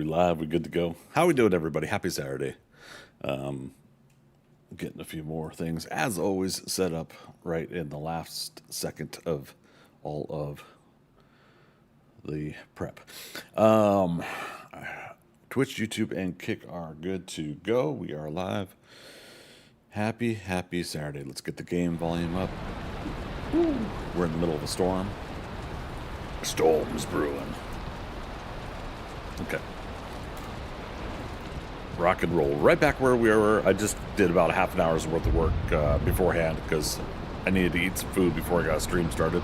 We live, we good to go. How we doing, everybody? Happy Saturday. Getting a few more things, as always, set up right in the last second of all of the prep. Twitch, YouTube, and Kick are good to go. We are live. Happy Saturday. Let's get the game volume up. Woo. We're in the middle of a storm. Storm's brewing. Okay. Rock and roll. Right back where we were. I just did about a half an hour's worth of work beforehand because I needed to eat some food before I got a stream started.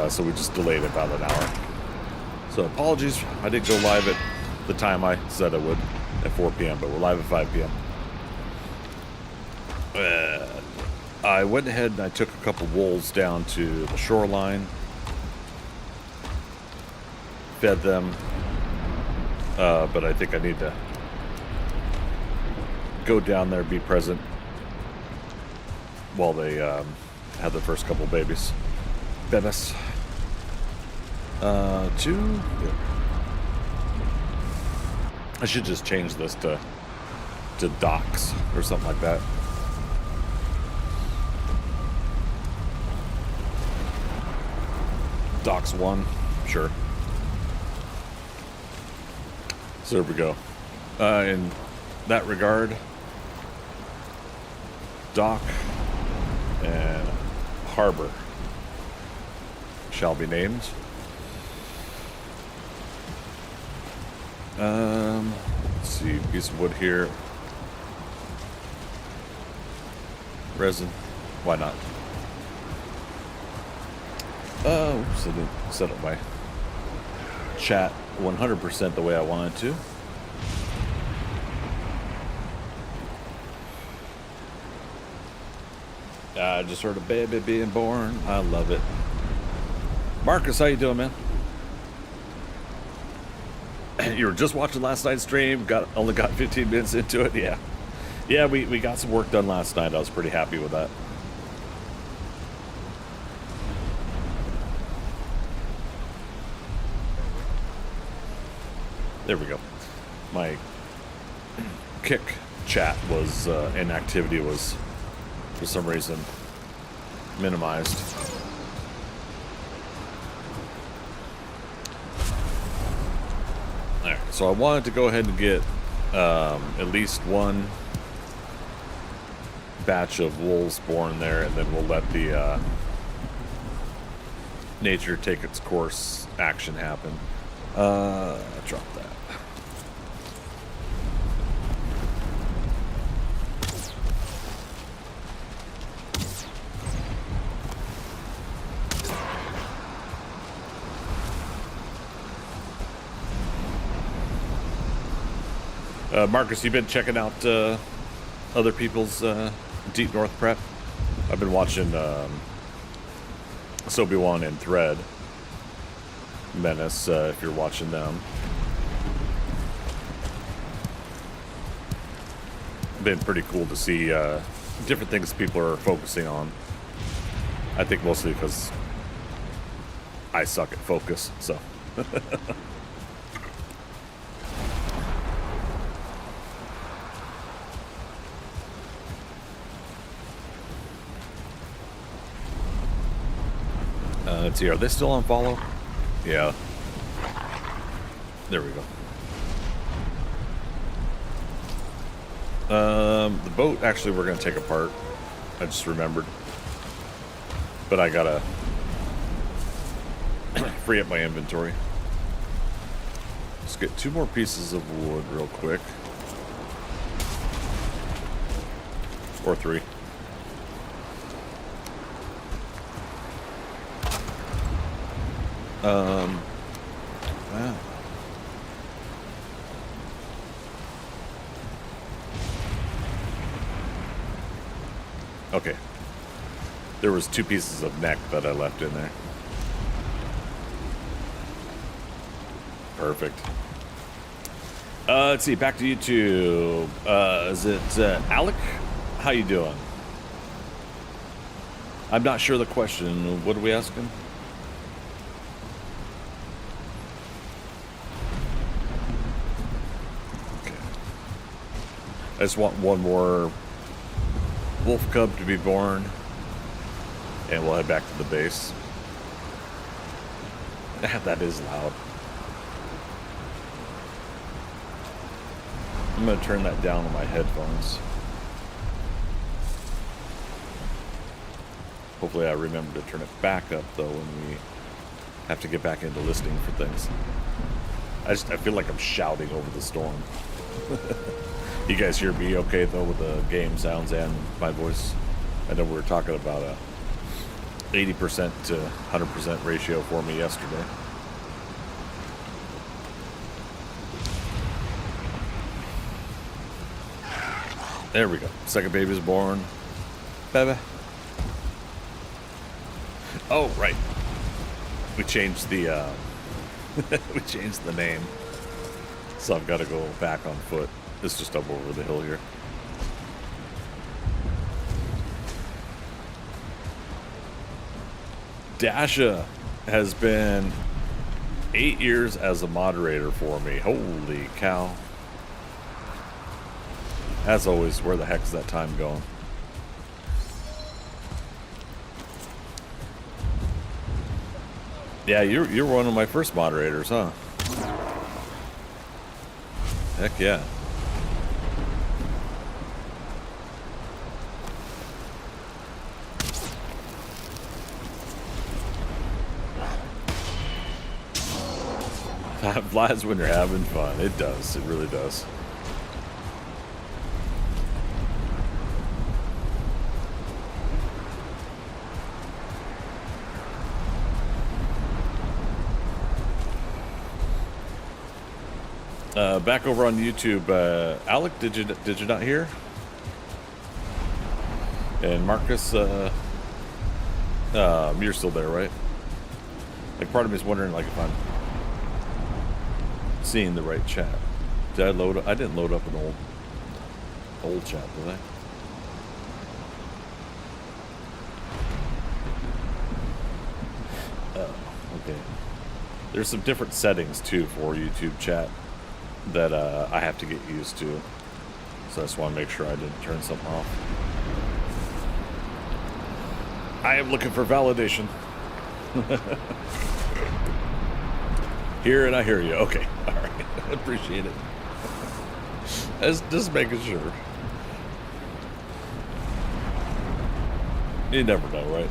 So we just delayed it about an hour. So apologies. I didn't go live at the time I said I would at 4 p.m., but we're live at 5 p.m. I went ahead and I took a couple wolves down to the shoreline. Fed them. But I think I need to go down there, be present while they have the first couple babies. Bebis. Two. I should just change this to docks or something like that. Docks 1, sure. So there we go. In that regard, dock and harbor shall be named. Let's see, piece of wood here. Resin, why not? Oops, I didn't set up my chat 100% the way I wanted to. I just heard a baby being born. I love it. Marcus, how you doing, man? You were just watching last night's stream. Only got 15 minutes into it. Yeah. We got some work done last night. I was pretty happy with that. There we go. My Kick chat was inactivity was for some reason minimized. Alright, so I wanted to go ahead and get at least one batch of wolves born there, and then we'll let the nature take its course action happen. Drop that. Marcus, you've been checking out other people's Deep North prep? I've been watching Sobi1 and Thread Menace, if you're watching them. Been pretty cool to see different things people are focusing on. I think mostly because I suck at focus, so. Let's see, are they still on follow? Yeah. There we go. The boat, actually, we're going to take apart. I just remembered. But I gotta free up my inventory. Let's get 2 more pieces of wood real quick. Or 3. Wow. Okay. There was 2 pieces of neck that I left in there. Perfect. Let's see, back to YouTube. Is it Alec? How you doing? I'm not sure the question. What are we asking? I just want one more wolf cub to be born, and we'll head back to the base. That is loud. I'm going to turn that down on my headphones. Hopefully I remember to turn it back up, though, when we have to get back into listening for things. I feel like I'm shouting over the storm. You guys hear me okay, though, with the game sounds and my voice? I know we were talking about a 80% to 100% ratio for me yesterday. There we go. Second baby's born. Baby. Oh, right. We changed the we changed the name. So I've got to go back on foot. It's just up over the hill here. Dasha has been 8 years as a moderator for me. Holy cow. As always, where the heck's that time going? Yeah, you're one of my first moderators, huh? Heck yeah. Time flies when you're having fun. It does. It really does. Back over on YouTube, Alec, did you not hear? And Marcus, you're still there, right? Like, part of me is wondering, like, if I'm seeing the right chat. Did I load? I didn't load up an old chat, did I? Oh, okay. There's some different settings too for YouTube chat that I have to get used to. So I just want to make sure I didn't turn something off. I am looking for validation. Hear and I hear you. Okay. All right. I appreciate it. Just making sure. You never know, right?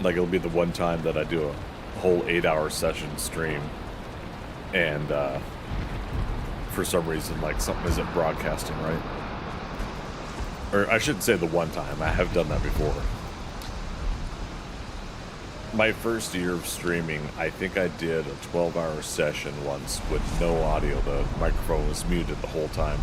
Like, it'll be the one time that I do a whole 8-hour session stream, and for some reason, like, something isn't broadcasting right. Or I shouldn't say the one time. I have done that before. My first year of streaming, I think I did a 12-hour session once with no audio. The microphone was muted the whole time.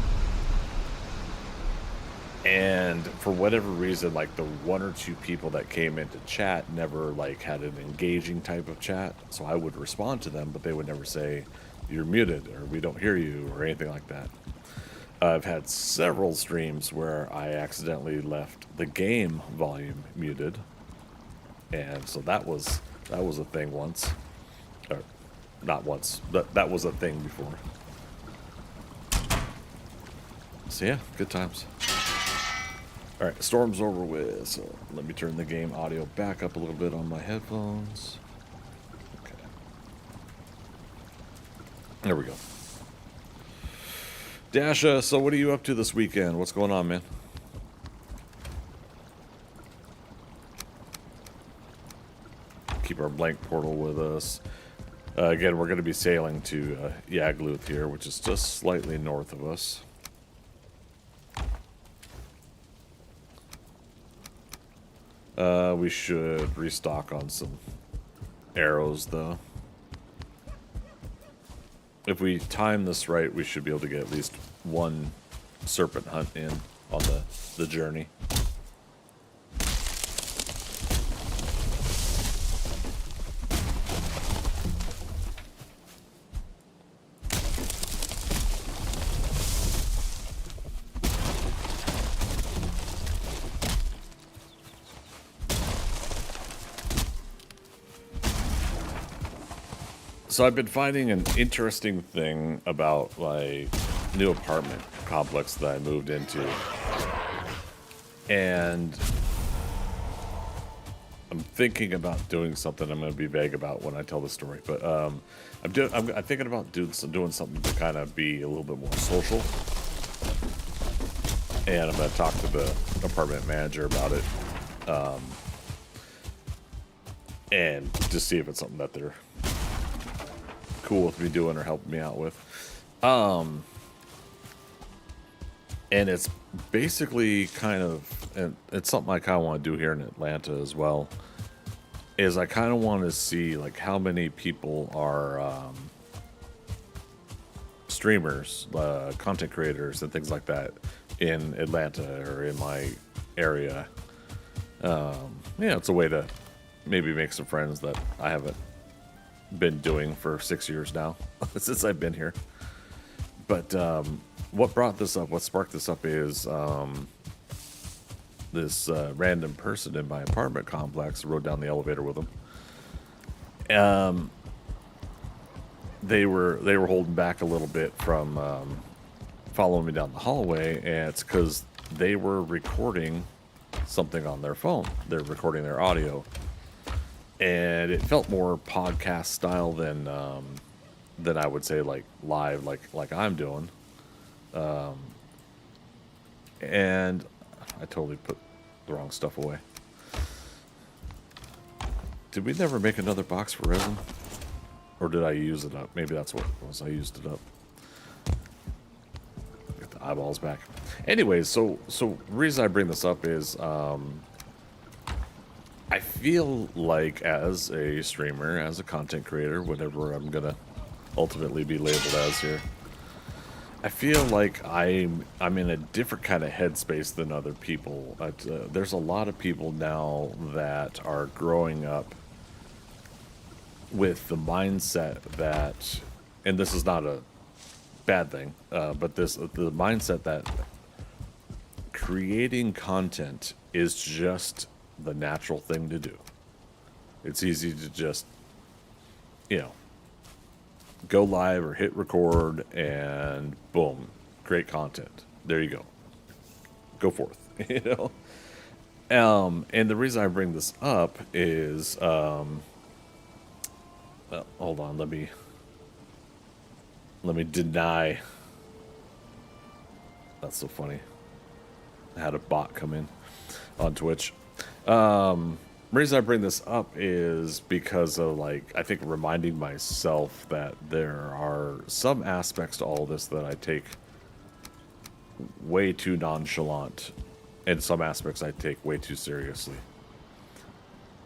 And for whatever reason, like, the one or two people that came into chat never, like, had an engaging type of chat. So I would respond to them, but they would never say, "You're muted," or "We don't hear you," or anything like that. I've had several streams where I accidentally left the game volume muted. And so that was a thing once. Or, not once, but that was a thing before. So yeah, good times. Alright, storm's over with, so let me turn the game audio back up a little bit on my headphones. Okay. There we go. Dasha, so what are you up to this weekend? What's going on, man? Keep our blank portal with us. Again, we're going to be sailing to Yagluth here, which is just slightly north of us. We should restock on some arrows, though. If we time this right, we should be able to get at least one serpent hunt in on the journey. So I've been finding an interesting thing about my new apartment complex that I moved into. And I'm thinking about doing something I'm going to be vague about when I tell the story. But I'm thinking about doing something to kind of be a little bit more social. And I'm going to talk to the apartment manager about it. And just see if it's something that they're cool with me doing or helping me out with. And it's basically kind of, and it's something I kind of want to do here in Atlanta as well, is I kind of want to see like how many people are streamers, content creators and things like that in Atlanta or in my area. Yeah, it's a way to maybe make some friends that I haven't been doing for 6 years now since I've been here. But what sparked this up is this random person in my apartment complex. Rode down the elevator with them. They were holding back a little bit from following me down the hallway, and it's because they were recording something on their phone. They're recording their audio, and it felt more podcast style than I would say like live, like I'm doing. And I totally put the wrong stuff away. Did we never make another box for resin? Or did I use it up? Maybe that's what it was. I used it up. Get the eyeballs back. Anyways, so the reason I bring this up is I feel like as a streamer, as a content creator, whatever I'm gonna ultimately be labeled as here, I feel like I'm in a different kind of headspace than other people. There's a lot of people now that are growing up with the mindset that, and this is not a bad thing, but the mindset that creating content is just the natural thing to do. It's easy to just, go live or hit record and boom, great content. There you go. Go forth, And the reason I bring this up is, hold on, let me deny. That's so funny. I had a bot come in on Twitch. Reason I bring this up is because of I think reminding myself that there are some aspects to all this that I take way too nonchalant, and some aspects I take way too seriously.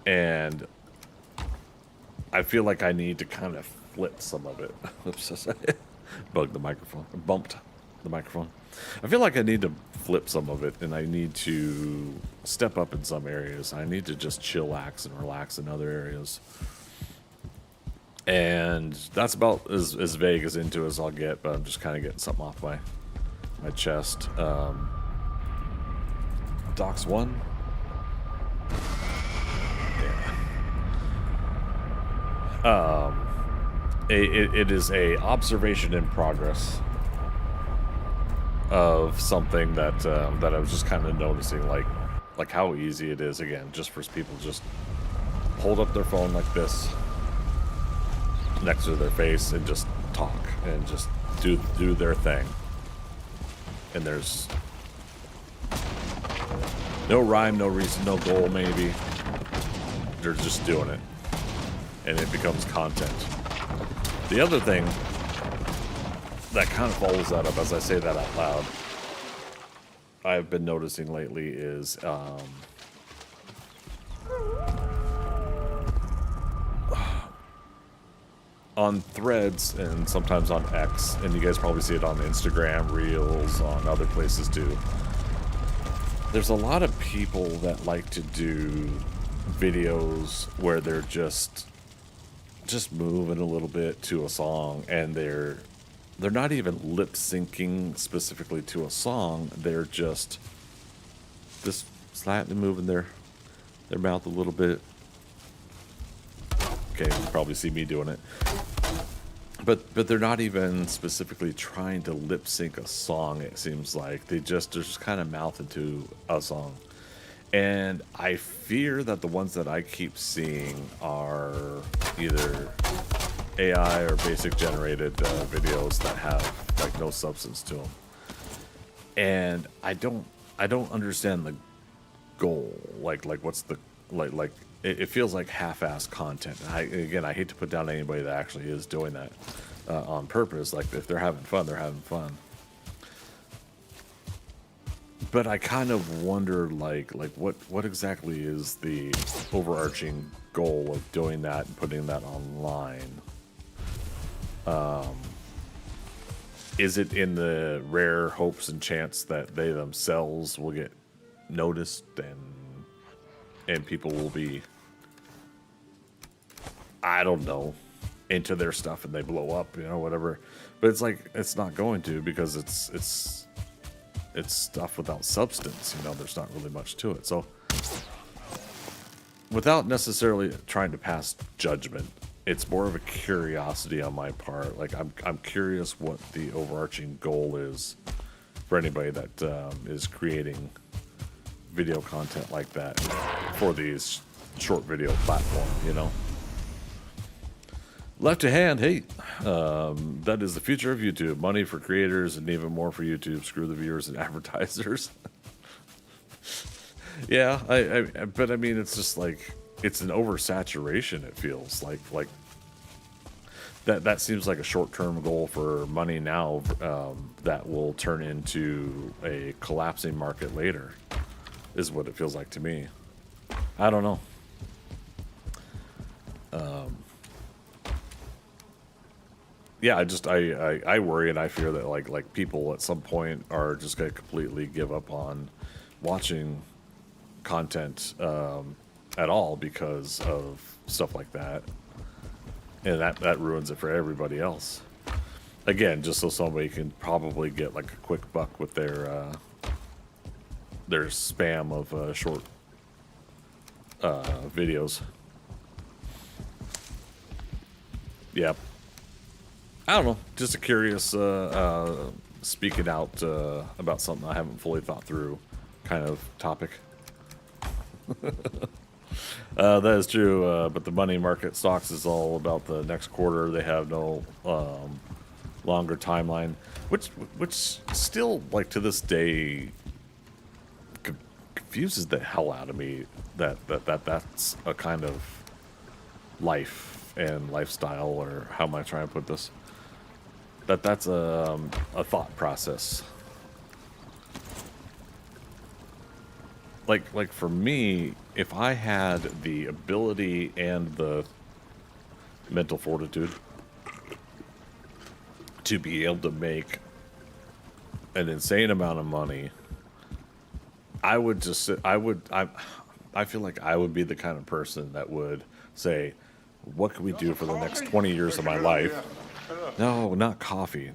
And I feel like I need to kind of flip some of it. Oops, bugged the microphone, bumped the microphone. I feel like I need to flip some of it, and I need to step up in some areas. I need to just chillax and relax in other areas. And that's about as vague as into as I'll get, but I'm just kind of getting something off my chest. Docs 1. Yeah. It is a observation in progress of something that I was just kind of noticing, like how easy it is, again, just for people to just hold up their phone like this next to their face and just talk and just do their thing. And there's no rhyme, no reason, no goal, maybe. They're just doing it. And it becomes content. The other thing that kind of follows that up, as I say that out loud, I've been noticing lately is on Threads and sometimes on X, and you guys probably see it on Instagram, Reels, on other places too. There's a lot of people that like to do videos where they're just moving a little bit to a song, and they're not even lip syncing specifically to a song. They're just slightly moving their mouth a little bit. Okay, you can probably see me doing it. but they're not even specifically trying to lip sync a song. It seems like they're just kind of mouthing to a song. And I fear that the ones that I keep seeing are either AI or basic generated videos that have like no substance to them. And I don't understand the goal. Like what's the like it feels like half-assed content. I hate to put down anybody that actually is doing that on purpose. Like if they're having fun, they're having fun. But I kind of wonder, like what exactly is the overarching goal of doing that and putting that online? Is it in the rare hopes and chance that they themselves will get noticed and people will be, I don't know, into their stuff and they blow up, you know, whatever. But it's like it's not going to, because it's stuff without substance, you know. There's not really much to it. So without necessarily trying to pass judgment, it's more of a curiosity on my part. Like I'm curious what the overarching goal is for anybody that is creating video content like that for these short video platform, you know. Left to hand, hey, that is the future of YouTube. Money for creators and even more for YouTube. Screw the viewers and advertisers. Yeah, but I mean, it's just like, it's an oversaturation. It feels like that seems like a short-term goal for money now that will turn into a collapsing market later, is what it feels like to me. I don't know. Yeah, I worry and I fear that like people at some point are just gonna completely give up on watching content at all because of stuff like that, and that ruins it for everybody else. Again, just so somebody can probably get like a quick buck with their spam of short videos. Yeah. I don't know, just a curious speaking out about something I haven't fully thought through kind of topic. That is true, but the money market stocks is all about the next quarter. They have no longer timeline, which still, like, to this day confuses the hell out of me that's a kind of life and lifestyle, or how am I trying to put this? That's a thought process. Like for me, if I had the ability and the mental fortitude to be able to make an insane amount of money, I would just sit, I feel like I would be the kind of person that would say, what can we do for the next 20 years of my life? No, not coffee.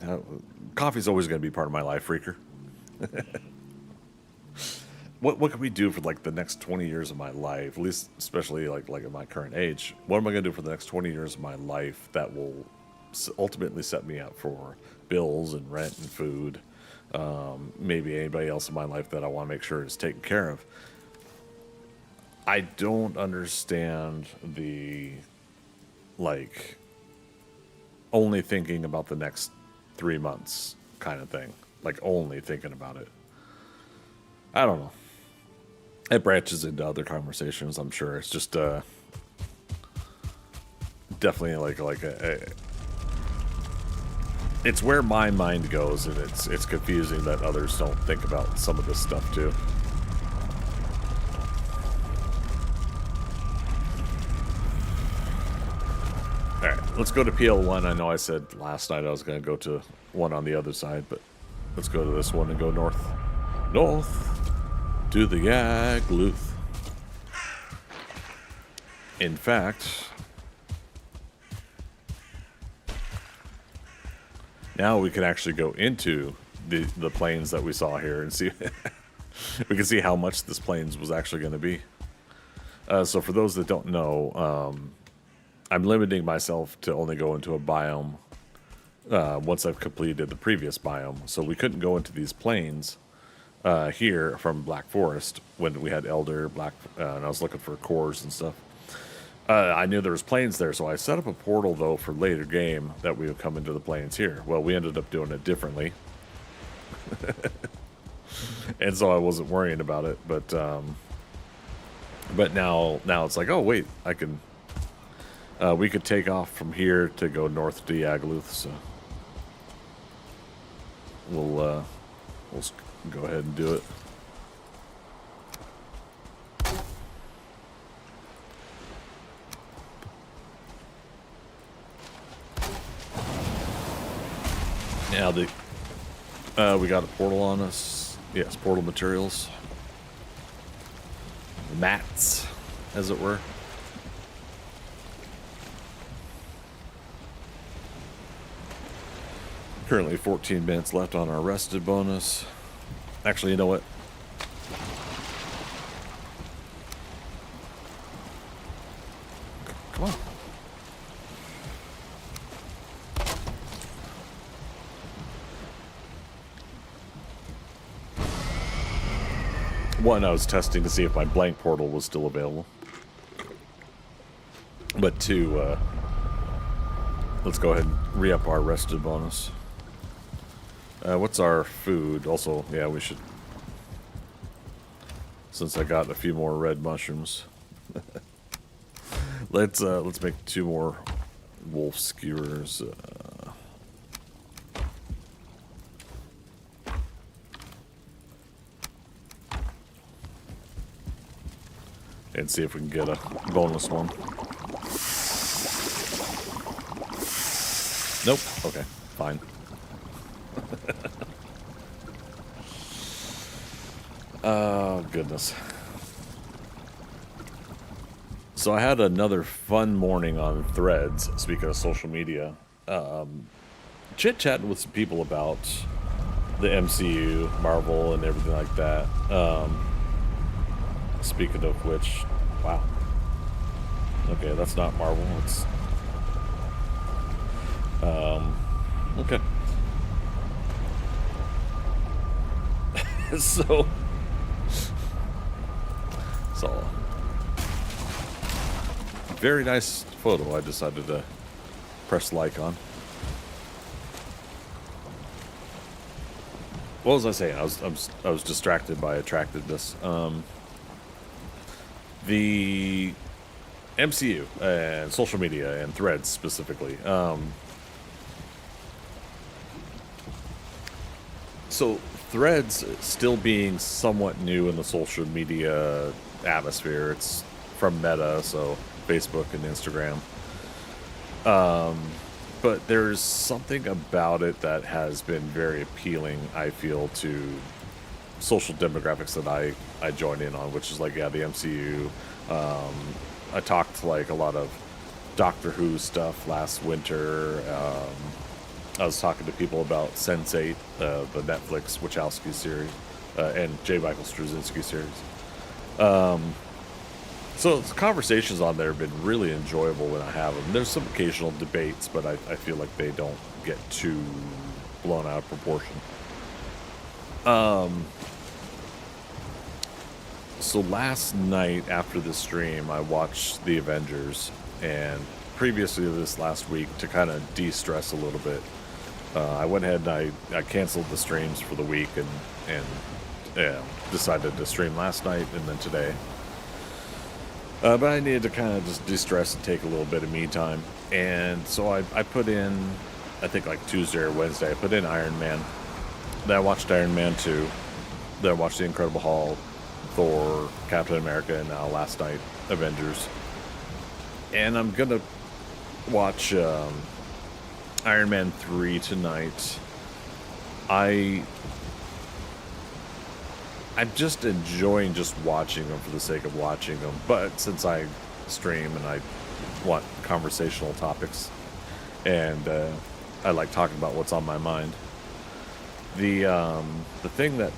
Coffee's always going to be part of my life, freaker. What can we do for like the next 20 years of my life? At least, especially like at my current age. What am I going to do for the next 20 years of my life that will ultimately set me up for bills and rent and food? Maybe anybody else in my life that I want to make sure is taken care of. I don't understand the, like, only thinking about the next 3 months kind of thing. Like, only thinking about it. I don't know. It branches into other conversations, I'm sure. It's just definitely like a it's where my mind goes, and it's confusing that others don't think about some of this stuff too. Alright, let's go to PL1. I know I said last night I was going to go to one on the other side, but let's go to this one and go north. North to the Yagluth. In fact, now we can actually go into the plains that we saw here and see. We can see how much this plains was actually going to be. So for those that don't know, I'm limiting myself to only go into a biome once I've completed the previous biome. So we couldn't go into these plains here from Black Forest when we had Elder, Black, and I was looking for cores and stuff. I knew there was plains there, so I set up a portal, though, for later game that we would come into the plains here. Well, we ended up doing it differently. And so I wasn't worrying about it, but now it's like, oh, wait, I can... we could take off from here to go north to Yagluth, so... We'll go ahead and do it. Now we got a portal on us. Yes, portal materials. Mats, as it were. Currently 14 minutes left on our rested bonus. Actually, you know what? Come on. One, I was testing to see if my blank portal was still available. But two, let's go ahead and re-up our rested bonus. What's our food? Also, yeah, we should... Since I got a few more red mushrooms. Let's make 2 more wolf skewers. And see if we can get a bonus one. Nope. Okay, fine. Oh, goodness. So I had another fun morning on Threads, speaking of social media. Chit-chatting with some people about the MCU, Marvel, and everything like that. Speaking of which, wow. Okay, that's not Marvel, it's... okay. So... very nice photo I decided to press like on. What was I saying? I was distracted by attractiveness. The MCU and social media and Threads specifically. So Threads still being somewhat new in the social media atmosphere. It's from Meta, so Facebook and Instagram. But there's something about it that has been very appealing, I feel, to social demographics that I join in on, which is like, yeah, the MCU. I talked like a lot of Doctor Who stuff last winter. I was talking to people about Sense8, the Netflix Wachowski series, and J. Michael Straczynski series. So the conversations on there have been really enjoyable when I have them. There's some occasional debates, but I feel like they don't get too blown out of proportion. So last night after the stream, I watched The Avengers, and previously to this last week, to kind of de-stress a little bit, I went ahead and I canceled the streams for the week and decided to stream last night and then today. But I needed to kind of just de-stress and take a little bit of me time. And so I put in, I think like Tuesday or Wednesday, I put in Iron Man. Then I watched Iron Man 2. Then I watched The Incredible Hulk, Thor, Captain America, and now last night, Avengers. And I'm going to watch Iron Man 3 tonight. I'm just enjoying just watching them for the sake of watching them. But since I stream and I want conversational topics, and I like talking about what's on my mind, the thing that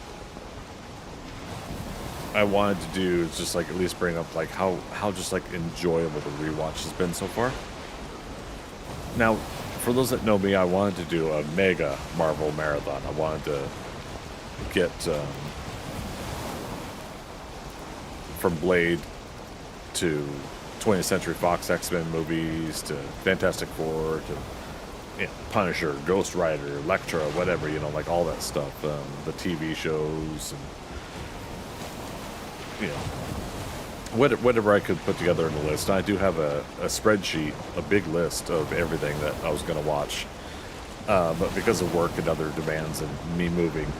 I wanted to do is just like at least bring up like how just like enjoyable the rewatch has been so far. Now, for those that know me, I wanted to do a mega Marvel marathon. I wanted to get from Blade to 20th Century Fox X-Men movies to Fantastic Four to Punisher, Ghost Rider, Elektra, whatever, like all that stuff. The TV shows and whatever I could put together in the list. I do have a spreadsheet, a big list of everything that I was going to watch. But because of work and other demands and me moving,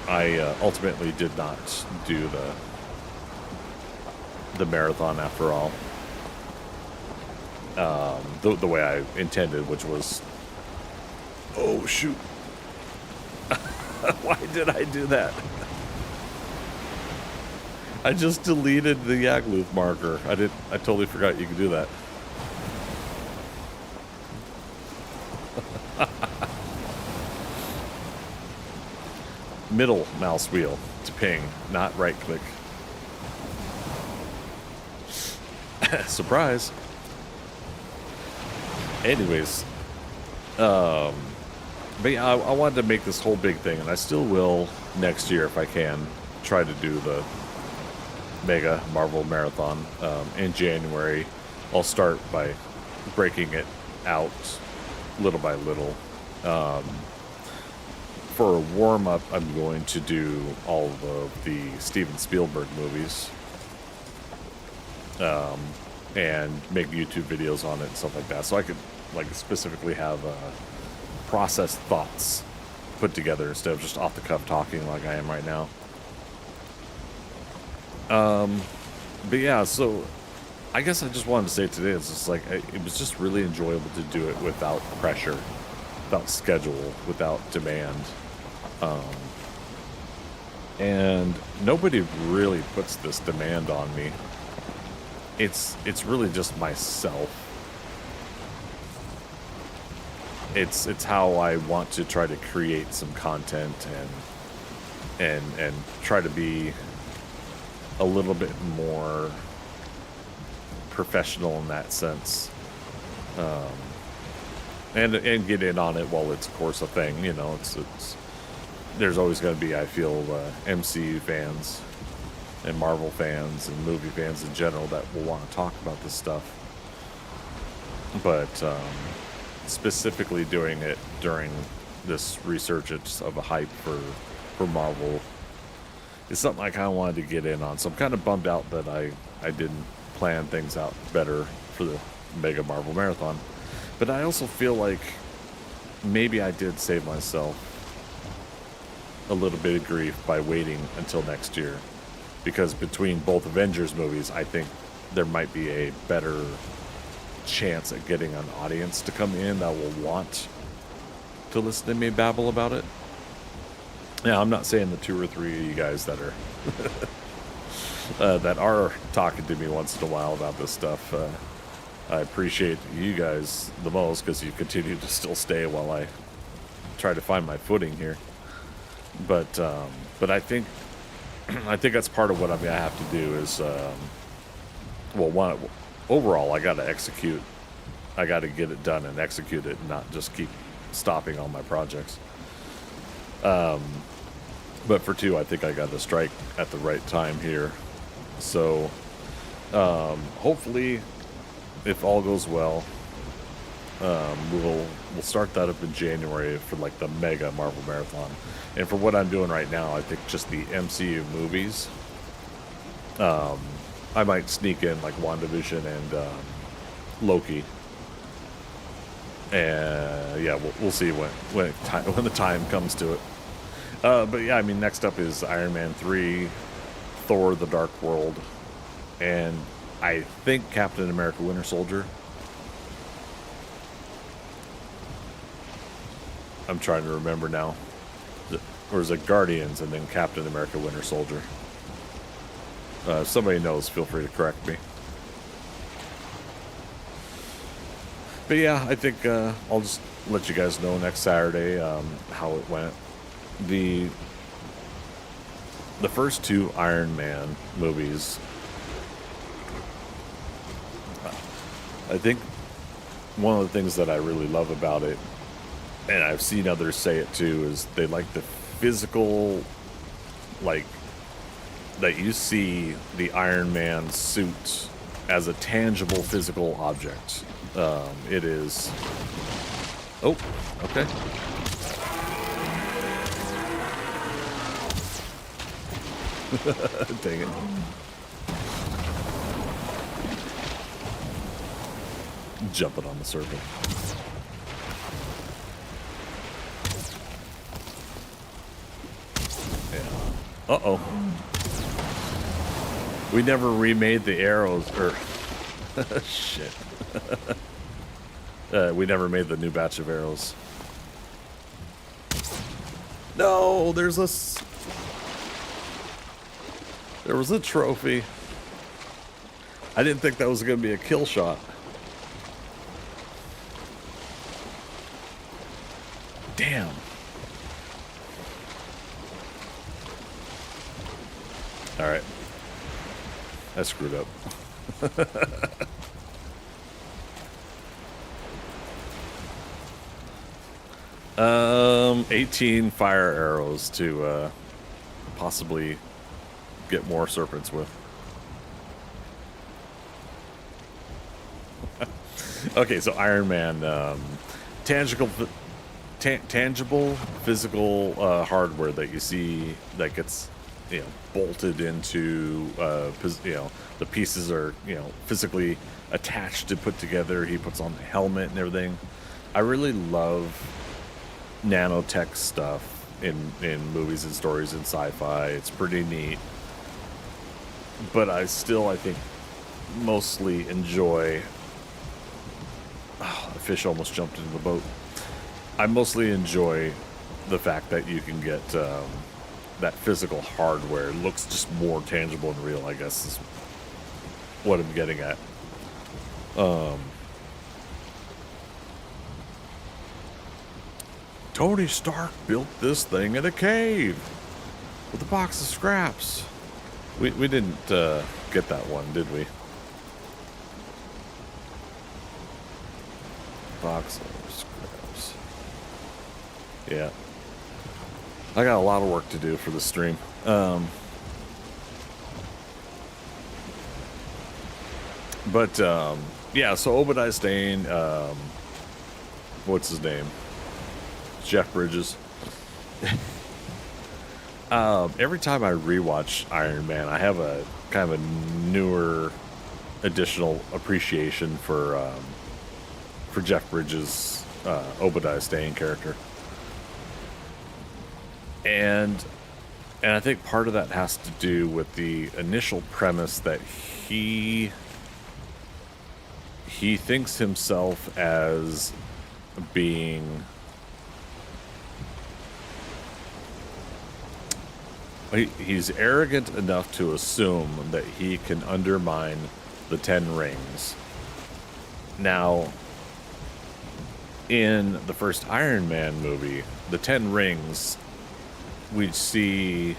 I ultimately did not do the marathon after all. The way I intended, which was... Oh, shoot. Why did I do that? I just deleted the Yagluth marker. I totally forgot you could do that. Middle mouse wheel to ping, not right click. Surprise. Anyways, but yeah, I wanted to make this whole big thing, and I still will next year if I can try to do the mega Marvel marathon in January. I'll start by breaking it out little by little. For a warm-up, I'm going to do all of the Steven Spielberg movies and make YouTube videos on it and stuff like that, so I could specifically have processed thoughts put together instead of just off-the-cuff talking like I am right now. But yeah, so I guess I just wanted to say today, it's just it was just really enjoyable to do it without pressure, without schedule, without demand. And nobody really puts this demand on me. It's really just myself. It's how I want to try to create some content and try to be a little bit more professional in that sense, and get in on it while it's, of course, a thing. It's there's always going to be, I feel, MCU fans and Marvel fans and movie fans in general that will want to talk about this stuff, but specifically doing it during this resurgence of a hype for Marvel is something I kind of wanted to get in on. So I'm kind of bummed out that I didn't plan things out better for the Mega Marvel Marathon. But I also feel like maybe I did save myself a little bit of grief by waiting until next year. Because between both Avengers movies, I think there might be a better chance at getting an audience to come in that will want to listen to me babble about it. Now, I'm not saying the 2 or 3 of you guys that are that are talking to me once in a while about this stuff. I appreciate you guys the most because you continue to still stay while I try to find my footing here. But I think that's part of what I have to do is overall I got to execute. I got to get it done and execute it, and not just keep stopping all my projects. But for 2, I think I got to strike at the right time here. So hopefully, if all goes well, we'll start that up in January for the Mega Marvel Marathon. And for what I'm doing right now, I think just the MCU movies. I might sneak in WandaVision and Loki. And yeah, we'll see when the time comes to it. But yeah, I mean, next up is Iron Man 3, Thor: The Dark World, and I think Captain America: Winter Soldier. I'm trying to remember now. Or is it Guardians and then Captain America: Winter Soldier? If somebody knows, feel free to correct me. But yeah, I think I'll just let you guys know next Saturday how it went. The first 2 Iron Man movies, I think one of the things that I really love about it, and I've seen others say it too, is they like the physical, like, that you see the Iron Man suit as a tangible physical object. It is... Oh, okay. Dang it. Jumping on the serpent. Yeah. Uh-oh. We never remade the arrows, or... Shit. We never made the new batch of arrows. No, there was a trophy. I didn't think that was going to be a kill shot. Damn. All right. I screwed up. 18 fire arrows to possibly get more serpents with. Okay, so Iron Man, tangible physical hardware that you see that gets, you know, bolted into, you know, the pieces are, you know, physically attached and put together. He puts on the helmet and everything. I really love nanotech stuff in movies and stories and sci-fi. It's pretty neat, but I think mostly enjoy... Oh, the fish almost jumped into the boat. I mostly enjoy the fact that you can get that physical hardware. It looks just more tangible and real, I guess, is what I'm getting at. Tony Stark built this thing in a cave with a box of scraps. We didn't get that one, did we? Box of scraps. Yeah. I got a lot of work to do for the stream. Yeah, so Obadiah Stane, what's his name? Jeff Bridges. Every time I rewatch Iron Man, I have a kind of a newer, additional appreciation for Jeff Bridges' Obadiah Stane character, and I think part of that has to do with the initial premise that he thinks himself as being... He's arrogant enough to assume that he can undermine the Ten Rings. Now, in the first Iron Man movie, the Ten Rings we see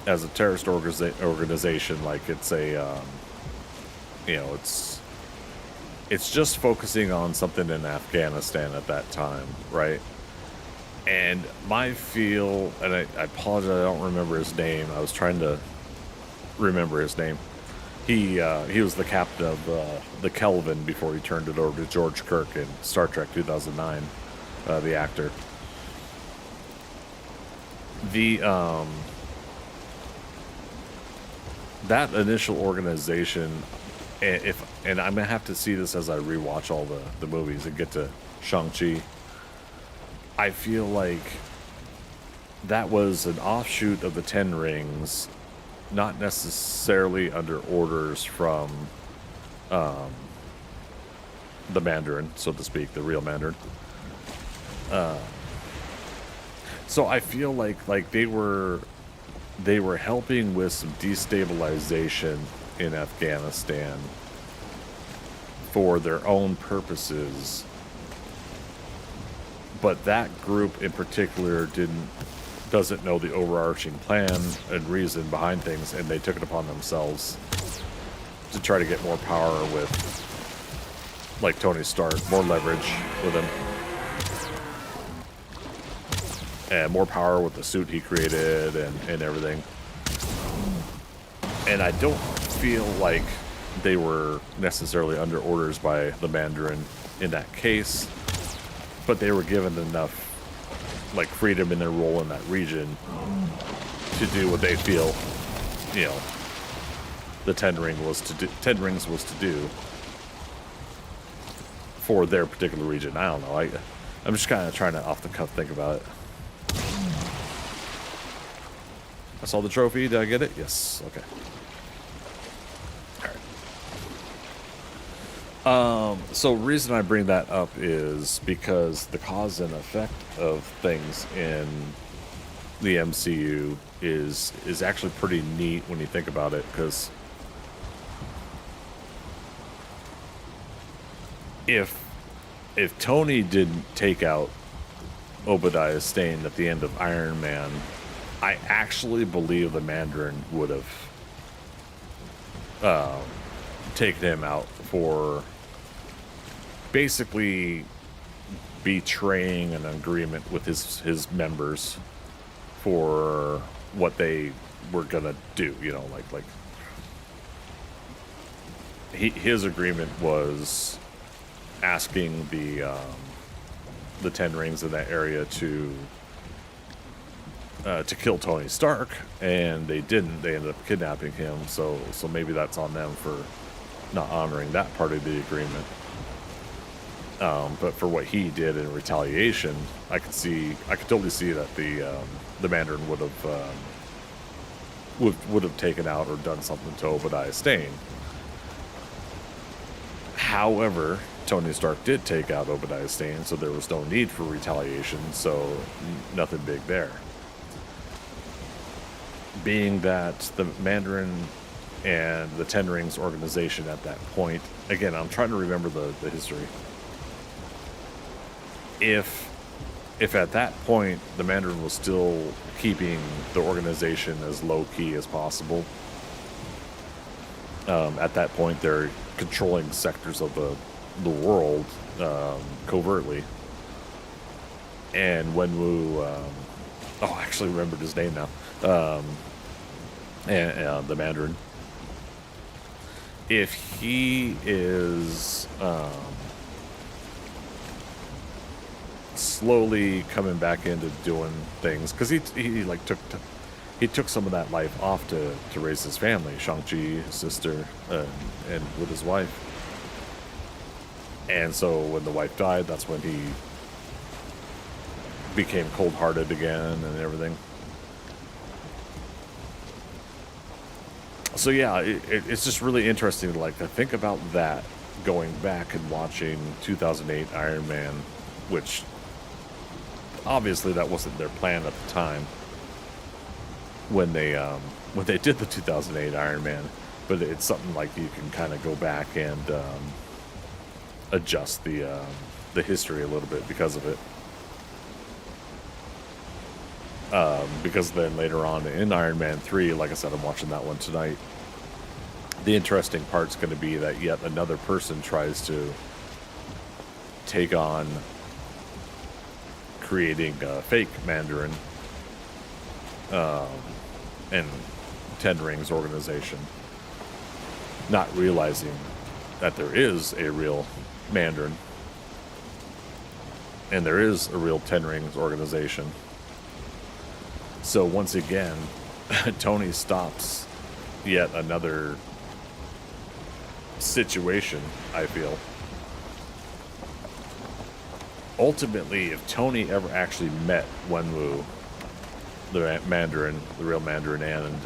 as a terrorist organization, like it's a, you know, it's just focusing on something in Afghanistan at that time, right? And my feel, and I apologize, I don't remember his name. I was trying to remember his name. He was the captain of the Kelvin before he turned it over to George Kirk in Star Trek 2009, the actor. That initial organization, and I'm gonna have to see this as I rewatch all the movies and get to Shang-Chi. I feel like that was an offshoot of the Ten Rings, not necessarily under orders from the Mandarin, so to speak, the real Mandarin. So I feel like they were helping with some destabilization in Afghanistan for their own purposes. But that group in particular doesn't know the overarching plan and reason behind things, and they took it upon themselves to try to get more power with like Tony Stark, more leverage with him. And more power with the suit he created and everything. And I don't feel like they were necessarily under orders by the Mandarin in that case, but they were given enough like freedom in their role in that region to do what they feel, you know, the Ten Rings was to do for their particular region. I don't know. I'm just kind of trying to off the cuff think about it. I saw the trophy. Did I get it? Yes. Okay. All right. So reason I bring that up is because the cause and effect of things in the MCU is actually pretty neat when you think about it, because if Tony didn't take out Obadiah Stane at the end of Iron Man, I actually believe the Mandarin would have taken him out for basically betraying an agreement with his members for what they were gonna do. You know, like his agreement was asking the Ten Rings in that area to kill Tony Stark, and they didn't. They ended up kidnapping him. So maybe that's on them for not honoring that part of the agreement. But for what he did in retaliation, I could totally see that the Mandarin would have taken out or done something to Obadiah Stane. However, Tony Stark did take out Obadiah Stane, so there was no need for retaliation. So nothing big there. Being that the Mandarin and the Ten Rings organization at that point, again, I'm trying to remember the history. If at that point the Mandarin was still keeping the organization as low-key as possible, at that point they're controlling sectors of the world covertly. And Wenwu, I actually remembered his name now, and the Mandarin, if he is slowly coming back into doing things, because he took some of that life off to raise his family, Shang-Chi, his sister, and with his wife. And so when the wife died, that's when he became cold-hearted again and everything. So yeah, it's just really interesting to think about that, going back and watching 2008 Iron Man, which obviously that wasn't their plan at the time when they did the 2008 Iron Man, but it's something like you can kind of go back and adjust the history a little bit because of it. Because then later on in Iron Man 3, like I said, I'm watching that one tonight. The interesting part's going to be that yet another person tries to take on creating a fake Mandarin and Ten Rings organization, not realizing that there is a real Mandarin and there is a real Ten Rings organization. So once again, Tony stops yet another situation, I feel. Ultimately, if Tony ever actually met Wenwu, the Mandarin, the real Mandarin, and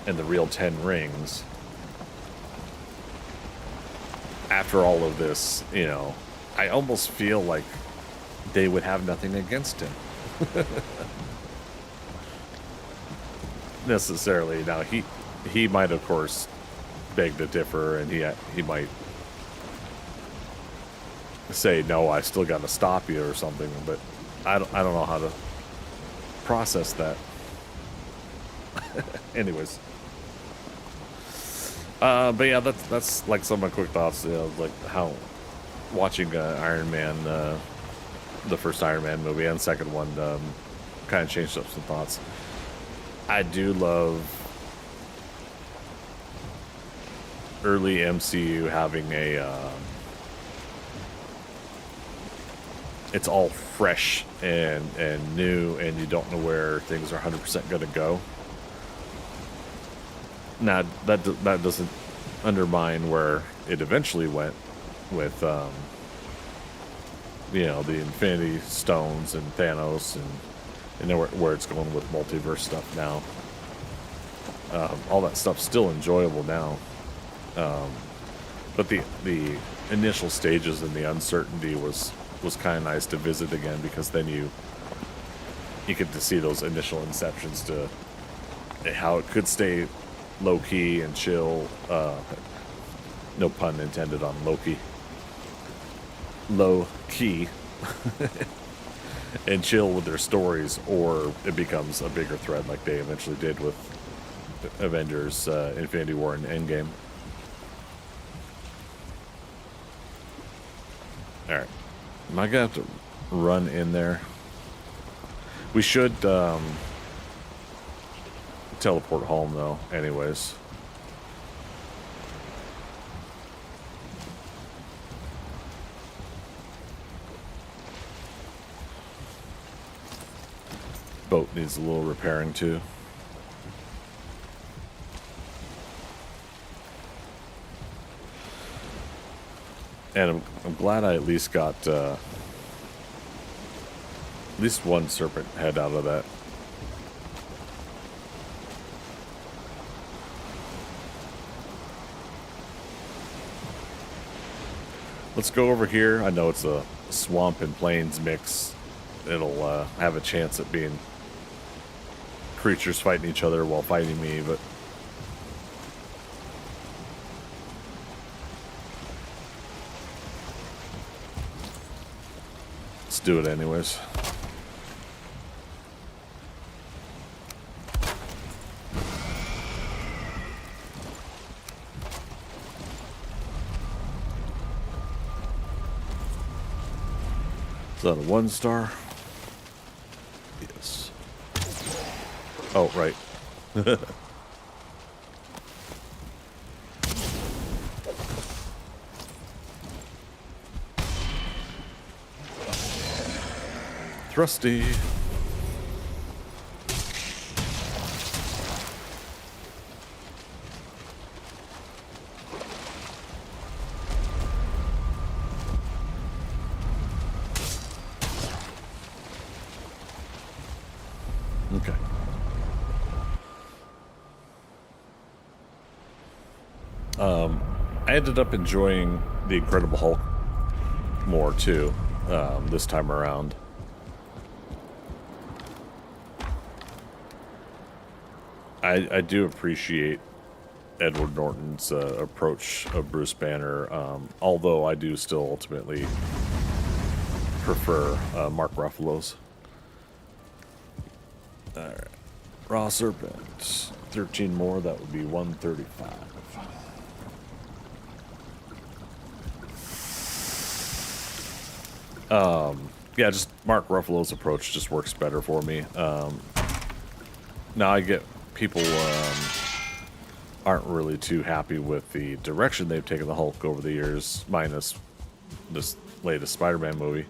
the real Ten Rings, after all of this, I almost feel like they would have nothing against him. Necessarily. Now he might, of course, beg to differ, and he might say, no, I still got to stop you or something, but I don't know how to process that. Anyways, But yeah, that's like some of my quick thoughts. You know, like how watching Iron Man, the first Iron Man movie and second one, kind of changed up some thoughts. I do love early MCU having it's all fresh and new, and you don't know where things are 100% going to go. Now that doesn't undermine where it eventually went with you know, the Infinity Stones and Thanos, and then where it's going with multiverse stuff now. All that stuff's still enjoyable now, but the initial stages and the uncertainty was kind of nice to visit again, because then you get to see those initial inceptions to how it could stay low key and chill. No pun intended on Loki. Low key and chill with their stories, or it becomes a bigger threat like they eventually did with Avengers, Infinity War, and Endgame. Alright. Am I gonna have to run in there? We should teleport home though, anyways. Boat needs a little repairing too. And I'm glad I at least got at least one serpent head out of that. Let's go over here. I know it's a swamp and plains mix. It'll have a chance at being creatures fighting each other while fighting me, but let's do it anyways. Is that a 1-star? Yes. Oh, right. Thrusty. Okay. I ended up enjoying the Incredible Hulk more too, this time around. I do appreciate Edward Norton's approach of Bruce Banner, although I do still ultimately prefer Mark Ruffalo's. Alright. Raw Serpent. 13 more, that would be 135. Yeah, just Mark Ruffalo's approach just works better for me. Now I get people aren't really too happy with the direction they've taken the Hulk over the years, minus this latest Spider-Man movie.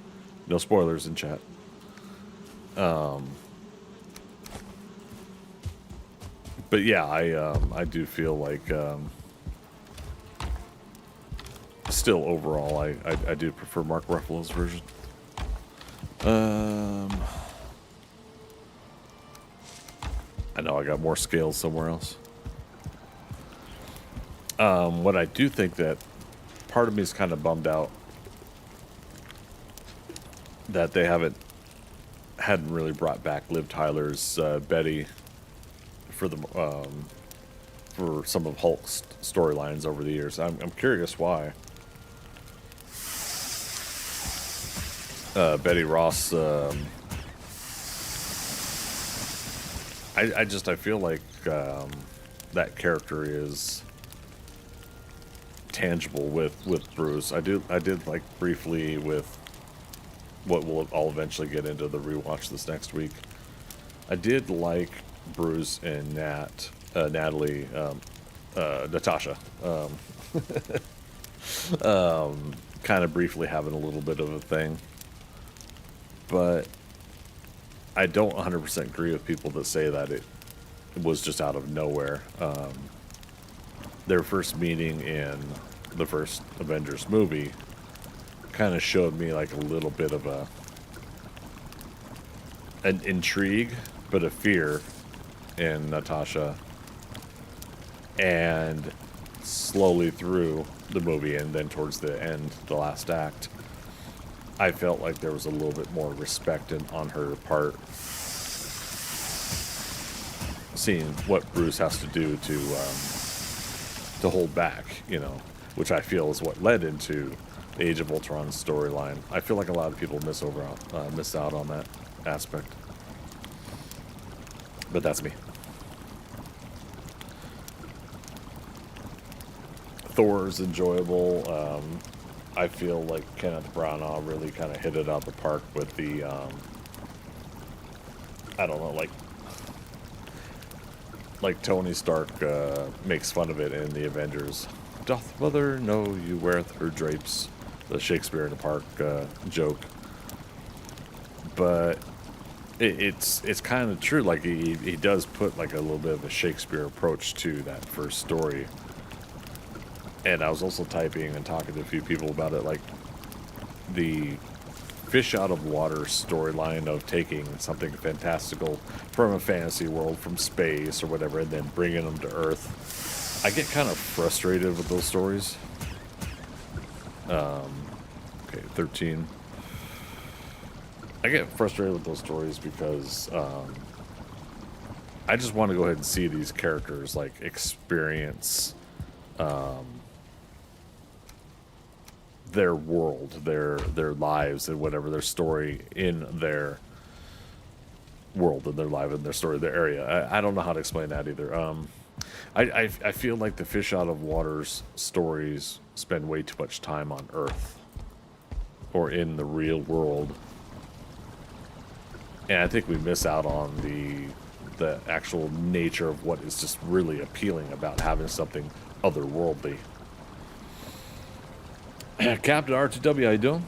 No spoilers in chat. But yeah, I do feel like still overall I do prefer Mark Ruffalo's version. I know I got more scales somewhere else. What I do think that part of me is kind of bummed out that they hadn't really brought back Liv Tyler's Betty for the for some of Hulk's storylines over the years. I'm curious why. Betty Ross. I feel like that character is tangible with Bruce. I did like briefly with what I'll eventually get into the rewatch this next week. I did like Bruce and Natalie, Natasha, kind of briefly having a little bit of a thing, but I don't 100% agree with people that say that it was just out of nowhere. Their first meeting in the first Avengers movie kind of showed me like a little bit of an intrigue, but a fear in Natasha, and slowly through the movie and then towards the end, the last act, I felt like there was a little bit more respect on her part, seeing what Bruce has to do to hold back, you know, which I feel is what led into the Age of Ultron storyline. I feel like a lot of people miss out on that aspect, but that's me. Thor's enjoyable. I feel like Kenneth Branagh really kind of hit it out the park with the, I don't know, like Tony Stark makes fun of it in the Avengers. Doth mother know you weareth her drapes? The Shakespeare in the Park joke. But it's kind of true. Like he does put like a little bit of a Shakespeare approach to that first story. And I was also typing and talking to a few people about it, like the fish out of water storyline of taking something fantastical from a fantasy world, from space or whatever, and then bringing them to Earth. I get kind of frustrated with those stories. Okay, 13. I get frustrated with those stories because I just want to go ahead and see these characters like experience their world, their lives, and whatever their story in their world, and their life, and their story, their area. I don't know how to explain that either. I feel like the fish out of water's stories spend way too much time on Earth or in the real world, and I think we miss out on the actual nature of what is just really appealing about having something otherworldly. Captain R2W, how you doing?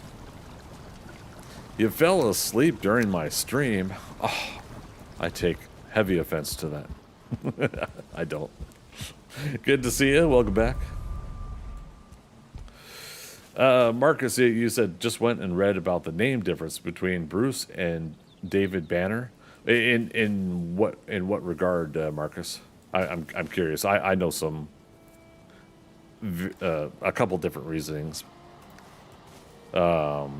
You fell asleep during my stream. Oh, I take heavy offense to that. I don't. Good to see you. Welcome back. Marcus, you said just went and read about the name difference between Bruce and David Banner. In what regard, Marcus? I'm curious. I know a couple different reasonings. Are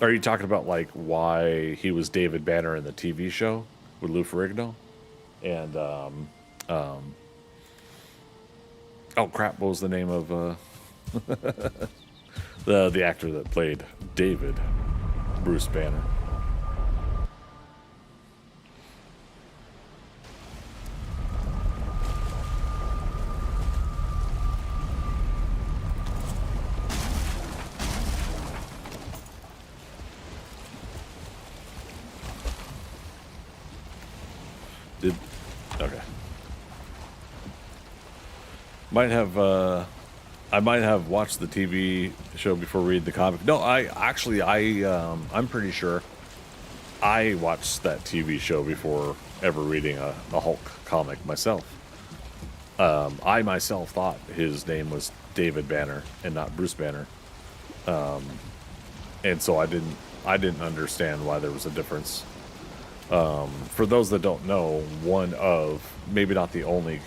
you talking about like why he was David Banner in the TV show with Lou Ferrigno? And oh crap, what was the name of the actor that played David Bruce Banner? Okay. I might have watched the TV show before reading the comic. No, I'm pretty sure I watched that TV show before ever reading a Hulk comic myself. I myself thought his name was David Banner and not Bruce Banner, and so I didn't understand why there was a difference. For those that don't know, one of, maybe not the only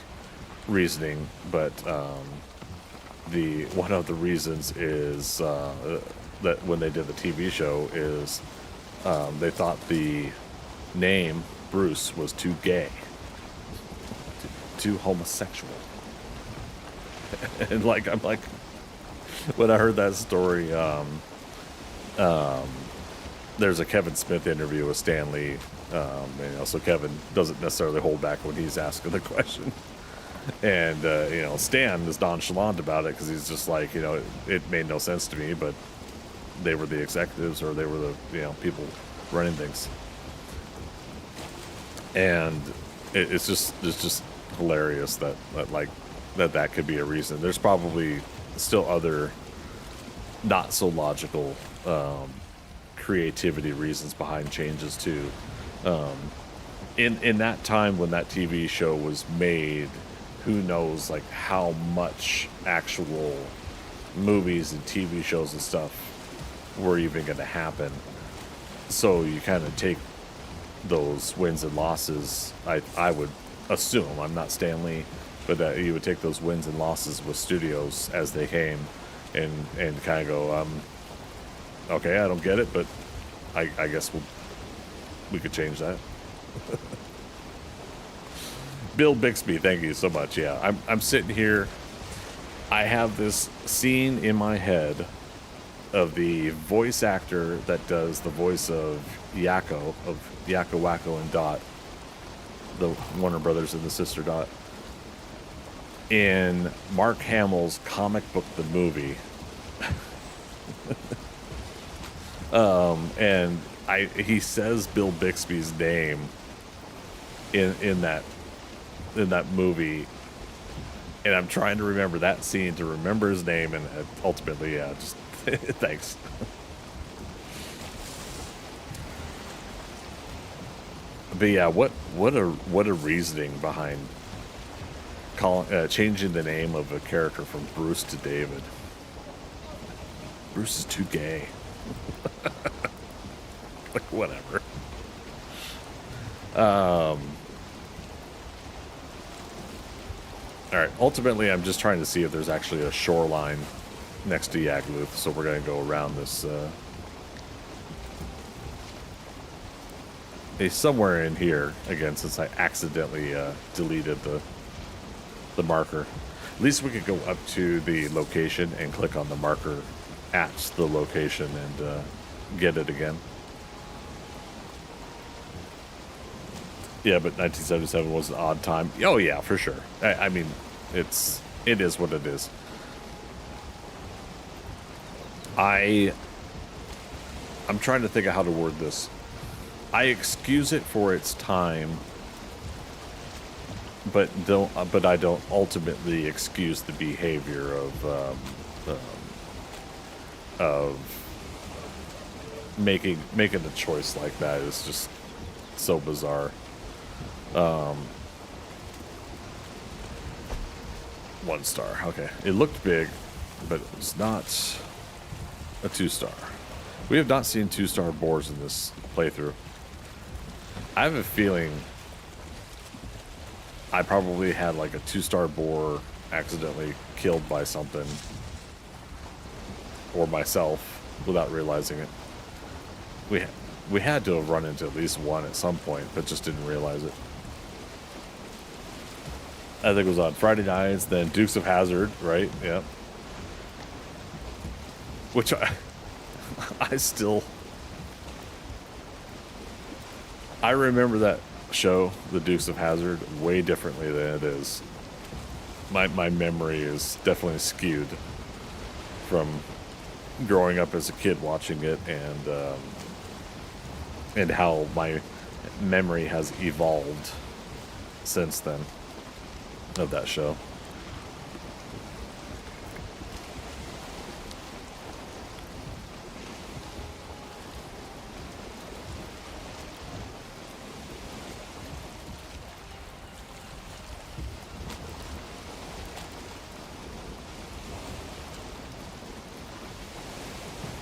reasoning, but one of the reasons is that when they did the TV show is they thought the name Bruce was too gay, too homosexual. And like I'm like, when I heard that story, there's a Kevin Smith interview with Stan Lee. And also Kevin doesn't necessarily hold back when he's asking the question. And you know, Stan is nonchalant about it because he's just like, you know, it made no sense to me, but they were the executives, or they were the, you know, people running things. And it's just hilarious that that could be a reason. There's probably still other not so logical creativity reasons behind changes too. In that time when that TV show was made, who knows like how much actual movies and TV shows and stuff were even going to happen. So you kind of take those wins and losses. I would assume, I'm not Stan Lee, but you would take those wins and losses with studios as they came, and kind of go, okay, I don't get it, but I guess we could change that. Bill Bixby, thank you so much. Yeah, I'm sitting here. I have this scene in my head of the voice actor that does the voice of Yakko, Wacko and Dot, the Warner Brothers and the sister Dot, in Mark Hamill's comic book The Movie. And he says Bill Bixby's name in that movie, and I'm trying to remember that scene to remember his name, and ultimately, yeah, just thanks. But yeah, what a reasoning behind changing the name of a character from Bruce to David. Bruce is too gay. Like, whatever. Alright, ultimately I'm just trying to see if there's actually a shoreline next to Yagluth, so we're going to go around this, somewhere in here, again, since I accidentally deleted the marker. At least we could go up to the location and click on the marker at the location and get it again. Yeah, but 1977 was an odd time. Oh yeah, for sure. I mean, it is what it is. I'm trying to think of how to word this. I excuse it for its time, but I don't ultimately excuse the behavior of making a choice like that. Is just so bizarre. 1 star. Okay, it looked big, but it was not a 2-star. We have not seen 2-star boars in this playthrough. I have a feeling I probably had like a 2-star boar accidentally killed by something, or myself, without realizing it. We had to have run into at least one at some point, but just didn't realize it. I think it was on Friday nights, then Dukes of Hazzard, right? Yep. Which I remember that show, The Dukes of Hazzard, way differently than it is. My memory is definitely skewed from growing up as a kid watching it, and how my memory has evolved since then of that show.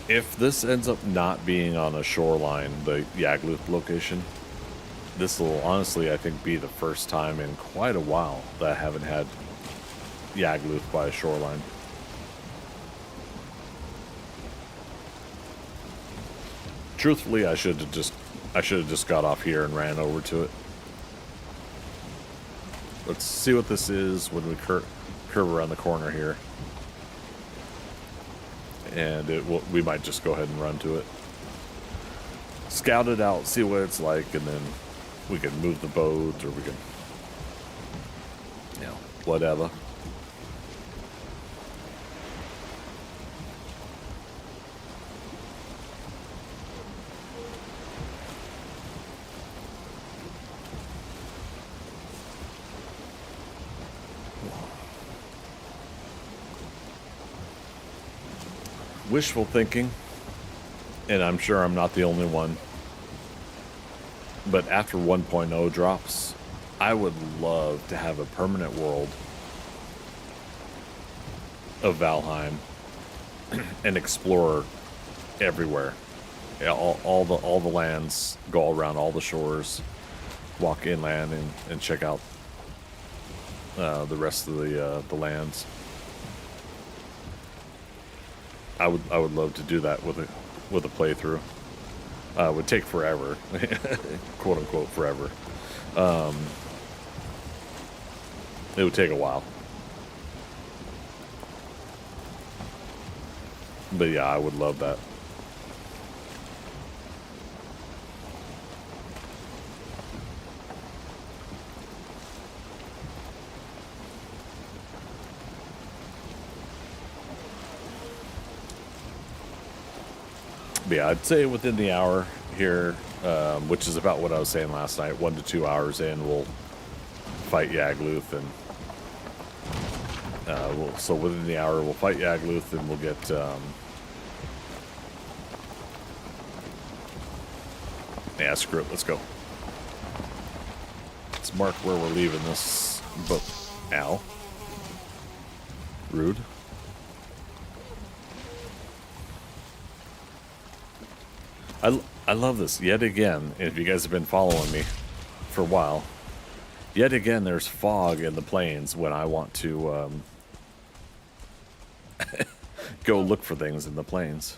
If this ends up not being on a shoreline, the Yagluth location, this will honestly, I think, be the first time in quite a while that I haven't had Yagluth by a shoreline. Truthfully, I should have just got off here and ran over to it. Let's see what this is when we curve around the corner here. And we might just go ahead and run to it. Scout it out, see what it's like, and then we can move the boat, or we can, whatever. Wishful thinking, and I'm sure I'm not the only one, but after 1.0 drops, I would love to have a permanent world of Valheim and explore everywhere. Yeah, all the lands, go all around all the shores, walk inland and check out the rest of the lands. I would love to do that with a playthrough. It would take forever, quote unquote forever. It would take a while. But yeah, I would love that. But yeah, I'd say within the hour here, which is about what I was saying last night, 1 to 2 hours in, we'll fight Yagluth, and so within the hour we'll fight Yagluth, and we'll get yeah, screw it, let's go. Let's mark where we're leaving this boat. Ow. Rude. I love this yet again. If you guys have been following me for a while, yet again there's fog in the plains when I want to go look for things in the plains.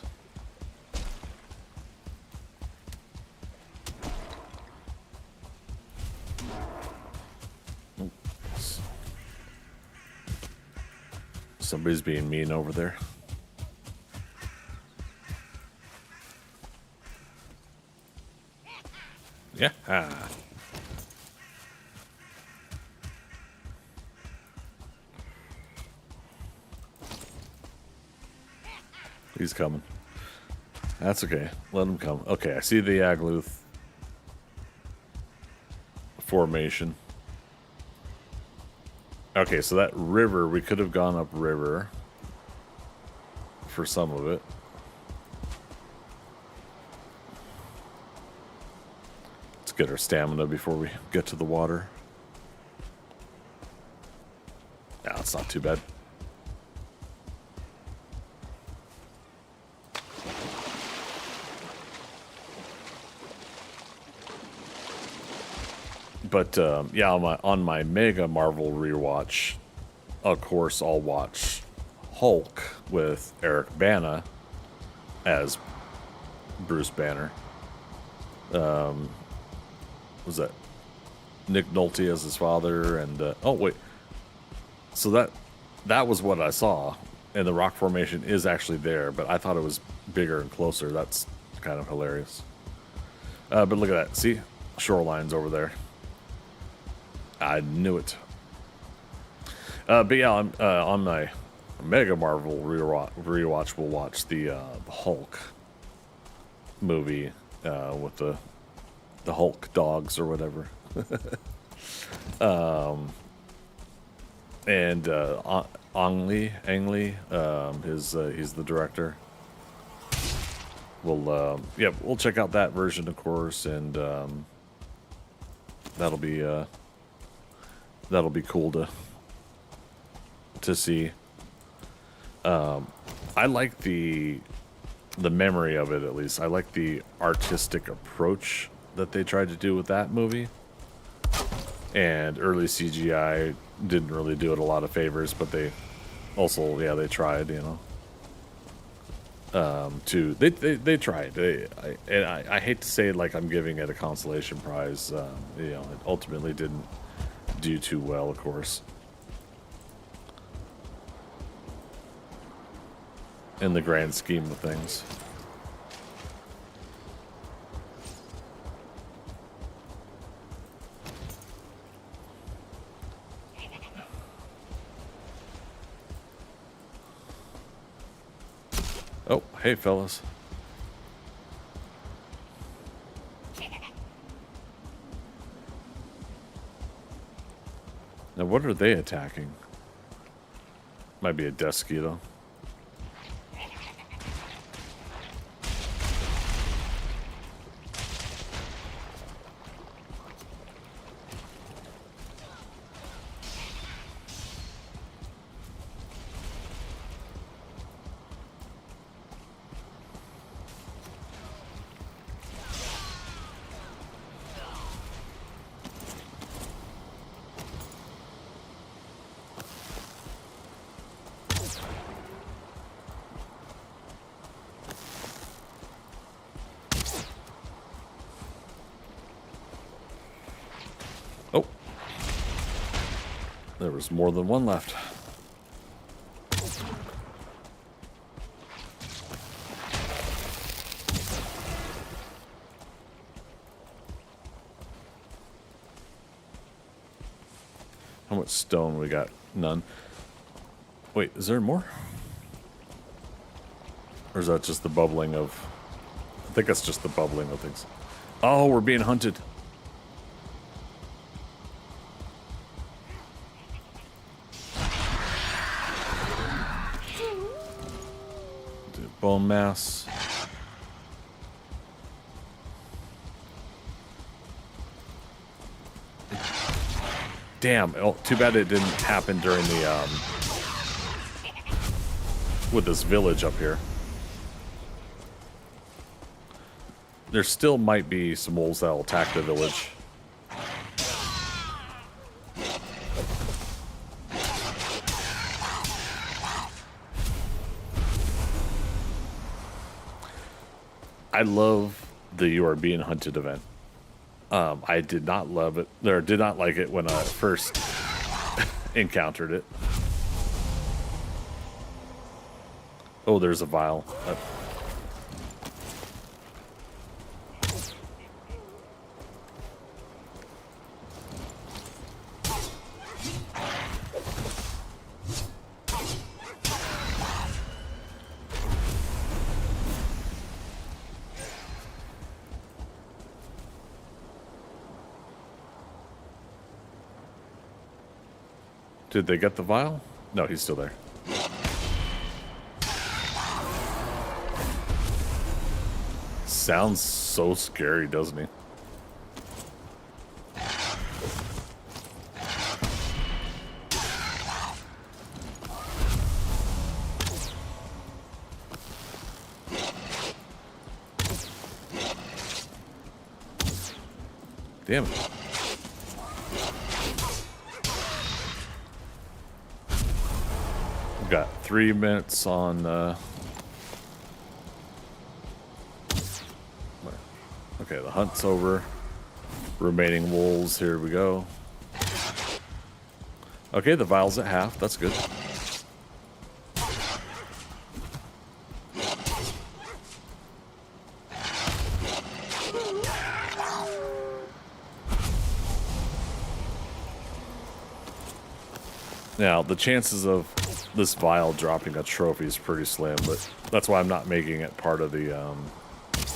Somebody's being mean over there. Yeah. He's coming. That's okay. Let him come. Okay, I see the Yagluth formation. Okay, so that river, we could have gone up river for some of it. Get our stamina before we get to the water. Yeah, it's not too bad. But yeah, on my Mega Marvel rewatch, of course, I'll watch Hulk with Eric Bana as Bruce Banner. Was that Nick Nolte as his father? And oh wait, so that was what I saw, and the rock formation is actually there, but I thought it was bigger and closer. That's kind of hilarious. But look at that, see, shorelines over there. I knew it. But yeah, on my Mega Marvel rewatch, we'll watch the Hulk movie with the Hulk dogs or whatever. And Ang Lee, he's the director. We'll check out that version, of course, and that'll be cool to see. I like the memory of it, at least. I like the artistic approach that they tried to do with that movie, and early CGI didn't really do it a lot of favors, but they also, yeah, they tried, you know, they tried. I hate to say it like I'm giving it a consolation prize. You know, it ultimately didn't do too well, of course, in the grand scheme of things. Hey, fellas. Now, what are they attacking? Might be a Desquito. Oh. There was more than one left. How much stone we got? None. Wait, is there more? Or is that just the bubbling of... I think that's just the bubbling of things. Oh, we're being hunted. Bone mass. Damn. Oh, too bad it didn't happen during the, with this village up here. There still might be some wolves that'll attack the village. I love the "You Are Being Hunted" event. I did not love it, or did not like it when I first encountered it. Oh, there's a vial. Did they get the vial? No, he's still there. Sounds so scary, doesn't he? Damn it. We've got 3 minutes on, okay, the hunt's over. Remaining wolves, here we go. Okay, the vial's at half, that's good. Now, the chances of this vial dropping a trophy is pretty slim, but that's why I'm not making it part of the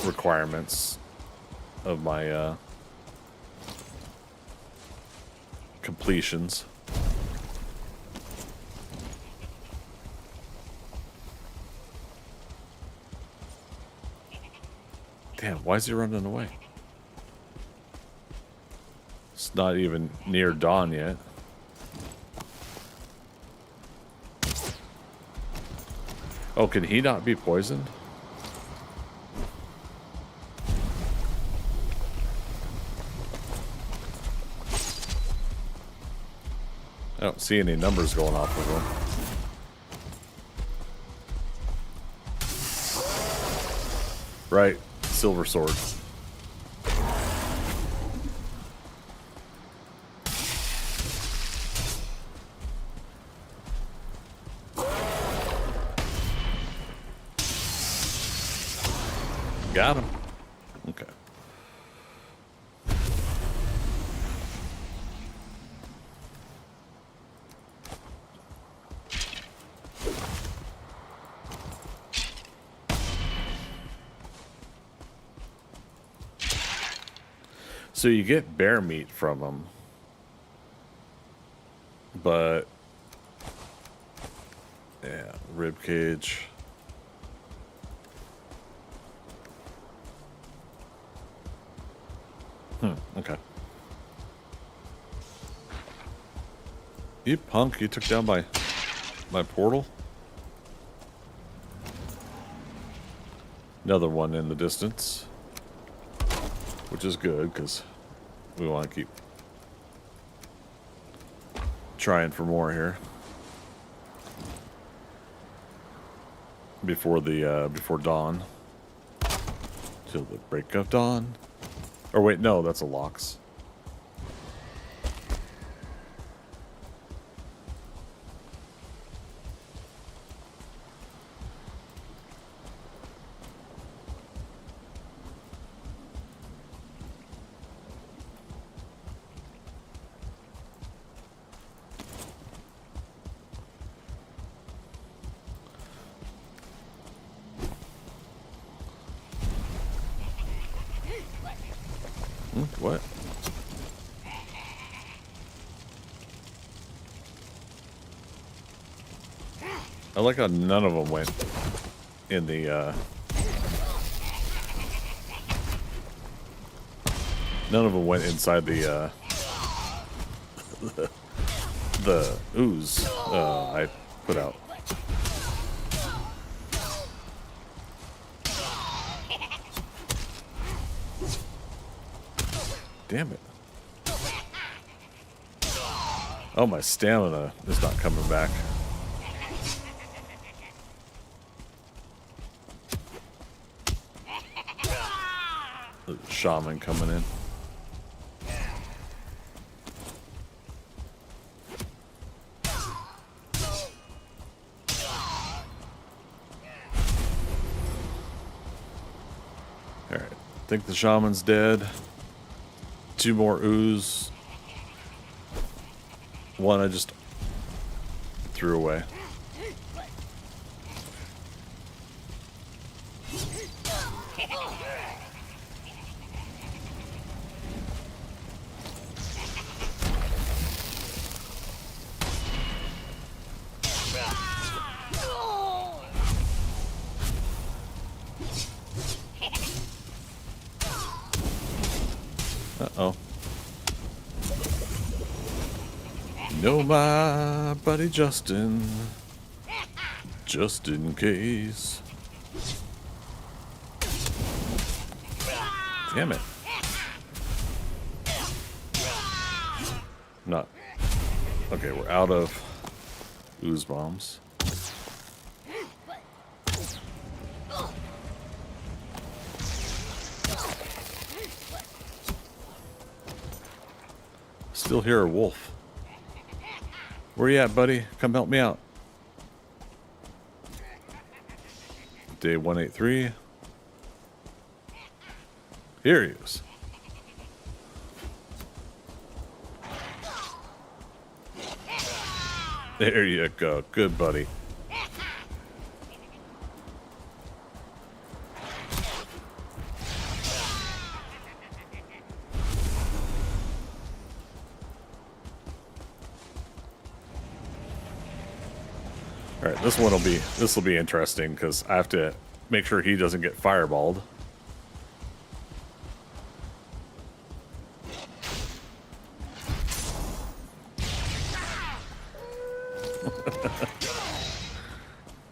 requirements of my completions. Damn, why is he running away? It's not even near dawn yet. Oh, can he not be poisoned? I don't see any numbers going off of him. Right, silver sword. Got him. Okay. So you get bear meat from them, but yeah, rib cage. Okay. You punk, you took down my portal. Another one in the distance, which is good because we want to keep trying for more here before dawn, till the break of dawn. Or wait, no, that's a Lox. What? I like how none of them went in the, none of them went inside the, the ooze, I put out. Damn it. Oh, my stamina is not coming back. The shaman coming in. Alright, I think the shaman's dead. 2 more ooze. 1 I just threw away. Uh-oh. Know my buddy Justin, just in case. Damn it. Not. Okay, we're out of ooze bombs. Still hear a wolf. Where you at, buddy? Come help me out. Day 183. Here he is. There you go. Good, buddy. All right, this will be interesting because I have to make sure he doesn't get fireballed.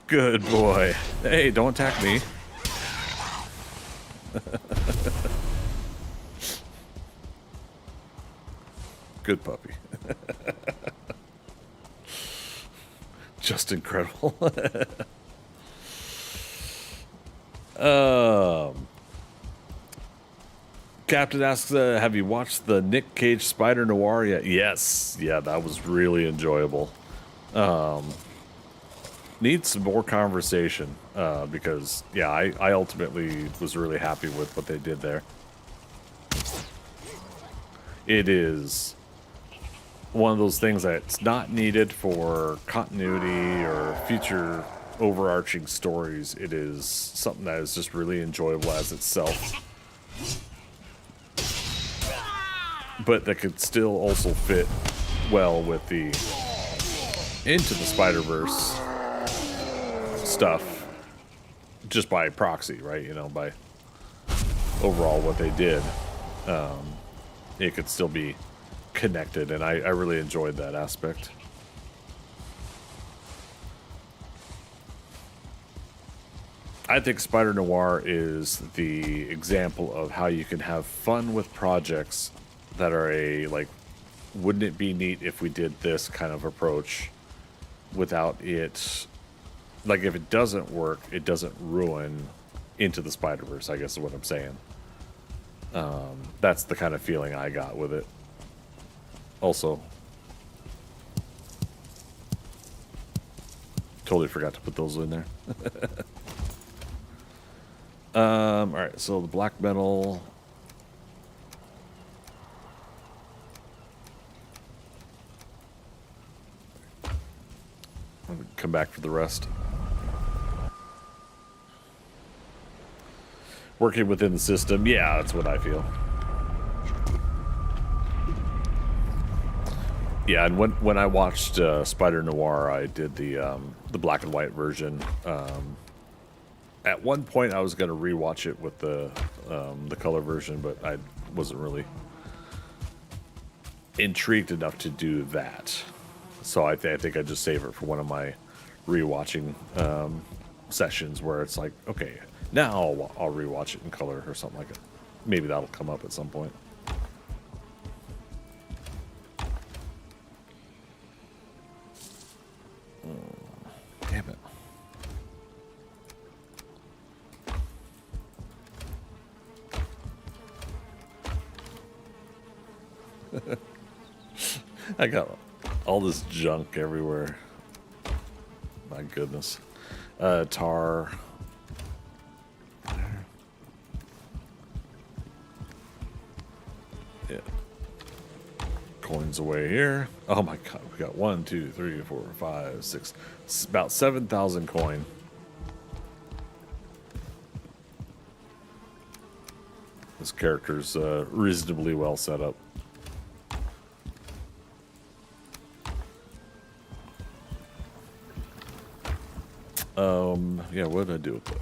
Good boy. Hey, don't attack me. Good puppy. Just incredible. Captain asks, have you watched the Nick Cage Spider Noir yet? Yes. Yeah, that was really enjoyable. Needs some more conversation, because, yeah, I ultimately was really happy with what they did there. It is one of those things that's not needed for continuity or future overarching stories. It is something that is just really enjoyable as itself. but that could still also fit well with the Into the Spider-Verse stuff just by proxy, right? You know, by overall what they did. It could still be connected, and I really enjoyed that aspect. I think Spider Noir is the example of how you can have fun with projects that are a, like, wouldn't it be neat if we did this kind of approach without it, like, if it doesn't work, it doesn't ruin Into the Spider-Verse, I guess is what I'm saying. That's the kind of feeling I got with it. Also, totally forgot to put those in there. Alright, so the black metal. I'm gonna come back for the rest. Working within the system, yeah, that's what I feel. Yeah, and when I watched Spider Noir, I did the black and white version. At one point, I was going to rewatch it with the color version, but I wasn't really intrigued enough to do that. So I think I just save it for one of my rewatching sessions where it's like, okay, now I'll rewatch it in color or something like it. Maybe that'll come up at some point. Damn it. I got all this junk everywhere. My goodness. Tar. Yeah. Coins away here. Oh my god, we got 1, 2, 3, 4, 5, 6. It's about 7,000 coin. This character's reasonably well set up. Yeah, what did I do with that?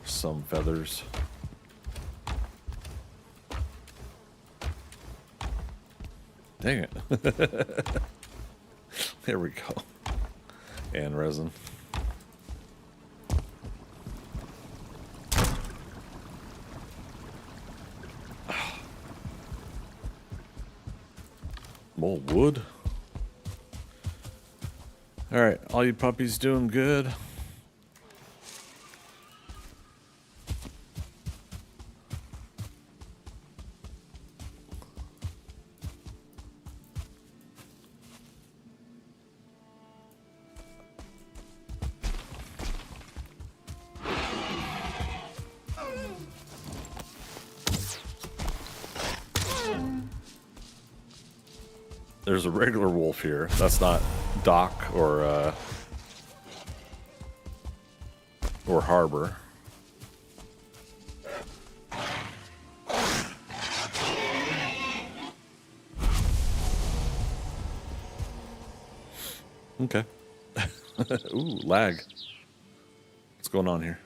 Some feathers. Dang it. There we go. And resin. More wood. All right, all you puppies doing good? There's a regular wolf here. That's not Doc or Harbor. Okay. Ooh, lag. What's going on here?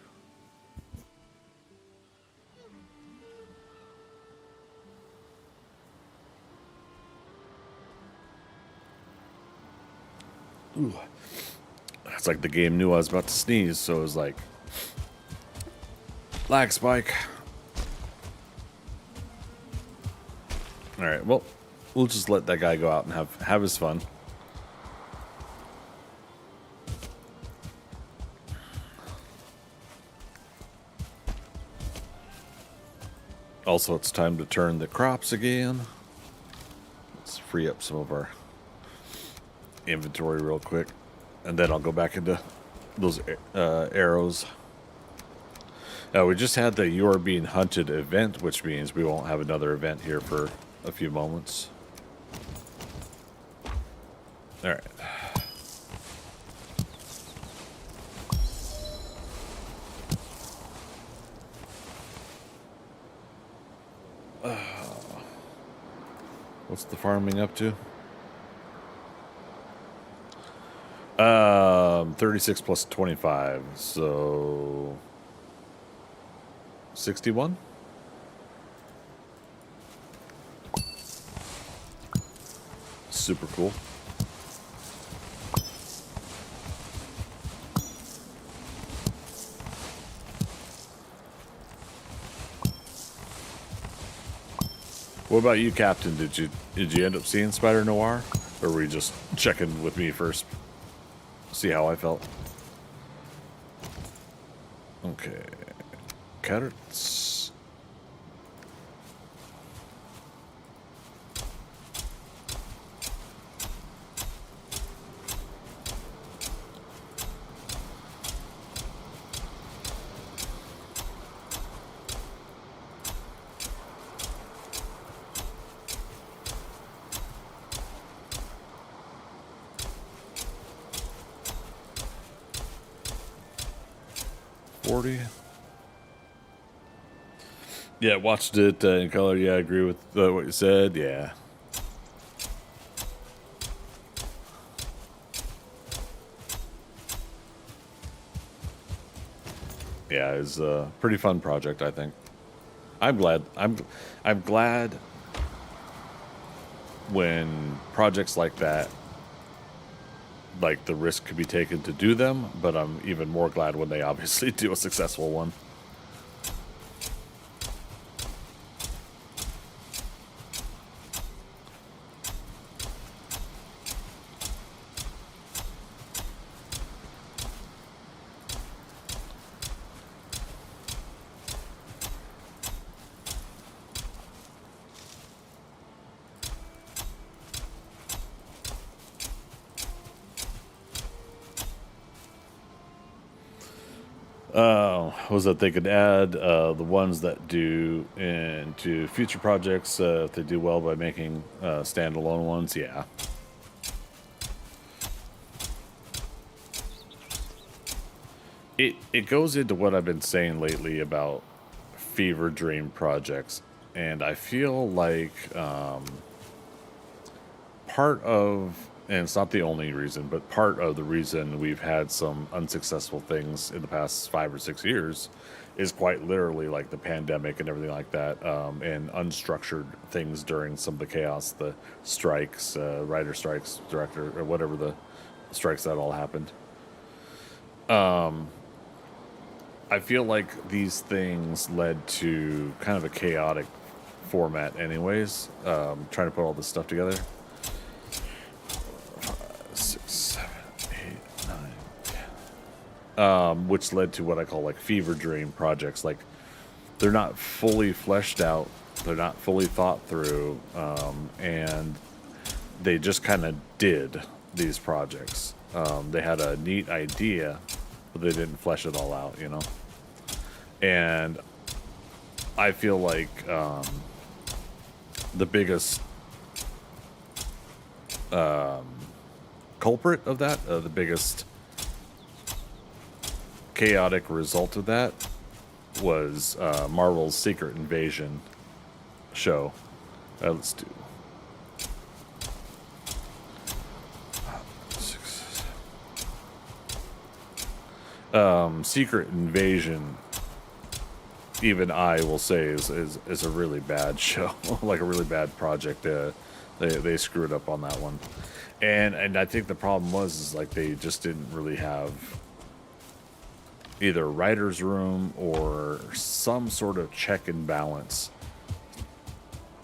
Ooh. It's like the game knew I was about to sneeze, so it was like, lag spike. Alright, well, we'll just let that guy go out and have his fun. Also, it's time to turn the crops again. Let's free up some of our inventory real quick, and then I'll go back into those arrows. We just had the "You're Being Hunted" event, which means we won't have another event here for a few moments. All right. What's the farming up to? 36 plus 25, so 61. Super cool. What about you, Captain? Did you end up seeing Spider Noir, or were you just checking with me first? See how I felt. Okay, carrots. Yeah, watched it in color. Yeah, I agree with what you said. Yeah. Yeah, it's a pretty fun project, I think. I'm glad. I'm glad when projects like that, like the risk could be taken to do them, but I'm even more glad when they obviously do a successful one. Was that they could add the ones that do into future projects if they do well by making standalone ones. Yeah. It goes into what I've been saying lately about fever dream projects, and I feel like part of, and it's not the only reason, but part of the reason we've had some unsuccessful things in the past 5 or 6 years is quite literally like the pandemic and everything like that, and unstructured things during some of the chaos, the strikes, writer strikes, director, or whatever the strikes that all happened. I feel like these things led to kind of a chaotic format anyways, trying to put all this stuff together. 6, 7, 8, 9, 10. Which led to what I call like fever dream projects. Like they're not fully fleshed out, they're not fully thought through, and they just kind of did these projects. They had a neat idea, but they didn't flesh it all out, you know? And I feel like the biggest culprit of that, the biggest chaotic result of that was Marvel's Secret Invasion show. Let's do Secret Invasion. Even I will say is a really bad show, like a really bad project. They screwed up on that one, and I think the problem was like they just didn't really have either writer's room or some sort of check and balance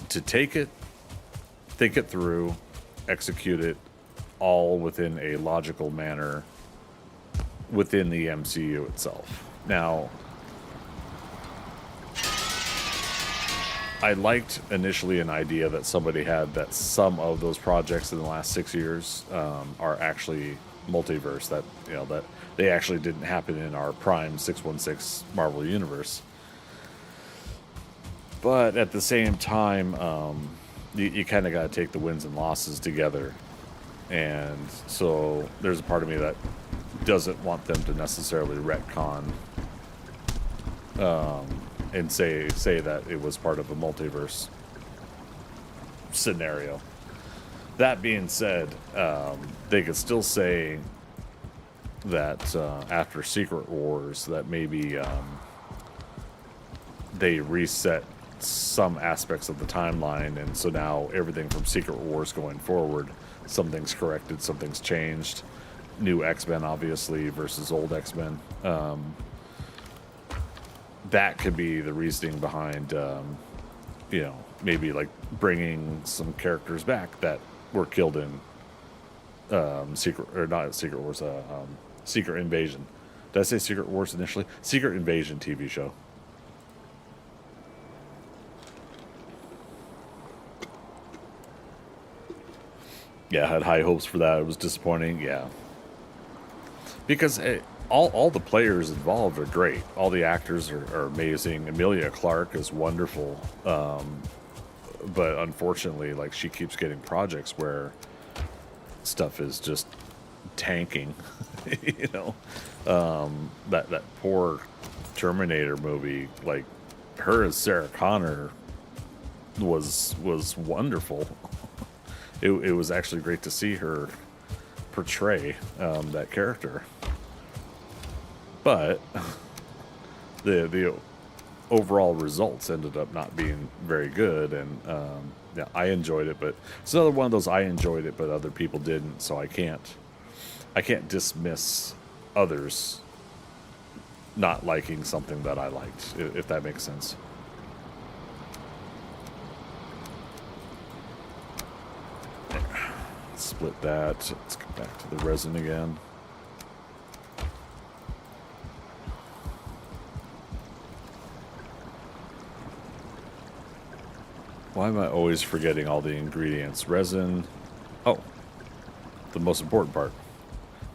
to take it, think it through, execute it all within a logical manner within the MCU itself. Now, I liked initially an idea that somebody had that some of those projects in the last 6 years are actually multiverse, that, you know, that they actually didn't happen in our prime 616 Marvel universe. But at the same time, you kind of got to take the wins and losses together. And so there's a part of me that doesn't want them to necessarily retcon and say that it was part of a multiverse. scenario. That being said, they could still say that after Secret Wars that maybe they reset some aspects of the timeline, and so now everything from Secret Wars going forward, something's corrected, something's changed. New X-Men, obviously, versus old X-Men. That could be the reasoning behind, you know, maybe like bringing some characters back that were killed in Secret Wars, Secret Invasion. Did I say Secret Wars initially? Secret Invasion TV show. Yeah, I had high hopes for that. It was disappointing. Yeah, because all the players involved are great. All the actors are amazing. Emilia Clarke is wonderful, but unfortunately, like, she keeps getting projects where stuff is just tanking. You know, that poor Terminator movie. Like, her as Sarah Connor was wonderful. It was actually great to see her portray that character, but the overall results ended up not being very good. And yeah, I enjoyed it, but it's another one of those I enjoyed it, but other people didn't. So I can't dismiss others not liking something that I liked, if that makes sense. Split that. Let's get back to the resin again. Why am I always forgetting all the ingredients? Resin. Oh, the most important part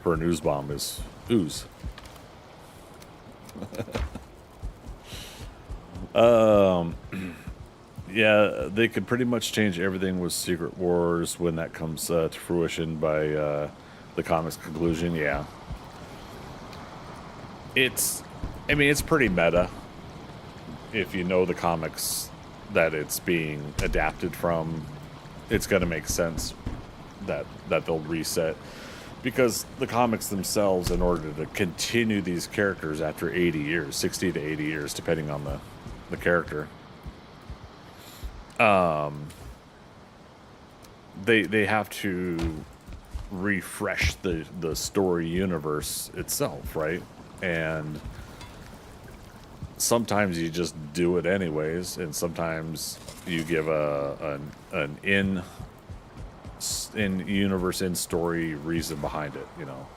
for an ooze bomb is ooze. Yeah, they could pretty much change everything with Secret Wars when that comes to fruition by the comic's conclusion. Yeah, I mean, it's pretty meta if you know the comics that it's being adapted from. It's going to make sense that they'll reset, because the comics themselves, in order to continue these characters after 80 years, 60 to 80 years, depending on the character, they have to refresh the story universe itself, right? And sometimes you just do it anyways, and sometimes you give an in-universe, in-story reason behind it. You know,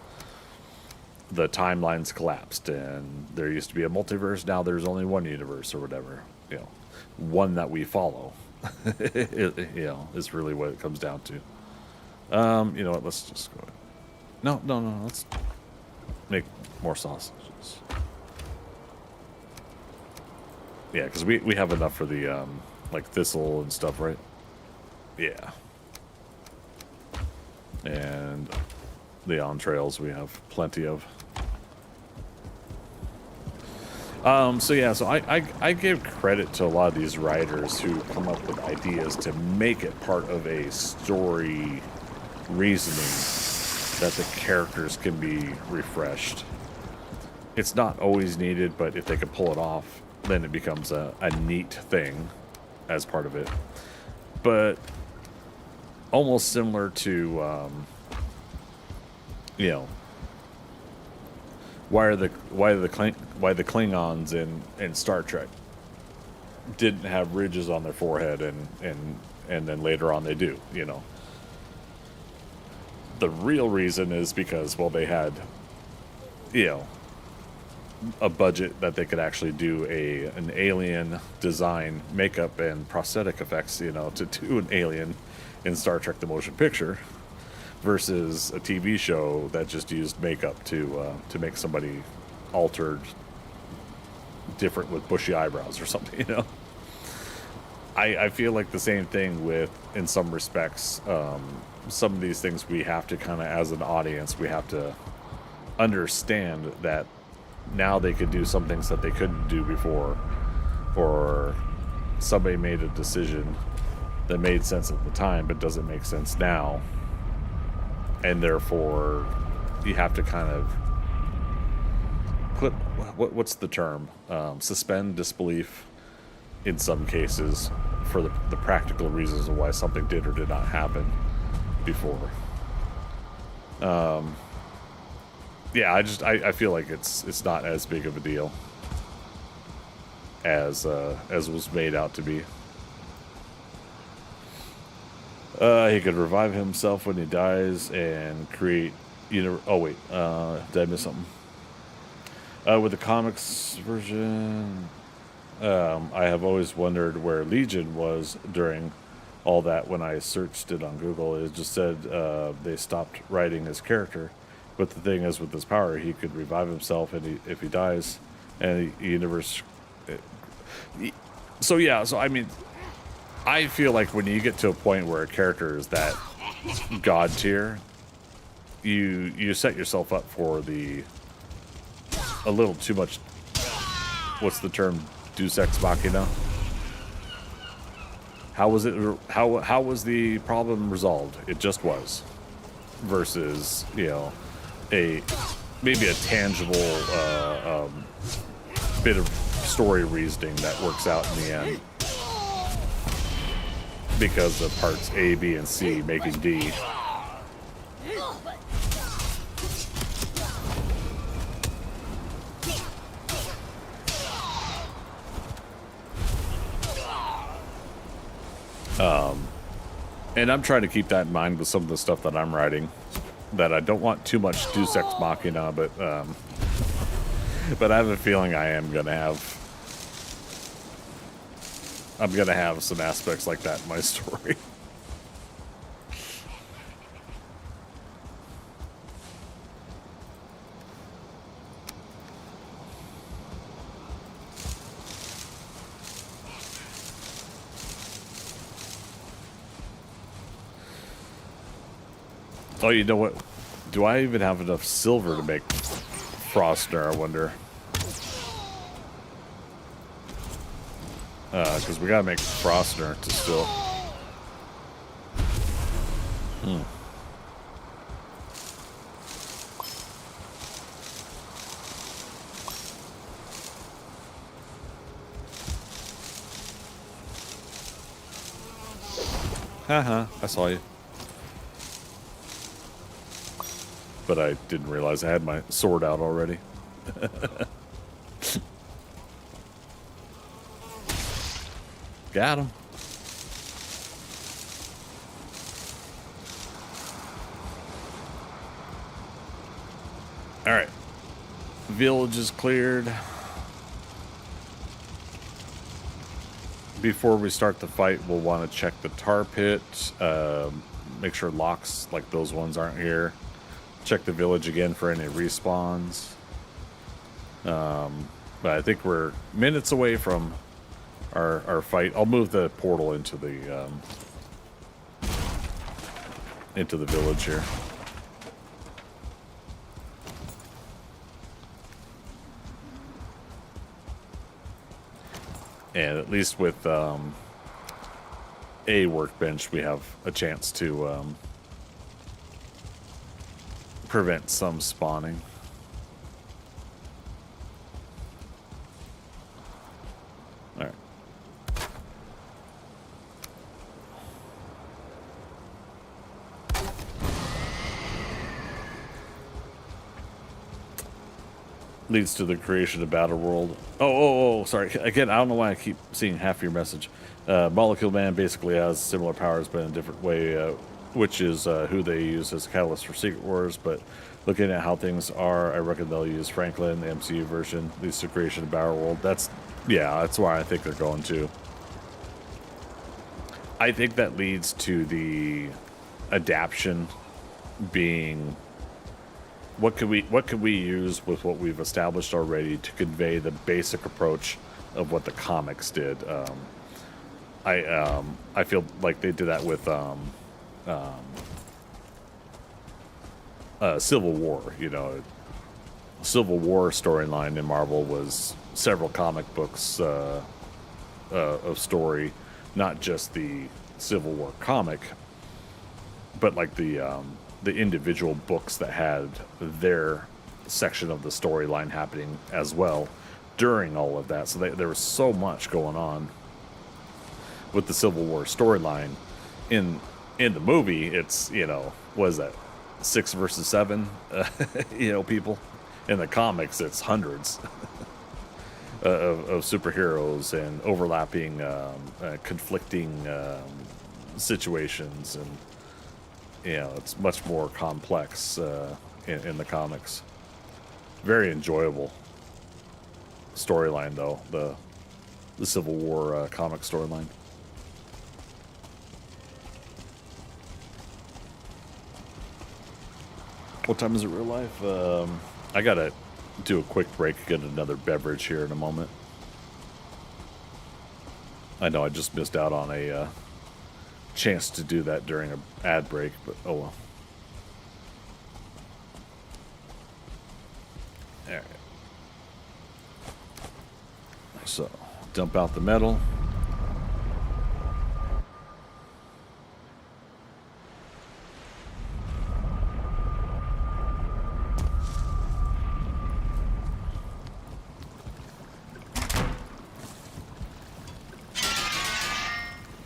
the timelines collapsed, and there used to be a multiverse, now there's only one universe, or whatever. You know, one that we follow. You know, is really what it comes down to. You know what? Let's just go ahead. No. Let's make more sausages. Yeah, because we have enough for the like thistle and stuff, right? Yeah. And the entrails we have plenty of. So I give credit to a lot of these writers who come up with ideas to make it part of a story reasoning that the characters can be refreshed. It's not always needed, but if they can pull it off, then it becomes a neat thing as part of it. But almost similar to, you know, why the Klingons in Star Trek didn't have ridges on their forehead, and then later on they do, you know. The real reason is because, well, they had, you know, a budget that they could actually do an alien design, makeup, and prosthetic effects, you know, to do an alien in Star Trek the Motion Picture, versus a TV show that just used makeup to make somebody altered, different, with bushy eyebrows or something, you know. I feel like the same thing with, in some respects, some of these things we have to kind of, as an audience, we have to understand that now they could do some things that they couldn't do before, or somebody made a decision that made sense at the time but doesn't make sense now, and therefore you have to kind of put what's the term, suspend disbelief in some cases for the practical reasons of why something did or did not happen before. Yeah, I feel like it's not as big of a deal as was made out to be. He could revive himself when he dies and create, oh wait, did I miss something? With the comics version, I have always wondered where Legion was during all that. When I searched it on Google, it just said they stopped writing his character. But the thing is, with his power, he could revive himself, and if he dies, and the universe. So yeah, so I mean, I feel like when you get to a point where a character is that god tier, you set yourself up for a little too much. What's the term? Deus ex machina. How was it? How was the problem resolved? It just was. Versus, maybe a tangible bit of story reasoning that works out in the end because of parts A, B, and C making D. And I'm trying to keep that in mind with some of the stuff that I'm writing, that I don't want too much Deus Ex Machina, but I have a feeling I'm gonna have some aspects like that in my story. Oh, you know what? Do I even have enough silver to make Frostner, I wonder? Because we gotta make Frostner to still... Haha, I saw you. But I didn't realize I had my sword out already. Got him. All right. Village is cleared. Before we start the fight, we'll want to check the tar pit. Make sure locks like those ones aren't here. Check the village again for any respawns. But I think we're minutes away from our fight. I'll move the portal into the village here. And at least with a workbench, we have a chance to prevent some spawning. All right. Leads to the creation of Battle World. Oh, sorry. Again, I don't know why I keep seeing half your message. Molecule Man basically has similar powers, but in a different way, which is who they use as a catalyst for Secret Wars. But looking at how things are, I reckon they'll use Franklin, the MCU version, leads to creation of Battle World. That's why I think they're going to. I think that leads to the adaption being... What could we use with what we've established already to convey the basic approach of what the comics did? I feel like they did that with Civil War. Civil War storyline in Marvel was several comic books of story, not just the Civil War comic, but like the individual books that had their section of the storyline happening as well during all of that. So there was so much going on with the Civil War storyline. In the movie, it's, what is that, 6 versus 7, people. In the comics, it's hundreds of superheroes and overlapping, conflicting situations, and it's much more complex in the comics. Very enjoyable storyline, though, the Civil War comic storyline. What time is it real life? I gotta do a quick break, get another beverage here in a moment. I know I just missed out on a chance to do that during an ad break, but oh well. Alright. So, dump out the metal.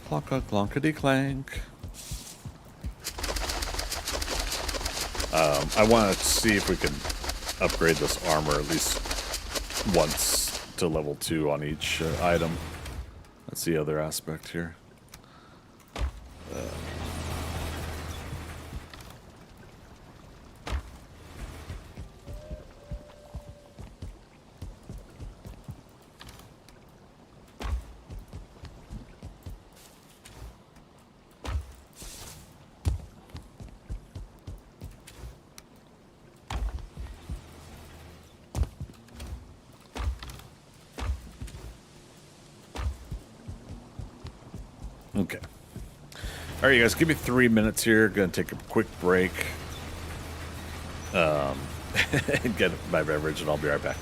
Clonka, clonkety clank. I want to see if we can upgrade this armor at least once to level 2 on each item. That's the other aspect here. Okay. All right, you guys, give me 3 minutes here. Gonna take a quick break. Get my beverage, and I'll be right back.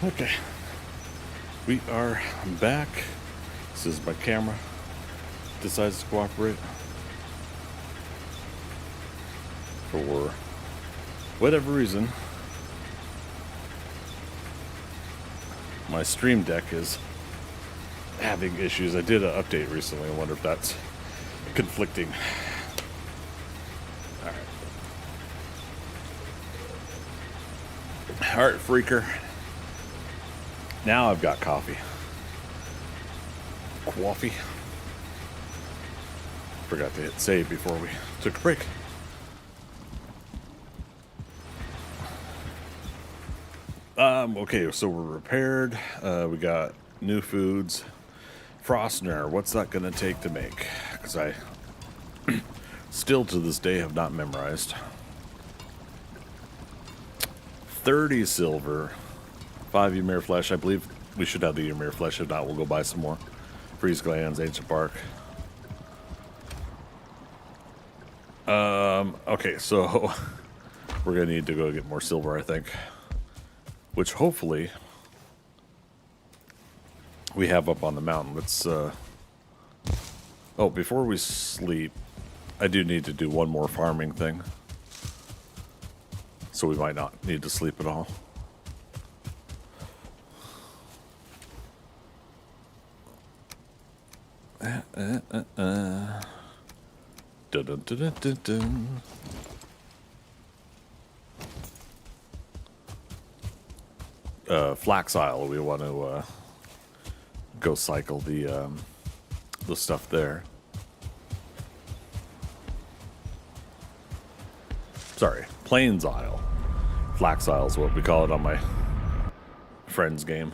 Okay. We are back. This is my camera. Decides to cooperate. For whatever reason, my Stream Deck is having issues. I did an update recently. I wonder if that's conflicting. Alright, freaker. Now I've got coffee. Coffee. Forgot to hit save before we took a break. Okay, so we're repaired. We got new foods. Frostner, what's that gonna take to make? Because I still to this day have not memorized. 30 silver. 5 Ymir flesh. I believe we should have the Ymir flesh. If not, we'll go buy some more. Freeze glands, ancient bark. Okay, so we're gonna need to go get more silver, I think. Which hopefully we have up on the mountain. Let's oh, before we sleep, I do need to do one more farming thing. So we might not need to sleep at all. Dun, dun, dun, dun, dun. Flax Isle, we want to go cycle the stuff there. Sorry, Plains Isle. Flax Isle is what we call it on my friend's game.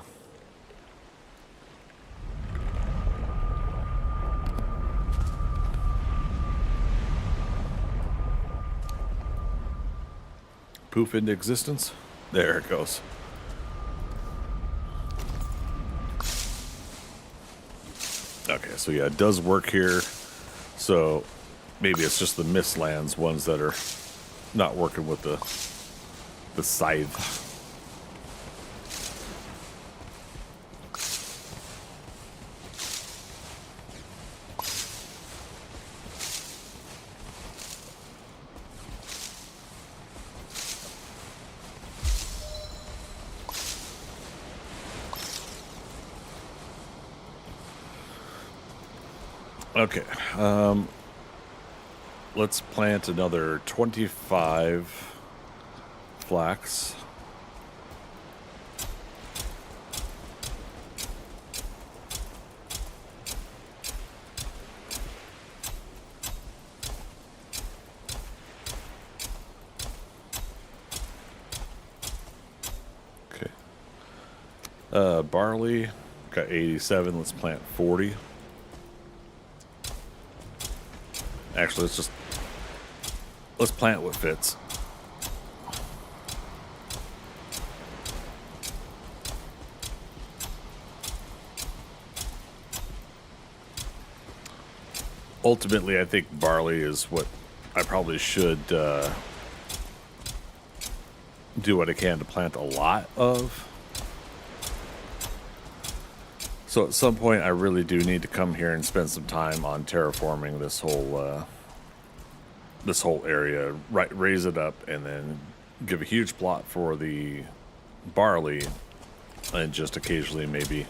Poof into existence. There it goes. Okay, so yeah, it does work here. So maybe it's just the Mistlands ones that are not working with the scythe. Okay, let's plant another 25 flax. Okay. Barley, got 87, let's plant 40. Actually, let's plant what fits. Ultimately, I think barley is what I probably should do what I can to plant a lot of. So at some point, I really do need to come here and spend some time on terraforming this whole area, raise it up, and then give a huge plot for the barley, and just occasionally maybe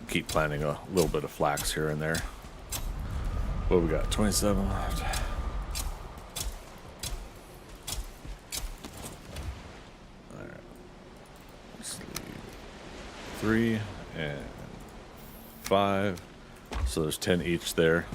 keep planting a little bit of flax here and there. What we got? 27 left. All right. Let's leave 3 and 5. So there's 10 each there.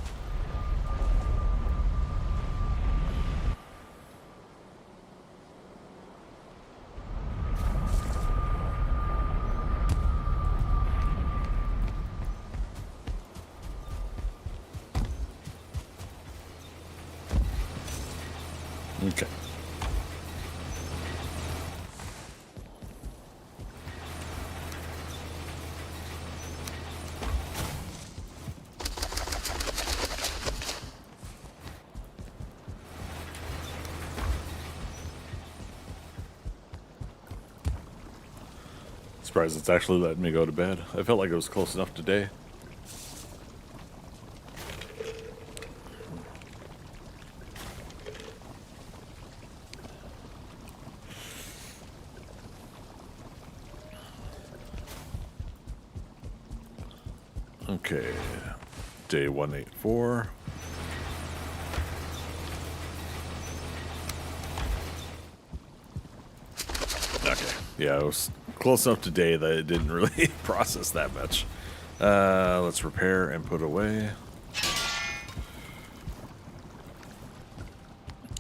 Okay. Surprised it's actually letting me go to bed. I felt like it was close enough today. Okay, day 184. Okay, yeah, it was close enough today that it didn't really process that much. Let's repair and put away.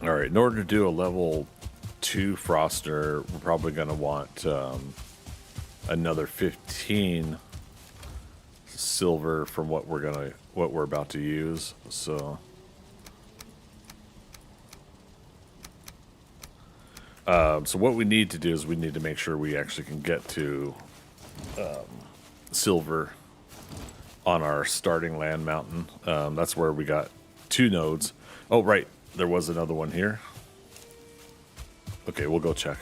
All right, in order to do a level 2 Froster, we're probably going to want another 15 silver from what we're about to use. So so what we need to do is we need to make sure we actually can get to silver on our starting land mountain. That's where we got 2 nodes. Oh, right. There was another one here. Okay, we'll go check.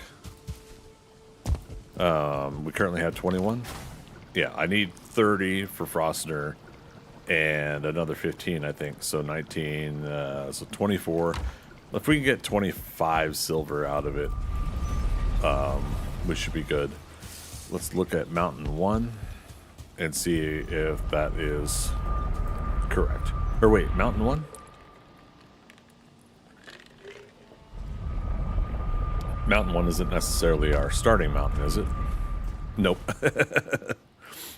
We currently have 21. Yeah, I need 30 for Froster and another 15, I think. So 19, so 24. If we can get 25 silver out of it, we should be good. Let's look at Mountain 1 and see if that is correct. Or wait, Mountain 1? Mountain 1 isn't necessarily our starting mountain, is it? Nope.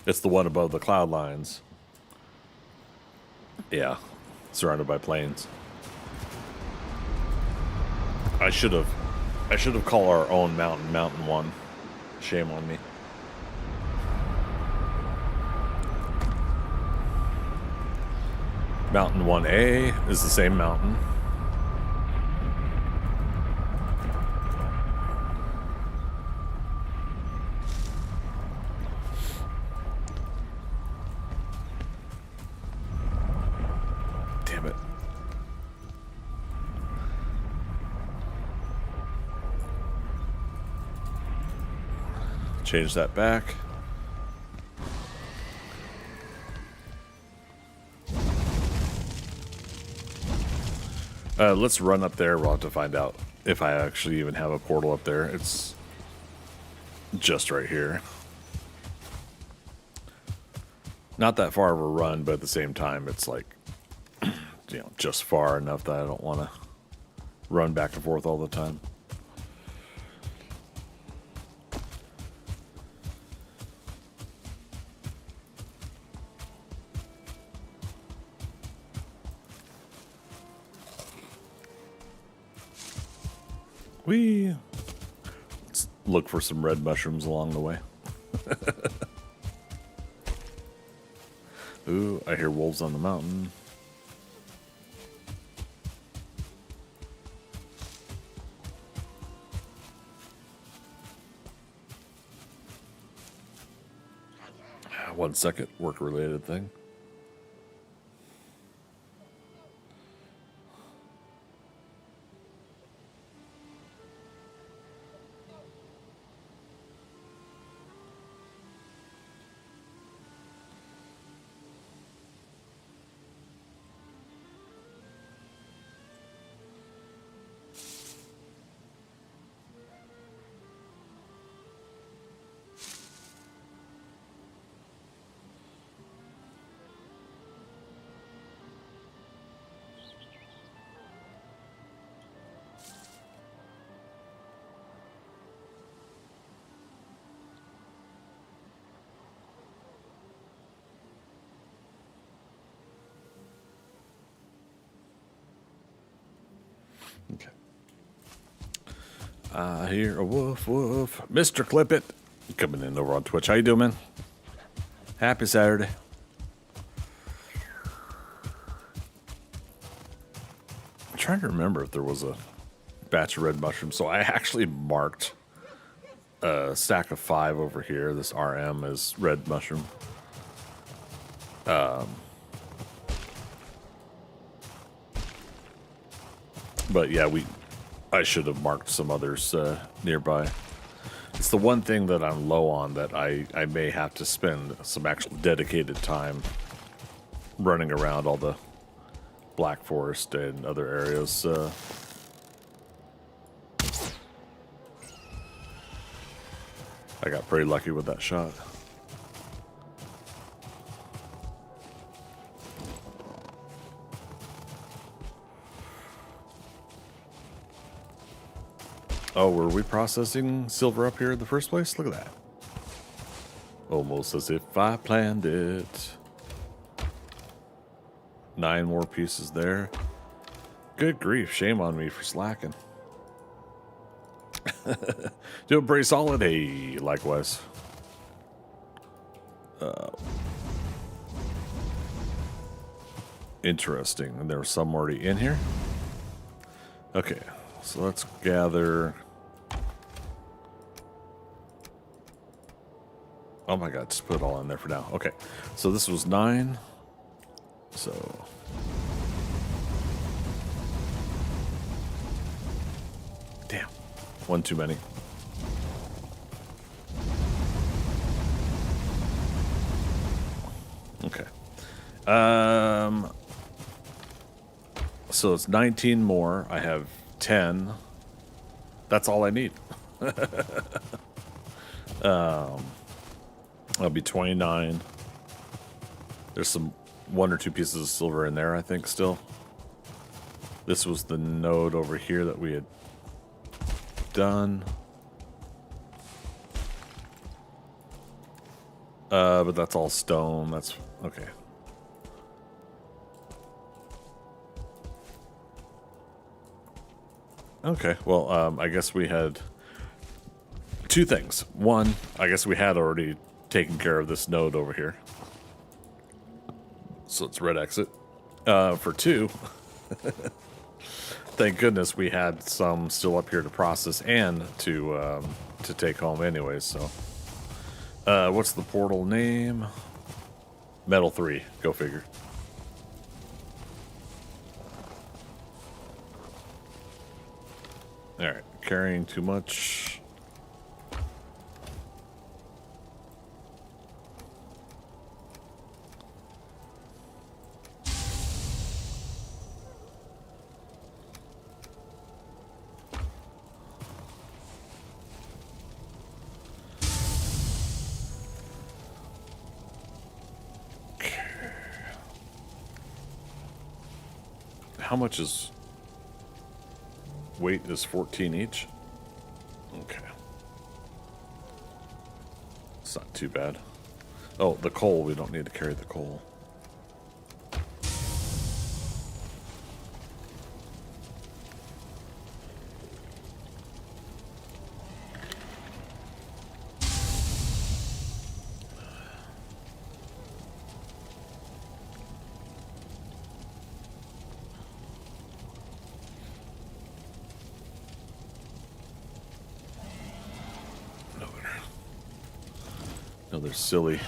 It's the one above the cloud lines. Yeah, surrounded by plains. I should have called our own mountain Mountain 1. Shame on me. Mountain 1A is the same mountain. Damn it. Change that back. Let's run up there. We'll have to find out if I actually even have a portal up there. It's just right here. Not that far of a run, but at the same time, it's like, you know, just far enough that I don't want to run back and forth all the time. Let's look for some red mushrooms along the way. Ooh, I hear wolves on the mountain. One second, work-related thing. Okay. I hear a woof woof. Mr. Clippit coming in over on Twitch. How you doing, man? Happy Saturday. I'm trying to remember if there was a batch of red mushrooms. So I actually marked a stack of 5 over here. This RM is red mushroom. But yeah, I should have marked some others nearby. It's the one thing that I'm low on that I may have to spend some actual dedicated time running around all the Black Forest and other areas. I got pretty lucky with that shot. Oh, were we processing silver up here in the first place? Look at that. Almost as if I planned it. 9 more pieces there. Good grief, shame on me for slacking. Doing pretty solid. Hey, likewise. Interesting. And there was some already in here. Okay, so let's gather. Oh my god, just put it all in there for now. Okay, so this was 9. So damn, one too many. Okay. So it's 19 more. I have 10. That's all I need. That'll be 29. There's some 1 or 2 pieces of silver in there, I think, still. This was the node over here that we had done. But that's all stone. That's okay. Okay, well, I guess we had 2 things. One, I guess we had already taken care of this node over here. So it's red exit. For 2, thank goodness we had some still up here to process and to take home anyways, so. What's the portal name? Metal 3, go figure. Alright, carrying too much. How much is weight? Is 14 each? Okay. It's not too bad. Oh, the coal. We don't need to carry the coal. No, they're silly.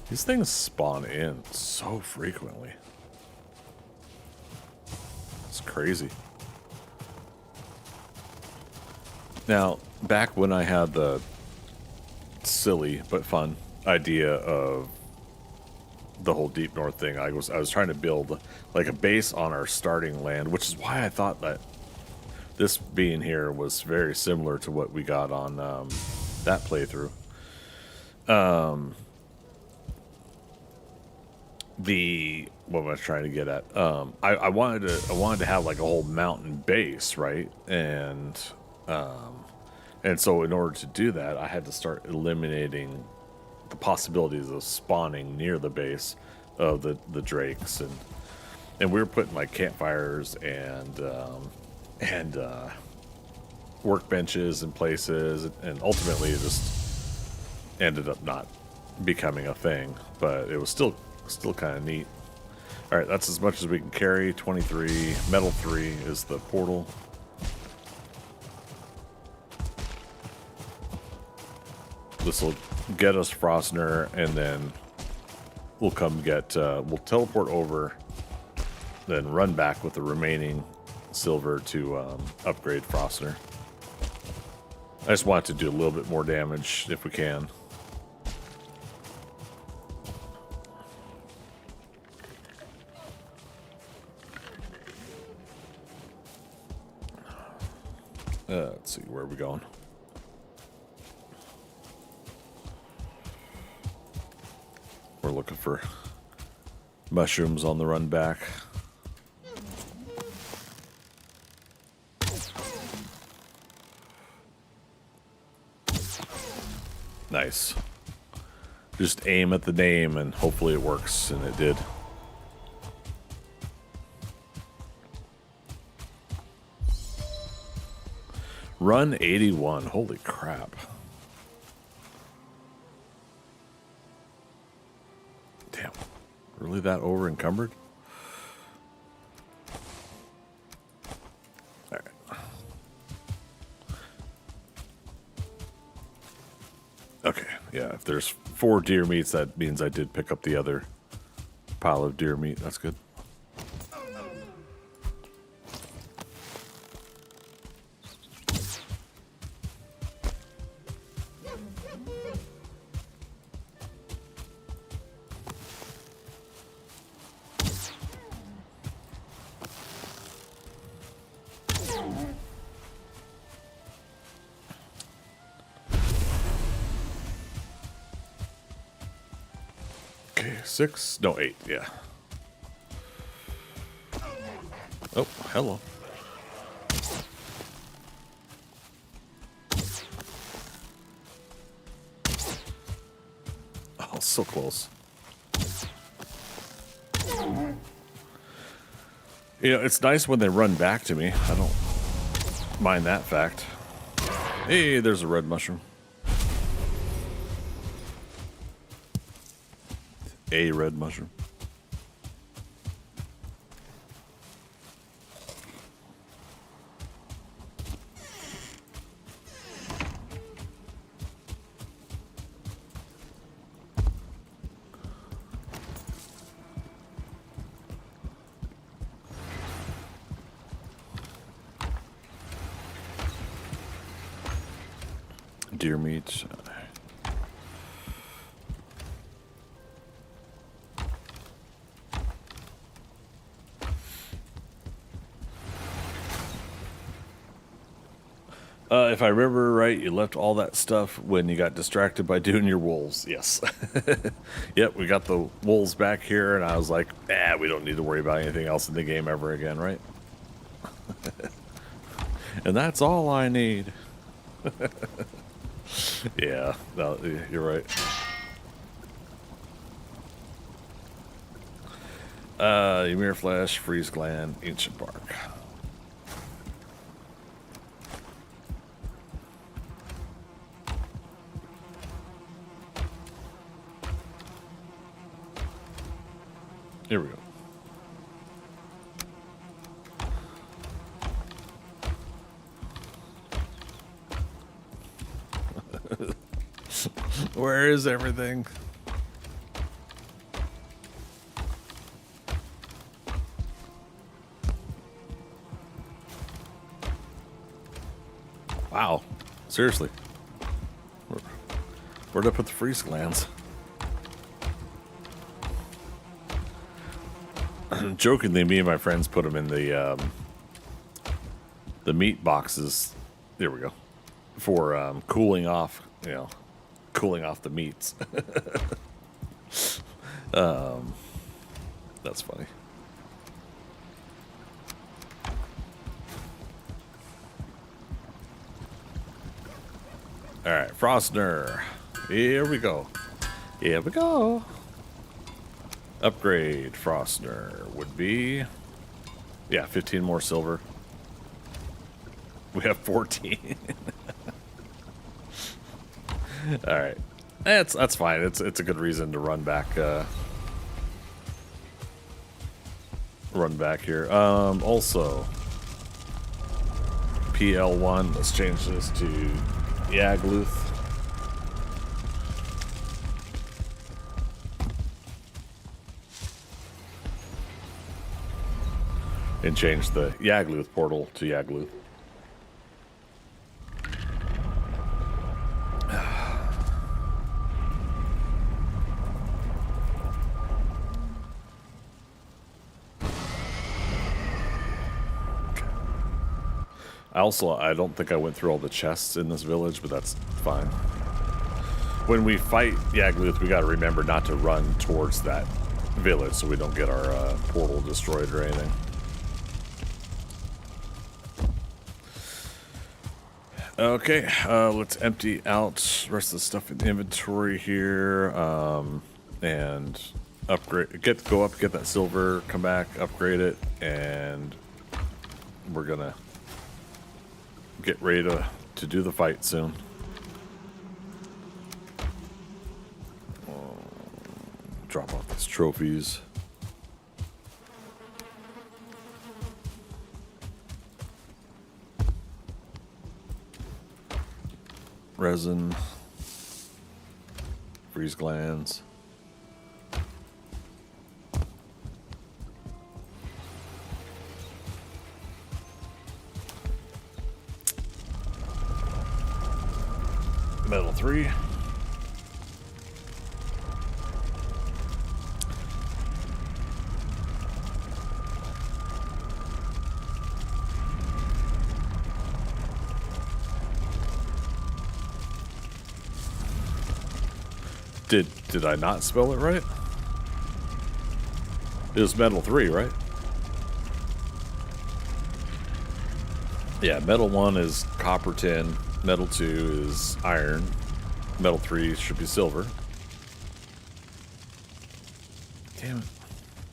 These things spawn in so frequently. It's crazy. Now, back when I had the silly but fun idea of the whole Deep North thing, I was trying to build like a base on our starting land, which is why I thought that this being here was very similar to what we got on that playthrough. What was I trying to get at? I wanted to have like a whole mountain base, right? And so in order to do that, I had to start eliminating the possibilities of spawning near the base of the drakes, and we were putting like campfires and workbenches in places, and ultimately it just ended up not becoming a thing, but it was still kind of neat. All right, that's as much as we can carry. 23 metal 3 is the portal. This will get us Frostner, and then we'll come get we'll teleport over then run back with the remaining silver to upgrade Frostner. I just want to do a little bit more damage if we can. Let's see, where are we going? We're looking for mushrooms on the run back. Nice. Just aim at the name and hopefully it works, and it did. Run 81. Holy crap. Damn. Really that over encumbered? Alright. Okay, yeah, if there's 4 deer meats, that means I did pick up the other pile of deer meat. That's good. Okay, 6, no 8, yeah. Oh, hello. Oh, so close. You know, it's nice when they run back to me. I don't mind that fact. Hey, there's a red mushroom. A red mushroom. Deer meat. If I remember right, you left all that stuff when you got distracted by doing your wolves. Yes. Yep, we got the wolves back here, and I was like, we don't need to worry about anything else in the game ever again, right? And that's all I need. Yeah, no, you're right. Ymir Flash, Freeze Gland, Ancient Bark. Here we go. Where is everything? Wow. Seriously. Where'd I put the freeze glands? Jokingly, me and my friends put them in the meat boxes. There we go. For cooling off, you know, cooling off the meats. That's funny. All right, Frostner. Here we go. Here we go. Upgrade Frostner would be, yeah, 15 more silver. We have 14. All right, that's fine. It's a good reason to run back. Run back here. Also, PL1. Let's change this to Yagluth. and change the Yagluth portal to Yagluth. I don't think I went through all the chests in this village, but that's fine. When we fight Yagluth, we got to remember not to run towards that village so we don't get our portal destroyed or anything. Okay, let's empty out the rest of the stuff in the inventory here, and upgrade. Go up, get that silver, come back, upgrade it, and we're gonna get ready to do the fight soon. Drop off these trophies. Resin. Freeze glands. Metal 3. Did I not spell it right? It was metal 3, right? Yeah, metal 1 is copper tin, metal 2 is iron, metal 3 should be silver. Damn it.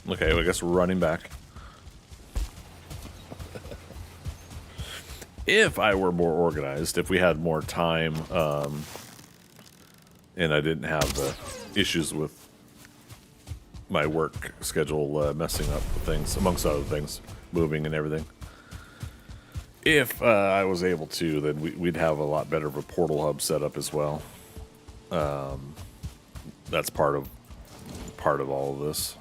Okay, well, I guess we're running back. If I were more organized, if we had more time, and I didn't have the issues with my work schedule messing up things, amongst other things, moving and everything. If I was able to, then we'd have a lot better of a portal hub set up as well. That's part of all of this.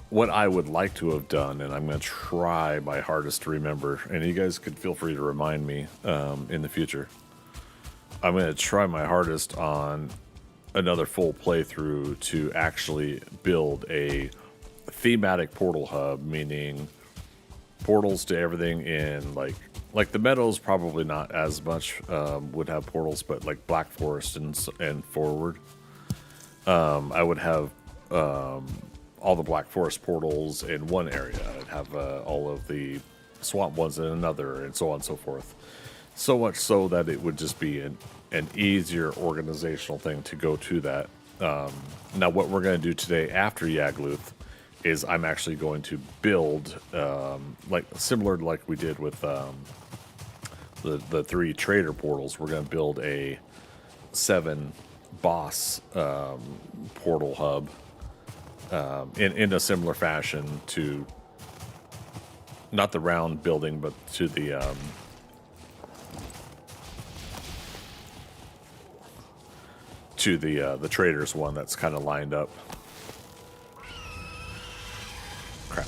What I would like to have done, and I'm going to try my hardest to remember, and you guys could feel free to remind me in the future. I'm going to try my hardest on another full playthrough to actually build a thematic portal hub, meaning portals to everything in like the Meadows, probably not as much would have portals, but like Black Forest and forward, I would have all the Black Forest portals in one area. I'd have all of the swamp ones in another, and so on and so forth. So much so that it would just be an easier organizational thing to go to that. Now, what we're going to do today after Yagluth is I'm actually going to build, like similar to like we did with the 3 trader portals. We're going to build a 7 boss portal hub in a similar fashion to not the round building, but to the traders one that's kind of lined up. Crap.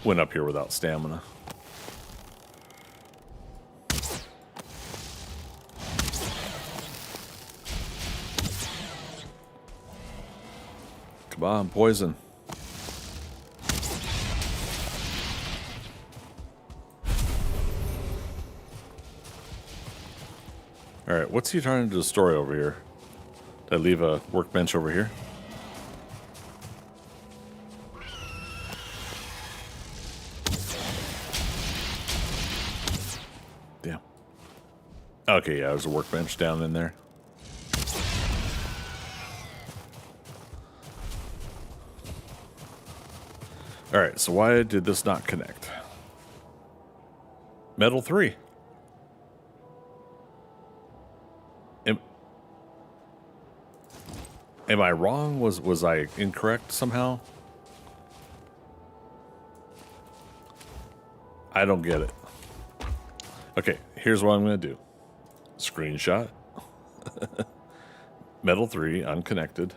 Went up here without stamina. Come on, poison. Alright, what's he trying to destroy over here? Did I leave a workbench over here? Damn. Okay, yeah, there's a workbench down in there. Alright, so why did this not connect? Metal 3. Am I wrong? Was I incorrect somehow? I don't get it. Okay, here's what I'm going to do. Screenshot. Metal 3, unconnected.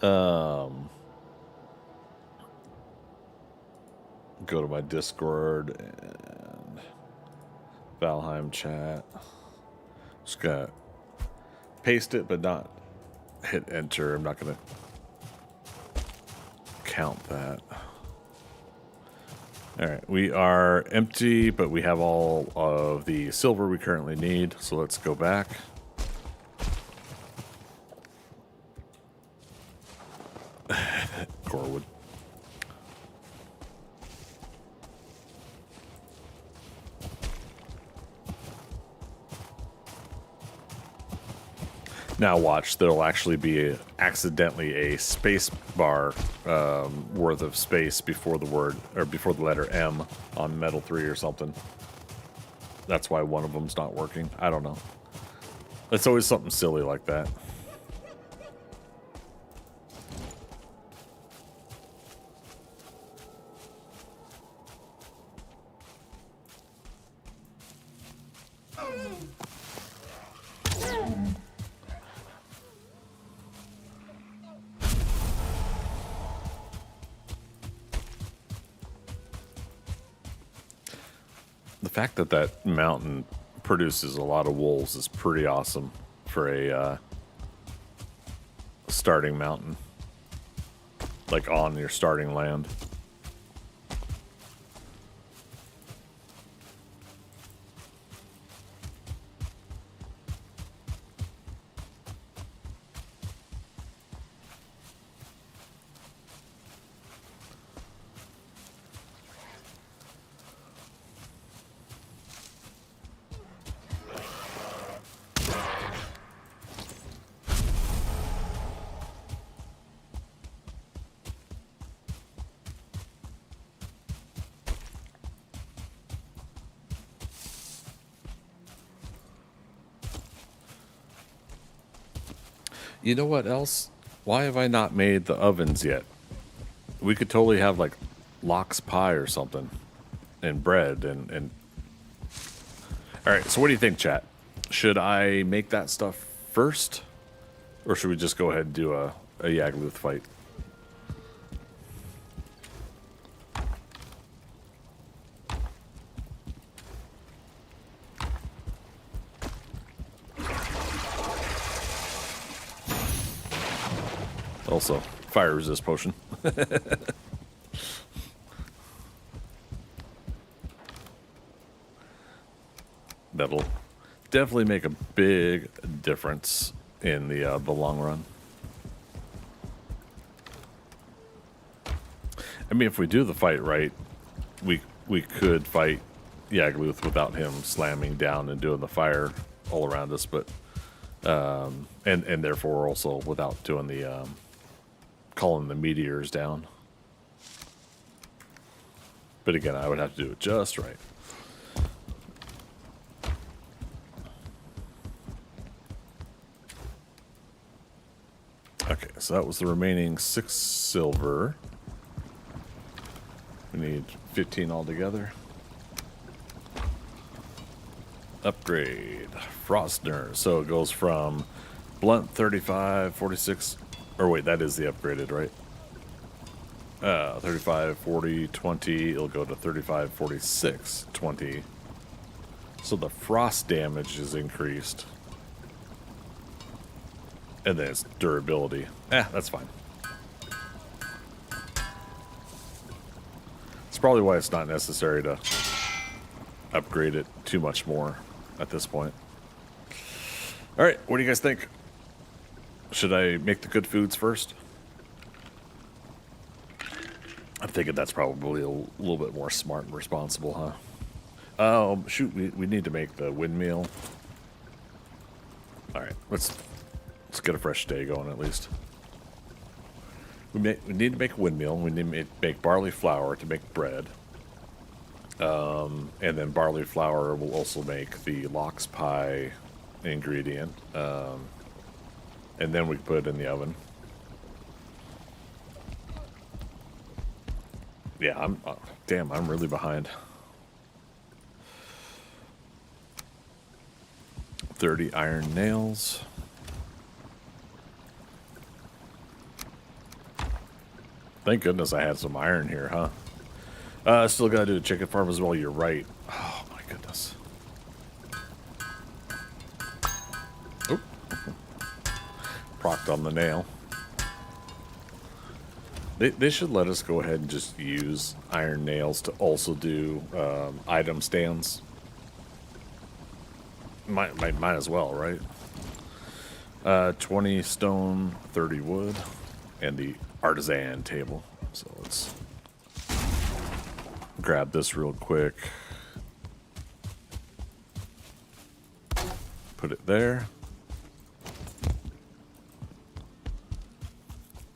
Go to my Discord and Valheim chat. Just gonna paste it, but not hit enter. I'm not gonna count that. All right, we are empty, but we have all of the silver we currently need. So let's go back. Gorewood. Now watch, there'll actually be accidentally a space bar worth of space before the word, or before the letter M on Metal 3 or something. That's why one of them's not working. I don't know. It's always something silly like that. The fact that that mountain produces a lot of wolves is pretty awesome for a starting mountain, like on your starting land. You know what else? Why have I not made the ovens yet? We could totally have like lox pie or something, and bread and. All right. So what do you think, chat? Should I make that stuff first, or should we just go ahead and do a Yagluth fight? Also, fire resist potion. That'll definitely make a big difference in the long run. I mean, if we do the fight right, we could fight Yagluth without him slamming down and doing the fire all around us, but and therefore also without doing the calling the meteors down. But again, I would have to do it just right. Okay, so that was the remaining 6 silver. We need 15 altogether. Upgrade. Frostner. So it goes from blunt 35, 46. Or wait, that is the upgraded, right? 35, 40, 20. It'll go to 35, 46, 20. So the frost damage is increased. And then it's durability. That's fine. It's probably why it's not necessary to upgrade it too much more at this point. All right, what do you guys think? Should I make the good foods first? I'm thinking that's probably a little bit more smart and responsible, huh? Oh, shoot, we need to make the windmill. All right, let's get a fresh day going at least. We need to make a windmill. We need to make barley flour to make bread. And then barley flour will also make the lox pie ingredient. And then we can put it in the oven. Yeah, damn, I'm really behind. 30 iron nails. Thank goodness I had some iron here, huh? Still gotta do the chicken farm as well. You're right. Oh my goodness. Oop. Procced on the nail. They should let us go ahead and just use iron nails to also do item stands. Might as well, right? 20 stone, 30 wood, and the artisan table. So let's grab this real quick. Put it there.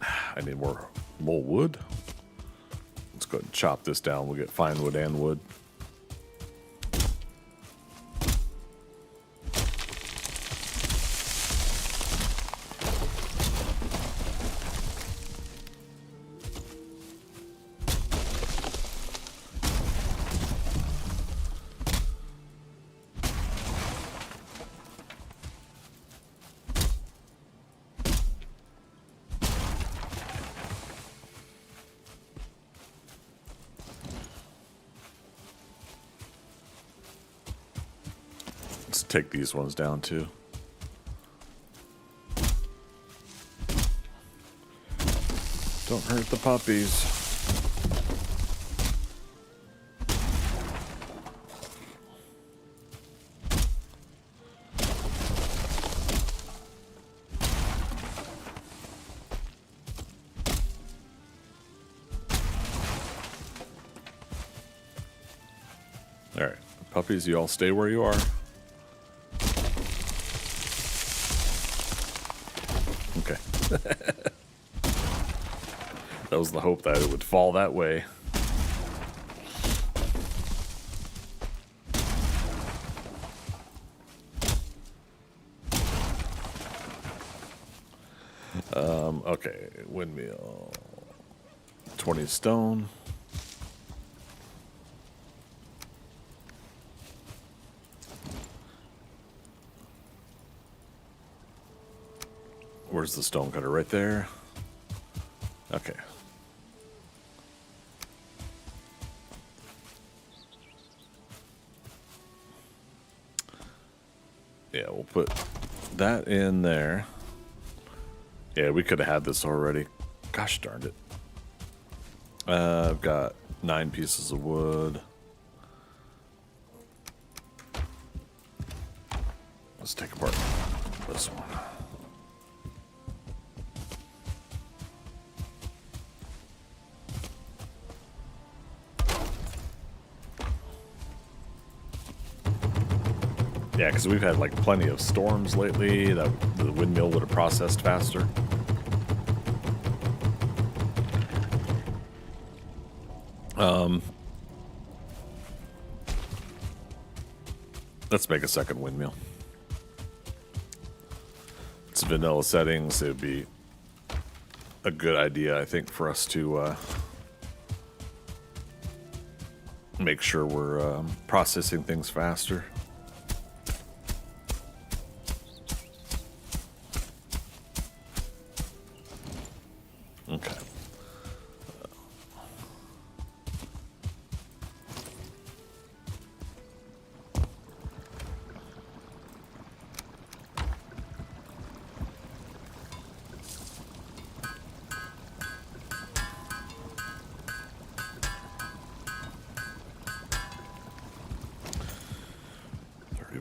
I need more wood. Let's go ahead and chop this down. We'll get fine wood and wood. Let's take these ones down too. Don't hurt the puppies. All right, puppies, you all stay where you are. Okay. That was the hope that it would fall that way. Okay, windmill. 20 stone. Where's the stone cutter? Right there. Okay. Yeah, we'll put that in there. Yeah, we could have had this already. Gosh darn it. I've got 9 pieces of wood. Let's take apart this one. Yeah, because we've had like plenty of storms lately. That the windmill would have processed faster. Let's make a second windmill. It's vanilla settings. It would be a good idea, I think, for us to make sure we're processing things faster. Okay.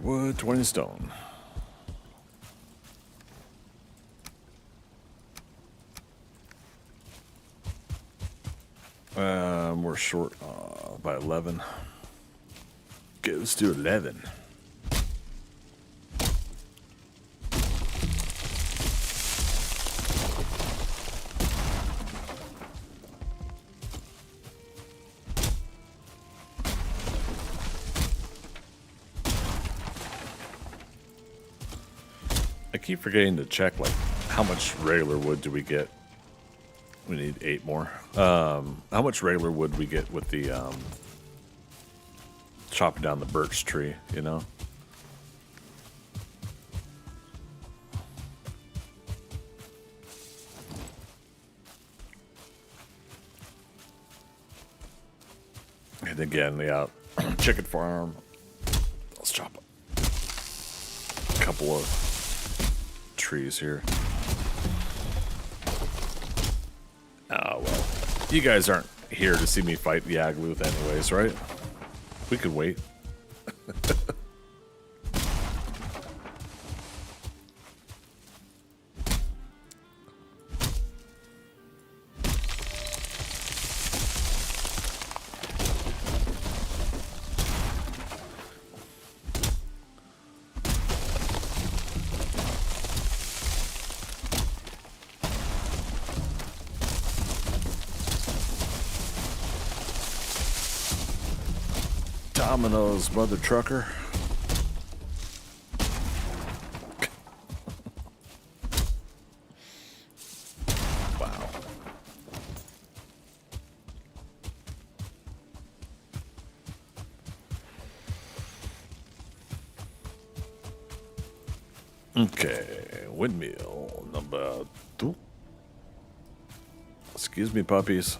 Wood, 20 stone. We're short by 11. Okay, let's do 11. I keep forgetting to check, like, how much regular wood do we get? We need 8 more. How much regular wood we get with the chopping down the birch tree, you know? And again, yeah, chicken farm. Let's chop a couple of trees here. Oh, well. You guys aren't here to see me fight the Yagluth anyways, right? We could wait. Dominoes, mother trucker. Wow. Okay, windmill number 2. Excuse me, puppies.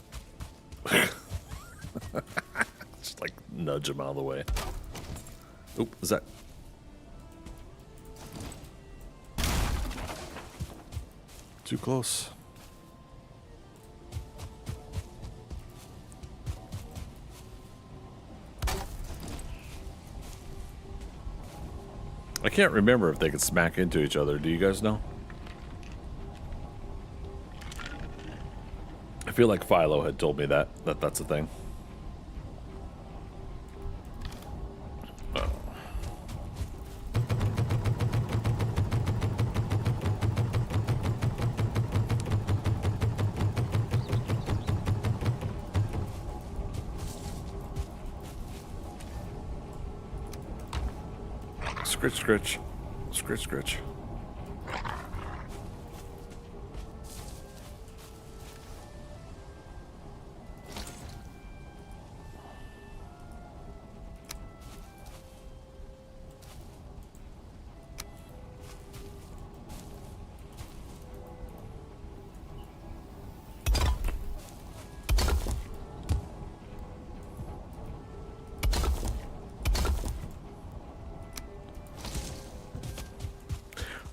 Just like nudge them out of the way. Oop, is that? Too close. I can't remember if they could smack into each other. Do you guys know? I feel like Philo had told me that's a thing. Scritch, scritch. Scritch, scritch.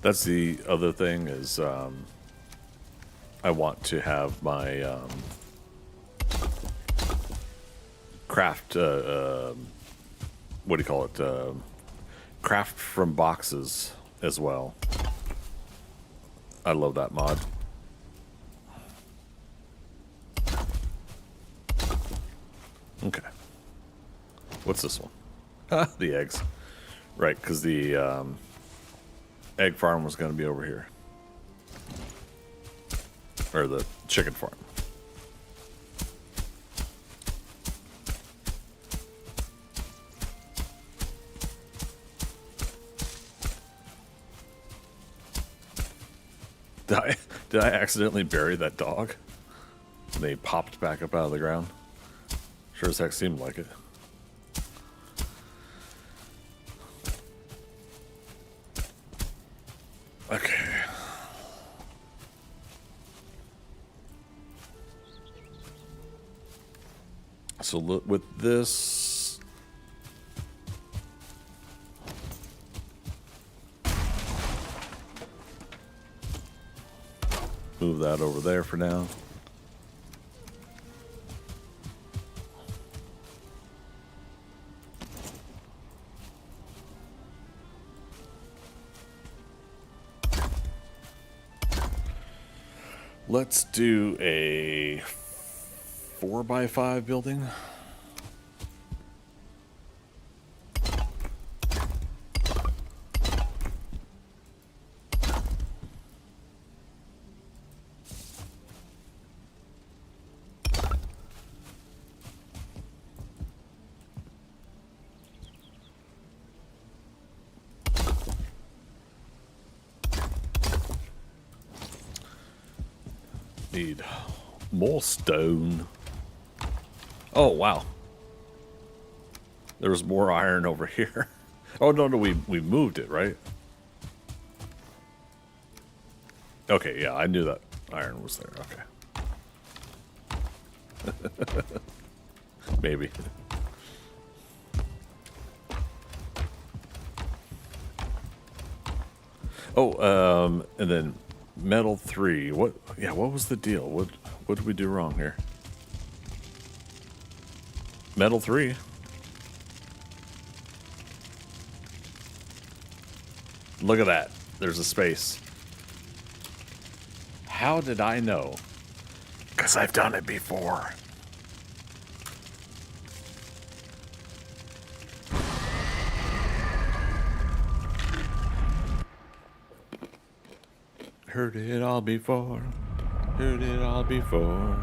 That's the other thing is I want to have my craft, what do you call it? Craft from boxes as well. I love that mod. Okay. What's this one? The eggs. Right, because the egg farm was going to be over here. Or the chicken farm. Did I accidentally bury that dog? And they popped back up out of the ground? Sure as heck seemed like it. Okay. So look with this. Move that over there for now. Let's do a 4x5 building. Need more stone. Oh, wow. There was more iron over here. Oh, no, we moved it, right? Okay, yeah, I knew that iron was there. Okay. Maybe. Oh, and then metal 3. What? Yeah, what was the deal? What did we do wrong here? Metal 3. Look at that. There's a space. How did I know? Because I've done it before. Heard it all before. Heard it all before.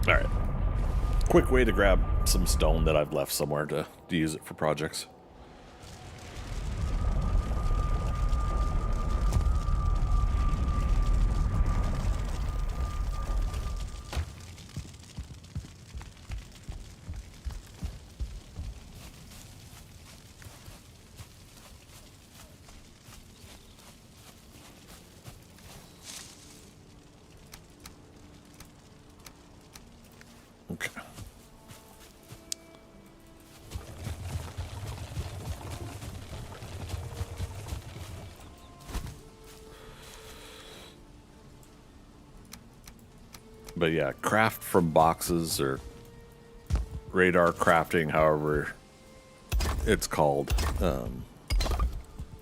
All right. Quick way to grab some stone that I've left somewhere to use it for projects. Okay. But yeah, craft from boxes or radar crafting, however it's called.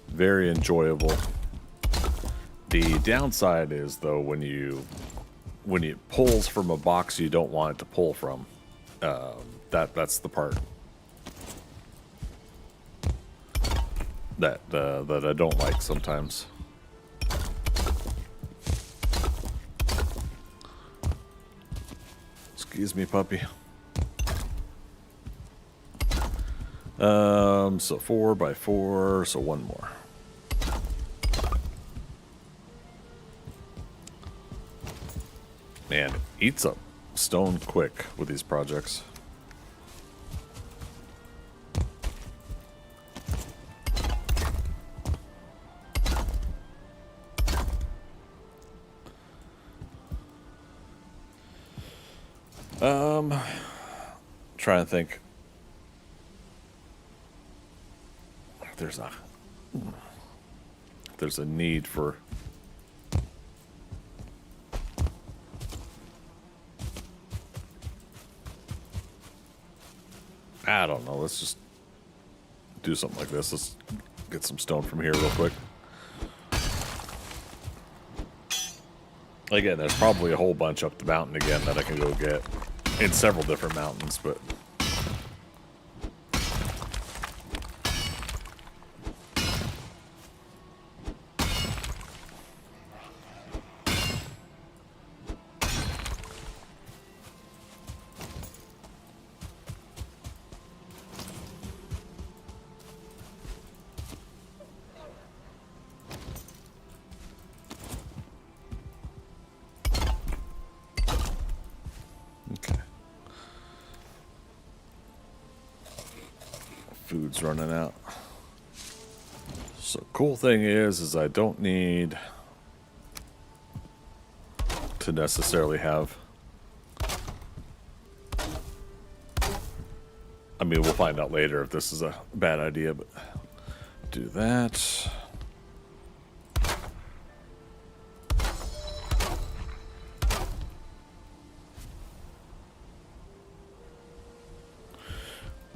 Very enjoyable. The downside is though when it pulls from a box you don't want it to pull from. That's the part that I don't like sometimes. Excuse me, puppy. So 4 by 4, so one more. Man, it eats up stone quick with these projects. Trying to think. There's a need for I don't know, let's just do something like this. Let's get some stone from here real quick. Again, there's probably a whole bunch up the mountain again that I can go get in several different mountains, but food's running out. So cool thing is I don't need to necessarily have. I mean, we'll find out later if this is a bad idea, but do that.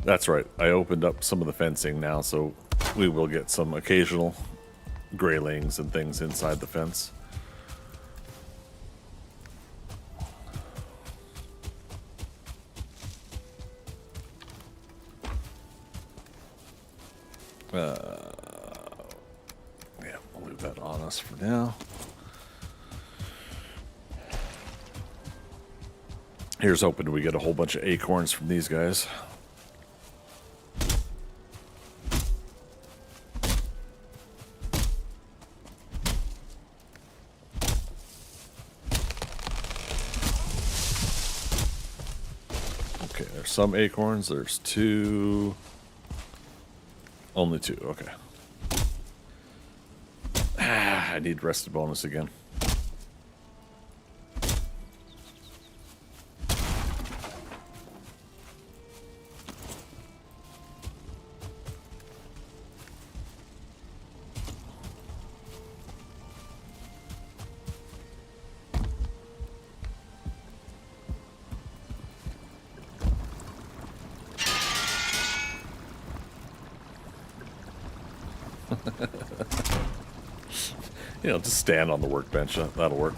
That's right. I opened up some of the fencing now, so we will get some occasional graylings and things inside the fence. Yeah, we'll leave that on us for now. Here's hoping we get a whole bunch of acorns from these guys. Okay, there's some acorns. There's 2. Only 2, okay. I need rested bonus again. You know, just stand on the workbench. That'll work.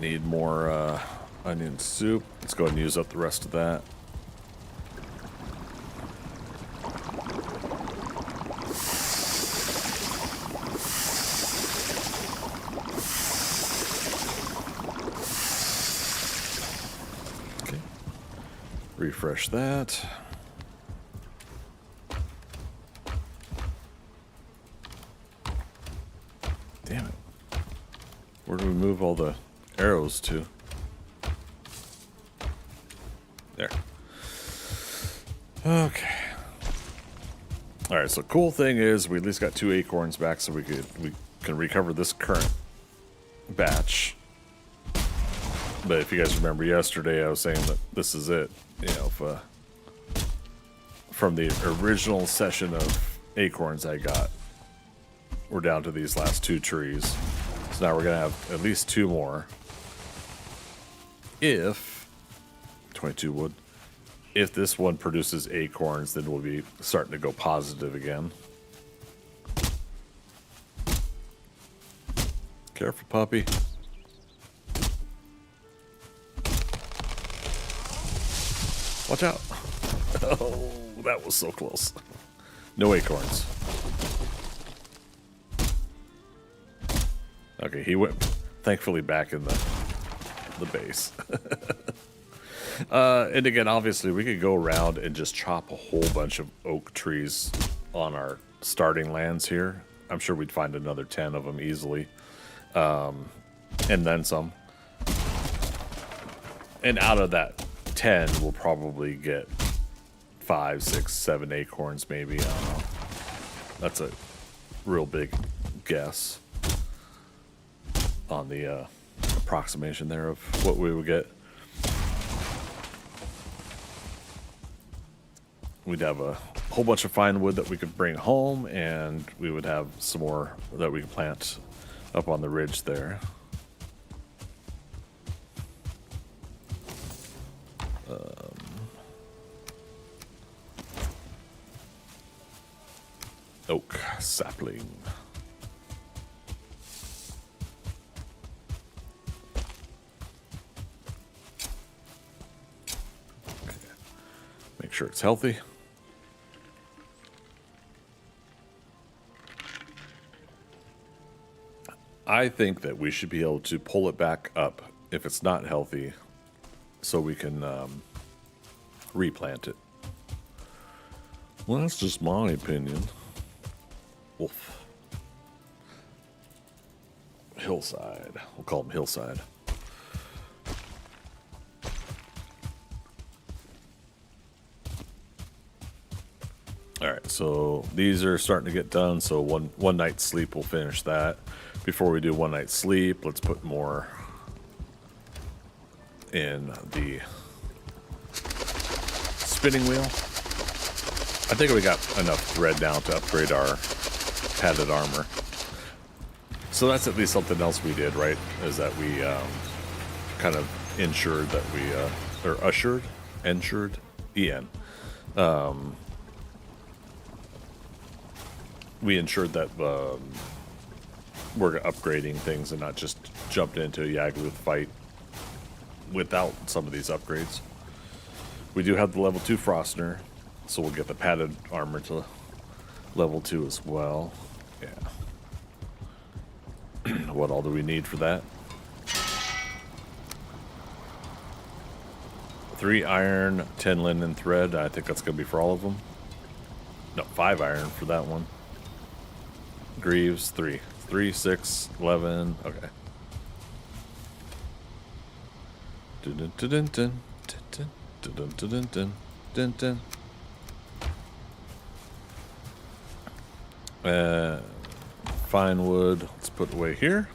Need more onion soup. Let's go ahead and use up the rest of that. Okay. Refresh that. Damn it. Where do we move all the arrows to? There. Okay. Alright, so cool thing is we at least got 2 acorns back, so we can recover this current batch. But if you guys remember yesterday, I was saying that this is it. You know, if, from the original session of acorns I got, we're down to these last 2 trees. So now we're going to have at least 2 more. If 22 wood. If this one produces acorns, then we'll be starting to go positive again. Careful, puppy. Watch out. Oh, that was so close. No acorns. Okay, he went thankfully back in the base. And again, obviously, we could go around and just chop a whole bunch of oak trees on our starting lands here. I'm sure we'd find another 10 of them easily. And then some. And out of that 10, we'll probably get 5, 6, 7 acorns maybe. I don't know. That's a real big guess on the approximation there of what we would get. We'd have a whole bunch of fine wood that we could bring home, and we would have some more that we could plant up on the ridge there. Oak sapling. Okay. Make sure it's healthy. I think that we should be able to pull it back up if it's not healthy, so we can replant it. Well, that's just my opinion. Wolf. Hillside. We'll call them Hillside. Alright, so these are starting to get done, so one night's sleep will finish that. Before we do one night's sleep, let's put more in the spinning wheel. I think we got enough thread now to upgrade our padded armor. So that's at least something else we did, right? Is that we kind of ensured that we, or ensured, E-N. We ensured that we're upgrading things and not just jumped into a Yagluth fight without some of these upgrades. We do have the level 2 Frostner, so we'll get the padded armor to level 2 as well. Yeah. What all do we need for that? 3 iron, 10 linen thread. I think that's going to be for all of them. No, 5 iron for that one. Greaves, 3. 3, 6, 11. Okay. Dun dun dun dun dun dun dun dun dun dun dun. Fine wood. Let's put away here.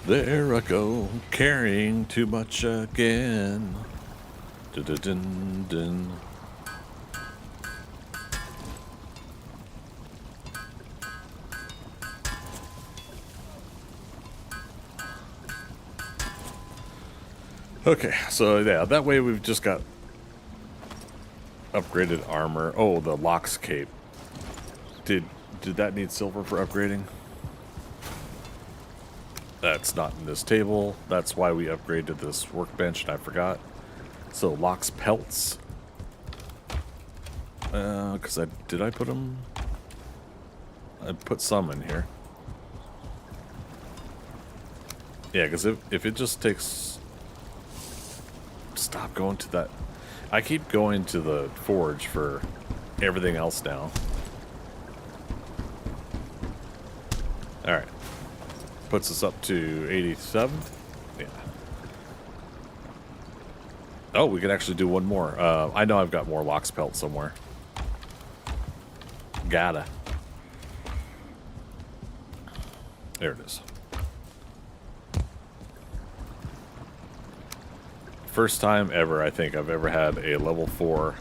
There I go, carrying too much again. Dun dun dun dun. Okay, so yeah, that way we've just got upgraded armor. Oh, the Lox cape. Did that need silver for upgrading? That's not in this table. That's why we upgraded this workbench, and I forgot. So Lox pelts. Because did I put them? I put some in here. Yeah, because if it just takes... Stop going to that. I keep going to the forge for everything else now. Alright. Puts us up to 87. Yeah. Oh, we could actually do one more. I know I've got more Lox pelt somewhere. Gotta. There it is. First time ever, I think, I've ever had a level 4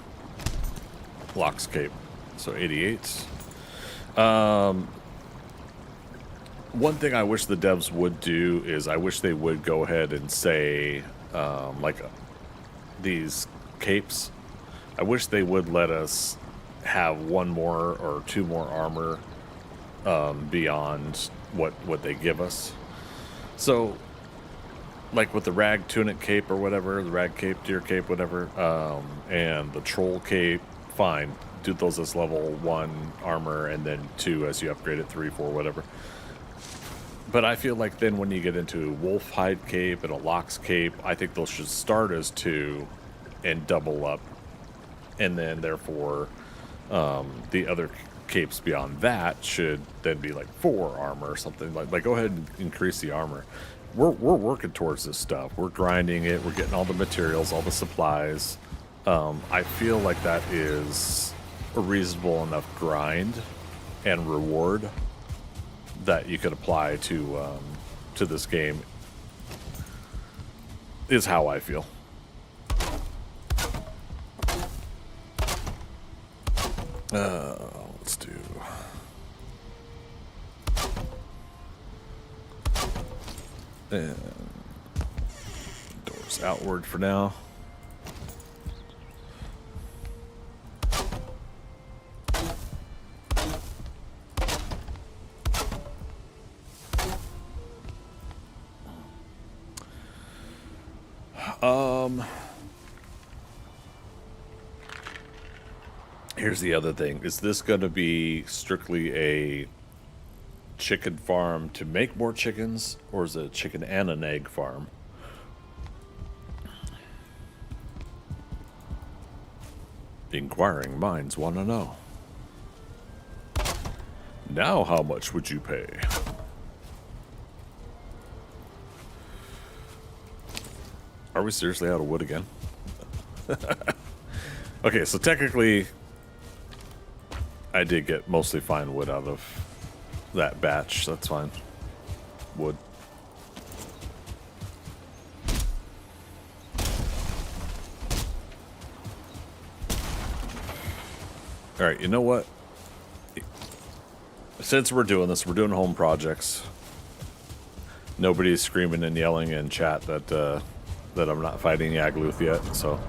Lox cape. So 88. One thing I wish the devs would do is I wish they would go ahead and say, these capes, I wish they would let us have one more or two more armor beyond what they give us. So, like with the rag tunic cape or whatever, the rag cape, deer cape, whatever, and the troll cape, fine. Do those as level 1 armor, and then 2 as you upgrade it, 3, 4, whatever. But I feel like then when you get into wolf hide cape and a Lox cape, I think those should start as 2 and double up. And then therefore, the other capes beyond that should then be like 4 armor or something. Like go ahead and increase the armor. We're working towards this stuff. We're grinding it. We're getting all the materials, all the supplies. I feel like that is a reasonable enough grind and reward that you could apply to this game, is how I feel. Let's do... And doors outward for now. Here's the other thing. Is this going to be strictly a chicken farm to make more chickens, or is it a chicken and an egg farm? Inquiring minds want to know. Now how much would you pay? Are we seriously out of wood again? Okay, so technically I did get mostly fine wood out of that batch. That's fine. Wood. Alright, you know what? Since we're doing this, we're doing home projects. Nobody's screaming and yelling in chat that that I'm not fighting Yagluth yet, so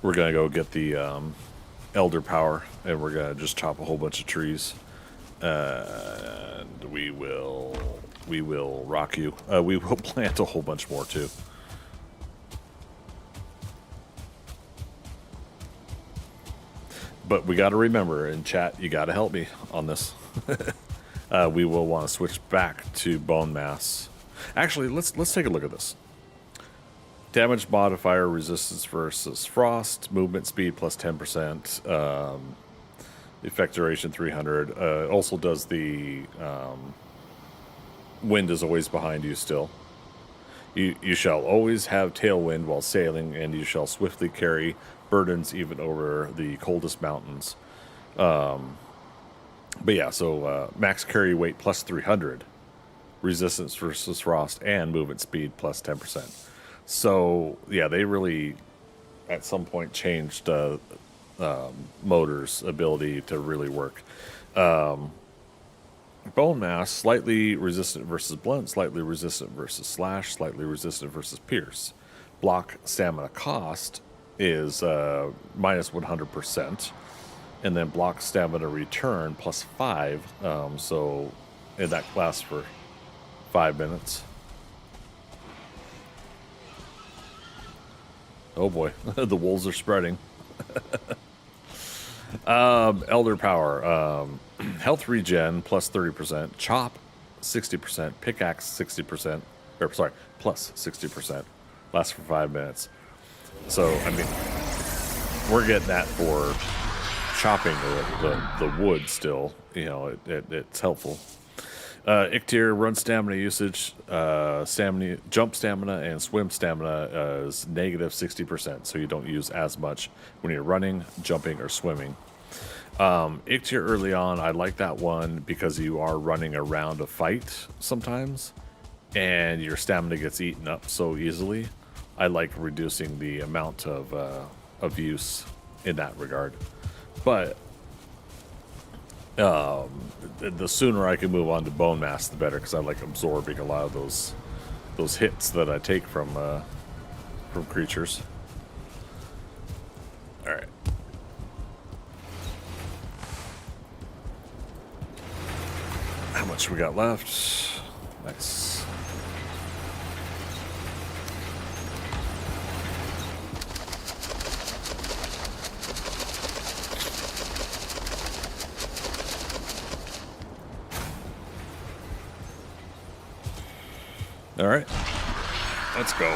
we're gonna go get the elder power, and we're gonna just chop a whole bunch of trees, and we will rock you. We will plant a whole bunch more too. But we got to remember, in chat, you got to help me on this. We will want to switch back to bone mass. Actually, let's take a look at this. Damage modifier, resistance versus frost, movement speed plus 10%, effect duration 300. Also does the wind is always behind you still. You shall always have tailwind while sailing, and you shall swiftly carry burdens even over the coldest mountains. But yeah, so max carry weight plus 300, resistance versus frost, and movement speed plus 10%. So yeah, they really at some point changed Motor's ability to really work. Bone mass, slightly resistant versus blunt, slightly resistant versus slash, slightly resistant versus pierce. Block stamina cost is minus 100%. And then block stamina return plus 5. And that lasts for 5 minutes. Oh boy, the wolves are spreading. Elder power, health regen plus 30%, chop 60%, pickaxe 60%, or sorry, plus 60%, lasts for 5 minutes. So, I mean, we're getting that for chopping the wood still. You know, it's helpful. Ictir run stamina usage, stamina, jump stamina, and swim stamina is negative 60%, so you don't use as much when you're running, jumping, or swimming. Ictir early on, I like that one because you are running around a fight sometimes, and your stamina gets eaten up so easily. I like reducing the amount of use in that regard, but the sooner I can move on to bone mass, the better, because I like absorbing a lot of those hits that I take from creatures. All right. How much we got left? Nice. All right, let's go.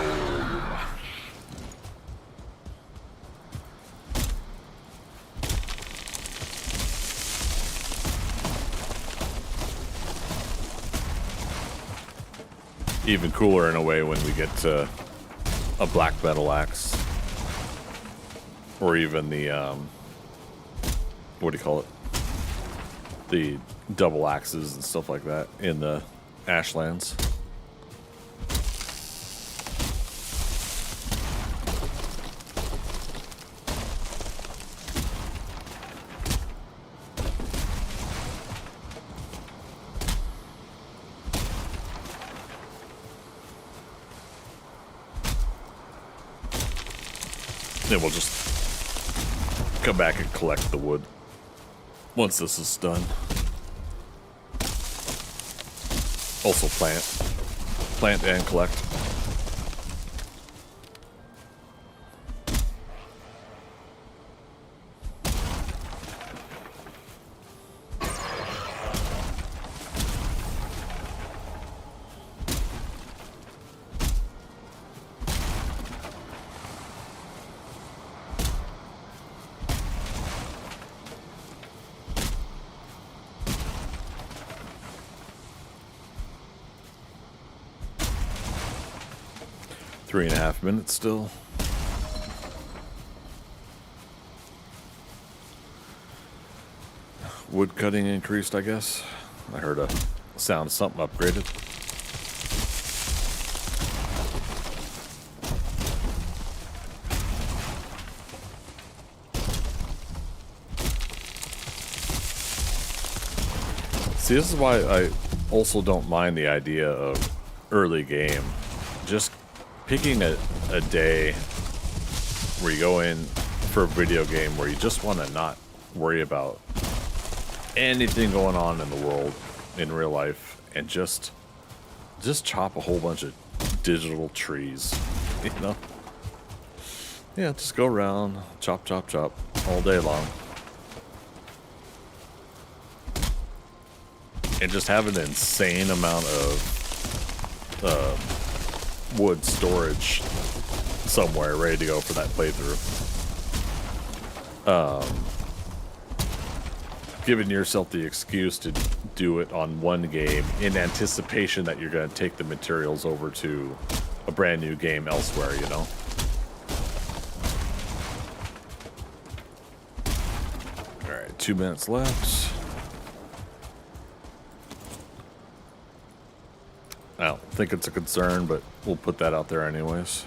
Even cooler in a way when we get to a black metal axe, or even the what do you call it? The double axes and stuff like that in the Ashlands. Then we'll just come back and collect the wood once this is done. Also plant and collect. Three and a half minutes still. Wood cutting increased, I guess. I heard a sound of something upgraded. See, this is why I also don't mind the idea of early game. Just picking a day where you go in for a video game where you just want to not worry about anything going on in the world in real life, and just chop a whole bunch of digital trees, you know? Yeah, just go around, chop, chop, chop all day long. And just have an insane amount of wood storage somewhere ready to go for that playthrough. Giving yourself the excuse to do it on one game in anticipation that you're going to take the materials over to a brand new game elsewhere, you know? Alright, 2 minutes left. I don't think it's a concern, but we'll put that out there anyways.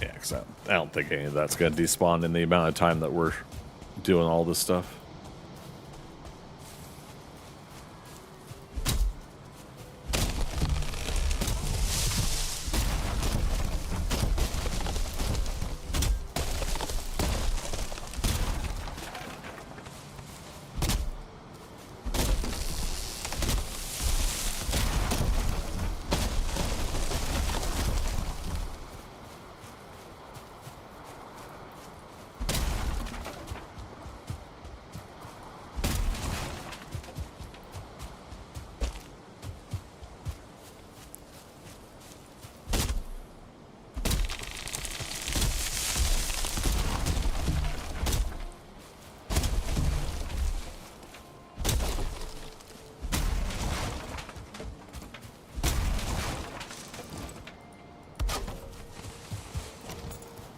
Yeah, because I don't think any of that's going to despawn in the amount of time that we're doing all this stuff.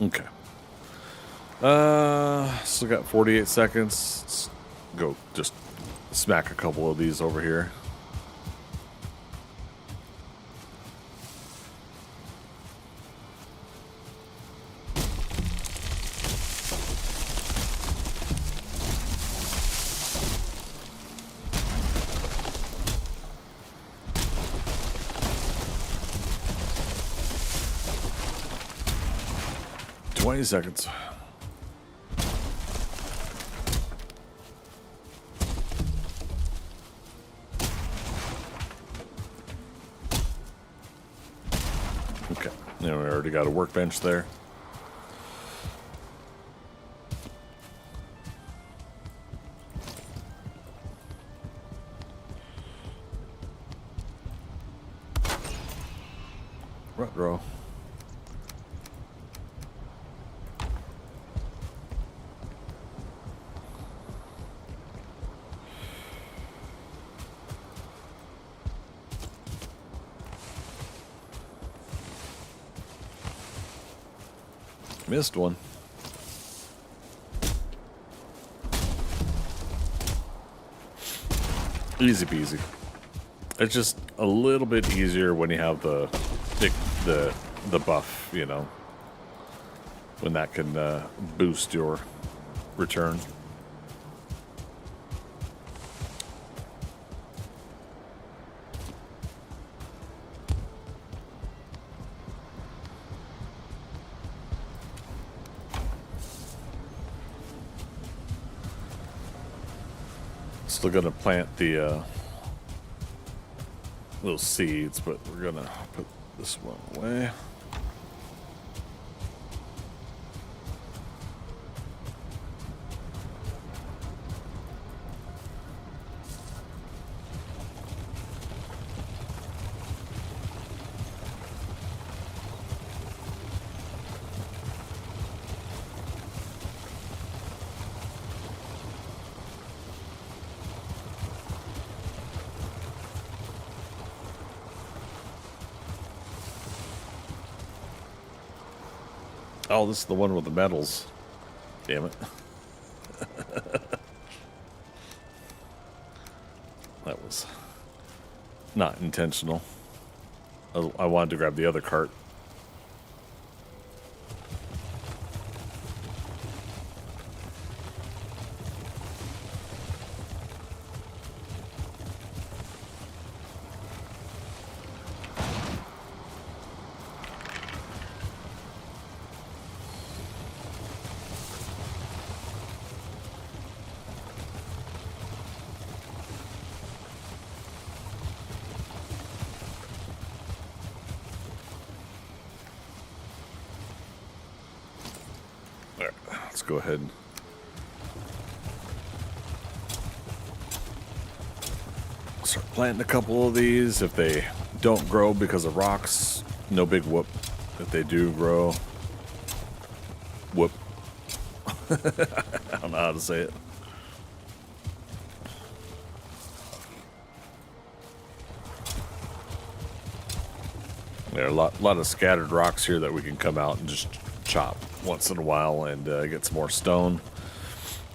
Okay. Still got 48 seconds. Let's go just smack a couple of these over here. Seconds. Okay, now we already got a workbench there. Rut row. Missed one. Easy peasy. It's just a little bit easier when you have the buff, you know, when that can boost your return. Still gonna plant the little seeds, but we're gonna put this one away. Oh, this is the one with the medals. Damn it. That was not intentional. I wanted to grab the other cart. Let's go ahead and start planting a couple of these. If they don't grow because of rocks, no big whoop. If they do grow, whoop. I don't know how to say it. There are a lot of scattered rocks here that we can come out and just chop once in a while and get some more stone,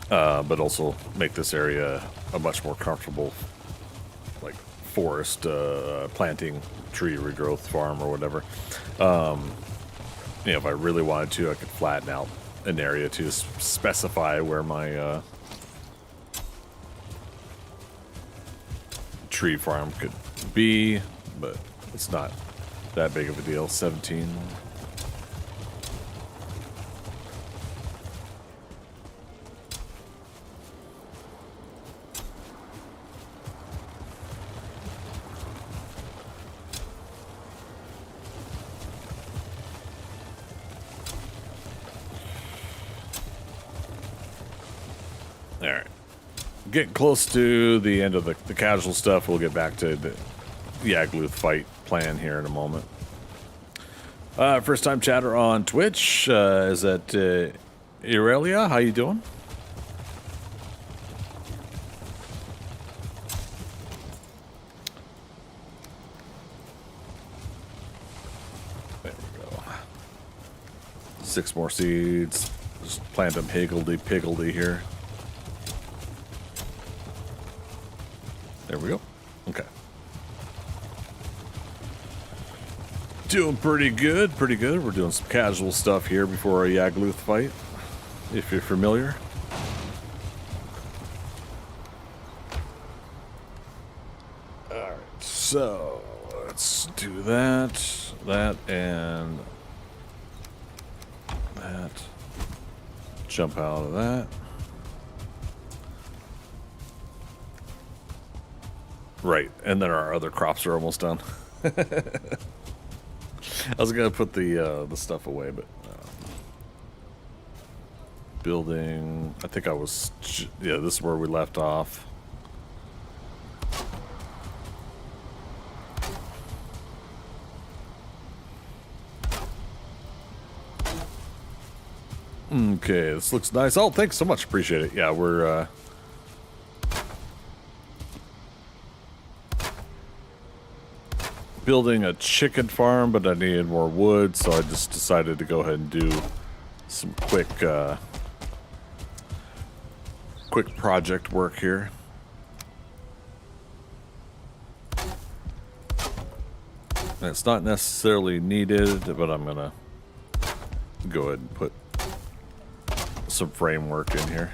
but also make this area a much more comfortable, like, forest planting tree regrowth farm or whatever. You know, if I really wanted to, I could flatten out an area to specify where my tree farm could be, but it's not that big of a deal. 17. All right. Getting close to the end of the casual stuff. We'll get back to the Yagluth fight plan here in a moment. First time chatter on Twitch. Is that Irelia? How you doing? There we go. 6 more seeds. Just plant them higgledy-piggledy here. There we go. Okay. Doing pretty good, pretty good. We're doing some casual stuff here before a Yagluth fight, if you're familiar. Alright, so let's do that, and that. Jump out of that. Right, and then our other crops are almost done. I was gonna put the stuff away, but building. I think I was. Yeah, this is where we left off. Okay, this looks nice. Oh, thanks so much. Appreciate it. Yeah, we're. Building a chicken farm, but I needed more wood, so I just decided to go ahead and do some quick project work here. And it's not necessarily needed, but I'm gonna go ahead and put some framework in here.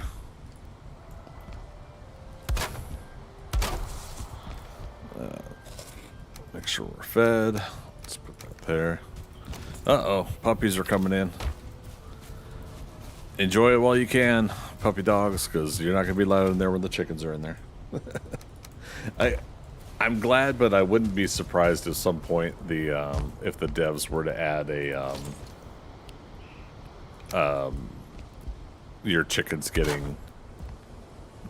Make sure we're fed. Let's put that there. Uh-oh, puppies are coming in. Enjoy it while you can, puppy dogs, because you're not going to be allowed in there when the chickens are in there. I'm glad, but I wouldn't be surprised at some point if the devs were to add a your chickens getting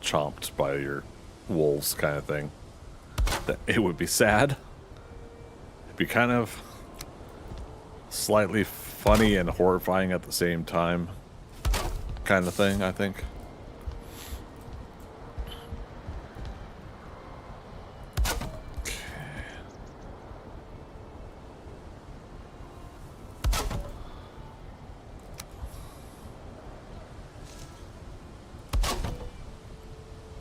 chomped by your wolves kind of thing. It would be sad. It'd be kind of slightly funny and horrifying at the same time kind of thing, I think. Okay.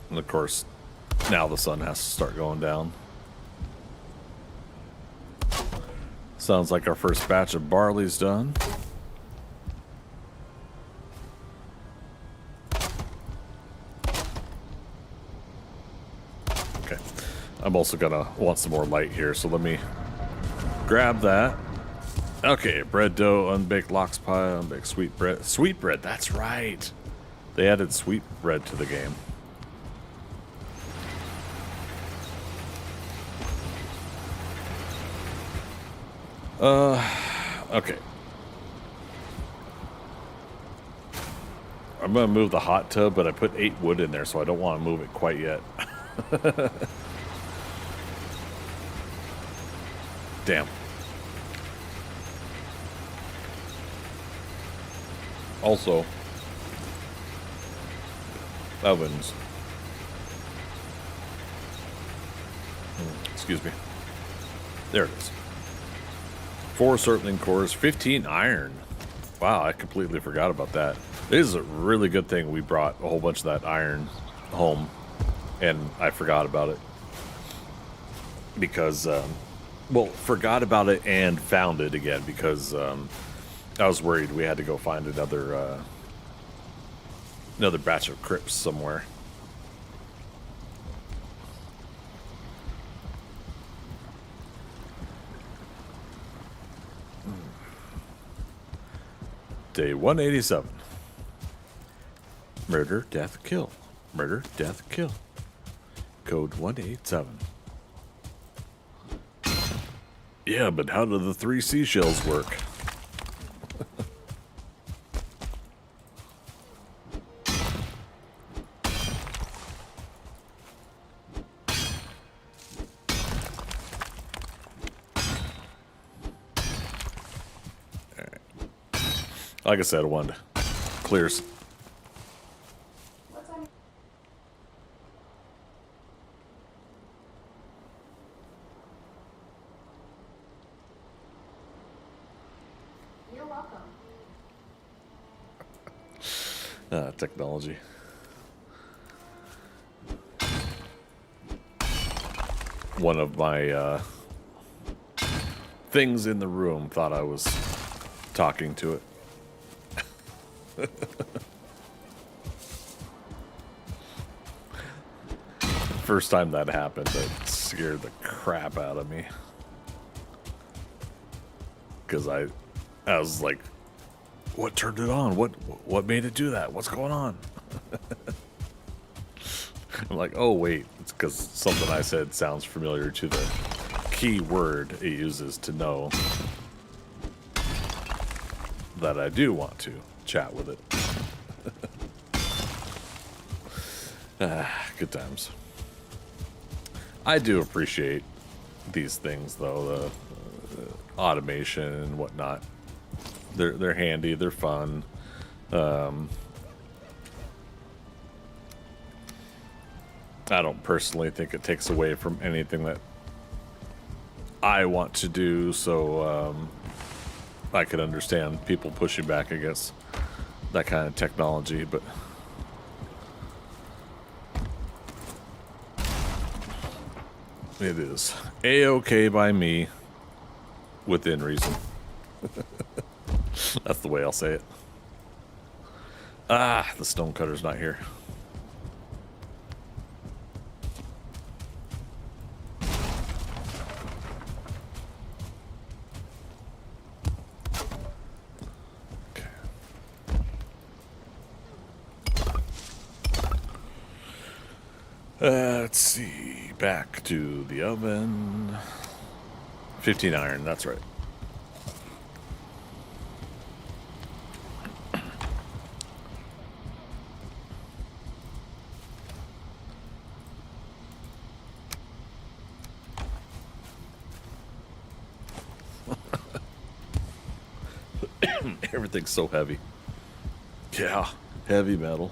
And of course, now the sun has to start going down. Sounds like our first batch of barley's done. Okay. I'm also gonna want some more light here, so let me grab that. Okay, bread dough, unbaked lox pie, unbaked sweet bread. Sweet bread, that's right. They added sweet bread to the game. Okay. I'm gonna move the hot tub, but I put 8 wood in there, so I don't want to move it quite yet. Damn. Also, ovens. Excuse me. There it is. 4 circling cores, 15 iron. Wow, I completely forgot about that. It is a really good thing we brought a whole bunch of that iron home, and I forgot about it. Because, well, forgot about it and found it again, because I was worried we had to go find another batch of crypts somewhere. Day 187. Murder, death, kill. Murder, death, kill. Code 187. Yeah, but how do the 3 seashells work? Like I said, one clears. You're welcome. Technology. One of my things in the room thought I was talking to it. First time that happened, it scared the crap out of me. Because I was like, what turned it on? What made it do that? What's going on? I'm like, oh wait, it's because something I said sounds familiar to the key word it uses to know that I do want to chat with it. Good times. I do appreciate these things, though, the automation and whatnot. They're handy. They're fun. I don't personally think it takes away from anything that I want to do, so I could understand people pushing back against that kind of technology, but it is A-okay by me, within reason. That's the way I'll say it. Ah, the stonecutter's not here. Let's see. Back to the oven. 15 iron, that's right. Everything's so heavy. Yeah, heavy metal.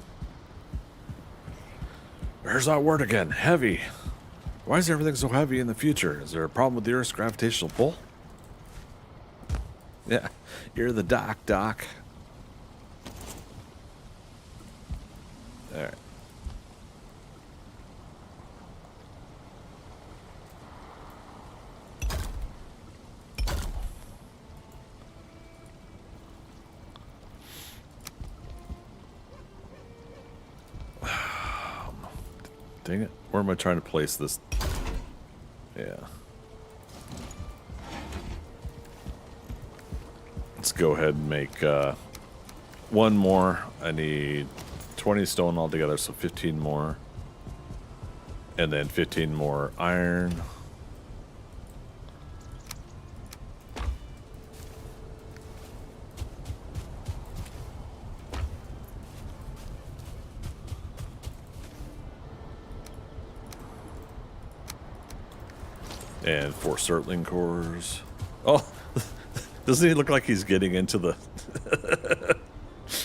There's that word again, heavy. Why is everything so heavy in the future? Is there a problem with the Earth's gravitational pull? Yeah, you're the doc. All right. Dang it. Where am I trying to place this? Yeah. Let's go ahead and make one more. I need 20 stone altogether, so 15 more. And then 15 more iron. And 4 Surtling cores. Oh, doesn't he look like he's getting into the...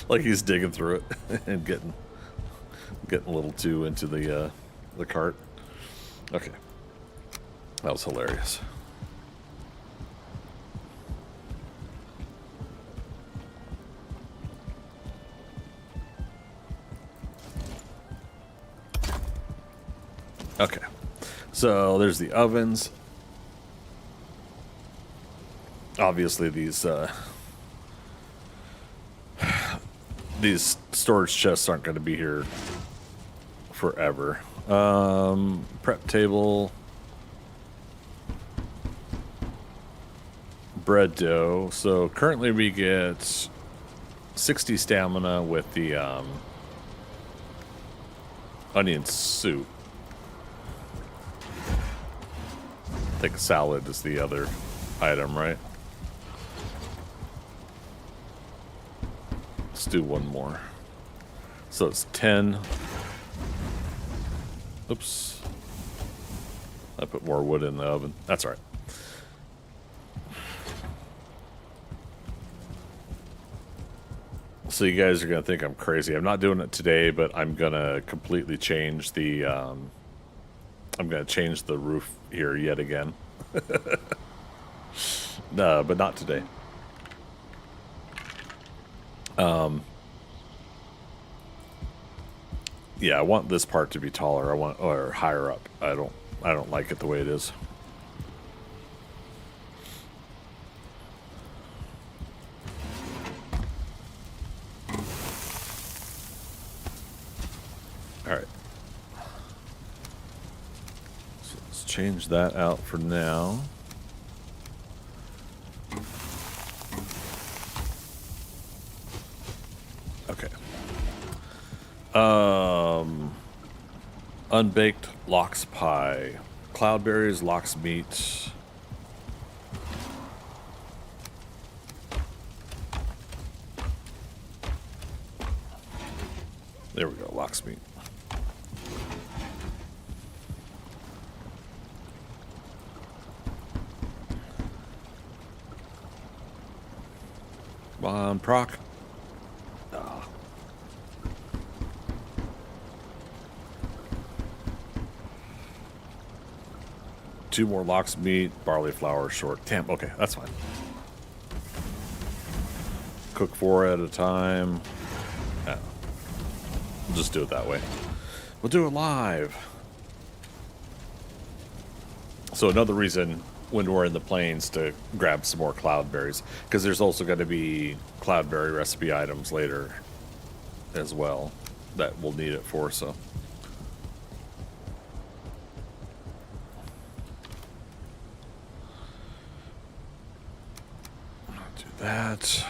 like he's digging through it and getting a little too into the cart. Okay. That was hilarious. Okay. So there's the ovens. Obviously these these storage chests aren't going to be here forever. Prep table. Bread dough. So currently we get 60 stamina with the onion soup. I think salad is the other item, right? Let's do one more. So it's 10. Oops. I put more wood in the oven. That's all right. So you guys are going to think I'm crazy. I'm not doing it today, but I'm going to completely change the... I'm going to change the roof here yet again. No, but not today. Yeah, I want this part to be taller. I want, or higher up. I don't like it the way it is. All right. So let's change that out for now. Okay. Unbaked lox pie, cloudberries, lox meat. There we go, lox meat. Come on, proc. Ah. Two more lox meat, barley flour, short. Damn, okay, that's fine. Cook 4 at a time. Yeah. We'll just do it that way. We'll do it live. So another reason when we're in the plains to grab some more cloudberries, because there's also going to be cloudberry recipe items later as well that we'll need it for, so. Do that.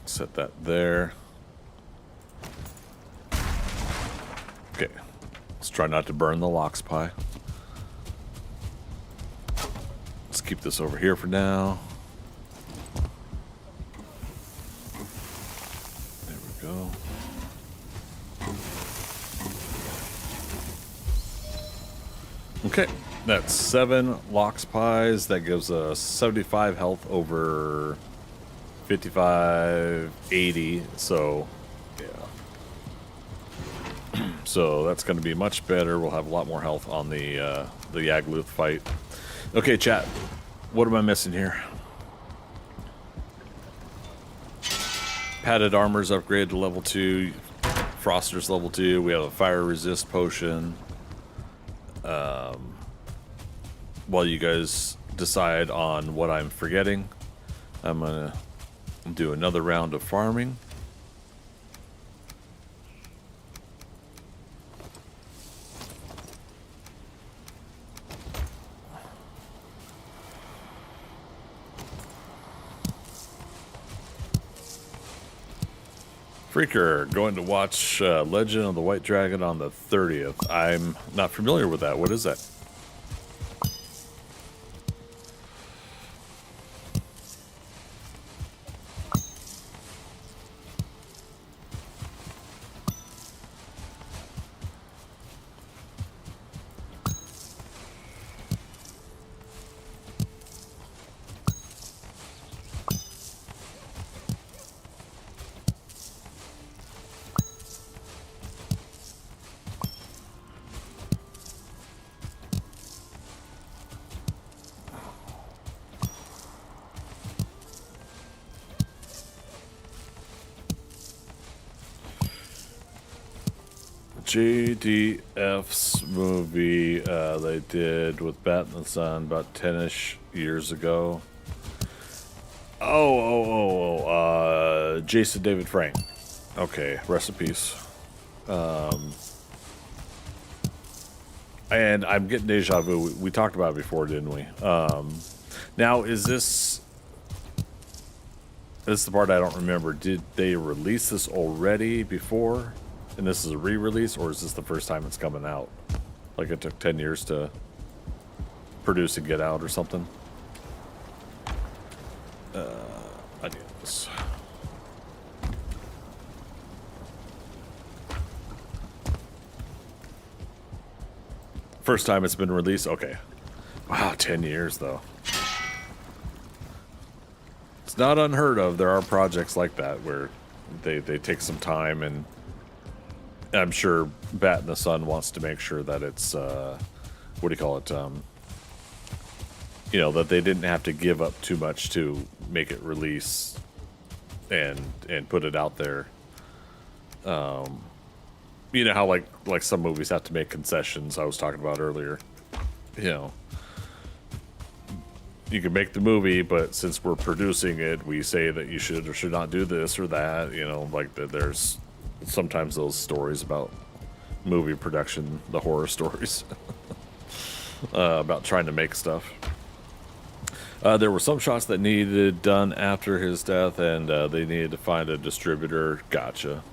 Set that there. Okay. Let's try not to burn the lox pie. Let's keep this over here for now. There we go. Okay, that's 7 lox pies. That gives us 75 health over 55, 80. So, yeah. So that's going to be much better. We'll have a lot more health on the Yagluth fight. Okay, chat. What am I missing here? Padded armor's upgraded to level 2. Froster's level 2. We have a fire resist potion. While you guys decide on what I'm forgetting, I'm going to do another round of farming. Freaker, going to watch Legend of the White Dragon on the 30th. I'm not familiar with that. What is that? JDF's movie they did with Bat in the Sun about 10-ish years ago. Jason David Frank. Okay, rest in peace. And I'm getting deja vu. We talked about it before, didn't we? Now, is this is the part I don't remember. Did they release this already before? And this is a re-release, or is this the first time it's coming out? Like it took 10 years to produce and get out or something? I need this. First time it's been released? Okay. Wow, 10 years though. It's not unheard of. There are projects like that where they take some time, and I'm sure Bat in the Sun wants to make sure that it's, what do you call it? You know, that they didn't have to give up too much to make it release and put it out there. You know how like some movies have to make concessions I was talking about earlier. You know, you can make the movie, but since we're producing it, we say that you should or should not do this or that. You know, like there's sometimes those stories about movie production, the horror stories about trying to make stuff. There were some shots that needed done after his death, and they needed to find a distributor. Gotcha.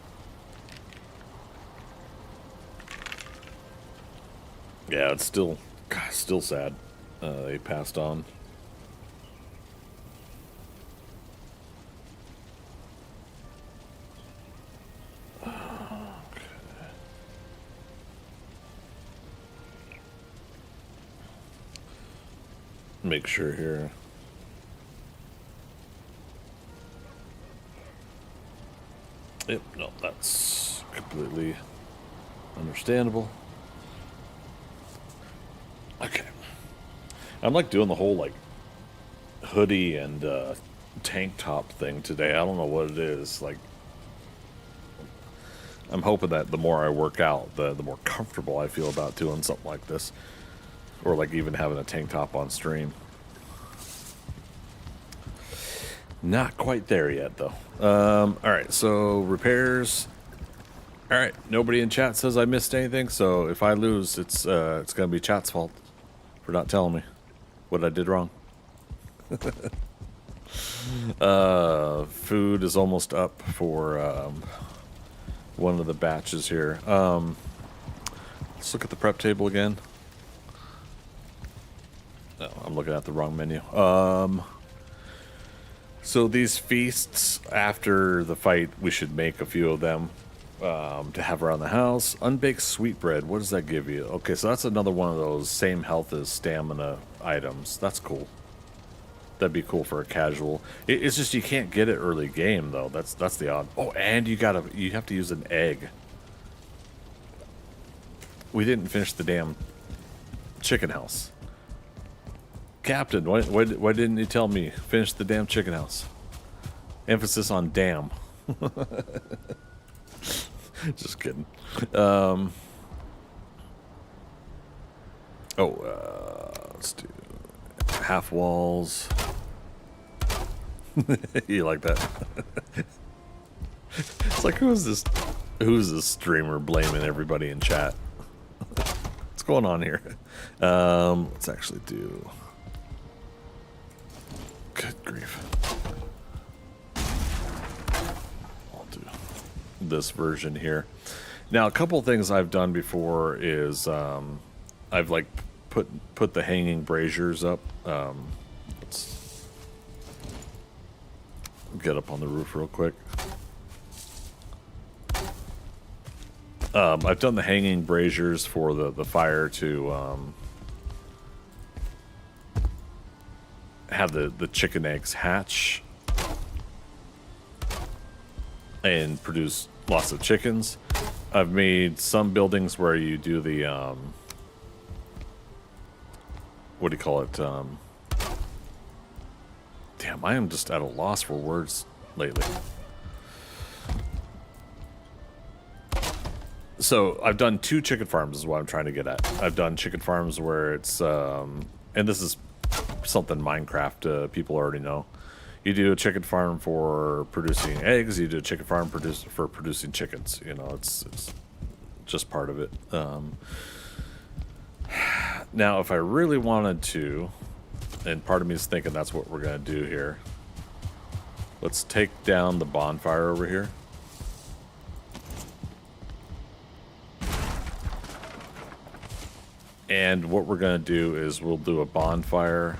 Yeah, it's still sad. They passed on. Make sure here. Yep, no, that's completely understandable. Okay. I'm like doing the whole like hoodie and tank top thing today. I don't know what it is. Like, I'm hoping that the more I work out, the more comfortable I feel about doing something like this. Or like even having a tank top on stream. Not quite there yet though. Alright, so repairs. Alright, nobody in chat says I missed anything, so if I lose, it's gonna be chat's fault for not telling me what I did wrong. Food is almost up for one of the batches here. Let's look at the prep table again. No, I'm looking at the wrong menu. So these feasts, after the fight, we should make a few of them to have around the house. Unbaked sweetbread, what does that give you? Okay, so that's another one of those same health as stamina items. That's cool. That'd be cool for a casual. It's just you can't get it early game though. That's the odd. Oh, and you have to use an egg. We didn't finish the damn chicken house. Captain, why didn't you tell me? Finish the damn chicken house. Emphasis on damn. Just kidding. Let's do half walls. You like that? It's like, who's this streamer blaming everybody in chat? What's going on here? Let's actually do... Good grief. I'll do this version here. Now, a couple things I've done before is I've like put the hanging braziers up. Let's get up on the roof real quick. I've done the hanging braziers for the fire to have the chicken eggs hatch and produce lots of chickens. I've made some buildings where you do the what do you call it? Damn, I am just at a loss for words lately. So I've done 2 chicken farms is what I'm trying to get at. I've done chicken farms where it's and this is something Minecraft people already know. You do a chicken farm for producing eggs. You do a chicken farm for producing chickens. You know, it's just part of it. Now, if I really wanted to, and part of me is thinking that's what we're gonna do here. Let's take down the bonfire over here. And what we're gonna do is we'll do a bonfire.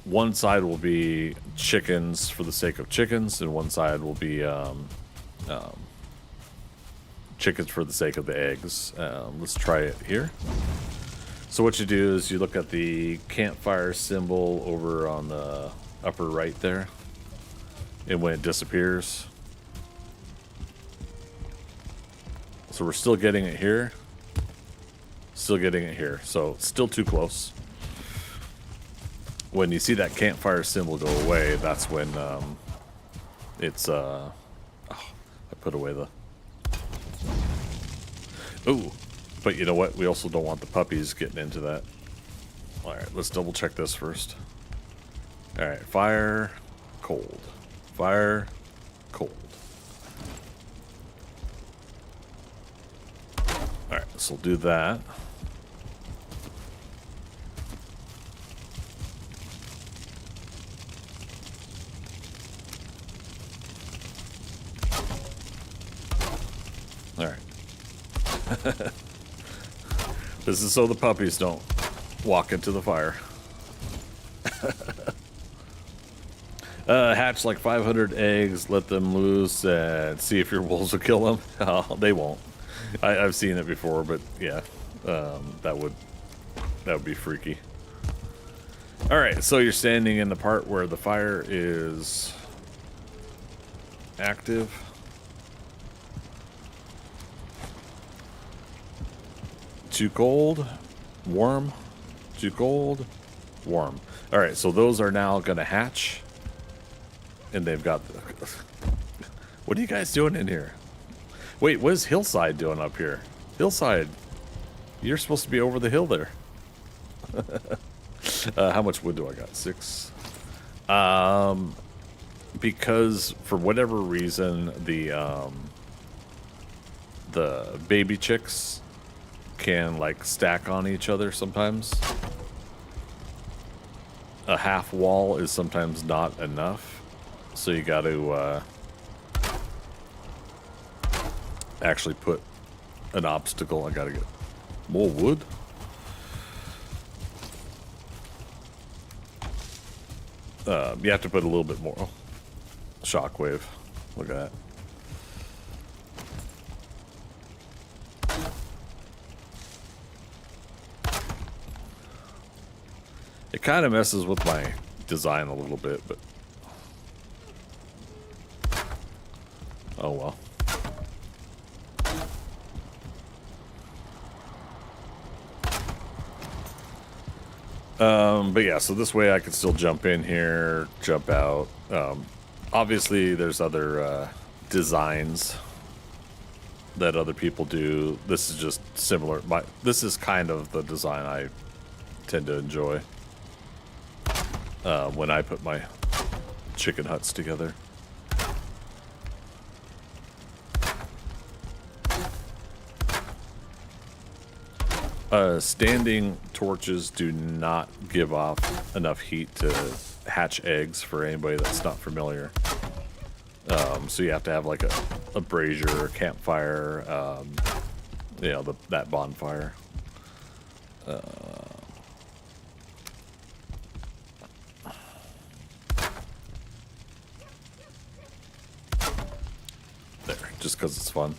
One side will be chickens for the sake of chickens, and one side will be chickens for the sake of the eggs. Let's try it here. So what you do is you look at the campfire symbol over on the upper right there, and when it disappears, so we're still getting it here, still getting it here, so still too close. When you see that campfire symbol go away, that's when it's oh, I put away the... Ooh, but you know what? We also don't want the puppies getting into that. All right, let's double check this first. All right, fire, cold, fire, cold. All right, so we'll do that. All right. This is so the puppies don't walk into the fire. Hatch like 500 eggs, let them loose, and see if your wolves will kill them. Oh, they won't. I've seen it before, but yeah, that would be freaky. All right, so you're standing in the part where the fire is active. Too cold, warm, too cold, warm. All right, so those are now gonna hatch, and they've got... What are you guys doing in here? Wait, what is Hillside doing up here? Hillside, you're supposed to be over the hill there. How much wood do I got? 6. Because for whatever reason, the baby chicks can like stack on each other sometimes. A half wall is sometimes not enough, so you got to actually put an obstacle. I gotta get more wood. You have to put a little bit more. Shockwave. Look at that. It kind of messes with my design a little bit, but oh well. But yeah, so this way I can still jump in here, jump out. Obviously, there's other designs that other people do. This is just similar. This is kind of the design I tend to enjoy when I put my chicken huts together. Standing torches do not give off enough heat to hatch eggs for anybody that's not familiar. So you have to have like a brazier, campfire, you know, that bonfire. There, just because it's fun.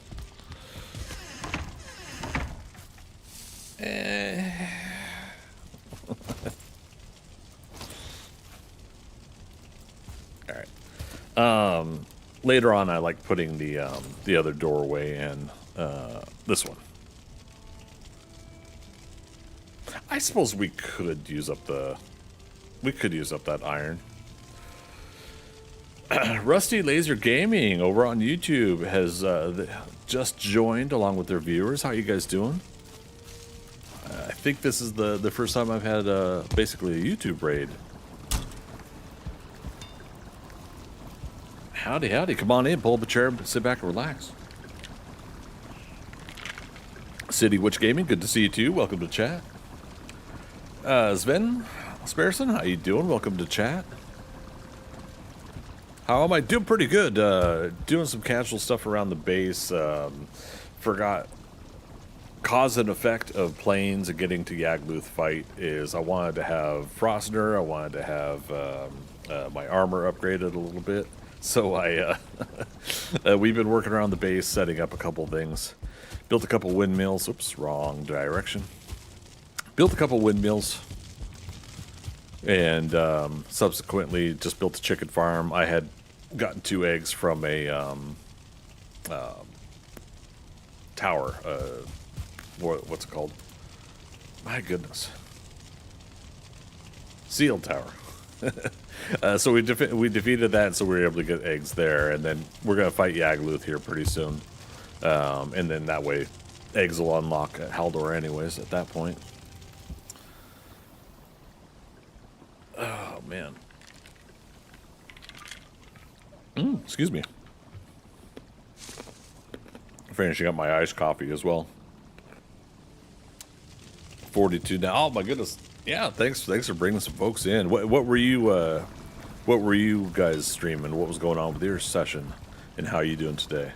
All right. Later on, I like putting the other doorway in. This one. I suppose we could use up that iron. Rusty Laser Gaming over on YouTube has just joined along with their viewers. How you guys doing? I think this is the first time I've had basically a YouTube raid. Howdy, howdy. Come on in, pull up a chair, sit back and relax. City Witch Gaming, good to see you too. Welcome to chat. Sven Sparson, how you doing? Welcome to chat. How am I? Doing pretty good. Doing some casual stuff around the base. Forgot cause and effect of planes and getting to Yagluth fight is I wanted to have Frostner. I wanted to have my armor upgraded a little bit. So I we've been working around the base, setting up a couple things. Built a couple windmills. Oops, wrong direction. Built a couple windmills. And subsequently just built a chicken farm. I had gotten 2 eggs from a tower. What's it called? My goodness. Seal tower. So we defeated that, so we were able to get eggs there. And then we're going to fight Yagluth here pretty soon. And then that way eggs will unlock at Haldor anyways at that point. Oh, man. Excuse me. Finishing up my iced coffee as well. 42 now. Oh, my goodness. Yeah, thanks for bringing some folks in. What were you guys streaming? What was going on with your session? And how are you doing today?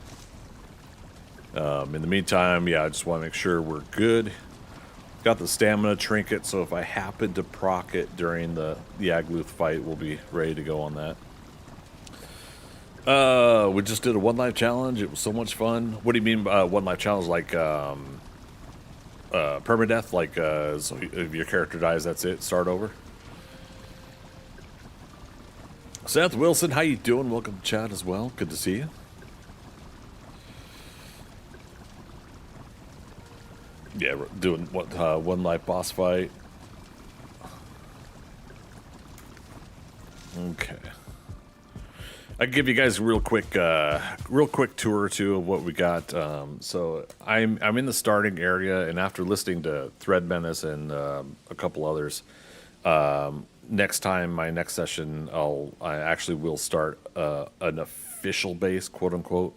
In the meantime, yeah, I just want to make sure we're good. Got the stamina trinket, so if I happen to proc it during the Yagluth fight, we'll be ready to go on that. We just did a 1 life challenge. It was so much fun. What do you mean by 1 life challenge? Like permadeath? Like so if your character dies, that's it. Start over. Seth Wilson, how you doing? Welcome to chat as well. Good to see you. Yeah, we're doing what 1 life boss fight. Okay. I can give you guys a real quick tour or two of what we got. So I'm in the starting area, and after listening to Thread Menace and a couple others, next time, my next session, I actually will start an official base, quote unquote.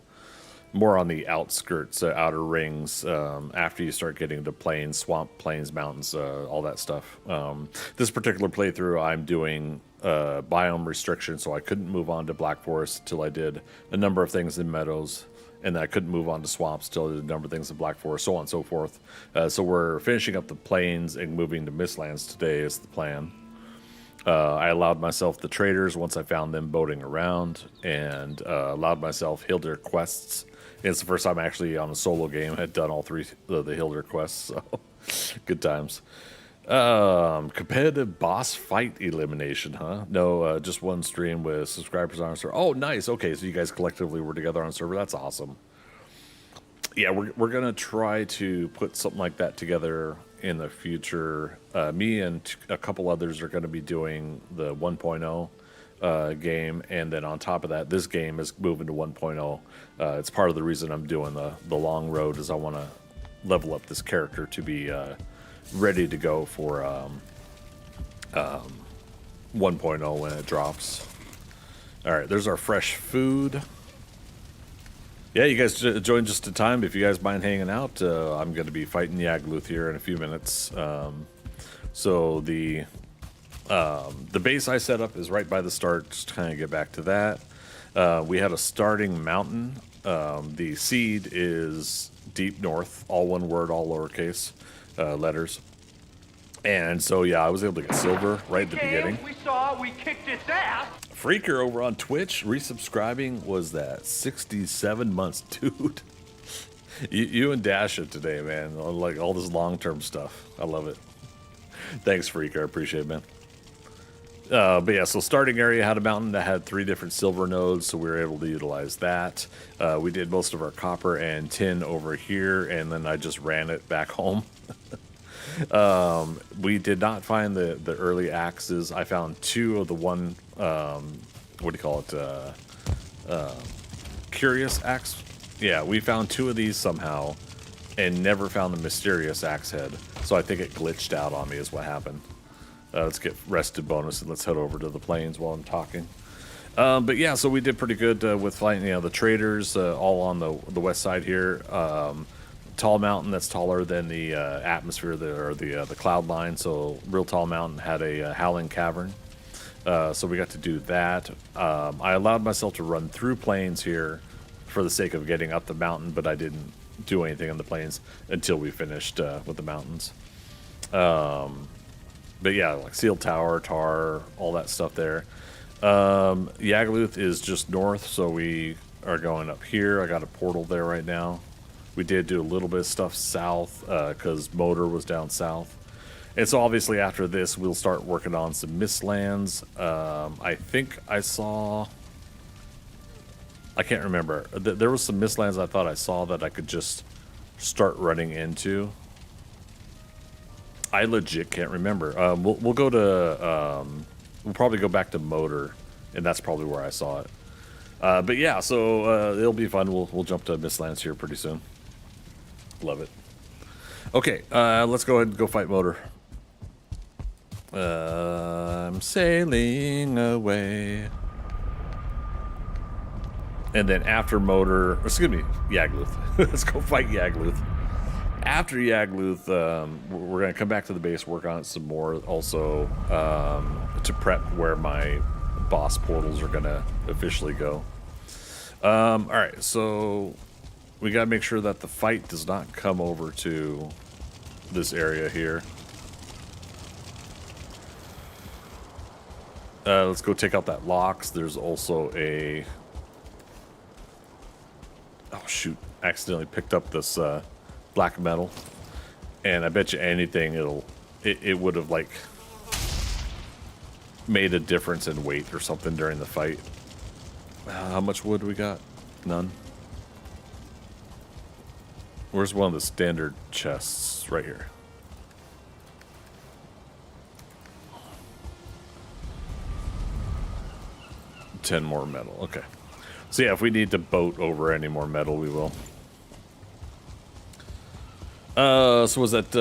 More on the outskirts, outer rings, after you start getting to plains, swamp, plains, mountains, all that stuff. This particular playthrough, I'm doing biome restriction, so I couldn't move on to Black Forest till I did a number of things in meadows, and I couldn't move on to swamps till I did a number of things in Black Forest, so on and so forth. So we're finishing up the plains and moving to Mistlands today is the plan. I allowed myself the traders once I found them boating around, and allowed myself Hilder quests. It's the first time actually on a solo game I had done all 3 of the Hilder quests, so good times. Competitive boss fight elimination, huh? No, just 1 stream with subscribers on our server. Oh, nice. Okay, so you guys collectively were together on a server. That's awesome. Yeah, we're gonna try to put something like that together in the future. Me and a couple others are going to be doing the 1.0 game, and then on top of that, this game is moving to 1.0. It's part of the reason I'm doing the long road, is I want to level up this character to be ready to go for 1.0 when it drops. All right, there's our fresh food. Yeah, you guys joined just in time. If you guys mind hanging out, I'm going to be fighting Yagluth here in a few minutes. So the base I set up is right by the start. Just to kind of get back to that. We had a starting mountain. The seed is deep north, all one word, all lowercase letters. And so, yeah, I was able to get silver right at the beginning. We kicked its ass. Freaker over on Twitch, resubscribing was that 67 months, dude. You and Dasha today, man. Like all this long-term stuff. I love it. Thanks, Freaker. I appreciate it, man. But yeah, so starting area had a mountain that had 3 different silver nodes, so we were able to utilize that. We did most of our copper and tin over here, and then I just ran it back home. We did not find the early axes. I found 2 of the one, what do you call it, curious axe. Yeah, we found 2 of these somehow and never found the mysterious axe head, so I think it glitched out on me is what happened. Let's get rested bonus and let's head over to the plains while I'm talking. But yeah, so we did pretty good with fighting, the traders all on the west side here. Tall mountain that's taller than the atmosphere or the cloud line. So real tall mountain had a howling cavern. So we got to do that. I allowed myself to run through plains here for the sake of getting up the mountain, but I didn't do anything on the plains until we finished with the mountains. But yeah, like Sealed Tower, Tar, all that stuff there. Yagluth is just north, so we are going up here. I got a portal there right now. We did do a little bit of stuff south because Motor was down south. And so obviously after this, we'll start working on some Mistlands. I think I saw... I can't remember. There was some Mistlands I thought I saw that I could just start running into. I legit can't remember. We'll go to... we'll probably go back to Motor, and that's probably where I saw it. But yeah, so it'll be fun. We'll jump to Mistlands here pretty soon. Love it. Okay, let's go ahead and go fight Motor. I'm sailing away. And then after Motor, excuse me, Yagluth. Let's go fight Yagluth. After Yagluth, we're going to come back to the base, work on it some more. Also, to prep where my boss portals are going to officially go. All right, so we got to make sure that the fight does not come over to this area here. Let's go take out that locks. There's also a... Oh, shoot. Accidentally picked up this black metal. And I bet you anything it would have, like, made a difference in weight or something during the fight. How much wood we got? None. Where's one of the standard chests? Right here. $10 more metal. Okay. So yeah, if we need to boat over any more metal, we will. So was that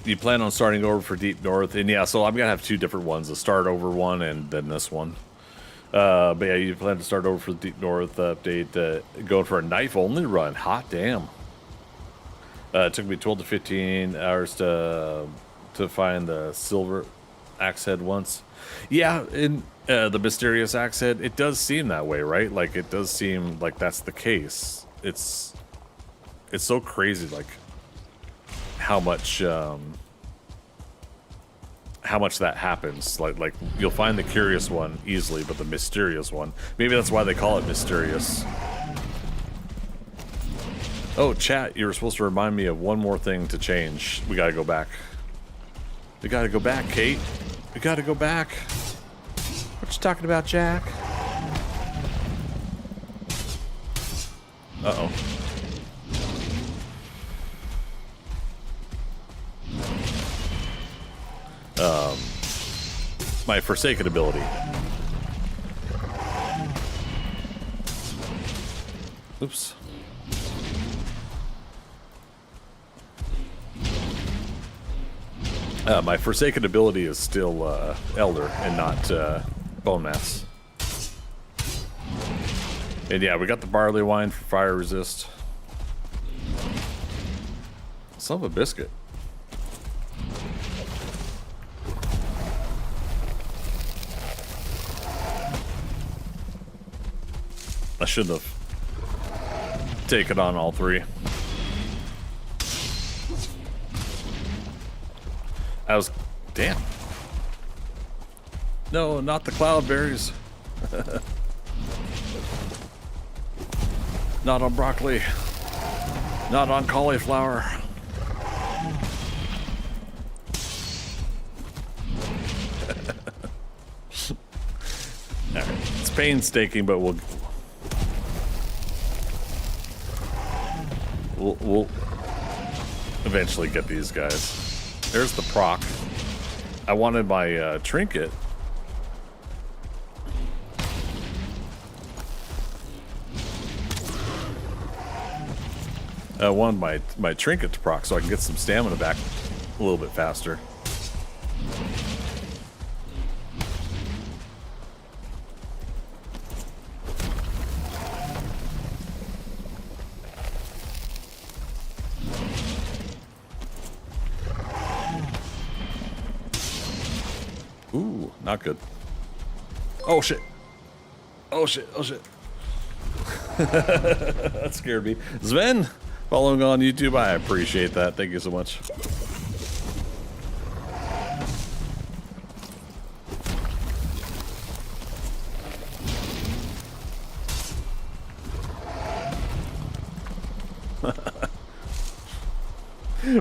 you plan on starting over for Deep North? And yeah, so I'm gonna have two different ones: the start over one and then this one. But yeah, you plan to start over for the Deep North update. Going for a knife only run. Hot damn. It took me 12 to 15 hours to find the silver axe head once. Yeah, in the mysterious axe head, it does seem that way, right? Like, it does seem like that's the case. It's so crazy, like how much that happens. Like you'll find the curious one easily, but the mysterious one, maybe that's why they call it mysterious. Oh, chat, you were supposed to remind me of one more thing to change. We gotta go back. We gotta go back, Kate. We gotta go back. What you talking about, Jack? Uh-oh. My Forsaken ability. Oops. My Forsaken ability is still Elder and not Bone Mass. And yeah, we got the barley wine for fire resist. Son of a biscuit. I shouldn't have taken on all three. I was... Damn. No, not the cloudberries. Not on broccoli. Not on cauliflower. Alright. It's painstaking, but we'll eventually get these guys. There's the proc. I wanted my trinket. I wanted my trinket to proc so I can get some stamina back a little bit faster. Ooh, not good. Oh shit. Oh shit. Oh shit. That scared me. Sven, following on YouTube, I appreciate that. Thank you so much.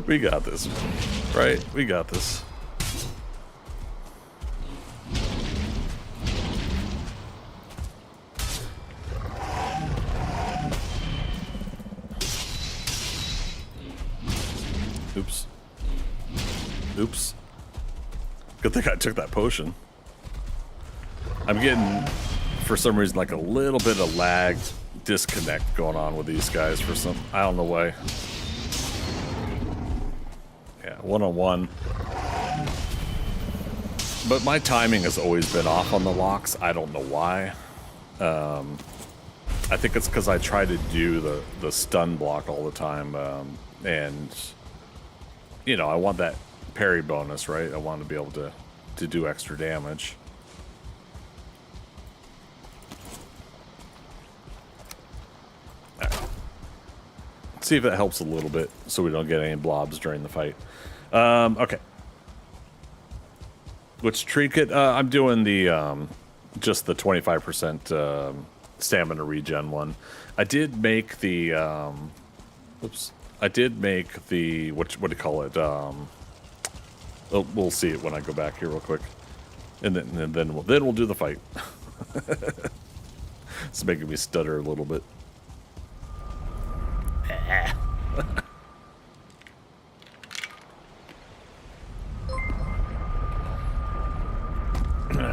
We got this, right? We got this. Oops. Oops. Good thing I took that potion. I'm getting, for some reason, like a little bit of lag disconnect going on with these guys for some, I don't know why. Yeah, one-on-one. But my timing has always been off on the locks. I don't know why. I think it's because I try to do the stun block all the time. And, you know, I want that parry bonus, right? I want to be able to do extra damage. All right. See if it helps a little bit so we don't get any blobs during the fight. Okay. Which trinket? I'm doing the just the 25% stamina regen one. I did make the oops. I did make the what do you call it? We'll see it when I go back here real quick, and then we'll do the fight. It's making me stutter a little bit.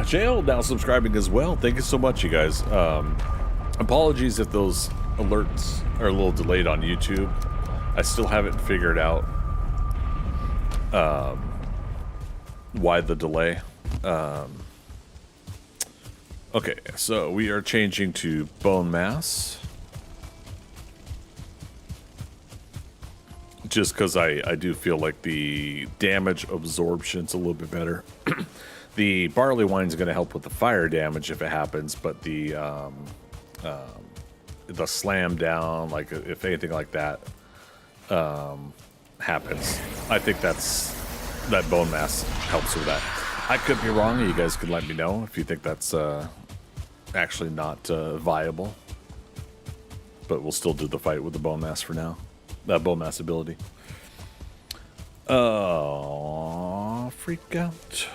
Jail now subscribing as well. Thank you so much, you guys. Apologies if those alerts are a little delayed on YouTube. I still haven't figured out why the delay. Okay, so we are changing to bone mass. Just because I do feel like the damage absorption's a little bit better. The barley wine is going to help with the fire damage if it happens, but the slam down, like if anything like that happens, I think that bone mass helps with that. I could be wrong. You guys could let me know if you think that's actually not viable, but we'll still do the fight with the bone mass for now. That bone mass ability. Oh, freak out.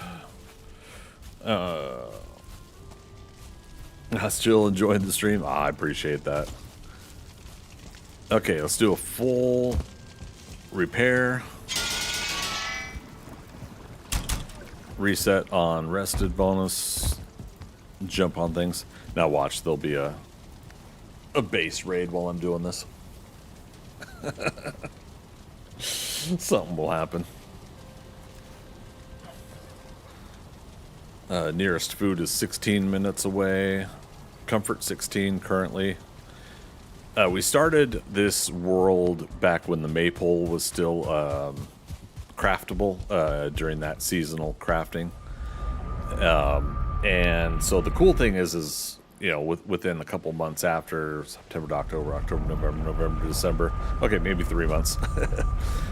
I'm still enjoying the stream. I appreciate that. Okay, let's do a full repair. Reset on rested bonus. Jump on things. Now watch, there'll be a base raid while I'm doing this. Something will happen. Nearest food is 16 minutes away. Comfort 16 currently. We started this world back when the maypole was still craftable during that seasonal crafting. And so the cool thing is you know, within a couple months after September to October, November, December. Okay, maybe 3 months.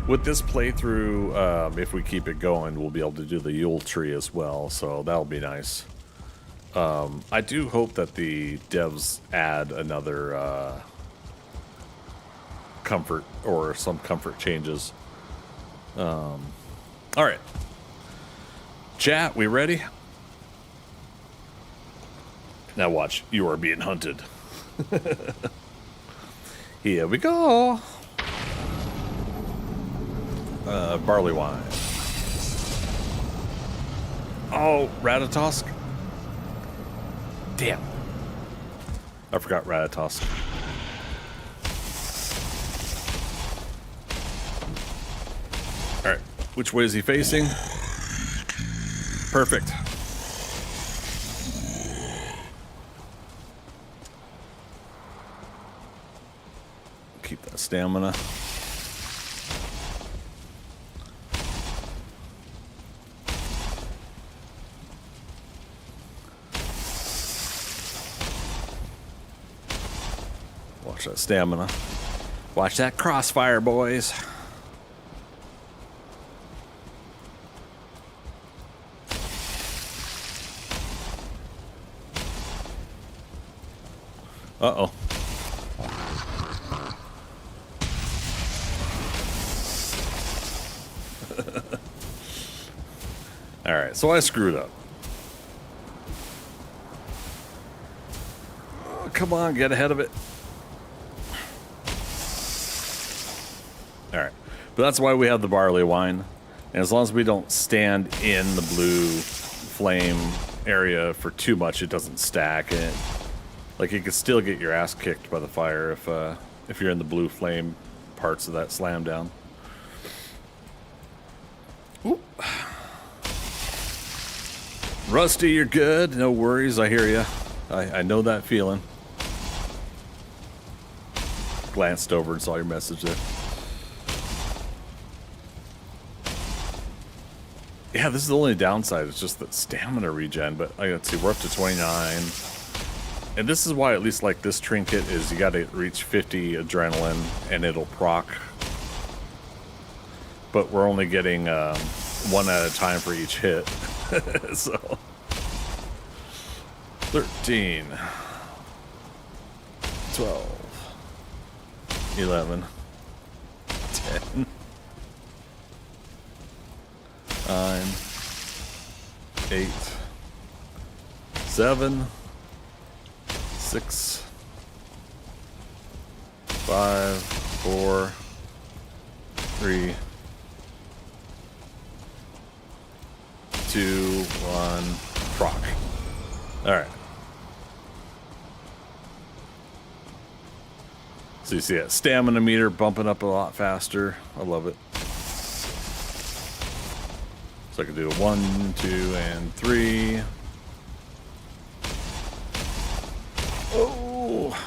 With this playthrough, if we keep it going, we'll be able to do the Yule tree as well, so that'll be nice. I do hope that the devs add another comfort or some comfort changes. All right. Chat, we ready? Now watch, you are being hunted. Here we go. Barley wine. Oh, Ratatosk. Damn. I forgot Ratatosk. Alright, which way is he facing? Perfect. Keep that stamina. Watch that stamina. Watch that crossfire, boys. Uh-oh. All right, so I screwed up. Oh, come on, get ahead of it. All right, but that's why we have the barley wine. And as long as we don't stand in the blue flame area for too much, it doesn't stack. And like you could still get your ass kicked by the fire if you're in the blue flame parts of that slam down. Oop. Rusty, you're good. No worries. I hear you. I know that feeling. Glanced over and saw your message there. Yeah, this is the only downside. It's just that stamina regen. But let's see, we're up to 29. And this is why I at least like this trinket is you got to reach 50 adrenaline and it'll proc. But we're only getting one at a time for each hit. So 13, 12, 11, 10, 9, 8, 7, 6, 5, 4, 3, 2, 1, proc. All right. So you see that stamina meter bumping up a lot faster. I love it. So I can do a 1, 2, and 3. Oh,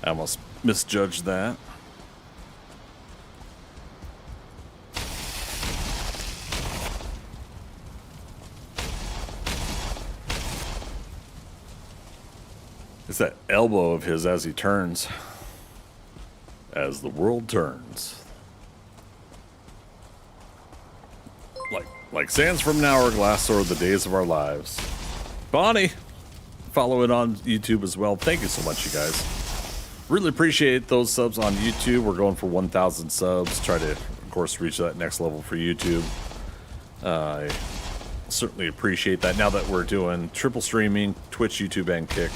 I almost misjudged that. It's that elbow of his as he turns. As the world turns. Like sands from an hourglass or the days of our lives. Bonnie, follow it on YouTube as well. Thank you so much, you guys. Really appreciate those subs on YouTube. We're going for 1,000 subs. Try to, of course, reach that next level for YouTube. I certainly appreciate that. Now that we're doing triple streaming, Twitch, YouTube, and Kick,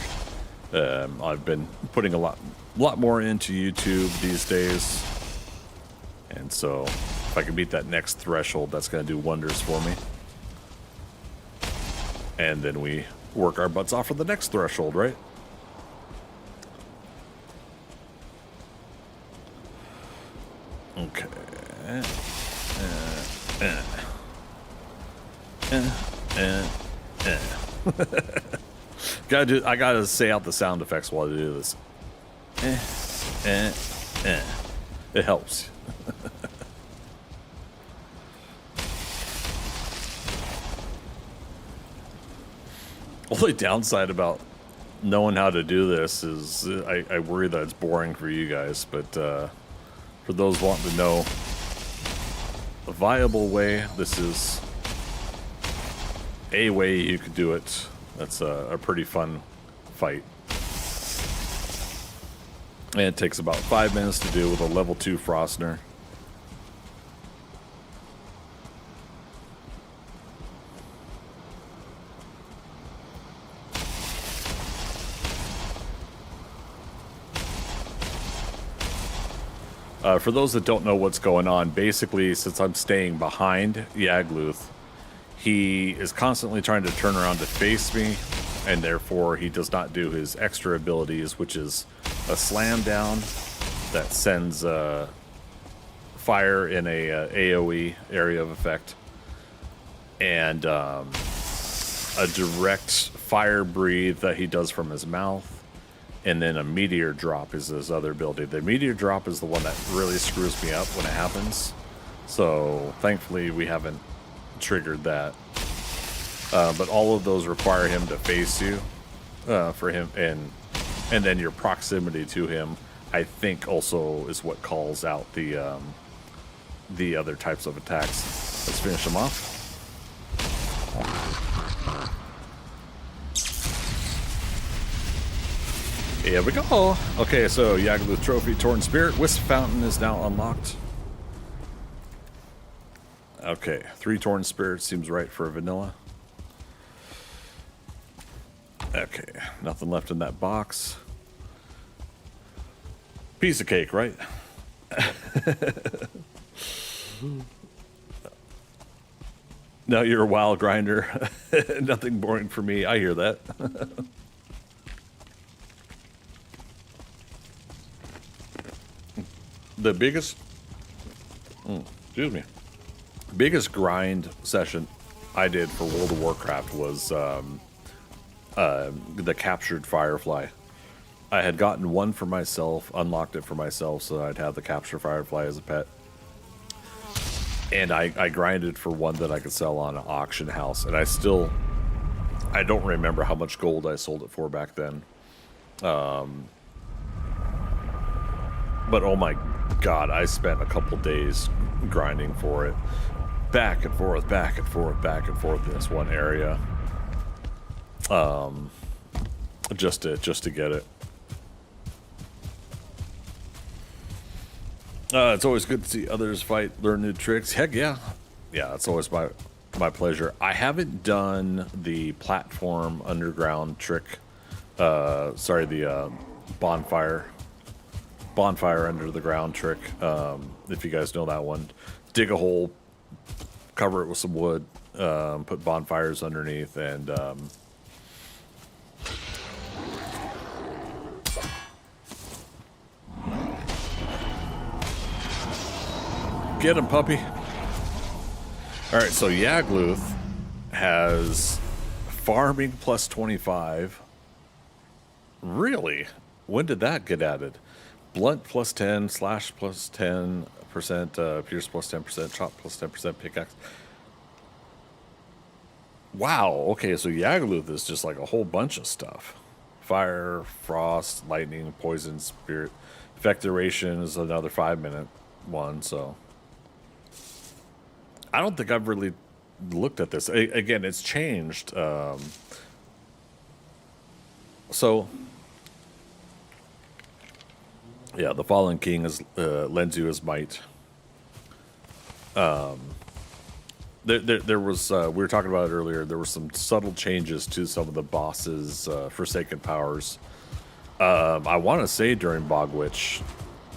I've been putting a lot more into YouTube these days. And so if I can beat that next threshold, that's going to do wonders for me. And then we work our butts off for the next threshold, right? Okay. I gotta say out the sound effects while I do this. It helps. Only downside about knowing how to do this is I worry that it's boring for you guys, but for those wanting to know a viable way, this is a way you could do it. That's a pretty fun fight. And it takes about 5 minutes to do with a level 2 Frostner. For those that don't know what's going on, basically, since I'm staying behind Yagluth, he is constantly trying to turn around to face me, and therefore he does not do his extra abilities, which is a slam down that sends fire in a AoE area of effect, and a direct fire breathe that he does from his mouth. And then a meteor drop is his other ability. The meteor drop is the one that really screws me up when it happens. So thankfully we haven't triggered that. But all of those require him to face you for him, and then your proximity to him I think also is what calls out the other types of attacks. Let's finish them off. Here we go. Okay, so Yagluth Trophy, Torn Spirit, Wisp Fountain is now unlocked. Okay, 3 Torn Spirits seems right for a vanilla. Okay, nothing left in that box. Piece of cake, right? No, you're a wild grinder. Nothing boring for me. I hear that. The biggest, excuse me, biggest grind session I did for World of Warcraft was the captured Firefly. I had gotten one for myself, unlocked it for myself, so I'd have the captured Firefly as a pet. And I grinded for one that I could sell on an auction house, and I don't remember how much gold I sold it for back then. But oh my God, I spent a couple days grinding for it. Back and forth, back and forth, back and forth in this one area. Just to get it. It's always good to see others fight, learn new tricks. Heck yeah. Yeah, it's always my pleasure. I haven't done the platform underground trick. The bonfire under the ground trick. If you guys know that one. Dig a hole, cover it with some wood, put bonfires underneath, and get him, puppy. All right, so Yagluth has farming plus 25. Really? When did that get added? Blunt plus 10, slash plus 10%, pierce plus 10%, chop plus 10%, pickaxe. Wow, okay, so Yagluth is just like a whole bunch of stuff. Fire, frost, lightning, poison, spirit. Effect duration is another 5-minute one, so... I don't think I've really looked at this. Again, it's changed. So... Yeah, the Fallen King lends you his might. There was, we were talking about it earlier, there were some subtle changes to some of the boss's Forsaken powers. I want to say during Bogwitch,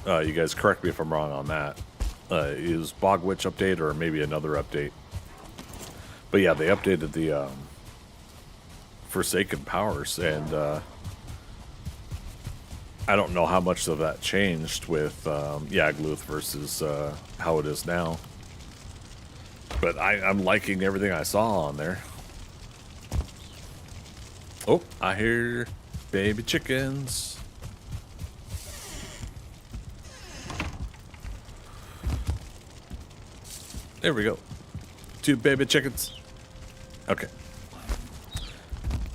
you guys correct me if I'm wrong on that, it was Bogwitch update or maybe another update. But yeah, they updated the Forsaken powers, and I don't know how much of that changed with Yagluth versus how it is now. But I'm liking everything I saw on there. Oh, I hear baby chickens. There we go. 2 baby chickens. Okay.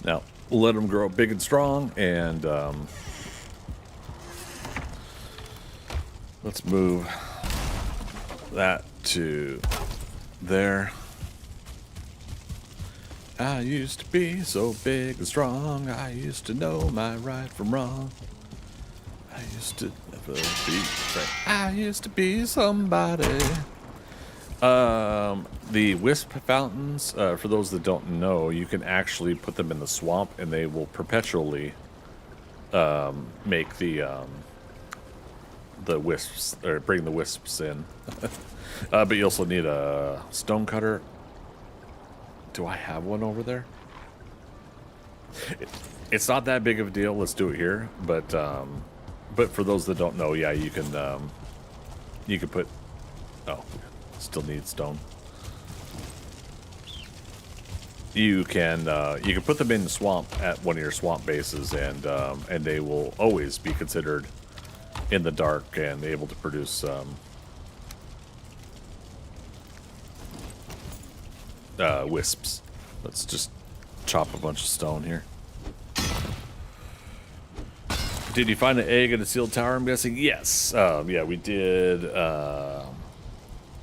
Now, we'll let them grow big and strong, and let's move that to there. I used to be so big and strong. I used to know my right from wrong. I used to never be right. I used to be somebody. The wisp fountains, for those that don't know, you can actually put them in the swamp and they will perpetually make the wisps, or bring the wisps in. But you also need a stone cutter. Do I have one over there? It's not that big of a deal. Let's do it here. But for those that don't know, yeah, you can put. Oh, still need stone. You can put them in the swamp at one of your swamp bases, and they will always be considered in the dark and able to produce wisps. Let's just chop a bunch of stone here. Did you find an egg in a sealed tower, I'm guessing? Yes. Yeah, we did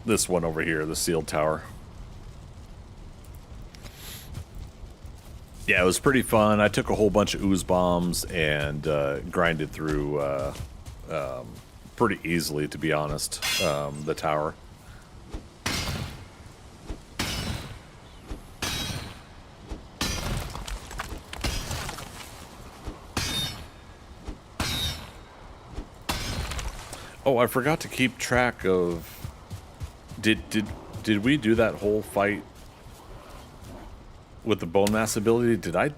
this one over here, the sealed tower. Yeah, it was pretty fun. I took a whole bunch of ooze bombs and grinded through pretty easily, to be honest, the tower. Oh, I forgot to keep track of... Did we do that whole fight with the bone mass ability? Did I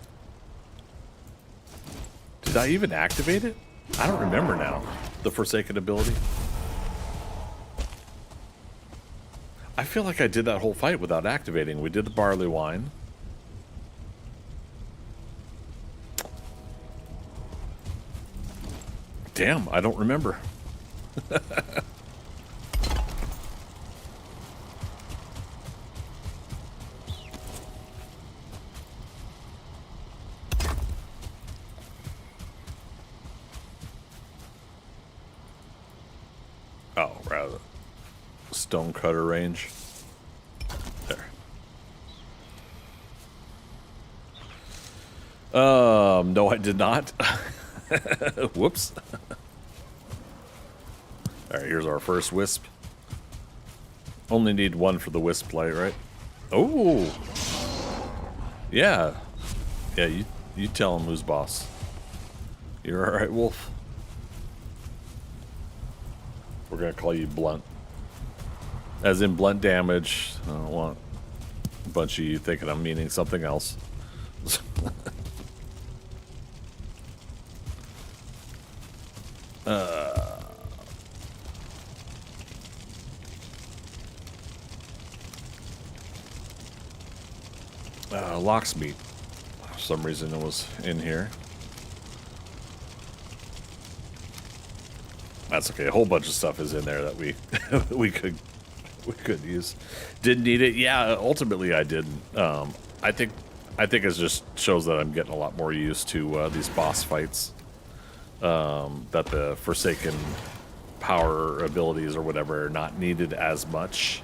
even activate it? I don't remember now. The Forsaken ability. I feel like I did that whole fight without activating. We did the barley wine. Damn, I don't remember. Oh, rather stone cutter range. There. No, I did not. Whoops. All right, here's our first wisp. Only need one for the wisp light, right? Oh, yeah, yeah. You tell him who's boss. You're all right, Wolf. We're gonna call you Blunt, as in blunt damage. I don't want a bunch of you thinking I'm meaning something else. Locksmeat. For some reason it was in here. That's okay. A whole bunch of stuff is in there that we we could use. Didn't need it. Yeah, ultimately I didn't. I think it just shows that I'm getting a lot more used to these boss fights. That the Forsaken power abilities or whatever are not needed as much.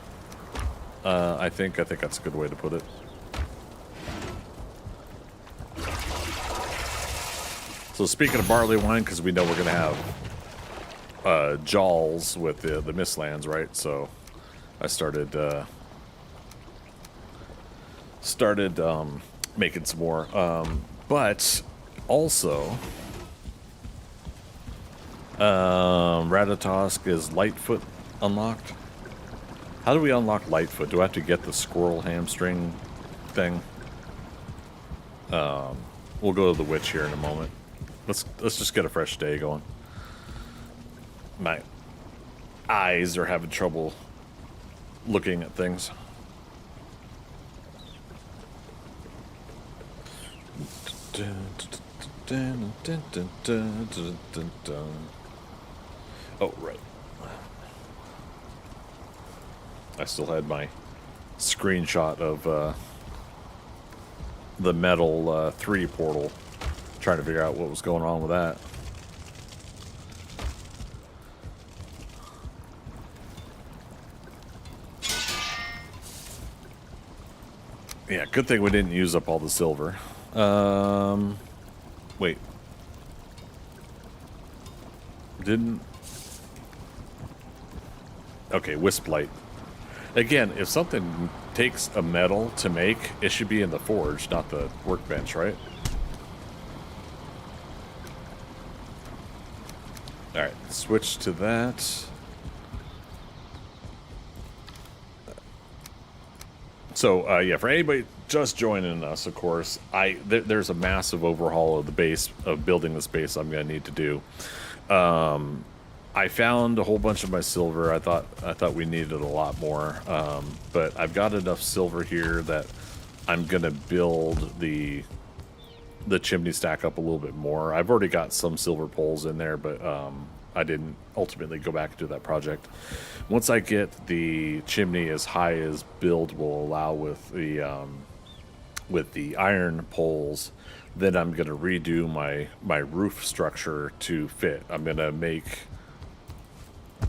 I think that's a good way to put it. So speaking of barley wine, because we know we're gonna have Jaws with the Mistlands, right? So I started making some more, but also Ratatosk is Lightfoot unlocked. How do we unlock Lightfoot? Do I have to get the squirrel hamstring thing? We'll go to the witch here in a moment. Let's just get a fresh day going. My eyes are having trouble looking at things. Oh, right. I still had my screenshot of the metal 3 portal, trying to figure out what was going on with that. Yeah, good thing we didn't use up all the silver. Wait. Didn't... Okay, Wisp Light. Again, if something takes a metal to make, it should be in the forge, not the workbench, right? Alright, switch to that. So, yeah, for anybody just joining us, of course, there's a massive overhaul of the base, of building this base I'm going to need to do. I found a whole bunch of my silver. I thought we needed a lot more, but I've got enough silver here that I'm going to build the chimney stack up a little bit more. I've already got some silver poles in there, but I didn't ultimately go back and do that project. Once I get the chimney as high as build will allow with the with the iron poles. Then I'm going to redo my roof structure to fit. I'm going to make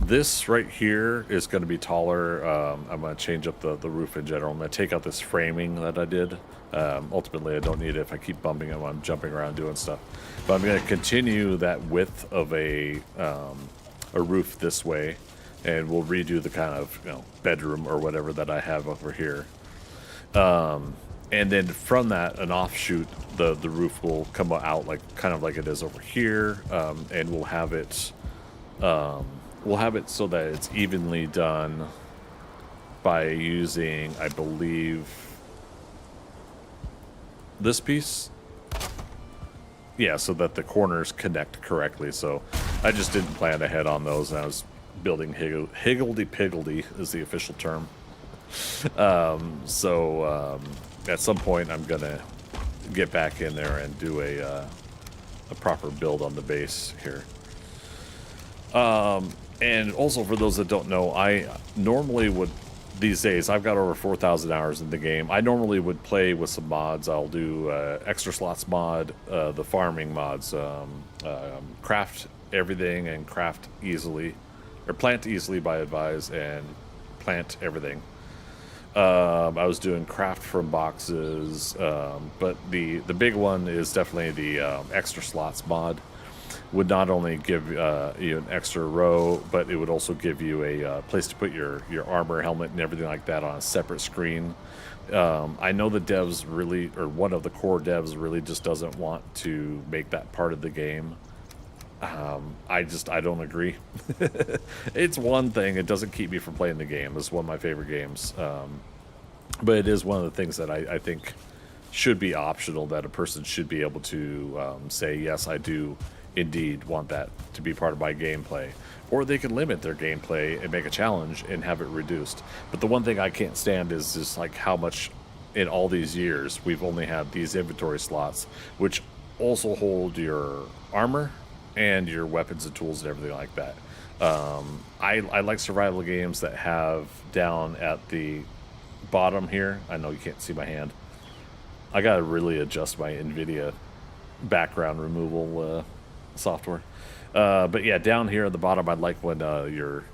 this right here is going to be taller. I'm going to change up the roof in general. I'm going to take out this framing that I did. Ultimately, I don't need it if I keep bumping it when I'm jumping around doing stuff. But I'm going to continue that width of a roof this way, and we'll redo the kind of bedroom or whatever that I have over here. And then from that, an offshoot, the roof will come out kind of like it is over here, and we'll have it so that it's evenly done by using, I believe, this piece. Yeah, so that the corners connect correctly. So I just didn't plan ahead on those, and I was building higgledy-piggledy is the official term. At some point I'm gonna get back in there and do a proper build on the base here. And also, for those that don't know, I normally would, these days, I've got over 4,000 hours in the game. I normally would play with some mods. I'll do extra slots mod, the farming mods, craft everything and craft easily, or plant easily by advise, and plant everything. I was doing craft from boxes, but the big one is definitely the extra slots mod. Would not only give you an extra row, but it would also give you a place to put your armor, helmet, and everything like that on a separate screen. I know the devs really, or one of the core devs really just doesn't want to make that part of the game. I don't agree. It's one thing. It doesn't keep me from playing the game. It's one of my favorite games. But it is one of the things that I think should be optional, that a person should be able to say, yes, I do indeed want that to be part of my gameplay. Or they can limit their gameplay and make a challenge and have it reduced. But the one thing I can't stand is just like how much in all these years we've only had these inventory slots, which also hold your armor and your weapons and tools and everything like that. I like survival games that have down at the bottom here, I know you can't see my hand, I gotta really adjust my NVIDIA background removal software. But yeah, down here at the bottom, I'd like when you're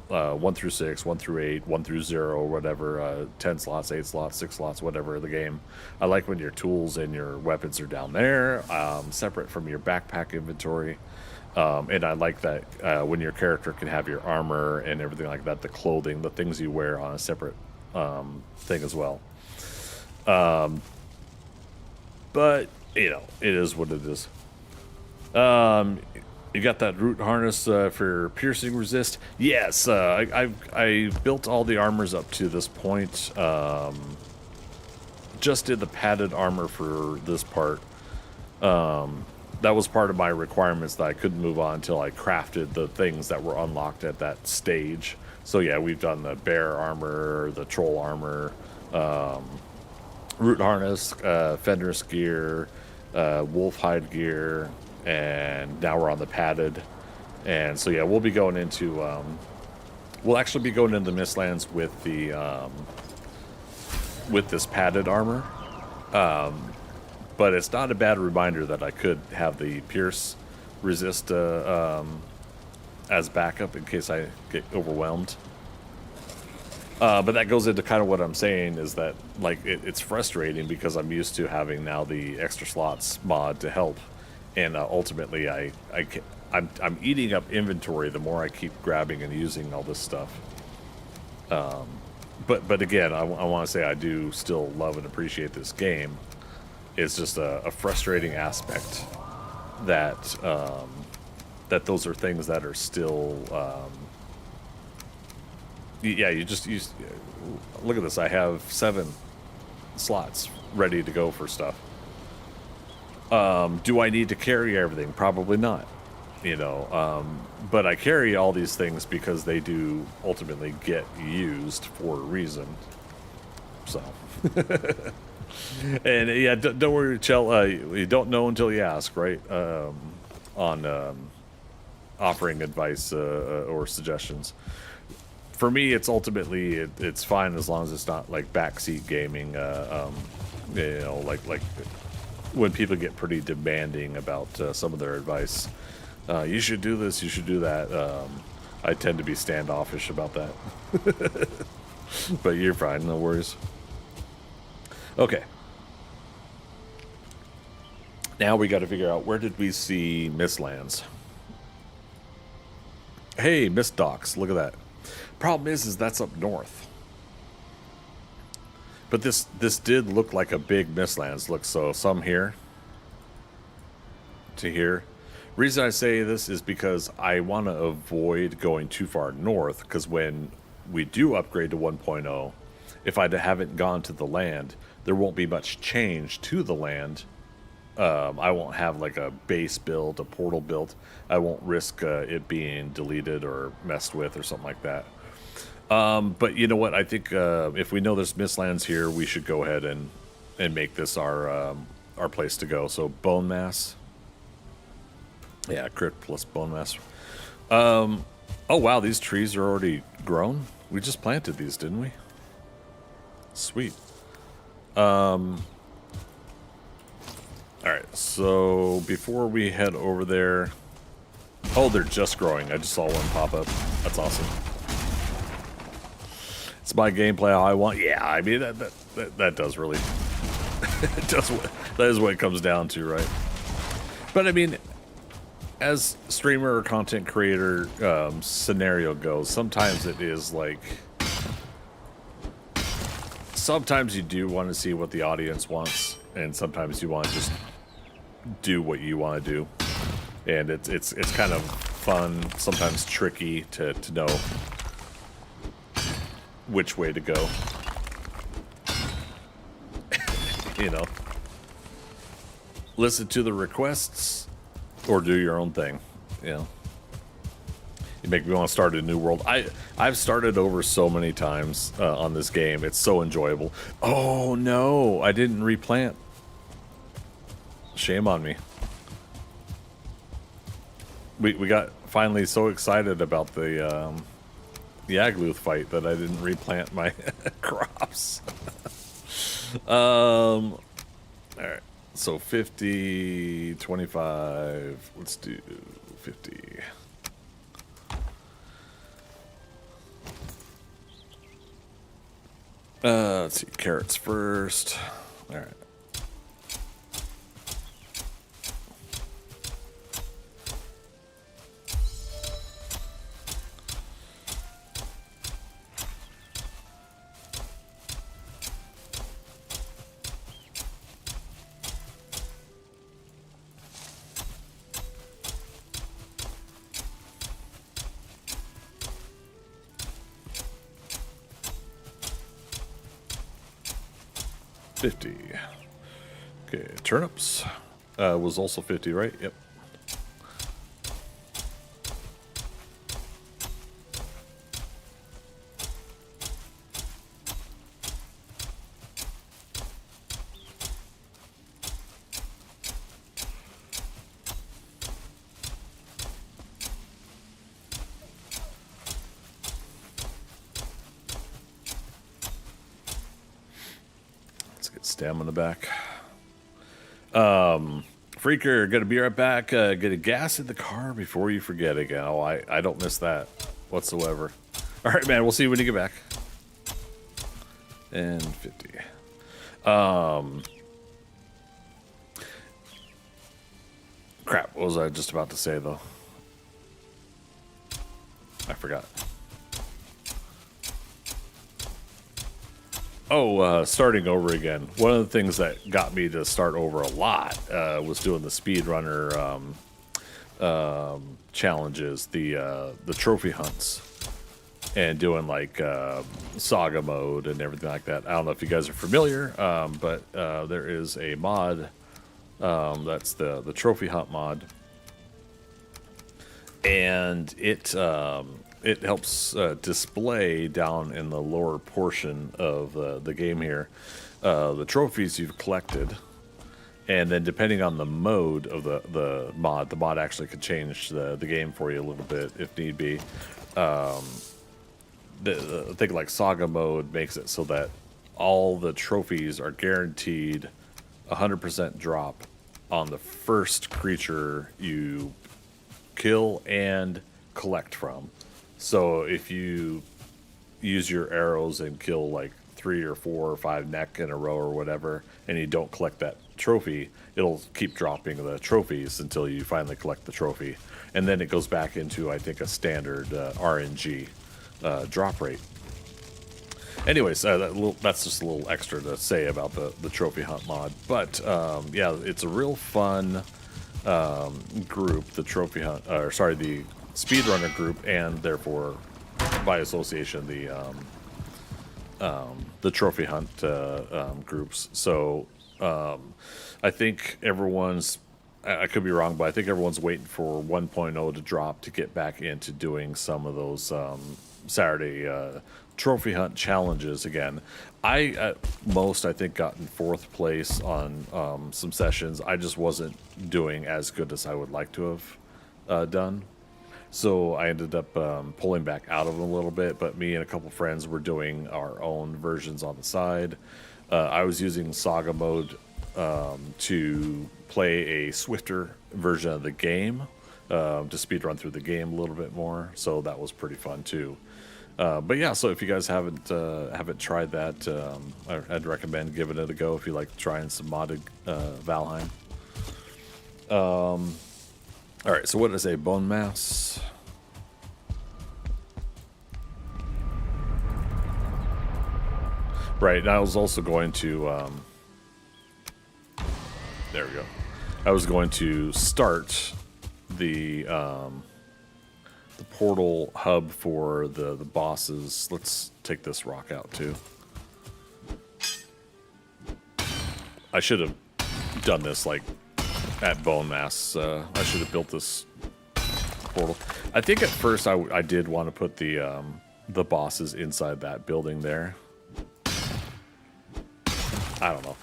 1 through 6, 1 through 8, 1 through 0, or whatever, 10 slots, 8 slots, 6 slots, whatever the game. I like when your tools and your weapons are down there, separate from your backpack inventory. And I like that when your character can have your armor and everything like that, the clothing, the things you wear on a separate thing as well. But, it is what it is. You got that root harness for piercing resist? Yes, I built all the armors up to this point. Just did the padded armor for this part. That was part of my requirements that I couldn't move on until I crafted the things that were unlocked at that stage. So yeah, we've done the bear armor, the troll armor, root harness, Fenris gear, wolf hide gear, and now we're on the padded. And so yeah, we'll be going into we'll actually be going into the Mistlands with the with this padded armor. But it's not a bad reminder that I could have the pierce resist as backup in case I get overwhelmed. But that goes into kind of what I'm saying, is that like it's frustrating because I'm used to having now the extra slots mod to help, and ultimately I'm eating up inventory the more I keep grabbing and using all this stuff. But again, I want to say I do still love and appreciate this game. It's just a frustrating aspect that that those are things that are still yeah, you look at this. I have 7 slots ready to go for stuff. Do I need to carry everything? Probably not, but I carry all these things because they do ultimately get used for a reason. So and yeah, don't worry, Chell, you don't know until you ask, right? On offering advice or suggestions. For me, it's ultimately it's fine as long as it's not like backseat gaming. You know, like when people get pretty demanding about some of their advice, you should do this, you should do that. I tend to be standoffish about that. But you're fine, no worries. Okay. Now we got to figure out, where did we see Mistlands? Hey, Mist Docks, look at that. Problem is that's up north. But this did look like a big Mistlands. Look, so some here to here. Reason I say this is because I want to avoid going too far north, because when we do upgrade to 1.0, if I haven't gone to the land, there won't be much change to the land. I won't have like a base build, a portal built. I won't risk it being deleted or messed with or something like that. But you know what? I think if we know there's Mistlands here, we should go ahead and make this our place to go. So bone mass. Yeah, crit plus bone mass. Oh wow, these trees are already grown. We just planted these, didn't we? Sweet. Alright, so before we head over there... Oh, they're just growing. I just saw one pop up. That's awesome. It's my gameplay how I want. Yeah, I mean, that does really... that is what it comes down to, right? But I mean, as streamer or content creator scenario goes, sometimes it is like... Sometimes you do want to see what the audience wants, and sometimes you want to just do what you want to do. And it's kind of fun, sometimes tricky to know which way to go. You know, listen to the requests or do your own thing. You know, you make me want to start a new world. I've started over so many times on this game. It's so enjoyable. Oh no, I didn't replant. Shame on me. We got finally so excited about the Yagluth fight that I didn't replant my crops. All right. So 50, 25. Let's do 50. Let's see, carrots first. All right. Okay, turnips was also 50, right? Yep. Stamina back. Freaker, gonna be right back. Get a gas in the car before you forget again. Oh, I don't miss that whatsoever. All right, man. We'll see you when you get back. And 50. Crap. What was I just about to say though? I forgot. Oh, starting over again. One of the things that got me to start over a lot was doing the speedrunner challenges, the trophy hunts, and doing like saga mode and everything like that. I don't know if you guys are familiar, but there is a mod that's the trophy hunt mod, and it helps display down in the lower portion of the game here the trophies you've collected, and then depending on the mode of the mod actually could change the game for you a little bit if need be. I think like saga mode makes it so that all the trophies are guaranteed 100% drop on the first creature you kill and collect from. So if you use your arrows and kill like 3 or 4 or 5 neck in a row or whatever, and you don't collect that trophy, it'll keep dropping the trophies until you finally collect the trophy. And then it goes back into, I think, a standard RNG drop rate. Anyways, that's just a little extra to say about the trophy hunt mod. But yeah, it's a real fun group, the trophy hunt, or sorry, the speedrunner group, and therefore, by association, the trophy hunt groups. So I think everyone's, I could be wrong, but I think everyone's waiting for 1.0 to drop to get back into doing some of those Saturday trophy hunt challenges again. I at most, I think, got in 4th place on some sessions. I just wasn't doing as good as I would like to have done. So I ended up pulling back out of them a little bit, but me and a couple friends were doing our own versions on the side. I was using Saga mode to play a swifter version of the game, to speedrun through the game a little bit more, so that was pretty fun too. But yeah, so if you guys haven't tried that, I'd recommend giving it a go if you like trying some modded Valheim. All right, so what did I say? Bone mass. Right, and I was also going to, there we go. I was going to start the portal hub for the bosses. Let's take this rock out too. I should have done this like at bone mass. I should have built this portal. I think at first I did want to put the bosses inside that building there. I don't know.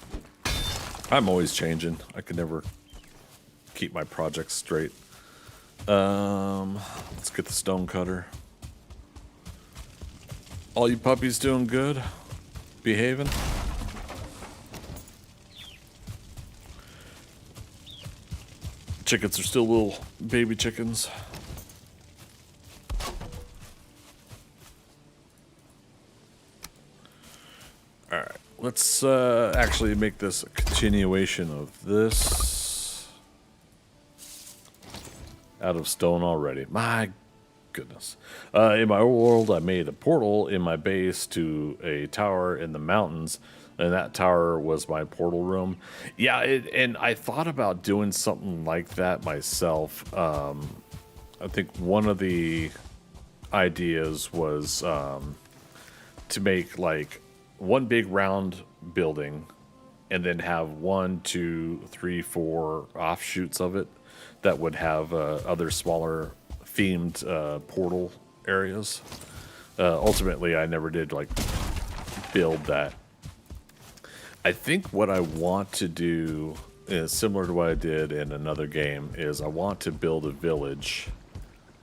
I'm always changing. I can never keep my projects straight. Let's get the stone cutter. All you puppies doing good? Behaving? Chickens are still little baby chickens. Alright, let's actually make this a continuation of this. Out of stone already. My goodness. In my world, I made a portal in my base to a tower in the mountains, and that tower was my portal room. Yeah, and I thought about doing something like that myself. I think one of the ideas was to make like one big round building and then have 1, 2, 3, 4 offshoots of it that would have other smaller themed portal areas. Ultimately, I never did like build that. I think what I want to do is similar to what I did in another game. Is I want to build a village,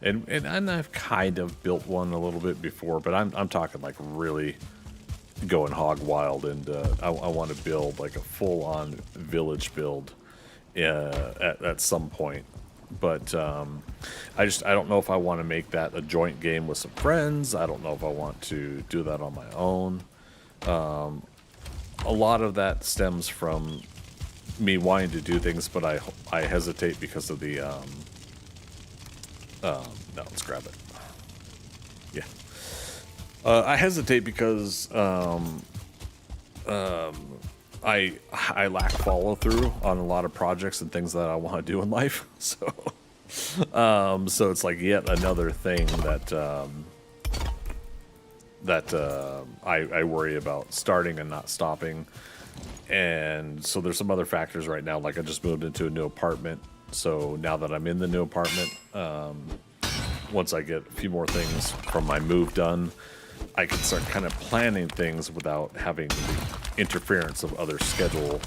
and I've kind of built one a little bit before, but I'm talking like really going hog wild, and I want to build like a full-on village build at some point. But I don't know if I want to make that a joint game with some friends. I don't know if I want to do that on my own. A lot of that stems from me wanting to do things, but I hesitate because of the no, let's grab it. Yeah. I hesitate because I lack follow through on a lot of projects and things that I want to do in life. So it's like yet another thing that I worry about starting and not stopping. And so there's some other factors right now. Like I just moved into a new apartment. So now that I'm in the new apartment, once I get a few more things from my move done, I can start kind of planning things without having the interference of other schedule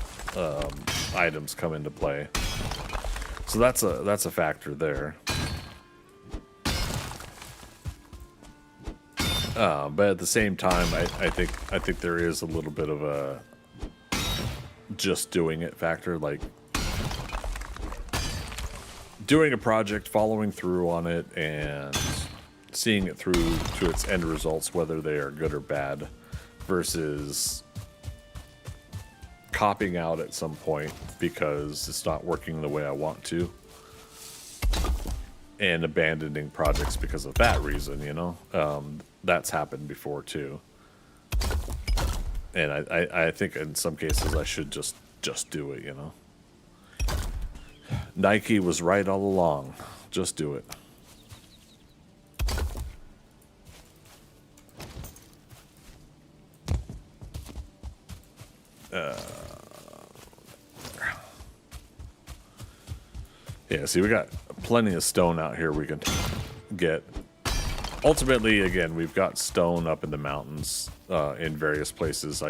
items come into play. So that's a factor there. But at the same time, I think there is a little bit of a just doing it factor, like doing a project, following through on it, and seeing it through to its end results, whether they are good or bad, versus copping out at some point because it's not working the way I want to, and abandoning projects because of that reason, you know? That's happened before too. And I think in some cases I should just do it, you know? Nike was right all along. Just do it. Yeah, see, we got plenty of stone out here we can get. Ultimately, again, we've got stone up in the mountains in various places.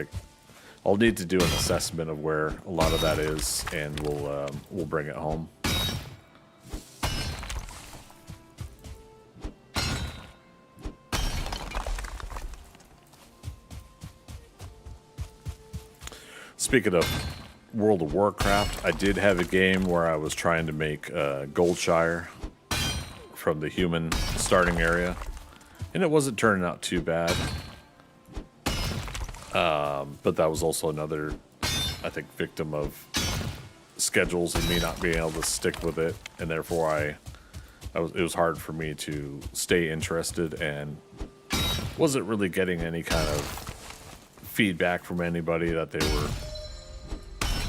I'll need to do an assessment of where a lot of that is, and we'll bring it home. Speaking of World of Warcraft, I did have a game where I was trying to make Goldshire from the human starting area, and it wasn't turning out too bad. But that was also another, I think, victim of schedules and me not being able to stick with it, and therefore it was hard for me to stay interested, and wasn't really getting any kind of feedback from anybody that they were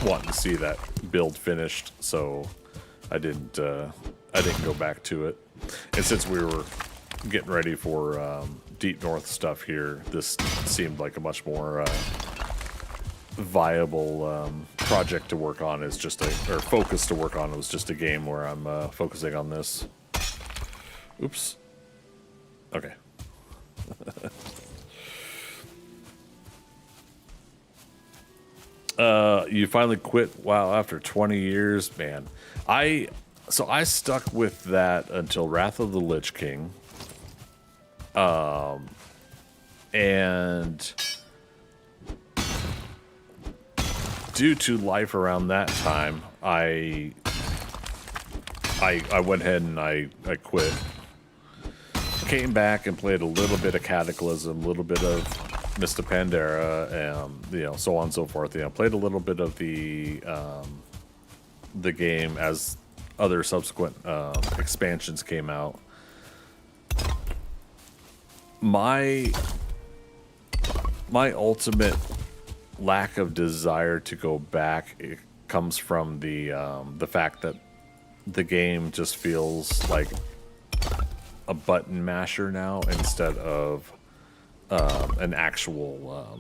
wanting to see that build finished, so I didn't go back to it. And since we were getting ready for Deep North stuff here, this seemed like a much more viable project to work on. Is just or focus to work on. It was just a game where I'm focusing on this. Oops. Okay. You finally quit WoW after 20 years, man. So I stuck with that until Wrath of the Lich King. And due to life around that time, I went ahead and I quit. Came back and played a little bit of Cataclysm, a little bit of Mr. Pandera, and so on and so forth. Played a little bit of the game as other subsequent expansions came out. My ultimate lack of desire to go back, it comes from the fact that the game just feels like a button masher now instead of an actual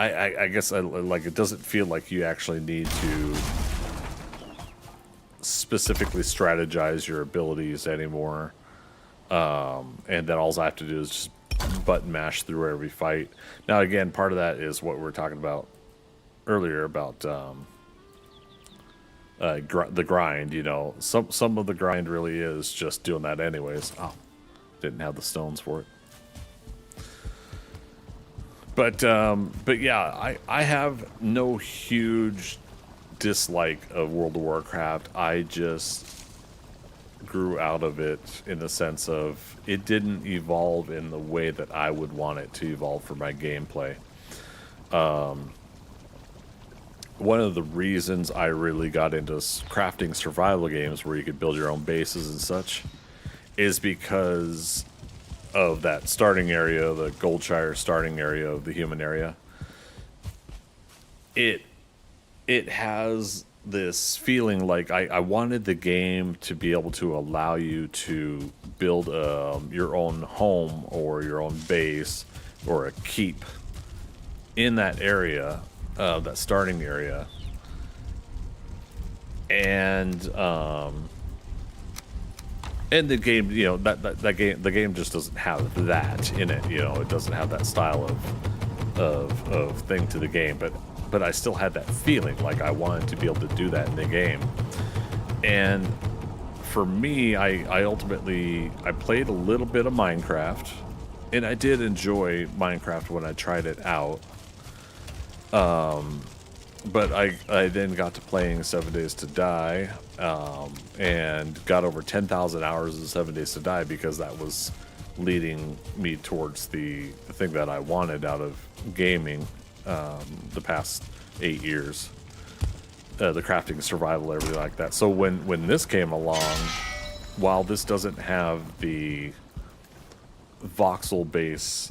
I guess it doesn't feel like you actually need to specifically strategize your abilities anymore, and then all I have to do is just button mash through every fight. Now again, part of that is what we were talking about earlier about the grind. Some of the grind really is just doing that anyways. Oh, didn't have the stones for it. But yeah, I have no huge dislike of World of Warcraft. I just grew out of it in the sense of it didn't evolve in the way that I would want it to evolve for my gameplay. One of the reasons I really got into crafting survival games where you could build your own bases and such is because of that starting area, the Goldshire starting area of the human area. It has this feeling like I wanted the game to be able to allow you to build your own home or your own base or a keep in that area, that starting area. And the game, the game just doesn't have that in it. It doesn't have that style of thing to the game, but I still had that feeling like I wanted to be able to do that in the game. And for me, I ultimately played a little bit of Minecraft, and I did enjoy Minecraft when I tried it out. But I then got to playing 7 Days to Die, and got over 10,000 hours of 7 Days to Die because that was leading me towards the thing that I wanted out of gaming the past 8 years. The crafting, survival, everything like that. So when this came along, while this doesn't have the voxel base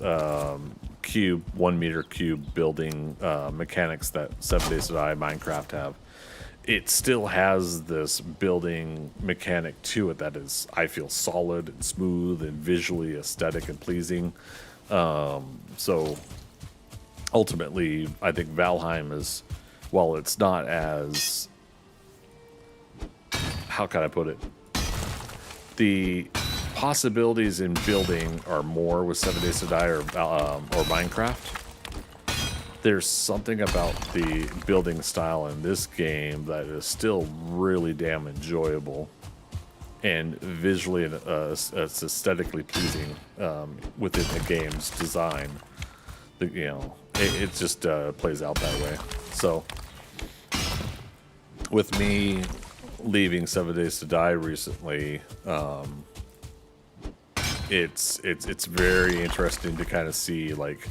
cube, 1 meter cube building mechanics that 7 Days to Die Minecraft have, it still has this building mechanic to it that is, I feel, solid and smooth and visually aesthetic and pleasing. So ultimately, I think Valheim is, while it's not as, how can I put it? The possibilities in building are more with 7 Days to Die or Minecraft. There's something about the building style in this game that is still really damn enjoyable and visually and it's aesthetically pleasing within the game's design. It just plays out that way. So with me leaving 7 Days to Die recently, it's very interesting to kind of see like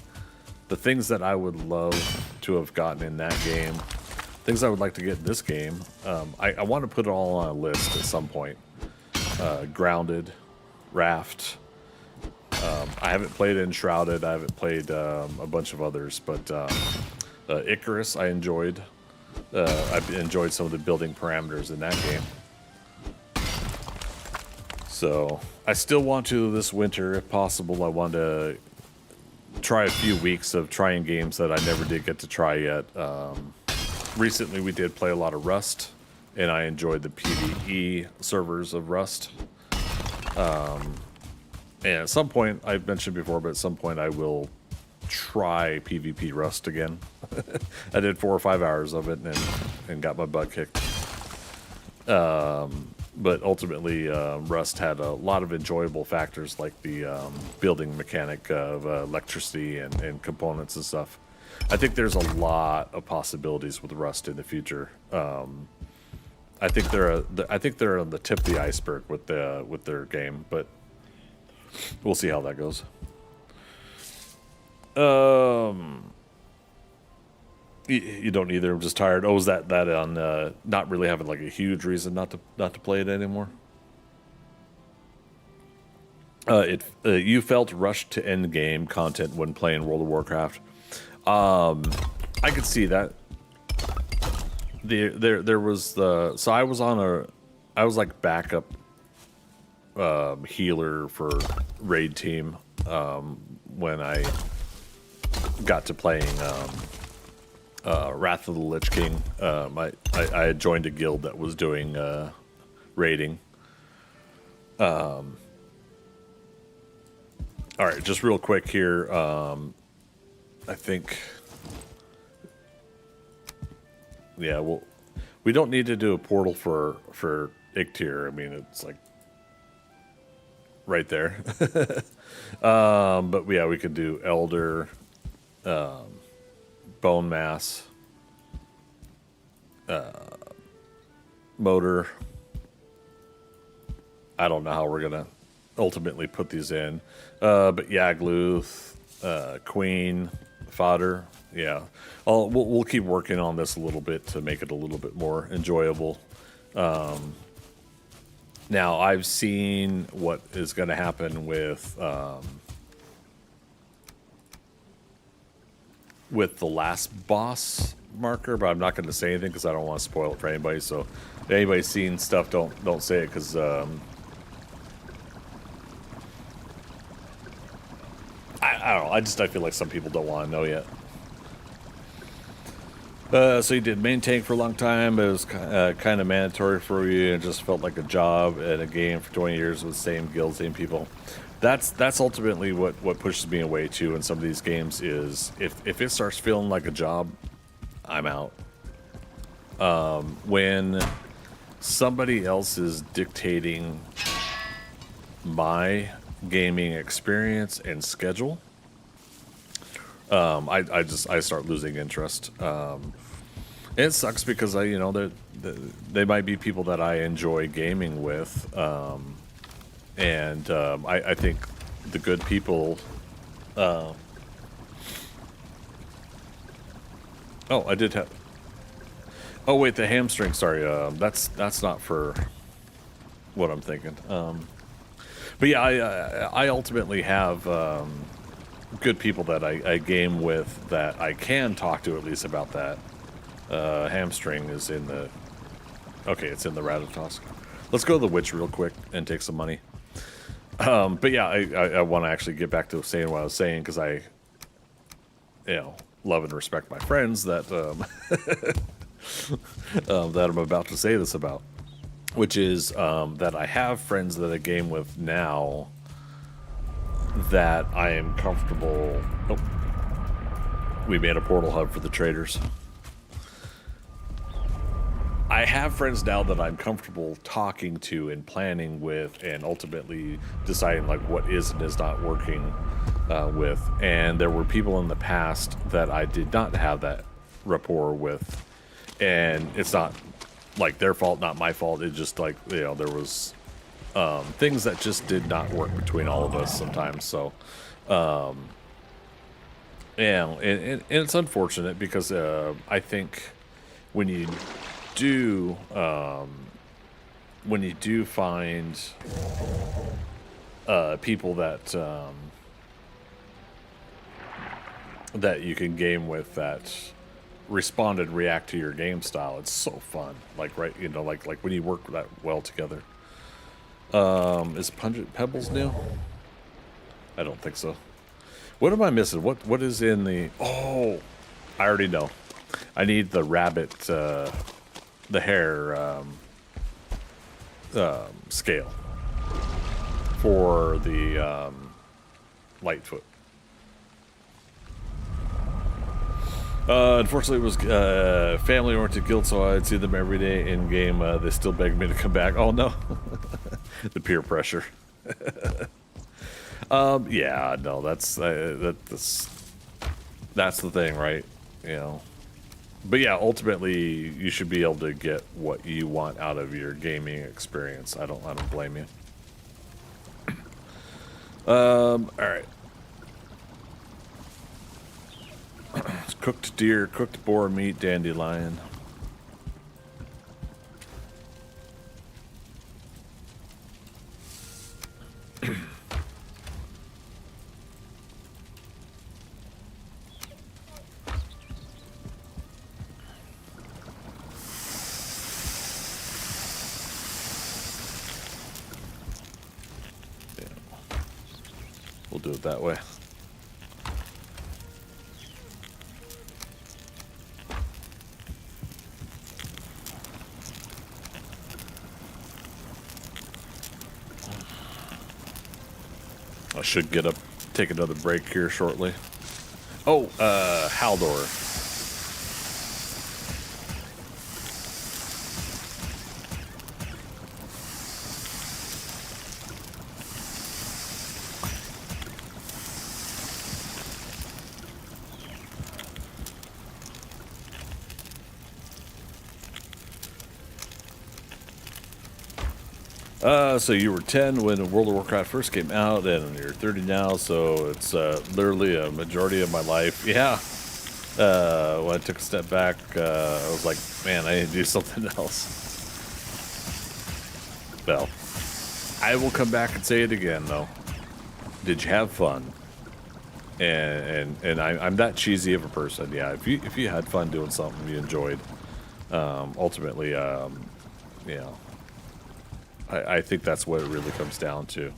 the things that I would love to have gotten in that game, things I would like to get in this game. I want to put it all on a list at some point. Grounded, Raft. I haven't played Enshrouded. I haven't played a bunch of others, but Icarus I enjoyed. I've enjoyed some of the building parameters in that game. So I still want to this winter, if possible. I want to try a few weeks of trying games that I never did get to try yet. Recently we did play a lot of Rust, and I enjoyed the PvE servers of Rust. And at some point, I've mentioned before, but at some point I will try PvP Rust again. I did 4 or 5 hours of it and got my butt kicked. But ultimately, Rust had a lot of enjoyable factors like the building mechanic of electricity and components and stuff. I think there's a lot of possibilities with Rust in the future. I think they're on the tip of the iceberg with their game, but we'll see how that goes. You don't either. I'm just tired. Oh, is that on not really having like a huge reason not to play it anymore? You felt rushed to end game content when playing World of Warcraft. I could see that. There was so I was like backup healer for raid team when I got to playing Wrath of the Lich King. I had joined a guild that was doing raiding. All right, just real quick here. I think, yeah, well, we don't need to do a portal for Iktir. I mean, it's like right there. But yeah, we could do Elder, Bone Mass, Motor. I don't know how we're gonna ultimately put these in, but Yagluth, Queen, Fodder. Yeah, we'll keep working on this a little bit to make it a little bit more enjoyable. Now I've seen what is going to happen with the last boss marker, but I'm not going to say anything because I don't want to spoil it for anybody. So if anybody's seen stuff, don't say it, because I don't know. I feel like some people don't want to know yet. So you did main tank for a long time, but it was kind of mandatory for you, and just felt like a job and a game for 20 years with the same guild, same people. That's ultimately what pushes me away too in some of these games is if it starts feeling like a job, I'm out. When somebody else is dictating my gaming experience and schedule, I start losing interest. It sucks because they might be people that I enjoy gaming with, I think the good people. Oh, I did have. Oh wait, the hamstring. Sorry, that's not for what I'm thinking. But yeah, I ultimately have good people that I game with that I can talk to at least about that. Hamstring is in the. Okay, it's in the Ratatosk. Let's go to the witch real quick and take some money. But yeah, I want to actually get back to saying what I was saying because I, love and respect my friends that that I'm about to say this about, which is that I have friends that I game with now that I am comfortable. Oh, we made a portal hub for the traders. I have friends now that I'm comfortable talking to and planning with and ultimately deciding like what is and is not working with. And there were people in the past that I did not have that rapport with. And it's not like their fault, not my fault. It just like, there was things that just did not work between all of us sometimes. So, and it's unfortunate because I think when you do find people that that you can game with that respond and react to your game style, it's so fun. Like like when you work that well together. Is Pungent Pebbles new? I don't think so. What am I missing? What is in the? Oh, I already know. I need the rabbit. The hair scale for the Lightfoot. Unfortunately, it was family-oriented guild, so I'd see them every day in game. They still beg me to come back. Oh no, the peer pressure. Yeah, no, that's the thing, right? But yeah, ultimately, you should be able to get what you want out of your gaming experience. I don't blame you. All right. Cooked deer, cooked boar meat, dandelion. We'll do it that way. I should take another break here shortly. Oh, Haldor. So you were 10 when World of Warcraft first came out, and you're 30 now, so it's literally a majority of my life. Yeah. When I took a step back, I was like, man, I need to do something else. Well, I will come back and say it again, though. Did you have fun? And I'm that cheesy of a person. Yeah, if you had fun doing something you enjoyed, ultimately, I think that's what it really comes down to.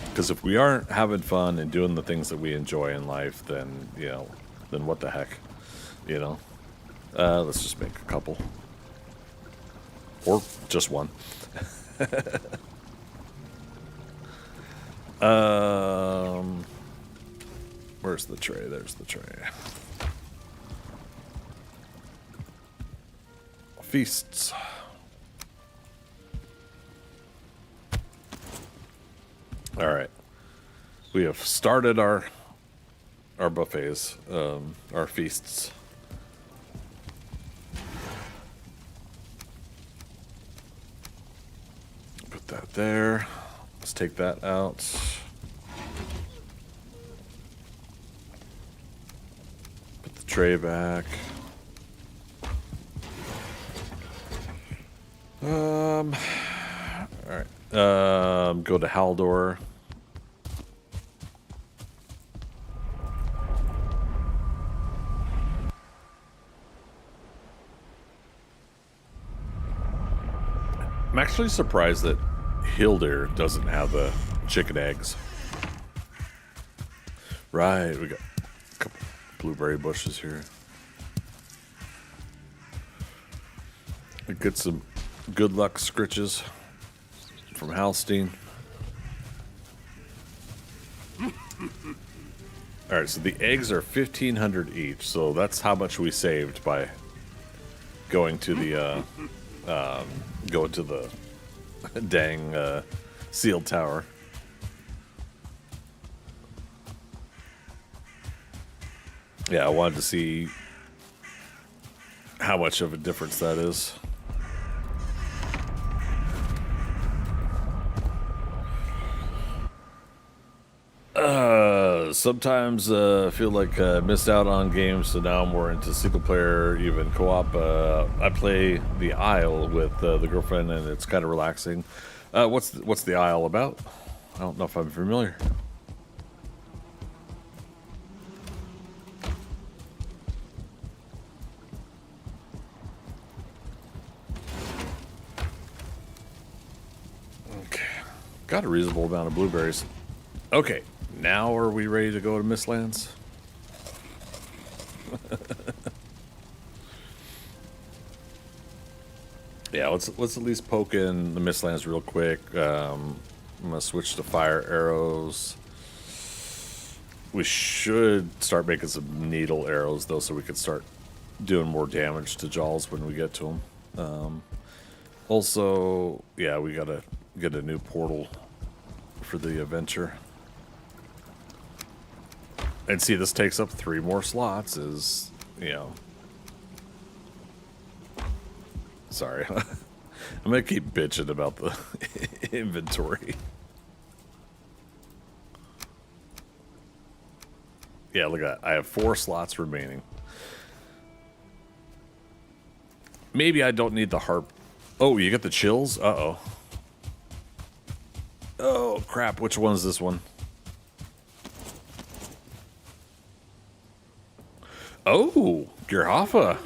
Because if we aren't having fun and doing the things that we enjoy in life, then, then what the heck, Let's just make a couple. Or just one. Where's the tray? There's the tray. Feasts. We have started our buffets, our feasts. Put that there. Let's take that out. Put the tray back. All right. Go to Haldor. I'm actually surprised that Hildir doesn't have the chicken eggs. Right, we got a couple blueberry bushes here. We get some good luck scritches from Halstein. Alright, so the eggs are 1,500 each, so that's how much we saved by going to the dang sealed tower. Yeah, I wanted to see how much of a difference that is. Sometimes I feel like I missed out on games, so now I'm more into single player, even co-op. I play the Isle with the girlfriend, and it's kind of relaxing. What's the Isle about? I don't know if I'm familiar. Okay, got a reasonable amount of blueberries. Okay. Now are we ready to go to Mistlands? Yeah, let's at least poke in the Mistlands real quick. I'm gonna switch to fire arrows. We should start making some needle arrows though, so we can start doing more damage to Jaws when we get to them. Also, yeah, we gotta get a new portal for the adventure. And see, this takes up 3 more slots, is, you know. Sorry. I'm going to keep bitching about the inventory. Yeah, look at that. I have 4 slots remaining. Maybe I don't need the harp. Oh, you got the chills? Uh-oh. Oh, crap. Which one is this one? Oh, Gerhafa.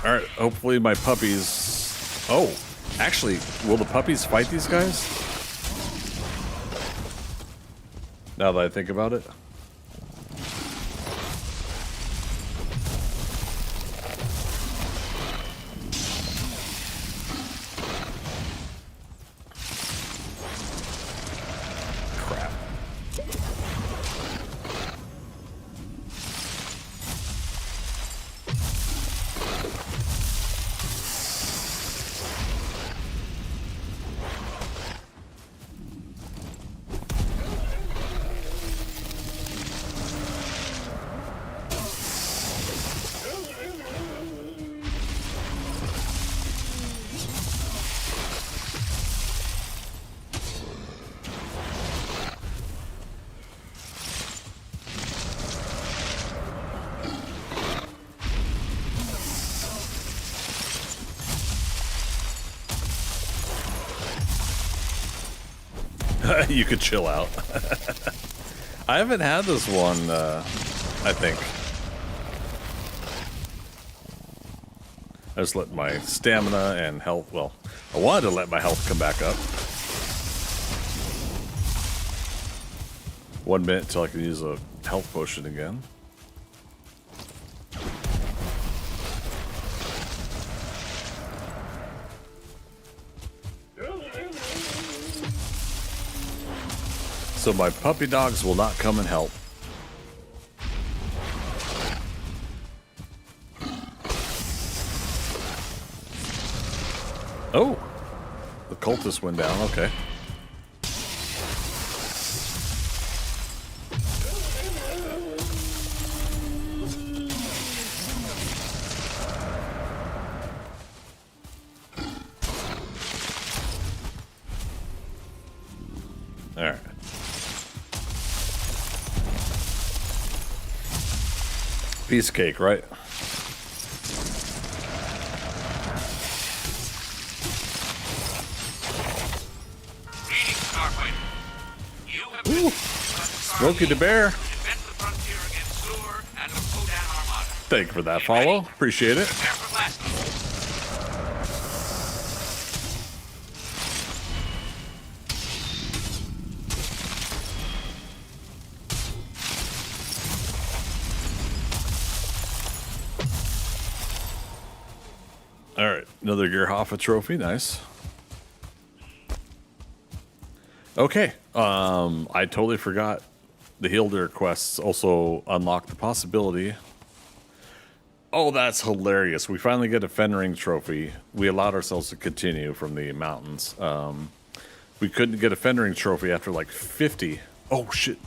All right, hopefully my puppies... Oh, actually, will the puppies fight these guys? Now that I think about it. You could chill out. I haven't had this one, I think. I just let my stamina and health, well, I wanted to let my health come back up. 1 minute till I can use a health potion again. So my puppy dogs will not come and help. Oh, the cultist went down. Okay. All right. Piece of cake, right? Smokey the Bear. Thank you for that follow. Appreciate it. All right, another Gearhoffa trophy. Nice. Okay, I totally forgot the Hilder quests also unlock the possibility. Oh, that's hilarious. We finally get a Fenring trophy. We allowed ourselves to continue from the mountains. We couldn't get a Fenring trophy after like 50. Oh, shit.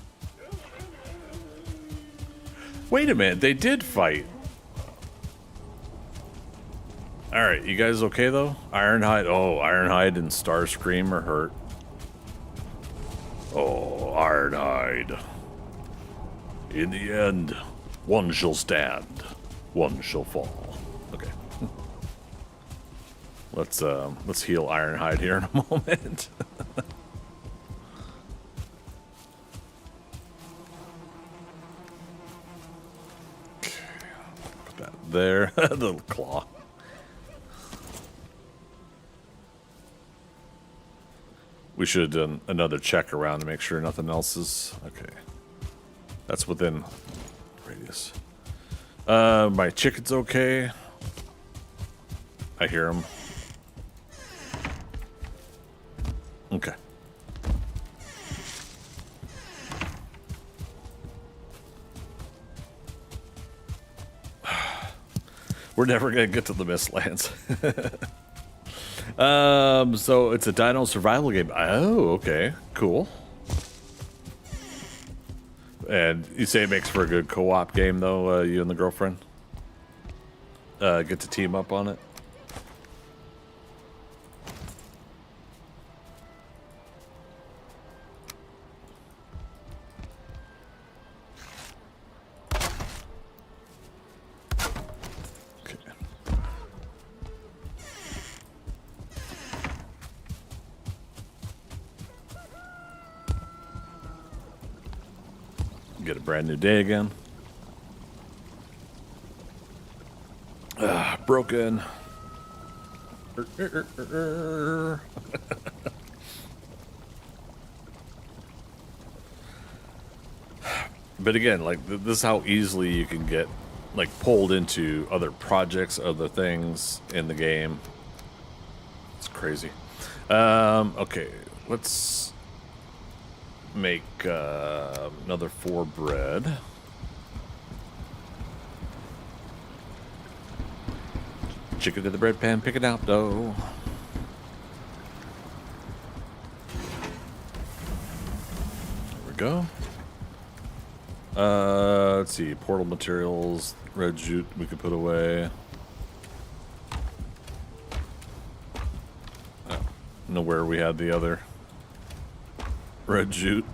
Wait a minute, they did fight. All right, you guys okay though? Ironhide. Oh, Ironhide and Starscream are hurt. Oh, Ironhide. In the end, one shall stand, one shall fall. Okay. Let's heal Ironhide here in a moment. Okay, put that there. The little claw. We should have done another check around to make sure nothing else is... Okay. That's within radius. My chicken's okay. I hear him. Okay. We're never going to get to the Mistlands. So it's a dino survival game. Oh, okay. Cool. And you say it makes for a good co-op game, though, you and the girlfriend? Get to team up on it? Get a brand new day again. Broken. But again, like this is how easily you can get like pulled into other projects, other things in the game. It's crazy. Okay, let's make another 4 bread. Chicken to the bread pan, pick it out though. There we go. Let's see, portal materials, red jute we could put away. I don't know where we had the other red jute.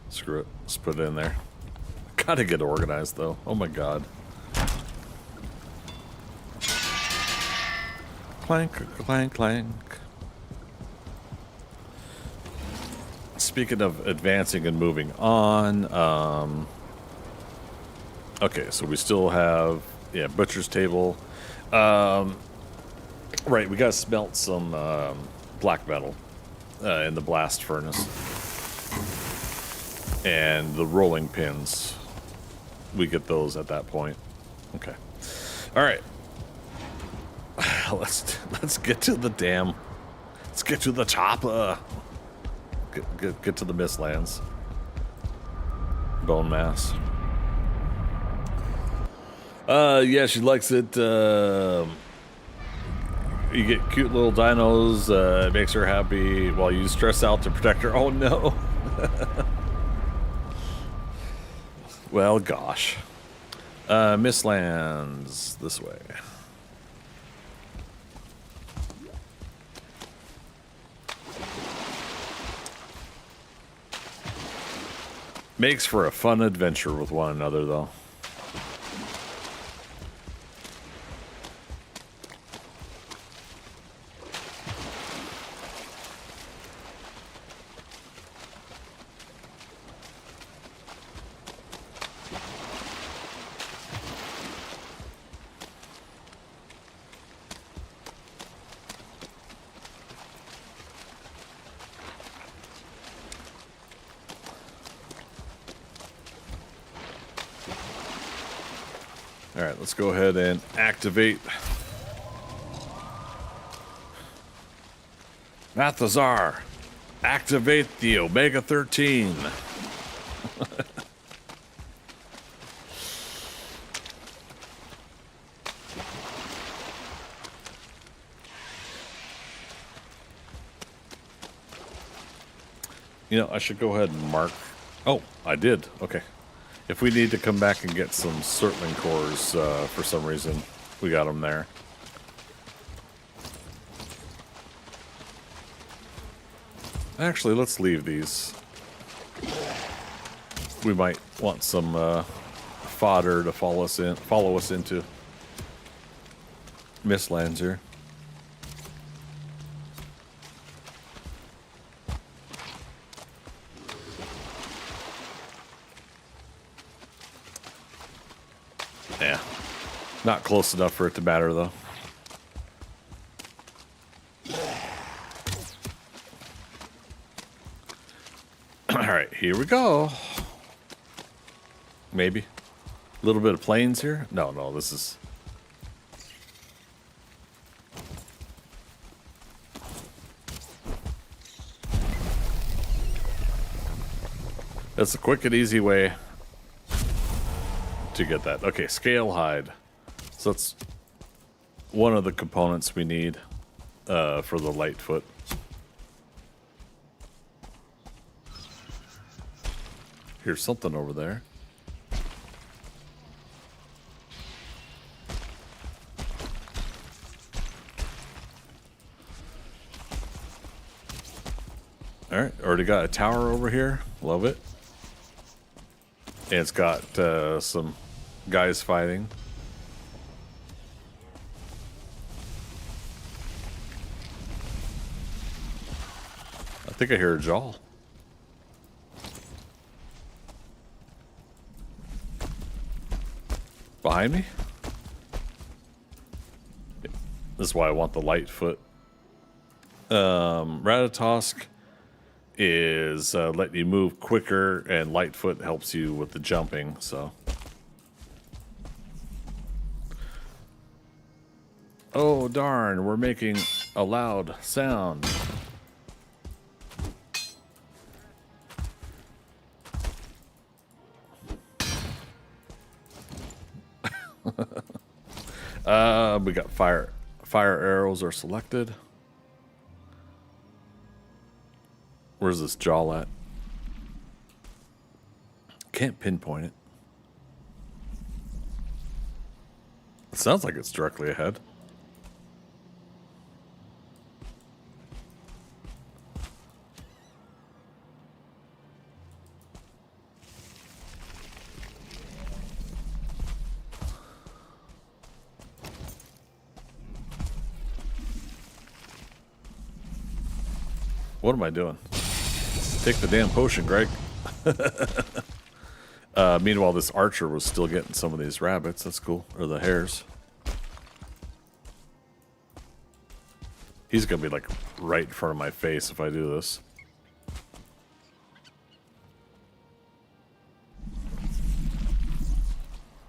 Screw it. Let's put it in there. Gotta get organized though. Oh my god. Clank, clank, clank. Speaking of advancing and moving on, okay, so we still have, yeah, butcher's table. Right, we gotta smelt some black metal in the blast furnace. And the rolling pins, we get those at that point. Okay. All right. Let's get to the dam. Let's get to the chopper. Get to the Mistlands. Bone mass. Yeah, she likes it. You get cute little dinos. It makes her happy while you stress out to protect her. Oh no. Well, gosh. Mistlands this way. Makes for a fun adventure with one another, though. All right, let's go ahead and activate Mathazar. Activate the Omega 13. You know, I should go ahead and mark. Oh, I did. Okay. If we need to come back and get some Surtling cores for some reason, we got them there. Actually, let's leave these. We might want some fodder to follow us into Mistlands here. Yeah, not close enough for it to matter, though. All right, here we go. Maybe a little bit of plains here. No, this is. That's a quick and easy way to get that. Okay, scale hide. So that's one of the components we need for the Lightfoot. Here's something over there. All right, already got a tower over here. Love it. And it's got some guys fighting. I think I hear a jaw. Behind me? This is why I want the Lightfoot. Ratatosk is letting you move quicker, and Lightfoot helps you with the jumping, so. Oh, darn, we're making a loud sound. We got fire arrows are selected. Where's this jaw at? Can't pinpoint it. It sounds like it's directly ahead. What am I doing? Take the damn potion, Greg. Meanwhile, this archer was still getting some of these rabbits. That's cool. Or the hares. He's going to be like right in front of my face if I do this.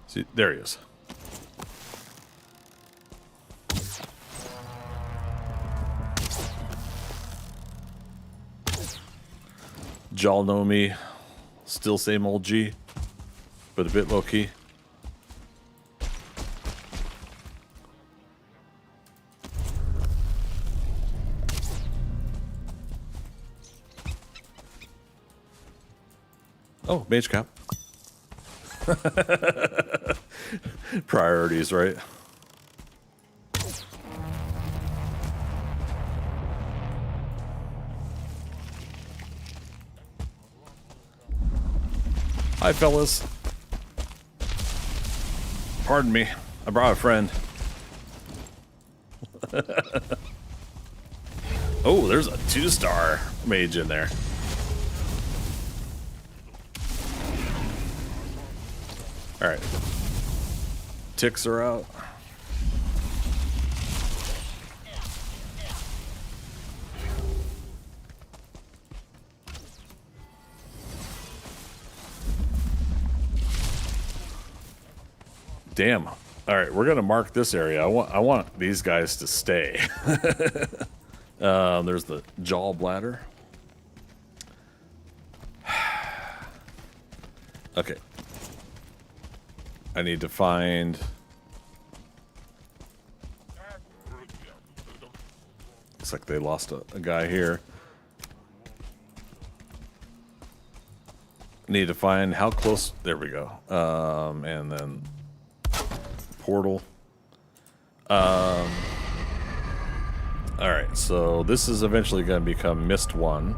See, there he is. Y'all know me. Still same old G, but a bit low key. Oh, mage cap. Priorities, right? Hi, fellas. Pardon me. I brought a friend. Oh, there's a 2-star mage in there. All right. Ticks are out. Damn. All right, we're gonna mark this area. I want these guys to stay. There's the jaw bladder. Okay. I need to find. Looks like they lost a guy here. Need to find how close. There we go. And then portal. All right, so this is eventually going to become Mist 1.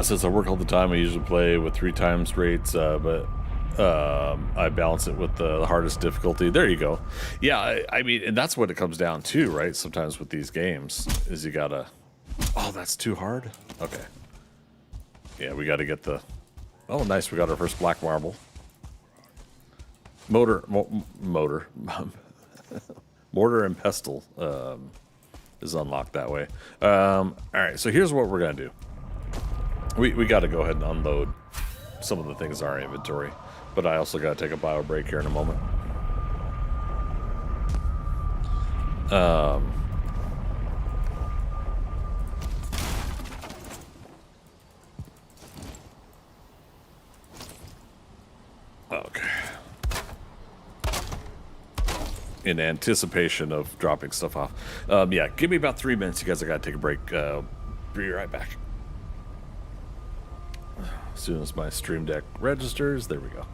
Since I work all the time, I usually play with 3 times rates, but I balance it with the hardest difficulty. There you go. Yeah, I mean, and that's what it comes down to, right? Sometimes with these games, is you gotta. Oh, that's too hard. Okay. Yeah, we got to get the. Oh, nice. We got our first black marble. Motor and pestle is unlocked that way. All right, so here's what we're gonna do. We got to go ahead and unload some of the things in our inventory, but I also got to take a bio break here in a moment. Okay. In anticipation of dropping stuff off. Yeah, give me about 3 minutes, you guys. I gotta take a break. Be right back. As soon as my stream deck registers, there we go.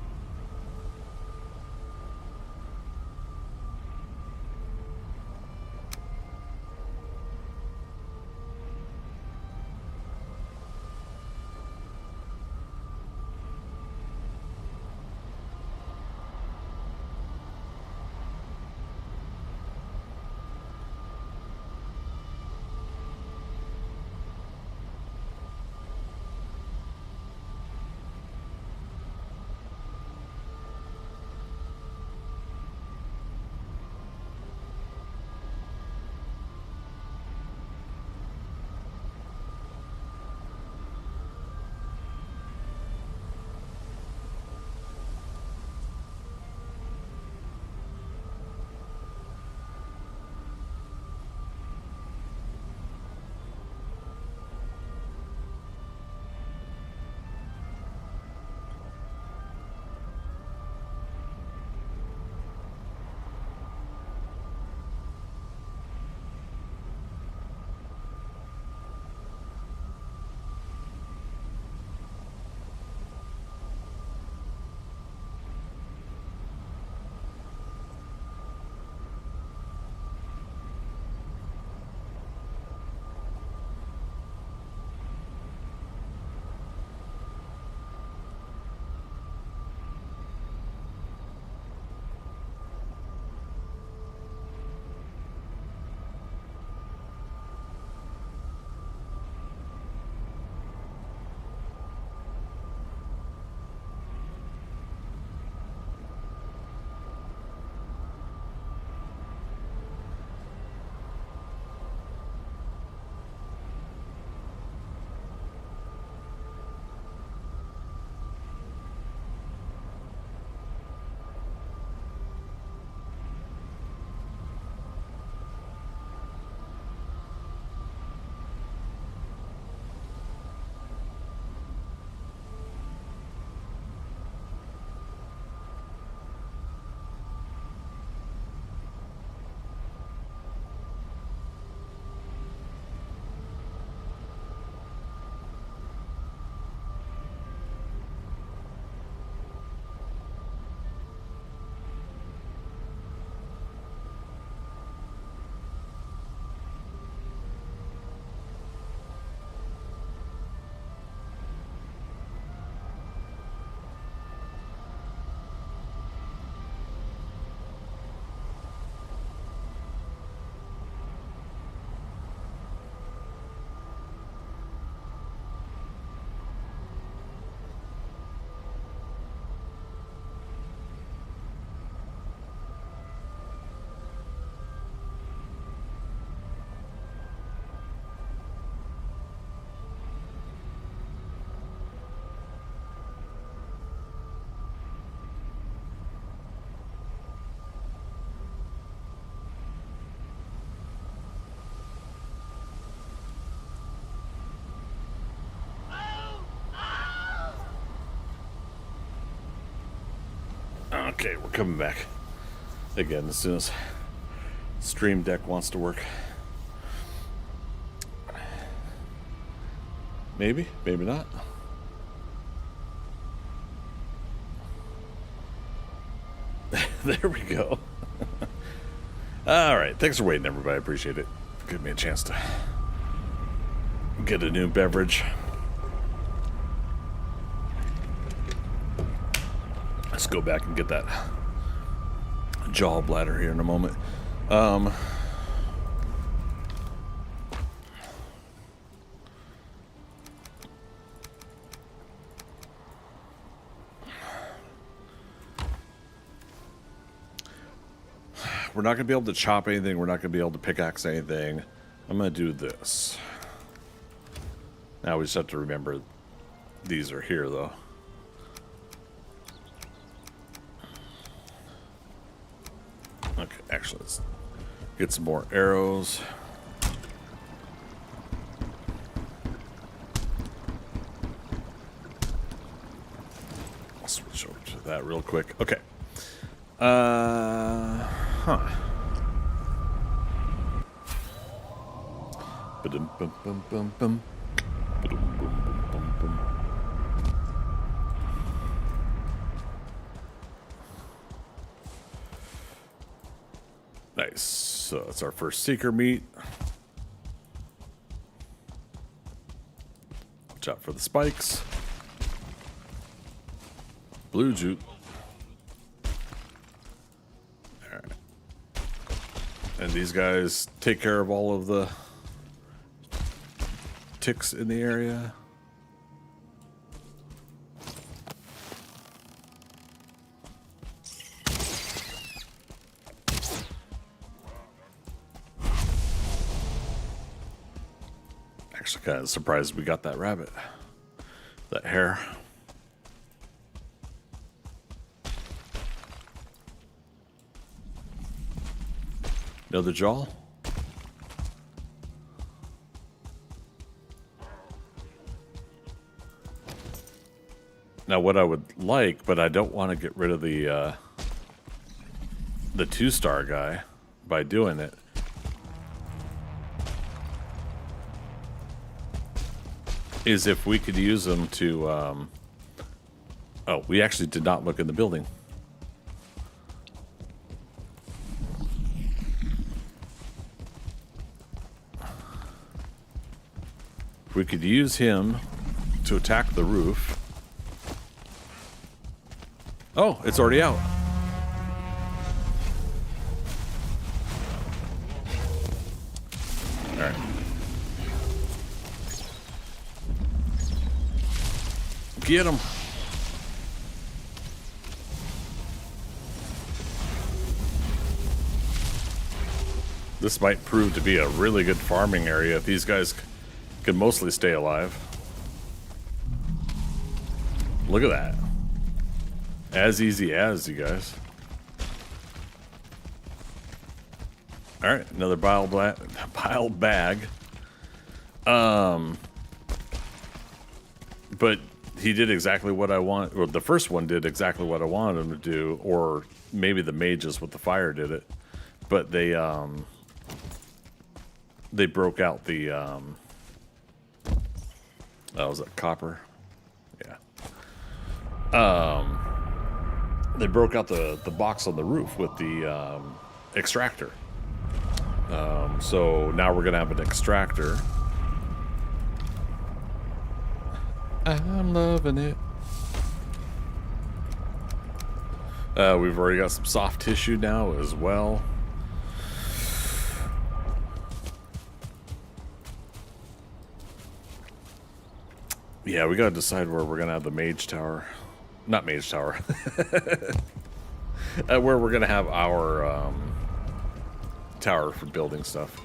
Okay, we're coming back again as soon as Stream Deck wants to work. Maybe, maybe not. There we go. All right, thanks for waiting, everybody. I appreciate it. Give me a chance to get a new beverage. Let's go back and get that jaw bladder here in a moment. We're not going to be able to chop anything. We're not going to be able to pickaxe anything. I'm going to do this. Now we just have to remember these are here, though. Okay, actually, let's get some more arrows. I'll switch over to that real quick. Okay. Huh. Ba-dum, bum, bum, bum, bum. Ba-dum, bum, bum, bum, bum. Nice. So that's our first seeker meat. Watch out for the spikes. Blue jute. All right. And these guys take care of all of the ticks in the area. Actually, kind of surprised we got that rabbit, that hare. Another jaw. Now, what I would like, but I don't want to get rid of the 2-star guy by doing it. Is if we could use them to, oh, we actually did not look in the building. If we could use him to attack the roof. Oh, it's already out. All right. Get him. This might prove to be a really good farming area if these guys can mostly stay alive. Look at that. As easy as, you guys. All right, another bile bag. But he did exactly what I want. Or the first one did exactly what I wanted him to do, or maybe the mages with the fire did it. But they broke out the oh, was that copper? Yeah. They broke out the box on the roof with the extractor. So now we're gonna have an extractor. I'm loving it. We've already got some soft tissue now as well. Yeah, we gotta decide where we're gonna have the mage tower. Not mage tower. Where we're gonna have our tower for building stuff.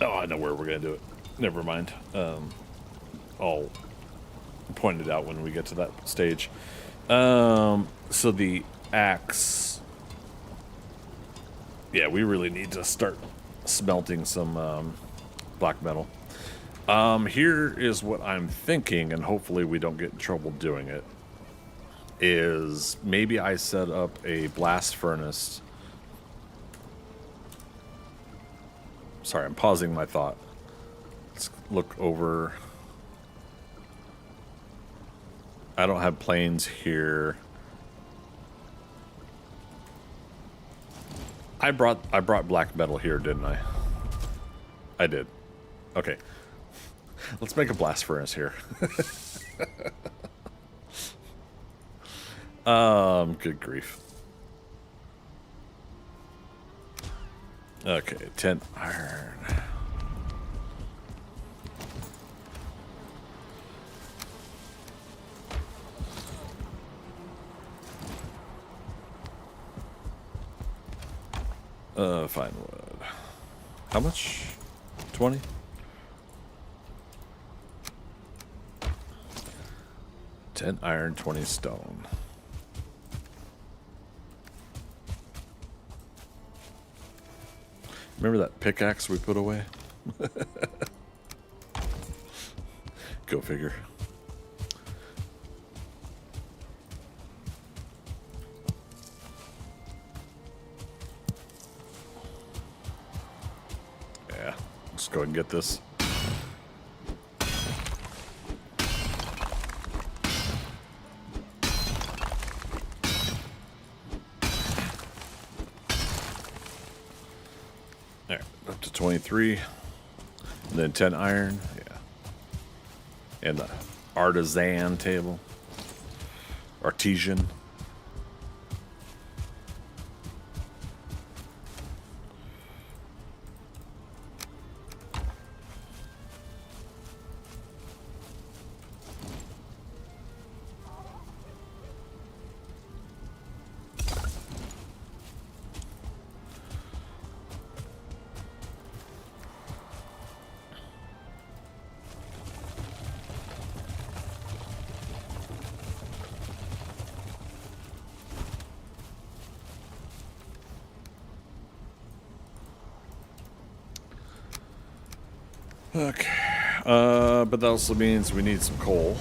Oh, I know where we're gonna do it. Never mind. I'll point it out when we get to that stage. So the axe. Yeah, we really need to start smelting some black metal. Here is what I'm thinking, and hopefully we don't get in trouble doing it, is maybe I set up a blast furnace. Sorry, I'm pausing my thought. Let's look over. I don't have planes here. I brought black metal here, didn't I? I did. Okay. Let's make a blast furnace here. Good grief. Okay, 10 iron. Fine wood. How much? 20? $10 iron, 20 stone. Remember that pickaxe we put away? Go figure. Yeah, let's go ahead and get this. All right, up to 23. And then 10 iron, yeah. And the artisan table. Artesian. Okay, but that also means we need some coal.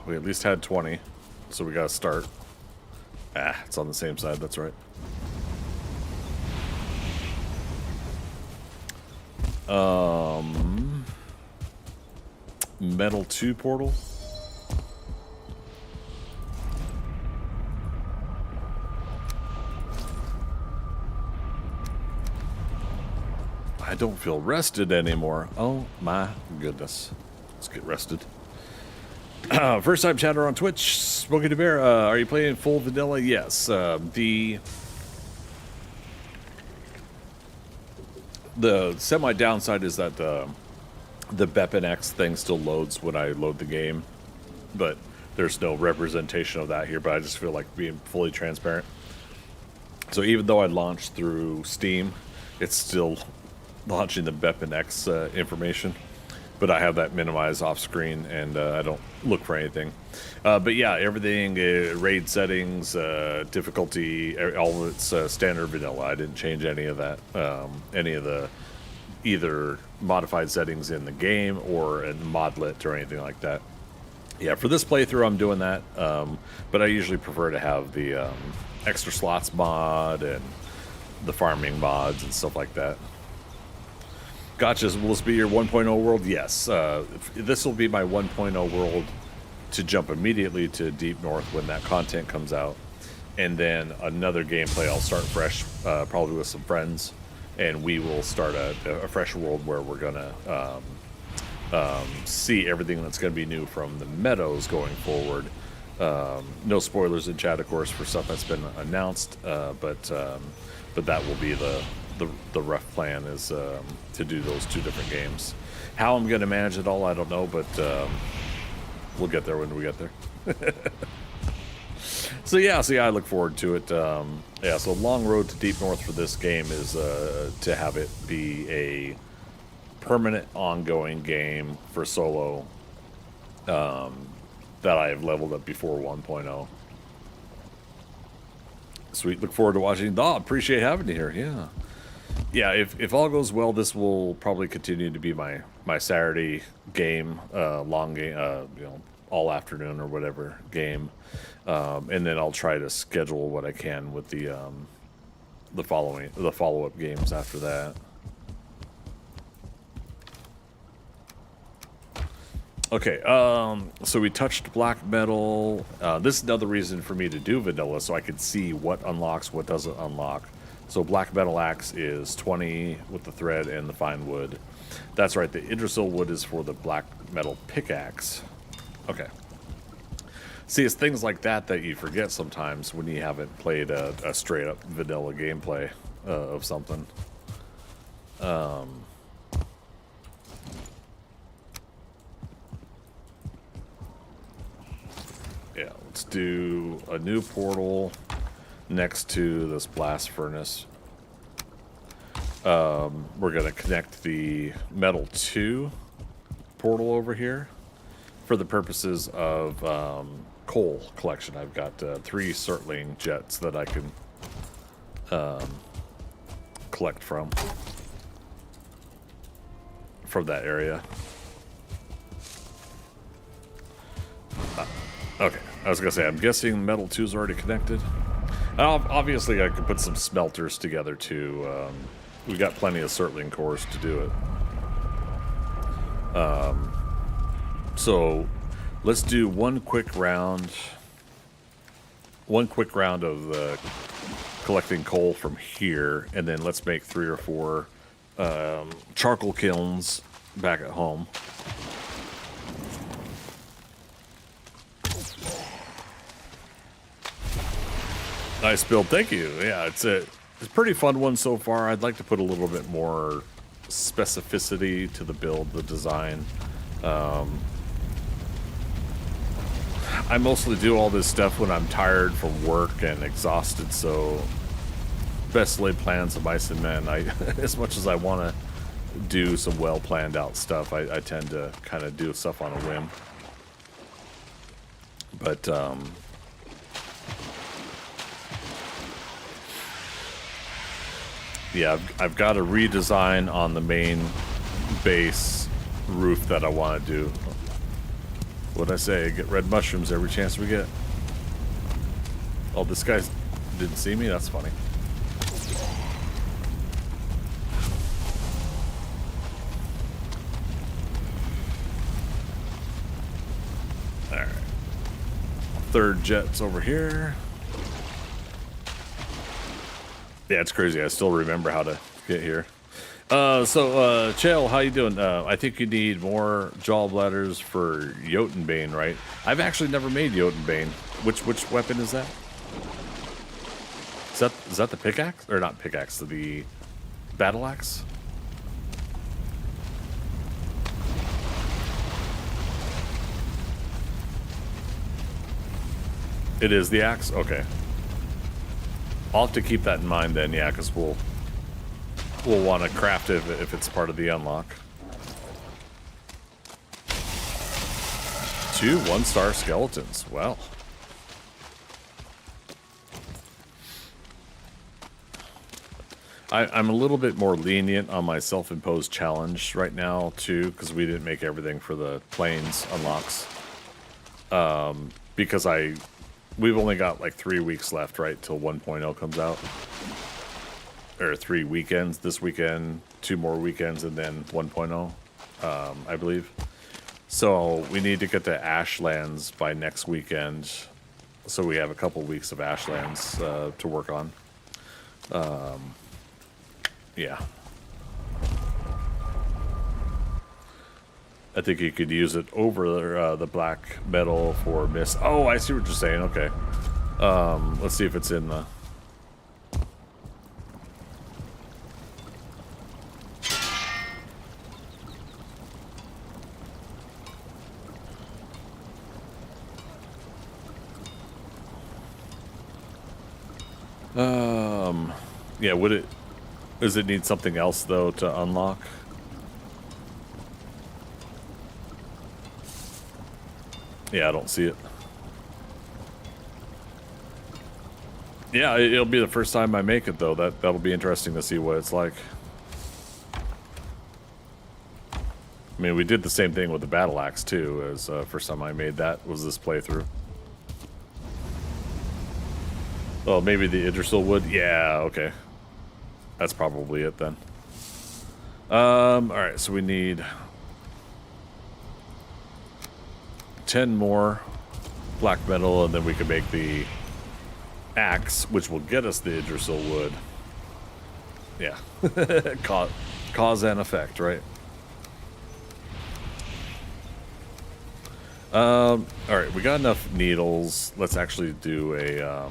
We at least had 20, so we gotta start. It's on the same side, that's right. Metal 2 portal. I don't feel rested anymore. Oh my goodness. Let's get rested. First time chatter on Twitch. Smokey the Bear, are you playing full vanilla? Yes. The semi downside is that the Beppin X thing still loads when I load the game, but there's no representation of that here. But I just feel like being fully transparent. So even though I launched through Steam, it's still launching the Beppin X information, but I have that minimized off screen and I don't look for anything. But yeah, everything, raid settings, difficulty, all of it's standard vanilla. I didn't change any of that, any of the either modified settings in the game or in modlet or anything like that. Yeah, for this playthrough I'm doing that, but I usually prefer to have the extra slots mod and the farming mods and stuff like that. Gotcha. Will this be your 1.0 world? Yes. This will be my 1.0 world to jump immediately to Deep North when that content comes out. And then another gameplay, I'll start fresh, probably with some friends. And we will start a fresh world where we're going to see everything that's going to be new from the Meadows going forward. No spoilers in chat, of course, for stuff that's been announced. But that will be the rough plan is to do those two different games. How I'm going to manage it all, I don't know, but we'll get there when we get there. So yeah, I look forward to it. Yeah, so long road to Deep North for this game is to have it be a permanent ongoing game for solo that I have leveled up before 1.0. Sweet, look forward to watching. Appreciate having you here, yeah. Yeah, if all goes well, this will probably continue to be my Saturday game, long game, all afternoon or whatever game, and then I'll try to schedule what I can with the follow up games after that. Okay, so we touched black metal. This is another reason for me to do vanilla, so I could see what unlocks, what doesn't unlock. So black metal axe is 20 with the thread and the fine wood. That's right, the Yggdrasil wood is for the black metal pickaxe. Okay. See, it's things like that that you forget sometimes when you haven't played a straight up vanilla gameplay of something. Yeah, let's do a new portal next to this blast furnace. We're going to connect the metal 2 portal over here for the purposes of coal collection. I've got 3 circling jets that I can collect from that area. Okay, I was gonna say, I'm guessing metal 2 is already connected. Obviously, I could put some smelters together too. We got plenty of circling cores to do it. So let's do one quick round of collecting coal from here, and then let's make 3 or 4 charcoal kilns back at home. Nice build, thank you. Yeah, it's a pretty fun one so far. I'd like to put a little bit more specificity to the build, the design. I mostly do all this stuff when I'm tired from work and exhausted, so best laid plans of mice and men. As much as I want to do some well planned out stuff, I tend to kind of do stuff on a whim. But yeah, I've got a redesign on the main base roof that I want to do. What'd I say? Get red mushrooms every chance we get. Oh, this guy didn't see me? That's funny. Alright. 3rd jet's over here. Yeah, it's crazy. I still remember how to get here. Chael, how you doing? I think you need more jaw bladders for Jotunbane, right? I've actually never made Jotunbane. Which weapon is that? Is that the pickaxe? Or not pickaxe, the battle axe? It is the axe? Okay. I'll have to keep that in mind then, yeah, because we'll want to craft it if it's part of the unlock. 2 1-star skeletons. Wow. I'm a little bit more lenient on my self-imposed challenge right now, too, because we didn't make everything for the plains unlocks. Because we've only got like 3 weeks left, right, till 1.0 comes out. Or 3 weekends, this weekend, 2 more weekends, and then 1.0, I believe. So we need to get to Ashlands by next weekend, so we have a couple weeks of Ashlands to work on. Yeah. I think you could use it over the black metal for mist. Oh, I see what you're saying. Okay. Let's see if it's in the... Yeah, does it need something else, though, to unlock? Yeah, I don't see it. Yeah, it'll be the first time I make it, though. That'll be interesting to see what it's like. mean, we did the same thing with the battle axe too. As first time I made that was this playthrough. Oh, maybe the Idrisil wood. Yeah, okay. That's probably it then. All right, so we need 10 more black metal, and then we can make the axe, which will get us the Idrisil wood. Yeah, cause and effect, right? All right, we got enough needles. Let's actually do a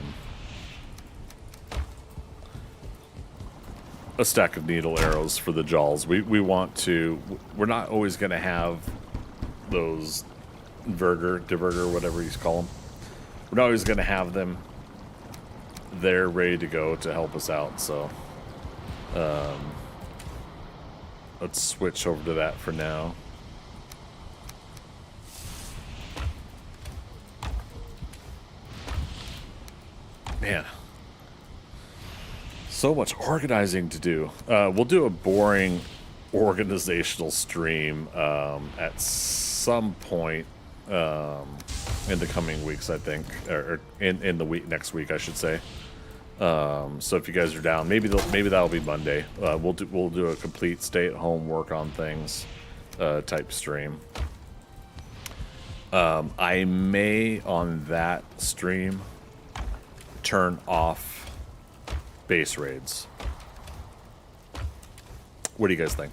stack of needle arrows for the jaws. We want to. We're not always going to have those diverger, whatever you call them. We're not always going to have them there ready to go to help us out. So let's switch over to that for now. Man, so much organizing to do. We'll do a boring organizational stream at some point in the coming weeks, I think, or in the next week, I should say. So if you guys are down, maybe that'll be Monday. We'll do a complete stay-at-home work on things type stream. I may on that stream turn off base raids. What do you guys think?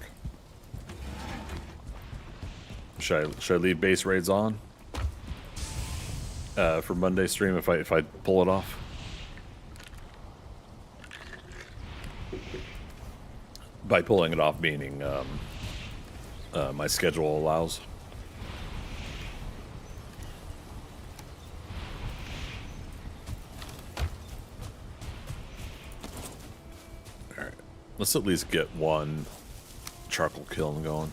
Should I leave base raids on for Monday stream if I pull it off? By pulling it off, meaning my schedule allows. All right, let's at least get one charcoal kiln going.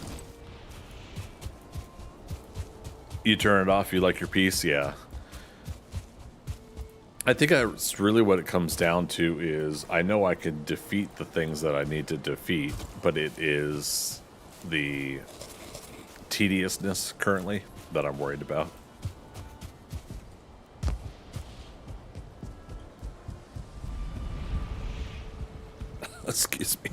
You turn it off, you like your piece? Yeah. I think that's really what it comes down to is I know I can defeat the things that I need to defeat, but it is the tediousness currently that I'm worried about. Excuse me.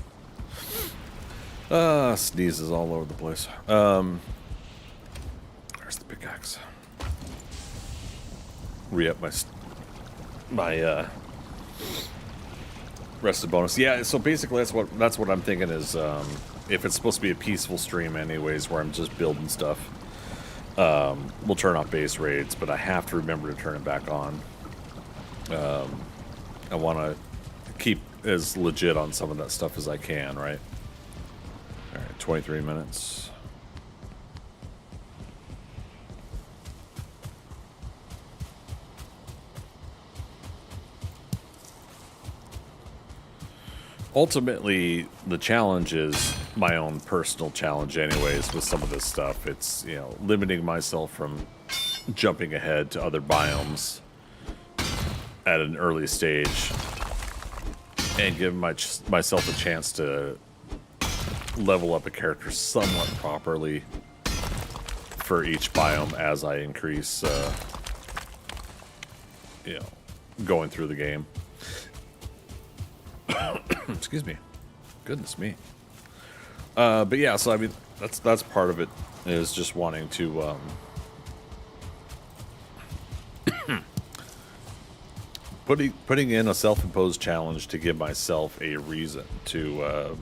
Sneezes all over the place. Where's the pickaxe? Re-up my rested bonus. Yeah, so basically that's what I'm thinking is if it's supposed to be a peaceful stream anyways where I'm just building stuff, we'll turn off base raids, but I have to remember to turn it back on. I want to keep as legit on some of that stuff as I can, right? All right, 23 minutes. Ultimately, the challenge is my own personal challenge anyways with some of this stuff. It's, you know, limiting myself from jumping ahead to other biomes at an early stage and giving myself a chance to level up a character somewhat properly for each biome as I increase, you know, going through the game. Excuse me. Goodness me. But yeah, so I mean, that's part of it is just wanting to putting in a self-imposed challenge to give myself a reason to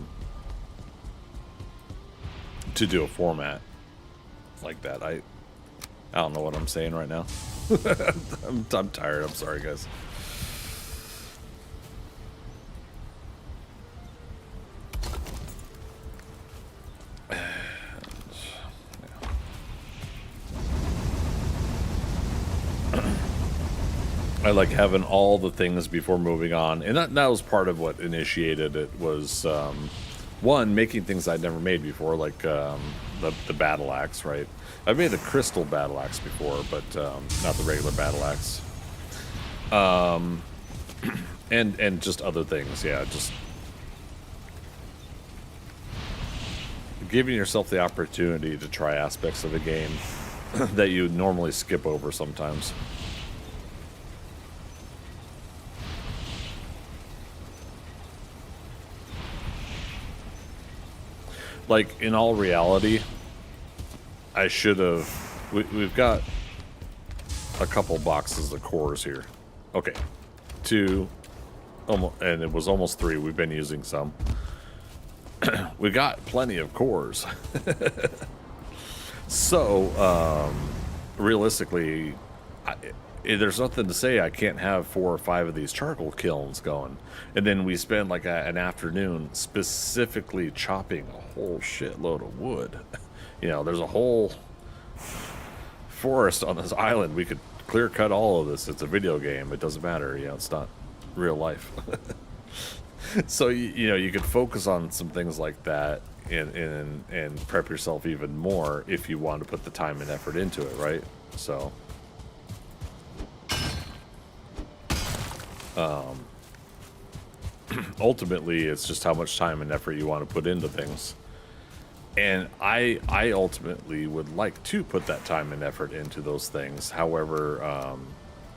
do a format like that. I don't know what I'm saying right now. I'm tired. I'm sorry, guys. I like having all the things before moving on, and that was part of what initiated it. Was one, making things I'd never made before, like the battle axe. Right, I've made a crystal battle axe before, but not the regular battle axe. And just other things. Yeah, just giving yourself the opportunity to try aspects of a game that you normally skip over sometimes. Like, in all reality, I should have... We've got a couple boxes of cores here. Okay. 2, and it was almost 3. We've been using some. We got plenty of cores. So, realistically, there's nothing to say I can't have 4 or 5 of these charcoal kilns going. And then we spend like an afternoon specifically chopping a whole shitload of wood. You know, there's a whole forest on this island. We could clear cut all of this. It's a video game. It doesn't matter. You know, it's not real life. So, you know, you could focus on some things like that and prep yourself even more if you want to put the time and effort into it, right? So, ultimately, it's just how much time and effort you want to put into things. And I ultimately would like to put that time and effort into those things. However,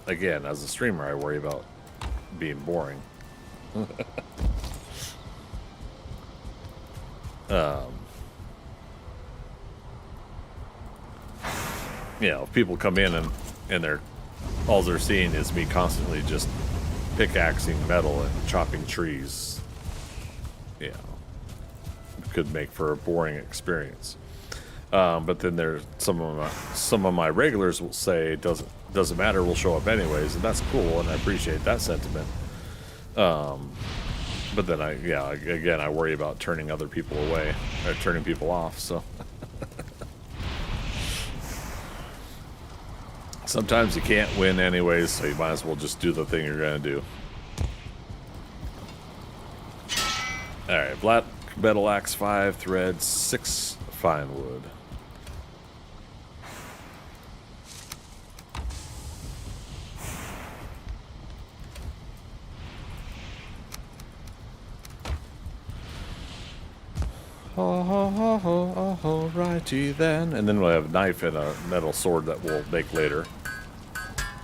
again, as a streamer, I worry about being boring. You know, if people come in and all they're seeing is me constantly just pickaxing metal and chopping trees, you know, it could make for a boring experience. But then there's some of my regulars will say doesn't matter, we'll show up anyways, and that's cool, and I appreciate that sentiment. But then I worry about turning other people away, or turning people off, so. Sometimes you can't win anyways, so you might as well just do the thing you're gonna do. Alright, black metal axe 5 threads, 6 fine wood. Alrighty then. And then we'll have a knife and a metal sword that we'll make later.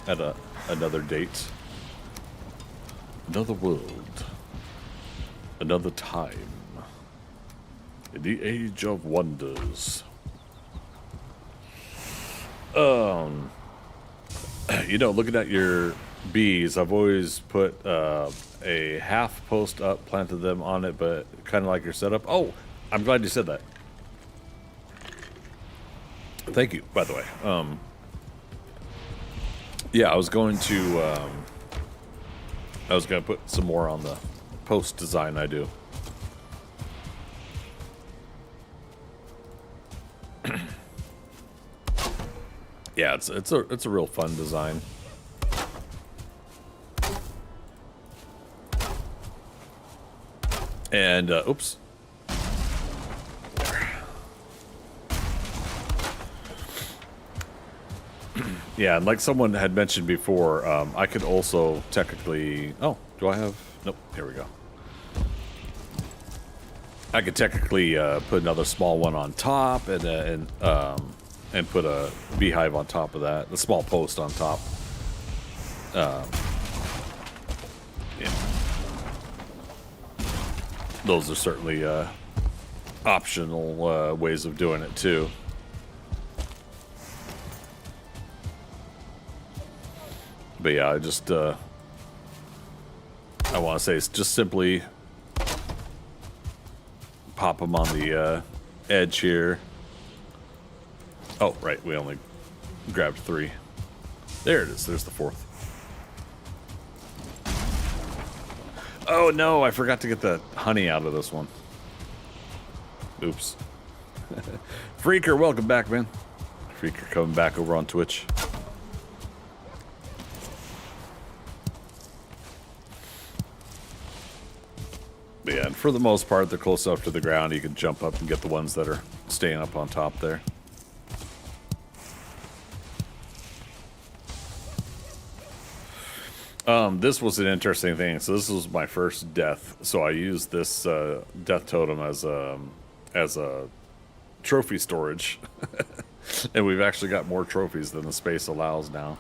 At another date. Another world. Another time. In the age of wonders. You know, looking at your bees, I've always put a half post up, planted them on it, but kind of like your setup. Oh, I'm glad you said that. Thank you, by the way. Yeah, I was going to put some more on the post design I do. Yeah, it's a real fun design. And oops. Yeah, and like someone had mentioned before, I could also technically... Oh, do I have... Nope, here we go. I could technically put another small one on top and put a beehive on top of that. A small post on top. Yeah. Those are certainly optional ways of doing it, too. But yeah, I just, I want to say it's just simply pop them on the edge here. Oh, right, we only grabbed 3. There it is, there's the 4th. Oh no, I forgot to get the honey out of this one. Oops. Freaker, welcome back, man. Freaker coming back over on Twitch. But yeah, and for the most part, they're close enough to the ground. You can jump up and get the ones that are staying up on top there. This was an interesting thing. So this was my first death. So I used this death totem as a trophy storage. And we've actually got more trophies than the space allows now.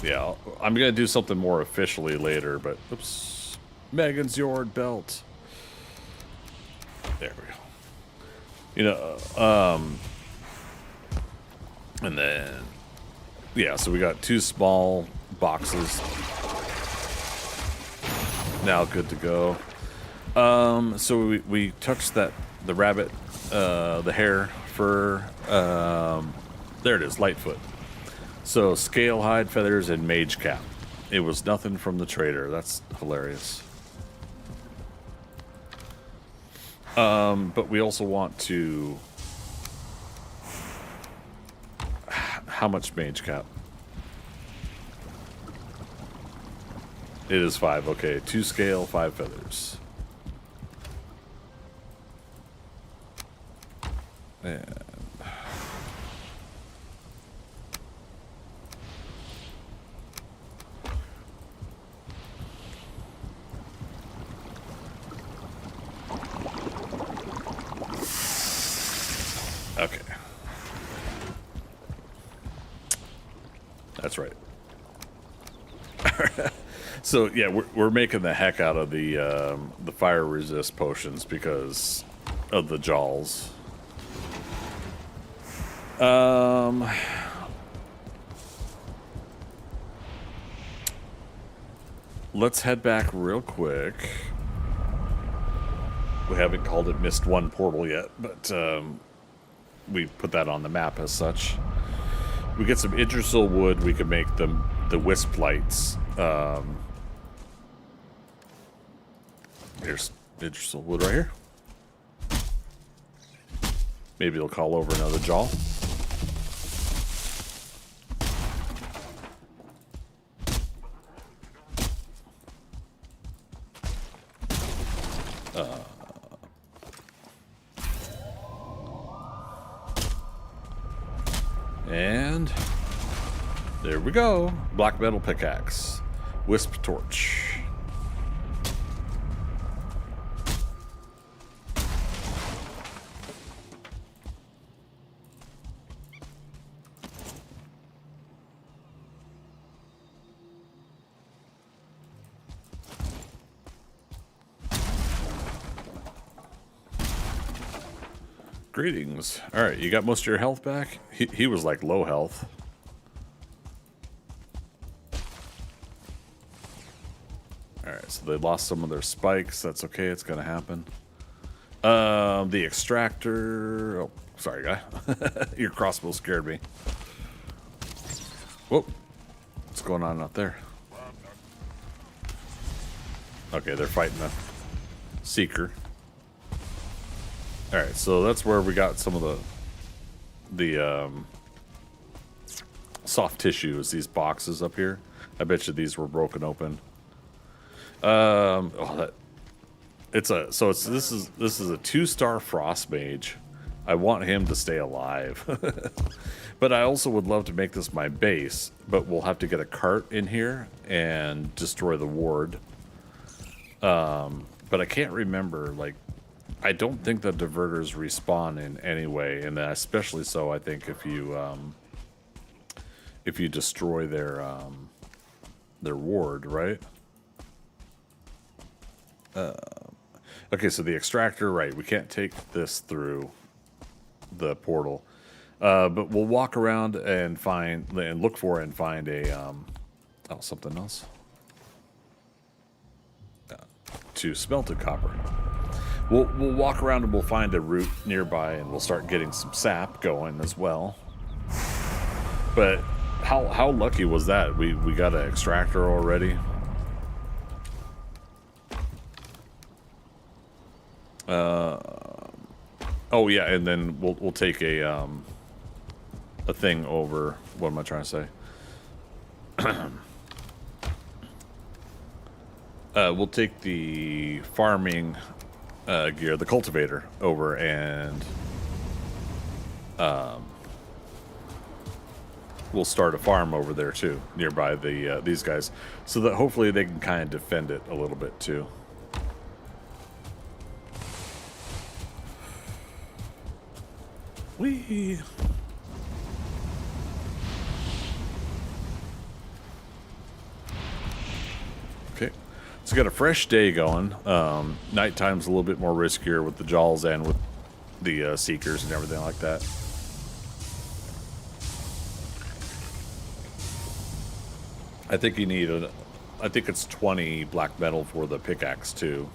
Yeah, I'm going to do something more officially later, but... Oops. Megan's Yord belt. There we go. You know, and then... Yeah, so we got 2 small boxes. Now good to go. So we touched the rabbit, the hair, fur. There it is, Lightfoot. So scale, hide, feathers, and mage cap. It was nothing from the trader. That's hilarious. But we also want to... How much mage cap? It is 5. Okay, 2 scale, 5 feathers. And... Okay. That's right. So yeah, we're making the heck out of the fire resist potions because of the jawls. Let's head back real quick. We haven't called it Mist 1 portal yet, but we put that on the map as such. We get some Idrisil wood. We can make the wisp lights. Here's Idrisil wood right here. Maybe it'll call over another jaw. And there we go. Black metal pickaxe. Wisp torch. Greetings. Alright, you got most of your health back? He was like low health. Alright, so they lost some of their spikes. That's okay, it's gonna happen. The extractor... Oh, sorry, guy. Your crossbow scared me. Whoa. What's going on out there? Okay, they're fighting the Seeker. Alright, so that's where we got some of the soft tissue is these boxes up here. I bet you these were broken open. This is a 2-star frost mage. I want him to stay alive. But I also would love to make this my base, but we'll have to get a cart in here and destroy the ward. But I can't remember, like, I don't think the diverters respawn in any way, and especially so, I think, if you destroy their ward, right? Okay, so the extractor, right? We can't take this through the portal, but we'll walk around and look for and find a something else to smelted copper. We'll walk around and we'll find a route nearby and we'll start getting some sap going as well. But how lucky was that? We got an extractor already. Oh yeah, and then we'll take a thing over. What am I trying to say? We'll take the farming gear, the cultivator, over, and we'll start a farm over there too, nearby these guys, so that hopefully they can kind of defend it a little bit too. Whee! Okay, so we got a fresh day going. Nighttime's a little bit more riskier with the Jaws and with the Seekers and everything like that. I think you need I think it's 20 black metal for the pickaxe too.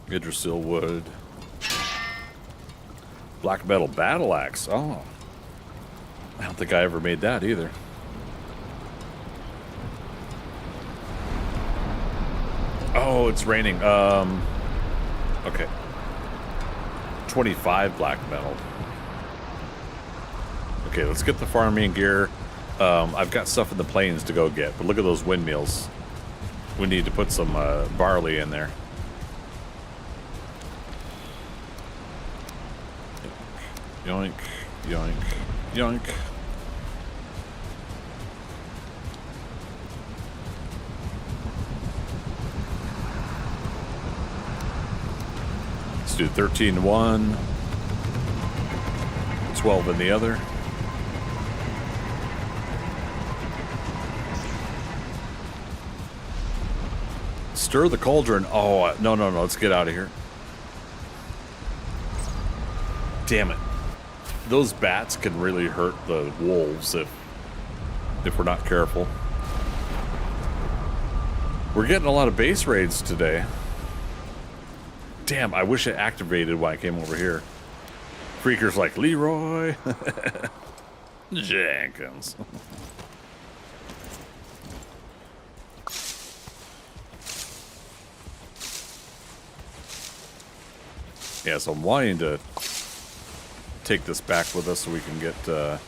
Yggdrasil wood. Black metal battle axe. Oh. I don't think I ever made that either. Oh, it's raining. Okay. 25 black metal. Okay, let's get the farming gear. I've got stuff in the plains to go get, but look at those windmills. We need to put some barley in there. Yoink, yoink, yoink. Let's do 13 in one, 12 in the other. Stir the cauldron. Oh, no, let's get out of here. Damn it. Those bats can really hurt the wolves if we're not careful. We're getting a lot of base raids today. Damn, I wish it activated when I came over here. Freaker's like, Leroy. Jenkins. Yeah, so I'm wanting to take this back with us so we can get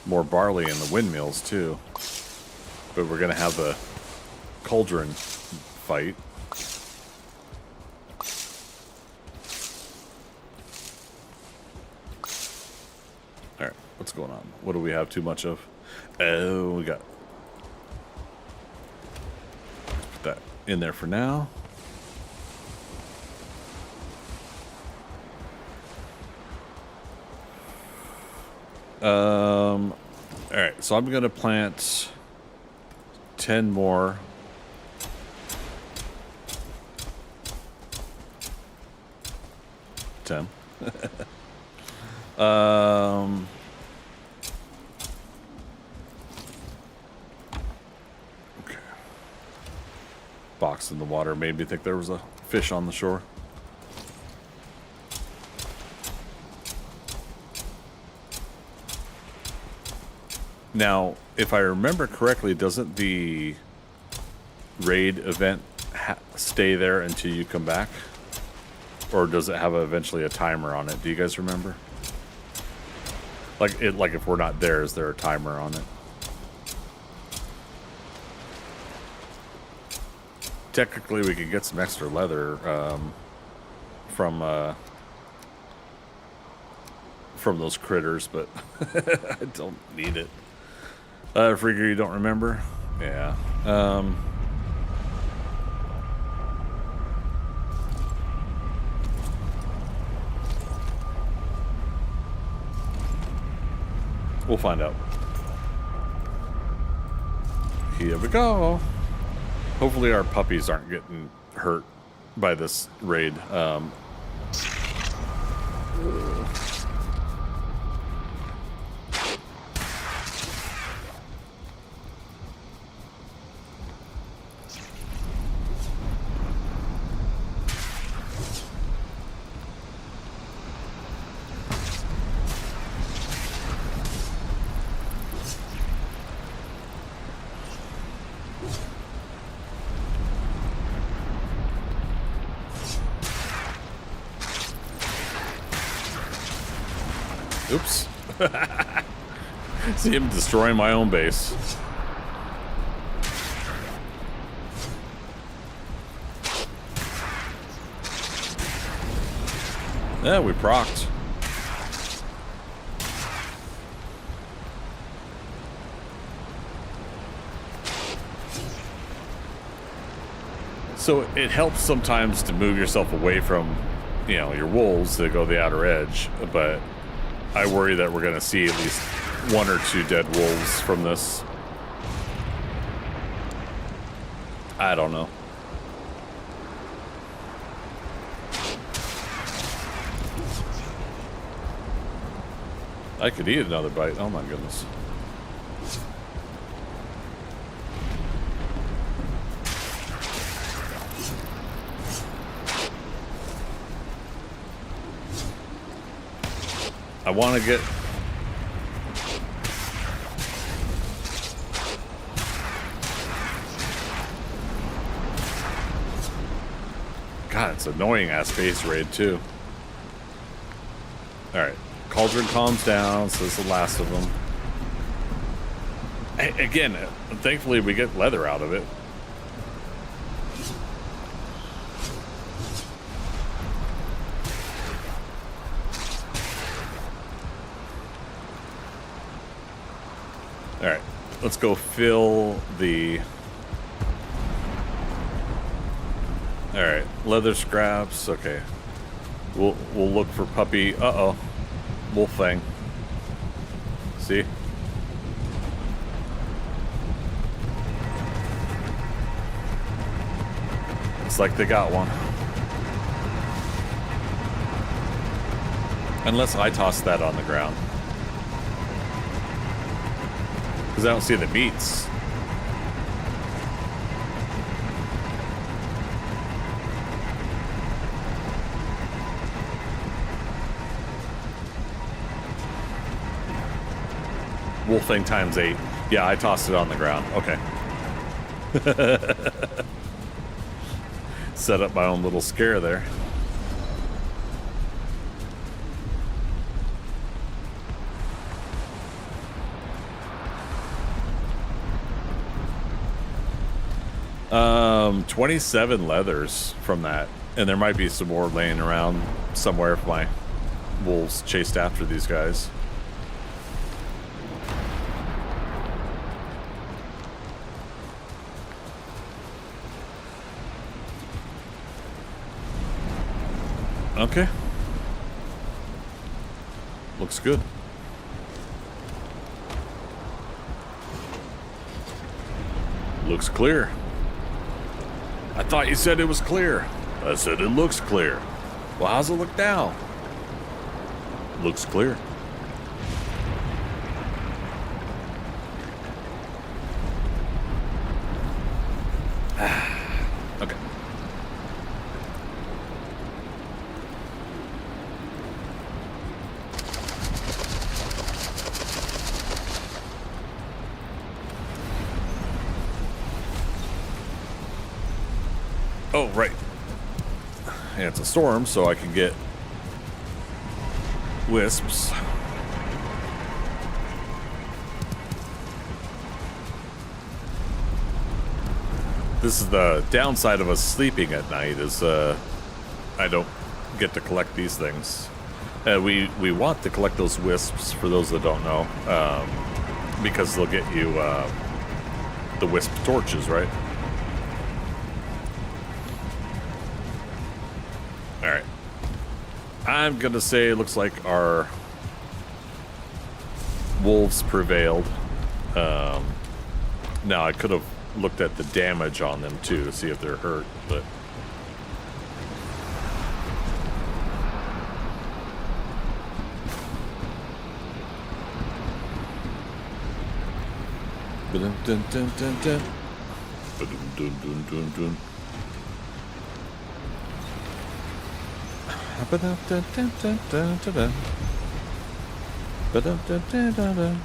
more barley in the windmills too. But we're gonna have a cauldron fight. Alright, what's going on? What do we have too much of? Oh, we got... Put that in there for now. Alright, so I'm gonna plant 10 more. Okay. Box in the water made me think there was a fish on the shore. Now, if I remember correctly, doesn't the raid event stay there until you come back? Or does it have eventually a timer on it? Do you guys remember? Like if we're not there, is there a timer on it? Technically, we could get some extra leather from those critters, but I don't need it. Freaker, you don't remember? Yeah. We'll find out. Here we go. Hopefully our puppies aren't getting hurt by this raid. Oops. See him destroying my own base. Yeah, we procced. So it helps sometimes to move yourself away from, you know, your wolves to go the outer edge, but I worry that we're going to see at least 1 or 2 dead wolves from this. I don't know. I could eat another bite. Oh my goodness. I want to get... God, it's annoying ass base raid too. Alright. Cauldron calms down, so this is the last of them. Again, thankfully we get leather out of it. Alright, let's go fill the... Alright, leather scraps, okay. We'll look for puppy. Uh-oh. Wolf thing. See? It's like they got one. Unless I toss that on the ground. Because I don't see the meats. Wolf thing times 8. Yeah, I tossed it on the ground. Okay. Set up my own little scare there. Um, 27 leathers from that. And there might be some more laying around somewhere if my wolves chased after these guys. Okay. Looks good. Looks clear. I thought you said it was clear. I said it looks clear. Well, how's it look now? Looks clear. Okay. Oh, right. Yeah, it's a storm, so I can get wisps. This is the downside of us sleeping at night, is I don't get to collect these things. We want to collect those wisps, for those that don't know, because they'll get you the wisp torches, right? Alright. I'm gonna say it looks like our wolves prevailed. Now, I could have looked at the damage on them too to see if they're hurt, but... Ba-dum-dum-dum-dum-dum. Ba-dum-dum-dum-dum-dum. Ba-dum-dum-dum-dum-dum-dum. Ba-dum-dum-dum-dum-dum.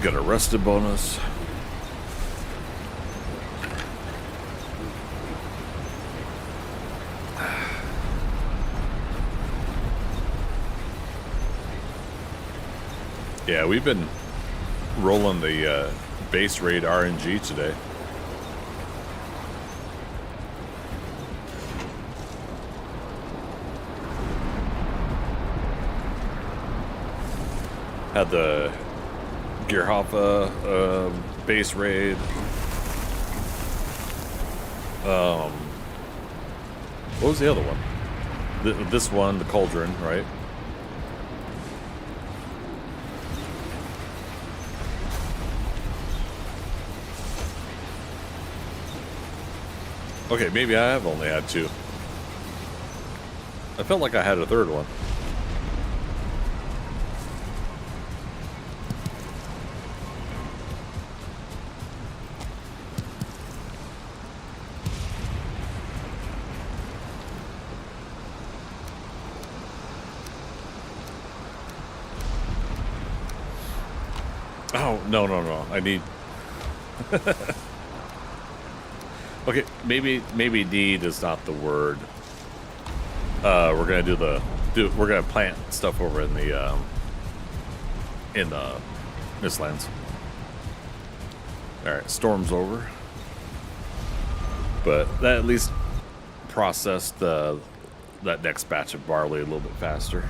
Got a rested bonus. Yeah, we've been rolling the base raid RNG today. Had the Gearhoffa base raid. What was the other one? This one, the Cauldron, right? Okay, maybe I have only had 2. I felt like I had a 3rd one. Oh, no. I need... Okay, maybe need is not the word. We're gonna we're gonna plant stuff over in the Mistlands. All right, storm's over, but that at least processed that next batch of barley a little bit faster.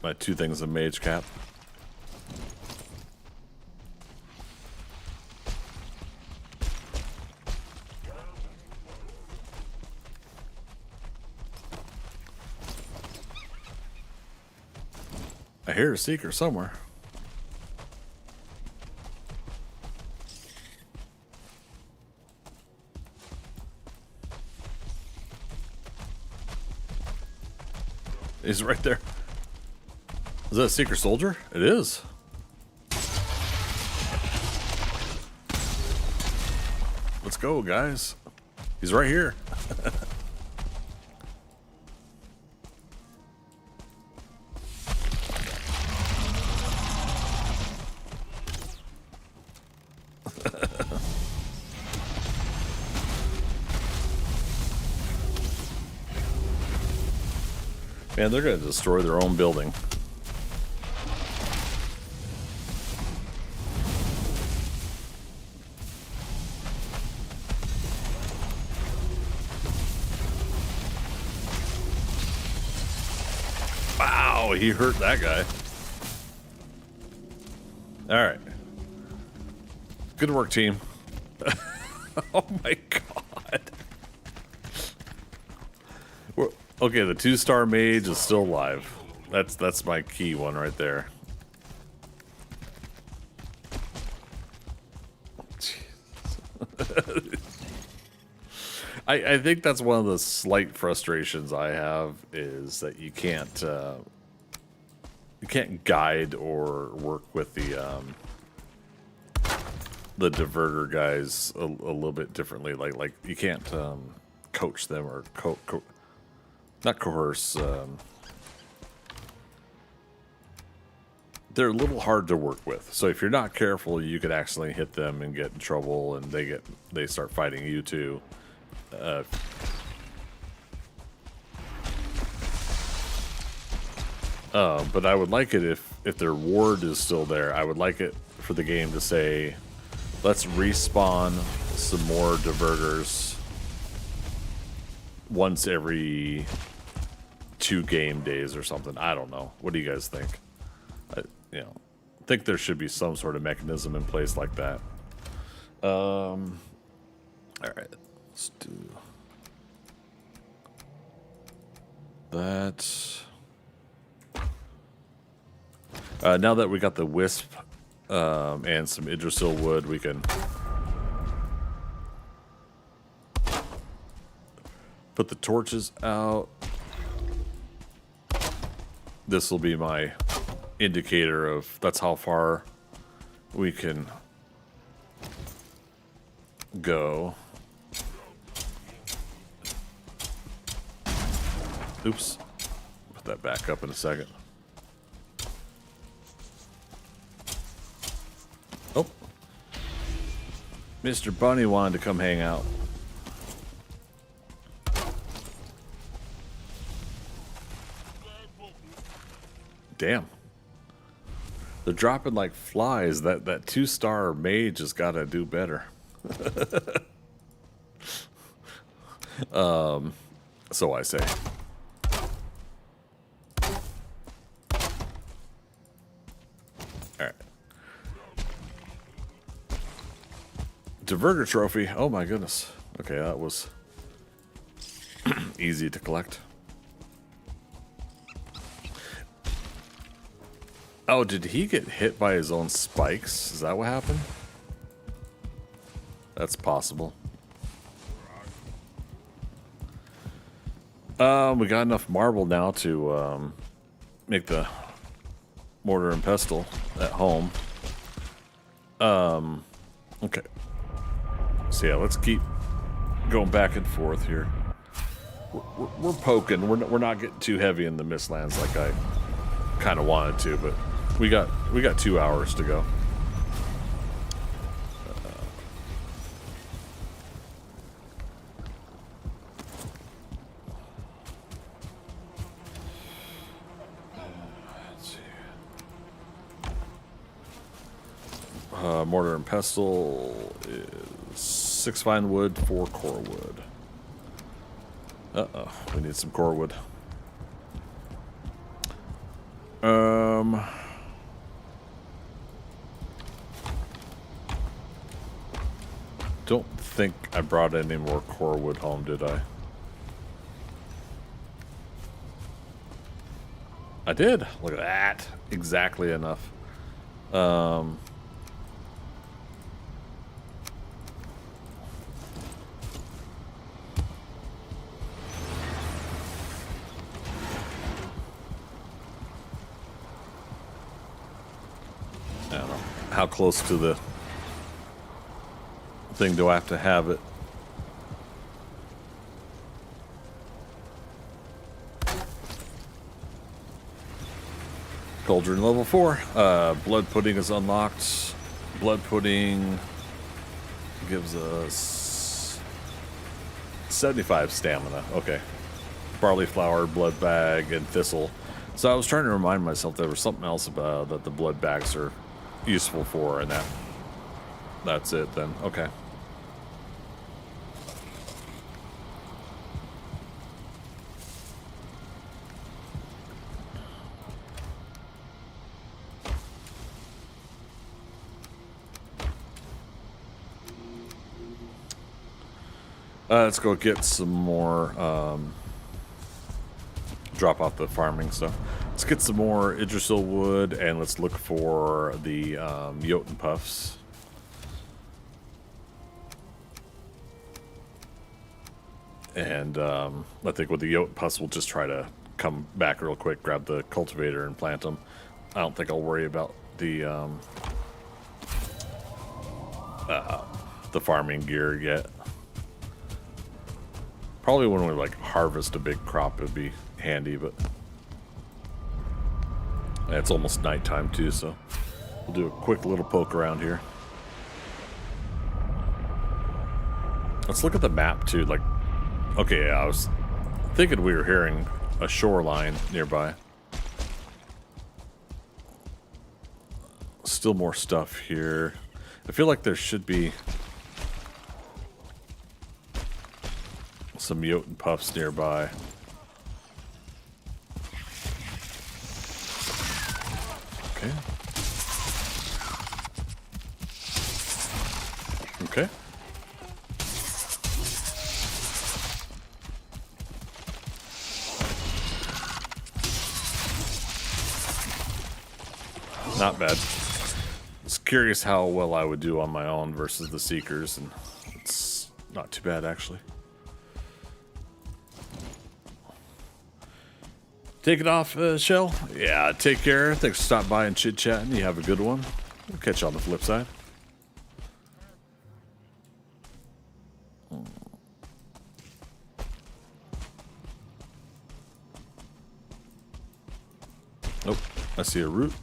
My 2 things of mage cap. I hear a seeker somewhere. He's right there. Is that a Seeker Soldier? It is. Let's go, guys. He's right here. Man, they're going to destroy their own building. Wow, he hurt that guy. All right. Good work, team. Oh my god. Okay, the 2-star mage is still alive. That's my key one right there. I think that's one of the slight frustrations I have is that you can't guide or work with the diverter guys a little bit differently. Like you can't coach them or not coerce. They're a little hard to work with. So if you're not careful, you could accidentally hit them and get in trouble, and they start fighting you too. But I would like it if their ward is still there. I would like it for the game to say, let's respawn some more diverters once every 2 game days or something. I don't know. What do you guys think? I think there should be some sort of mechanism in place like that. All right, let's do that. Now that we got the wisp and some Yggdrasil wood, we can put the torches out. This will be my indicator of that's how far we can go. Oops. Put that back up in a second. Oh. Mr. Bunny wanted to come hang out. Damn. They're dropping like flies. That 2-star mage has got to do better. So I say. Alright. Diverger trophy. Oh my goodness. Okay, that was easy to collect. Oh, did he get hit by his own spikes? Is that what happened? That's possible. We got enough marble now to make the mortar and pestle at home. Okay. So yeah, let's keep going back and forth here. We're poking. We're not getting too heavy in the Mistlands like I kind of wanted to, but we got 2 hours to go. Let's see. Mortar and pestle is 6 fine wood, 4 core wood. Uh-oh, we need some core wood. Don't think I brought any more core wood home, did I? I did. Look at that. Exactly enough. I don't know. How close to the thing do I have to have it? Cauldron level 4. Blood pudding is unlocked. Blood pudding gives us 75 stamina. Okay. Barley flour, blood bag, and thistle. So I was trying to remind myself there was something else about that the blood bags are useful for, and that's it then. Okay. Let's go get some more, drop off the farming stuff. Let's get some more Yggdrasil wood, and let's look for the Jotun puffs. And I think with the Jotun puffs, we'll just try to come back real quick, grab the cultivator, and plant them. I don't think I'll worry about the farming gear yet. Probably when we like harvest a big crop, it'd be handy, but it's almost nighttime too, so we'll do a quick little poke around here. Let's look at the map too. Like, okay, yeah, I was thinking we were hearing a shoreline nearby. Still more stuff here. I feel like there should be some Jotun puffs nearby. Okay. Okay. Not bad. It's curious how well I would do on my own versus the Seekers, and it's not too bad actually. Take it off, Shell. Yeah, take care. Thanks for stopping by and chit-chatting. You have a good one. We'll catch you on the flip side. Oh, I see a root.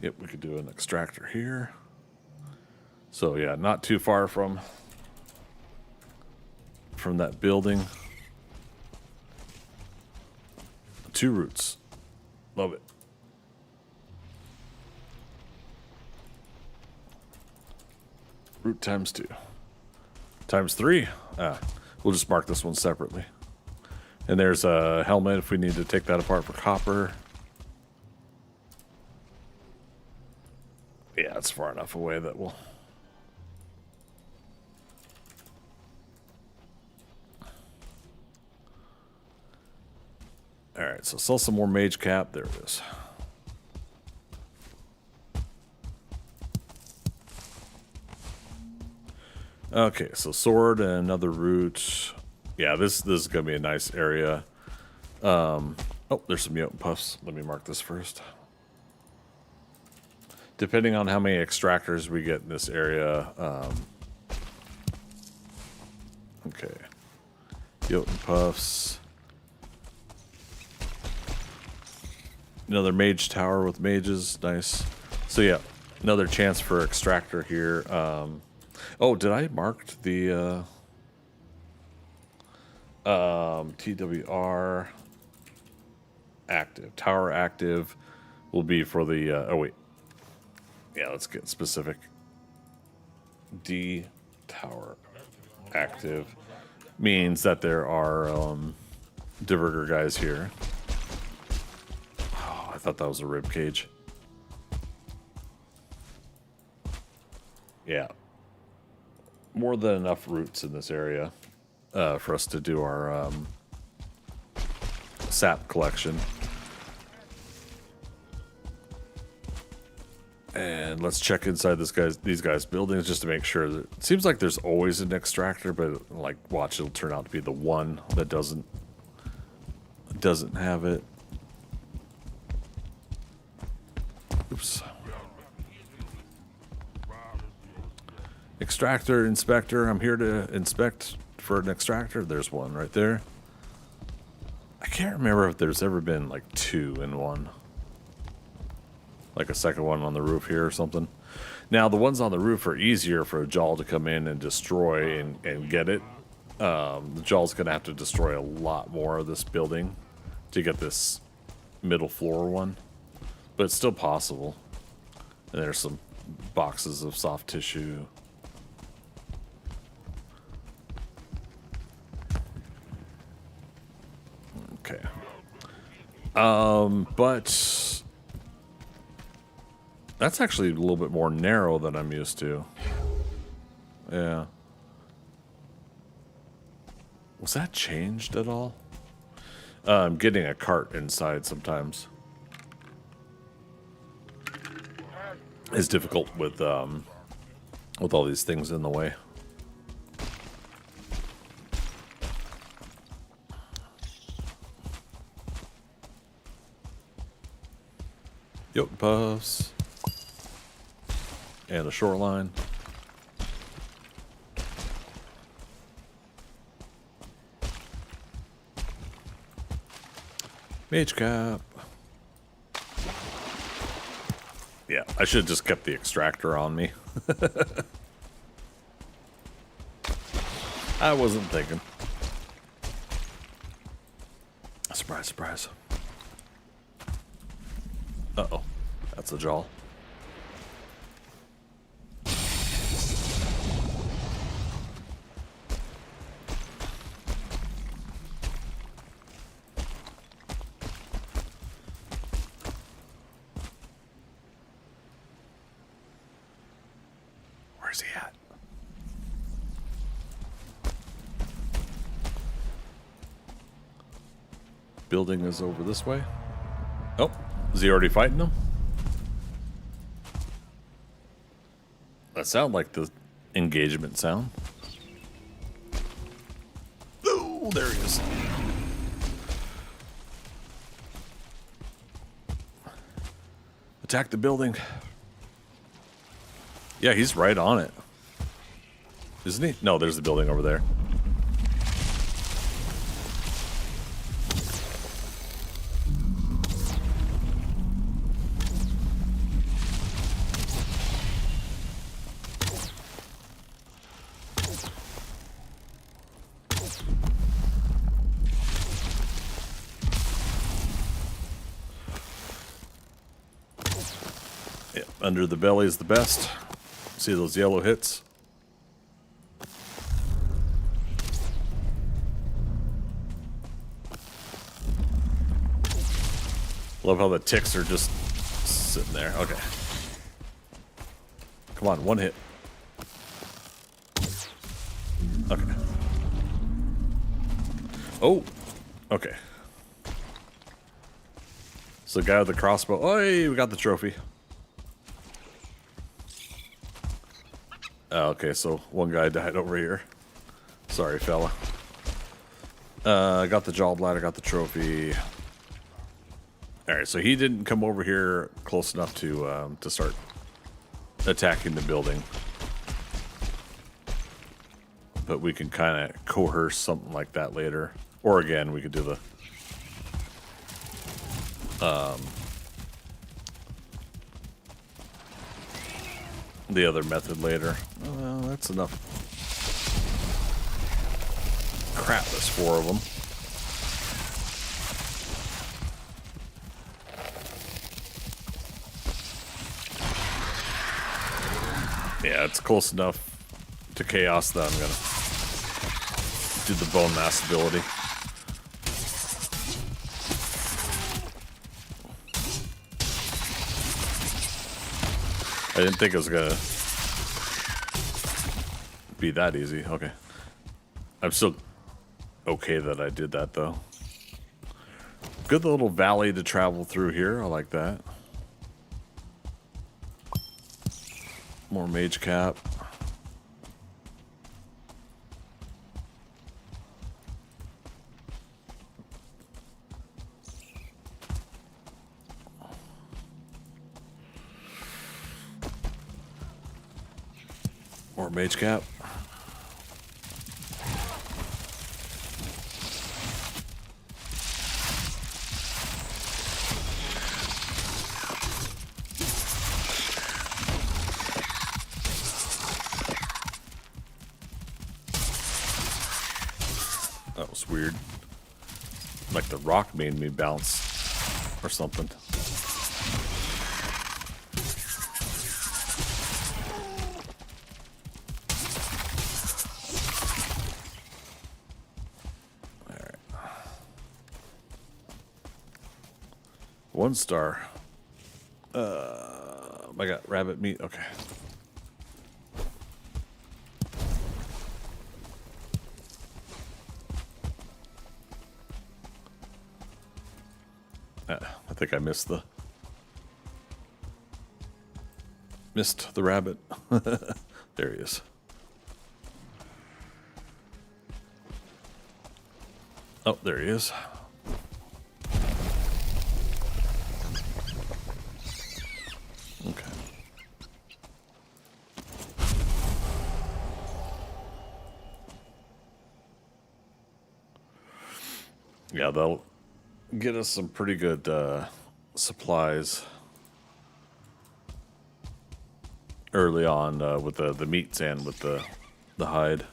Yep, we could do an extractor here. So yeah, not too far from that building. 2 roots. Love it. Root times 2. Times 3. We'll just mark this one separately. And there's a helmet if we need to take that apart for copper. Yeah, it's far enough away that we'll... Alright, so sell some more mage cap. There it is. Okay, so sword and another root. Yeah, this is going to be a nice area. Oh, there's some Jotun puffs. Let me mark this first. Depending on how many extractors we get in this area. Okay. Jotun puffs. Another mage tower with mages. Nice. So yeah, another chance for extractor here. Oh, did I mark the TWR active? Tower active will be for the oh wait. Yeah, let's get specific. D tower active means that there are diverger guys here. Oh, I thought that was a rib cage. Yeah. More than enough roots in this area for us to do our sap collection. And let's check inside these guys' buildings just to make sure that it seems like there's always an extractor, but like watch, it'll turn out to be the one that doesn't have it. Oops. Extractor, inspector. I'm here to inspect for an extractor. There's one right there. I can't remember if there's ever been like 2 in one. Like a second one on the roof here or something. Now, the ones on the roof are easier for a Jaw to come in and destroy and get it. The Jaw's going to have to destroy a lot more of this building to get this middle floor one. But it's still possible. And there's some boxes of soft tissue. Okay. But that's actually a little bit more narrow than I'm used to. Yeah. Was that changed at all? I'm getting a cart inside sometimes. It's difficult with all these things in the way. Yoke puffs. And a shoreline. Mage cap. Yeah, I should have just kept the extractor on me. I wasn't thinking. Surprise, surprise. Uh-oh. That's a jaw. Where's he at? Building is over this way. Oh, is he already fighting them? That sounded like the engagement sound. No. lives. Attack the building. Yeah, he's right on it. Isn't he? No, there's the building over there. Yeah, under the belly is the best. See those yellow hits? Love how the ticks are just sitting there. Okay. Come on, one hit. Okay. Oh, okay. So the guy with the crossbow. Oh, hey, we got the trophy. Oh, okay, so one guy died over here. Sorry, fella. I got the jaw bladder, got the trophy. Alright, so he didn't come over here close enough to start attacking the building. But we can kind of coerce something like that later. Or again, we could do the other method later. That's enough. Crap, there's 4 of them. Yeah, it's close enough to chaos that I'm gonna do the bone mass ability. I didn't think it was gonna be that easy. Okay. I'm still okay that I did that though. Good little valley to travel through here. I like that. More mage cap. More mage cap. That was weird. Like the rock made me bounce or something. Alright. 1 star. I got rabbit meat. Okay. I think I missed the rabbit. There he is. Oh, there he is. Okay. Yeah, they'll get us some pretty good supplies early on with the meats and with the hide.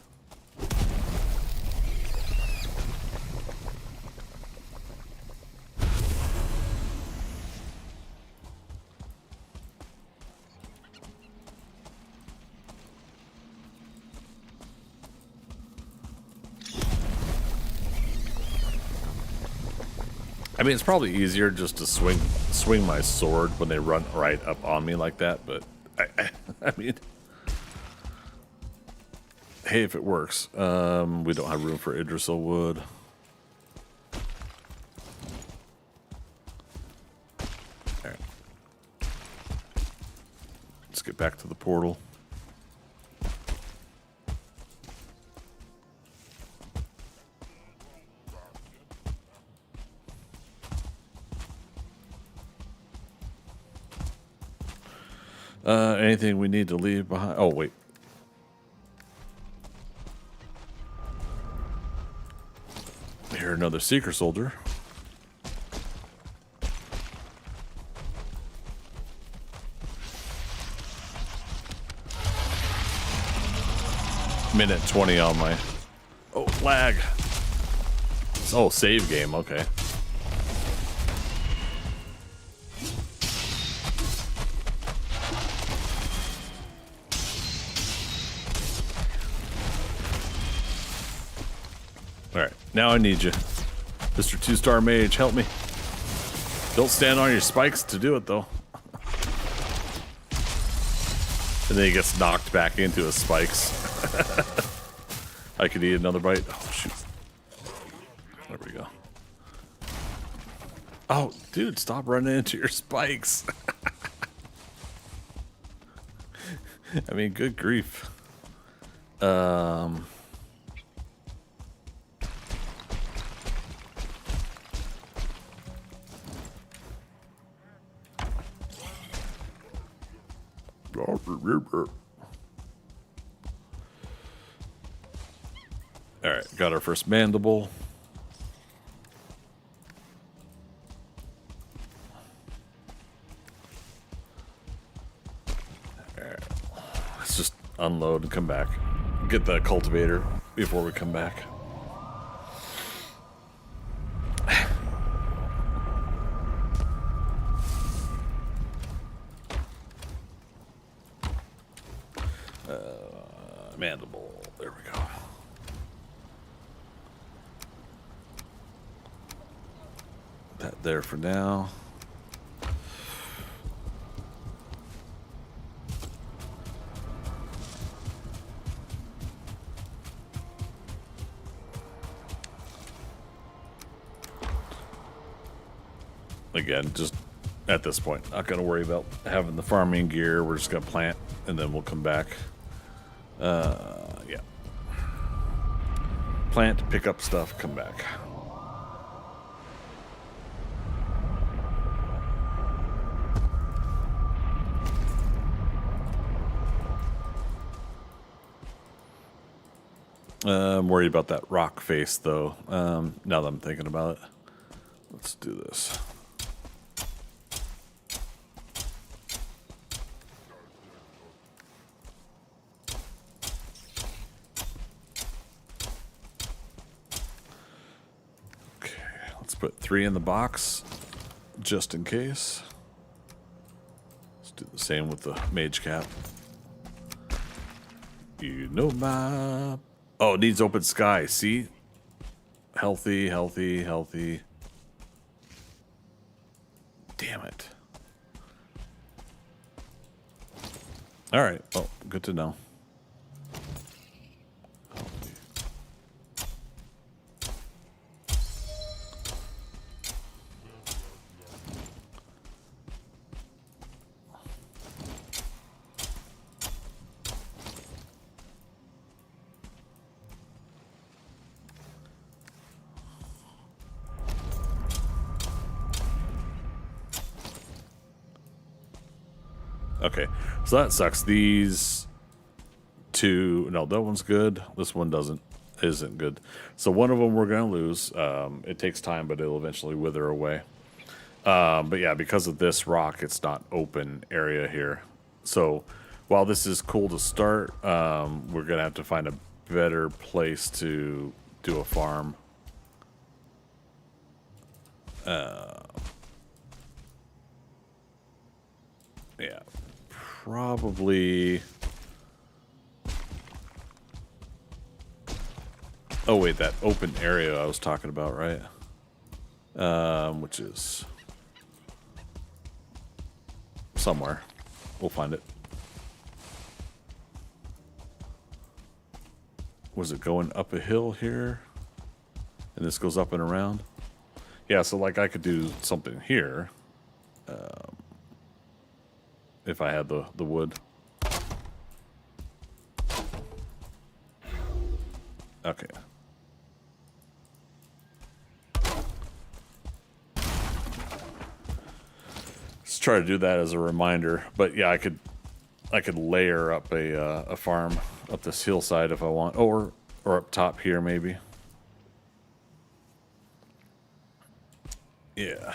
I mean, it's probably easier just to swing my sword when they run right up on me like that, but I mean, hey, if it works. We don't have room for Idrisil wood. All right. Let's get back to the portal. Anything we need to leave behind? Oh, wait. Here, another Seeker Soldier. Minute 20 on my... Oh, lag. Oh, save game. Okay. Alright, now I need you. Mr. 2-star Mage, help me. Don't stand on your spikes to do it, though. And then he gets knocked back into his spikes. I could eat another bite. Oh, shoot. There we go. Oh, dude, stop running into your spikes. I mean, good grief. Alright, got our first mandible. Alright. Let's just unload and come back. Get the cultivator before we come back. Mandible. There we go. That there for now. Again, just at this point, not going to worry about having the farming gear. We're just going to plant and then we'll come back. Yeah. Plant, pick up stuff, come back. I'm worried about that rock face, though. Now that I'm thinking about it. Let's do this. Put 3 in the box, just in case. Let's do the same with the mage cap. You know my... Oh, it needs open sky, see? Healthy, healthy, healthy. Damn it. Alright, well, good to know. Okay, so that sucks. These two, no, that one's good. This one isn't good. So one of them we're gonna lose. It takes time, but it'll eventually wither away. But yeah, because of this rock, it's not open area here. So while this is cool to start, we're gonna have to find a better place to do a farm. Yeah. Probably. Oh wait, that open area I was talking about, right? Which is somewhere. We'll find it. Was it going up a hill here? And this goes up and around? Yeah, so like I could do something here. If I had the wood. Okay. Let's try to do that as a reminder. But yeah, I could I could layer up a farm up this hillside if I want, or up top here maybe. Yeah.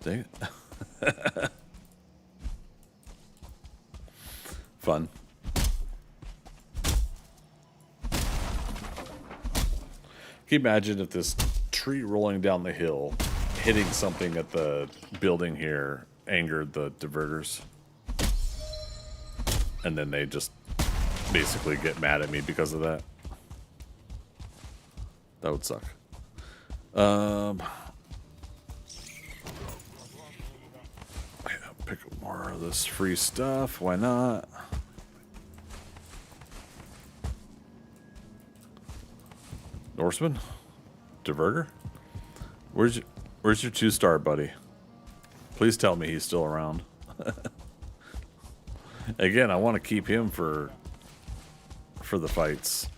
Dang it. Fun. Can you imagine if this tree rolling down the hill, hitting something at the building here, angered the diverters? And then they just basically get mad at me because of that. That would suck. Pick up more of this free stuff. Why not? Norseman? Diverter? Where's your 2-star buddy? Please tell me he's still around. Again, I want to keep him for the fights.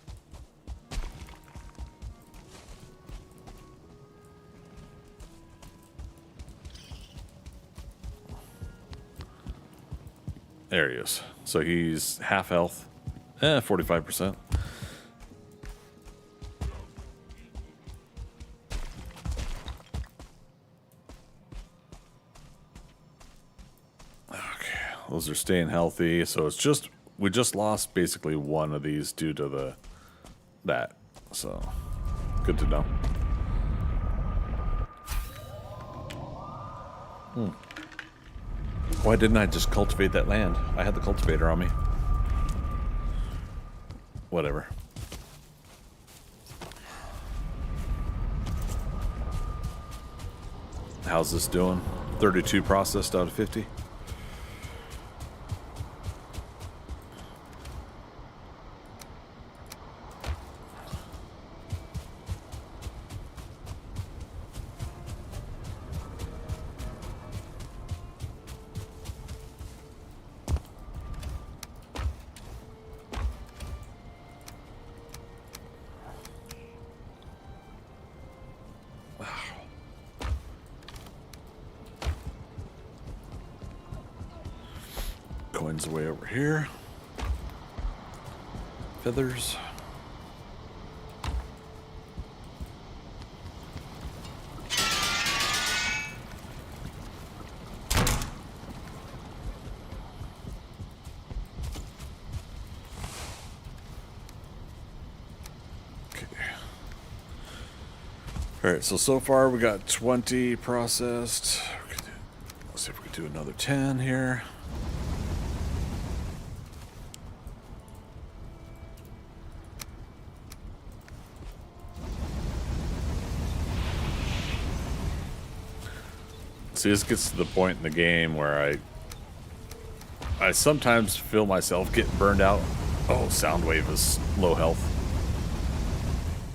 There he is. So he's half health. 45%. Those are staying healthy, so it's just we just lost basically one of these due to that. So good to know. Why didn't I just cultivate that land? I had the cultivator on me. Whatever. How's this doing? 32 processed out of 50. Coins away over here. Feathers. Okay. All right, so far we got 20 processed. Let's see if we can do another 10 here. See, this gets to the point in the game where I sometimes feel myself getting burned out. Oh, Soundwave is low health.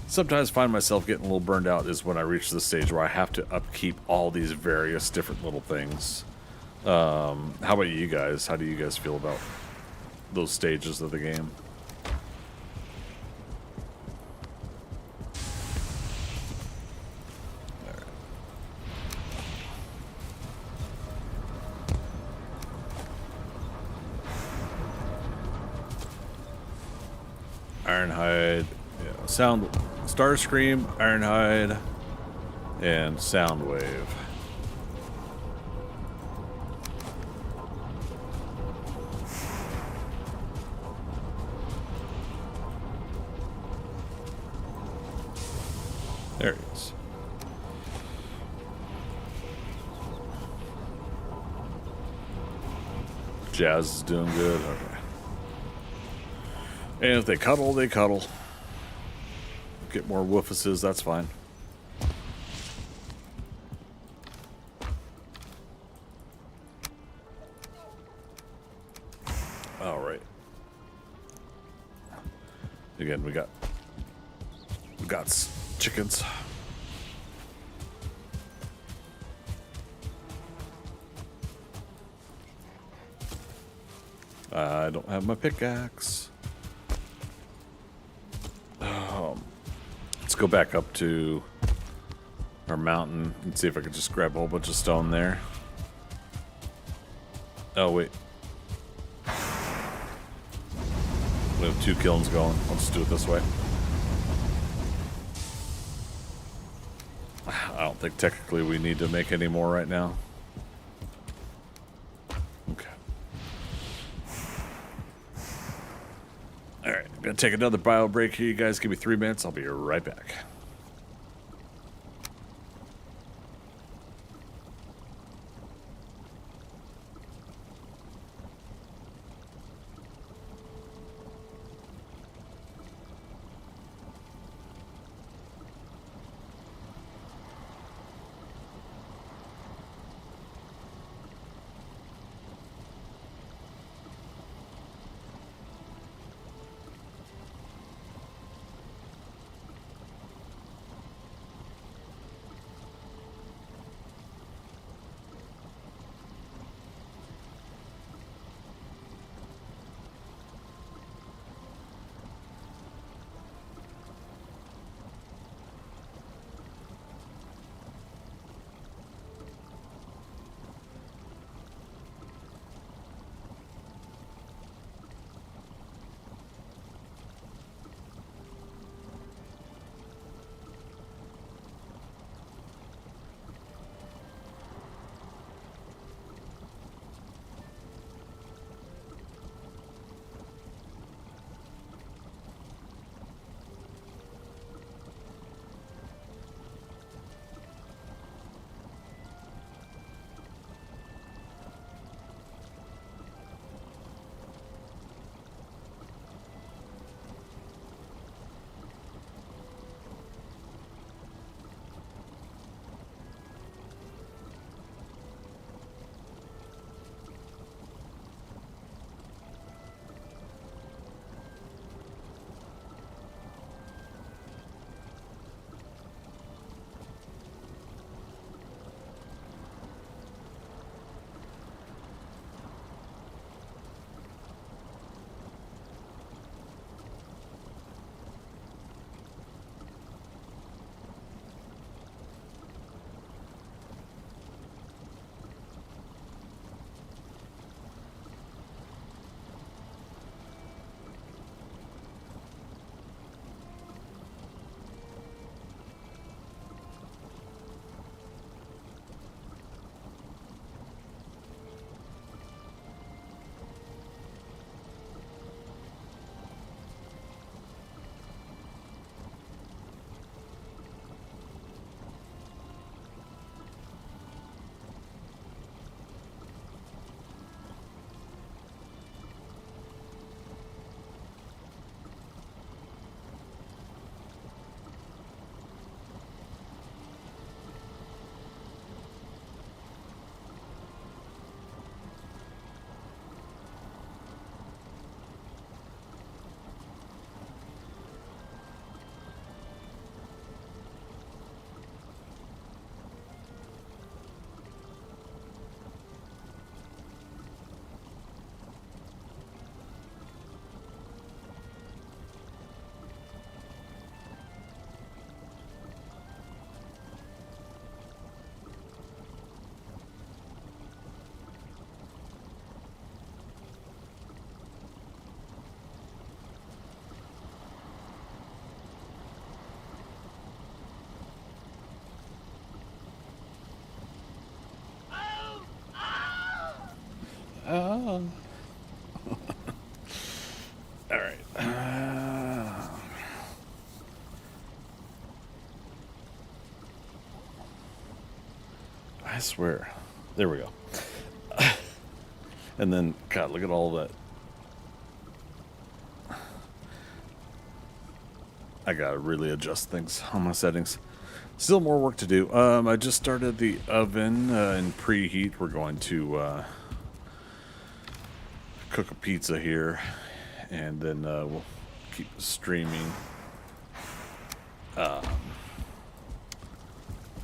Sometimes find myself getting a little burned out is when I reach the stage where I have to upkeep all these various different little things. How about you guys? How do you guys feel about those stages of the game? Ironhide, yeah, Starscream, Ironhide, and Soundwave. There he is. Jazz is doing good. Okay. And if they cuddle, they cuddle. Get more woofuses, that's fine. All right. Again, we got chickens. I don't have my pickaxe. Let's go back up to our mountain and see if I can just grab a whole bunch of stone there. Oh, wait. We have 2 kilns going. Let's do it this way. I don't think technically we need to make any more right now. Okay. Alright, I'm gonna take another bio break here. You guys give me 3 minutes. I'll be right back. Oh. All right. I swear. There we go. And then, God, look at all that. I gotta really adjust things on my settings. Still more work to do. I just started the oven in preheat. We're going to cook a pizza here, and then we'll keep streaming.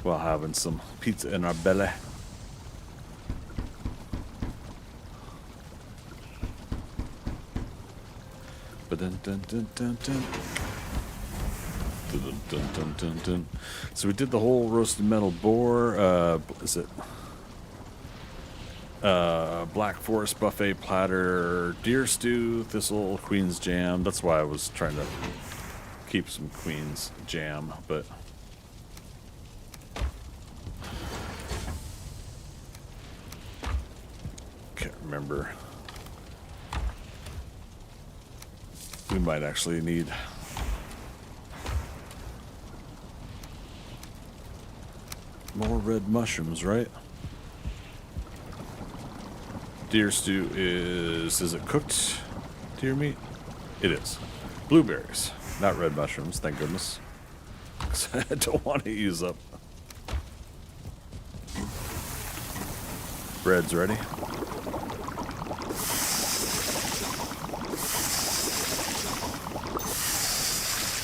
while having some pizza in our belly. So we did the whole roasted metal boar. Is it Black Forest buffet platter, deer stew, thistle, queen's jam? That's why I was trying to keep some queen's jam, but can't remember. We might actually need more red mushrooms, right? Deer stew is it cooked deer meat? It is. Blueberries, not red mushrooms, thank goodness. 'Cause I don't want to use up. Bread's ready.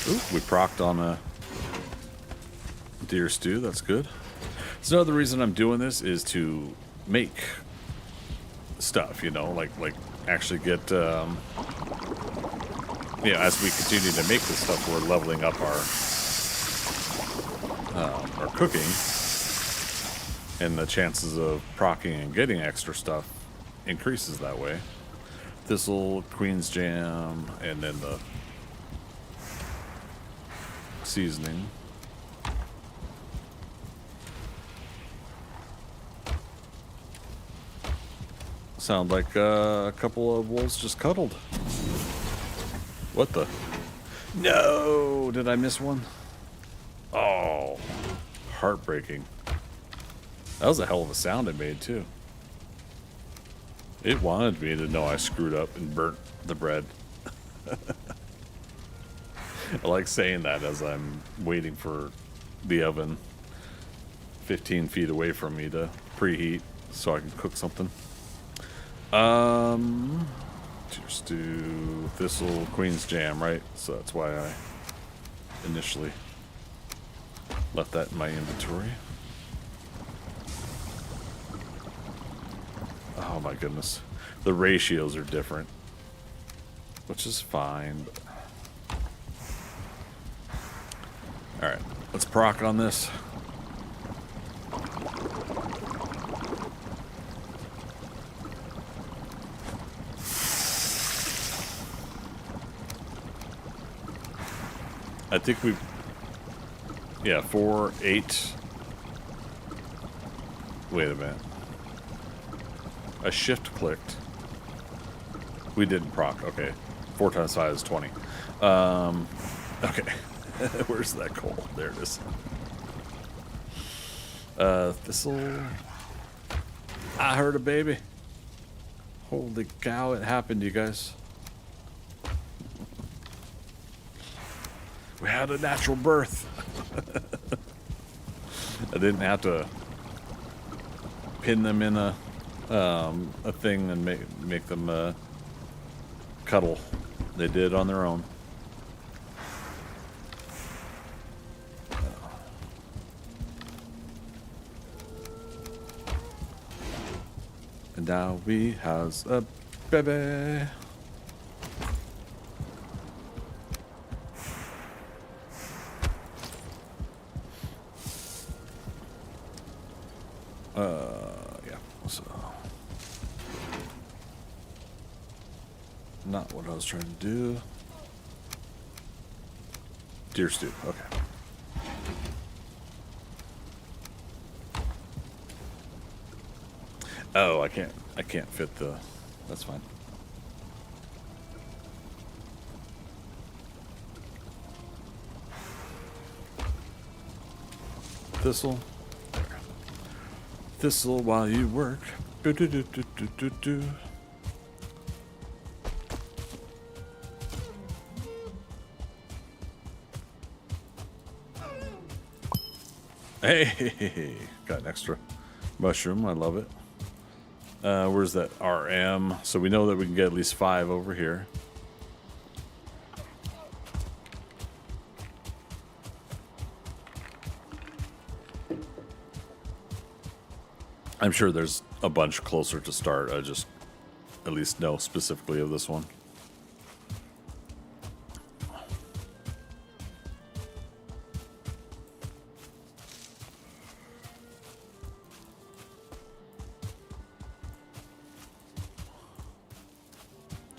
Ooh, we procced on a deer stew, that's good. So another reason I'm doing this is to make stuff, you know, like actually get, as we continue to make this stuff, we're leveling up our cooking, and the chances of proccing and getting extra stuff increases that way. Thistle, queen's jam, and then the seasoning. Sound like a couple of wolves just cuddled. What the? No! Did I miss one? Oh, heartbreaking. That was a hell of a sound it made, too. It wanted me to know I screwed up and burnt the bread. I like saying that as I'm waiting for the oven 15 feet away from me to preheat so I can cook something. Deer stew, thistle, queen's jam, right? So that's why I initially left that in my inventory. Oh my goodness. The ratios are different, which is fine. But... Alright, let's proc on this. I think we've... Yeah, 4, 8... Wait a minute. A shift clicked. We didn't proc. Okay. 4 times 5 is 20. Okay. Where's that coal? There it is. Thistle. I heard a baby. Holy cow, it happened, you guys. We had a natural birth. I didn't have to pin them in a thing and make them cuddle. They did on their own. And now we has a baby. Yeah, so not what I was trying to do. Deer stew, okay. Oh, I can't fit the, that's fine. Thistle. Thistle while you work. Do, do, do, do, do, do, do. Hey, got an extra mushroom. I love it. Where's that RM? So we know that we can get at least 5 over here. I'm sure there's a bunch closer to start. I just at least know specifically of this one.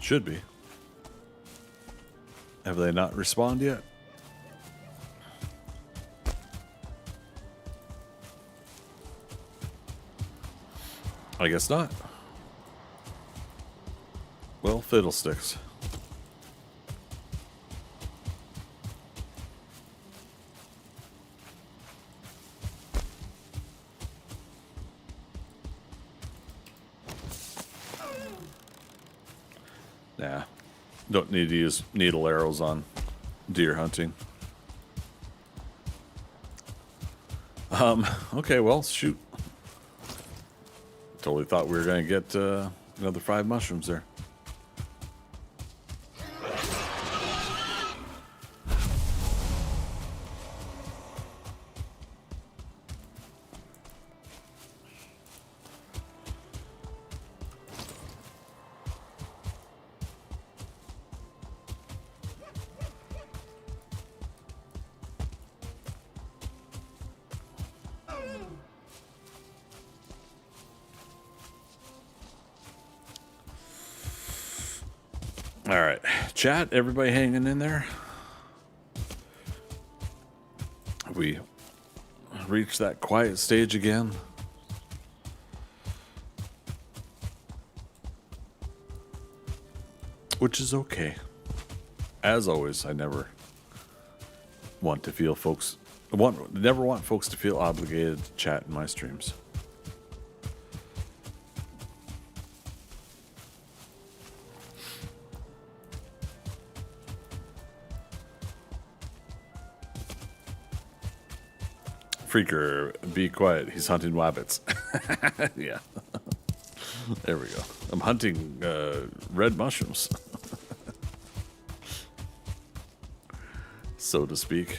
Should be. Have they not responded yet? I guess not. Well, fiddlesticks. Nah. Don't need to use needle arrows on deer hunting. Okay, well, shoot. Totally thought we were going to get another 5 mushrooms there. All right, chat, everybody hanging in there? We reached that quiet stage again. Which is okay. As always, I never want to feel never want folks to feel obligated to chat in my streams. Freaker, be quiet. He's hunting wabbits. Yeah. There we go. I'm hunting red mushrooms. So to speak.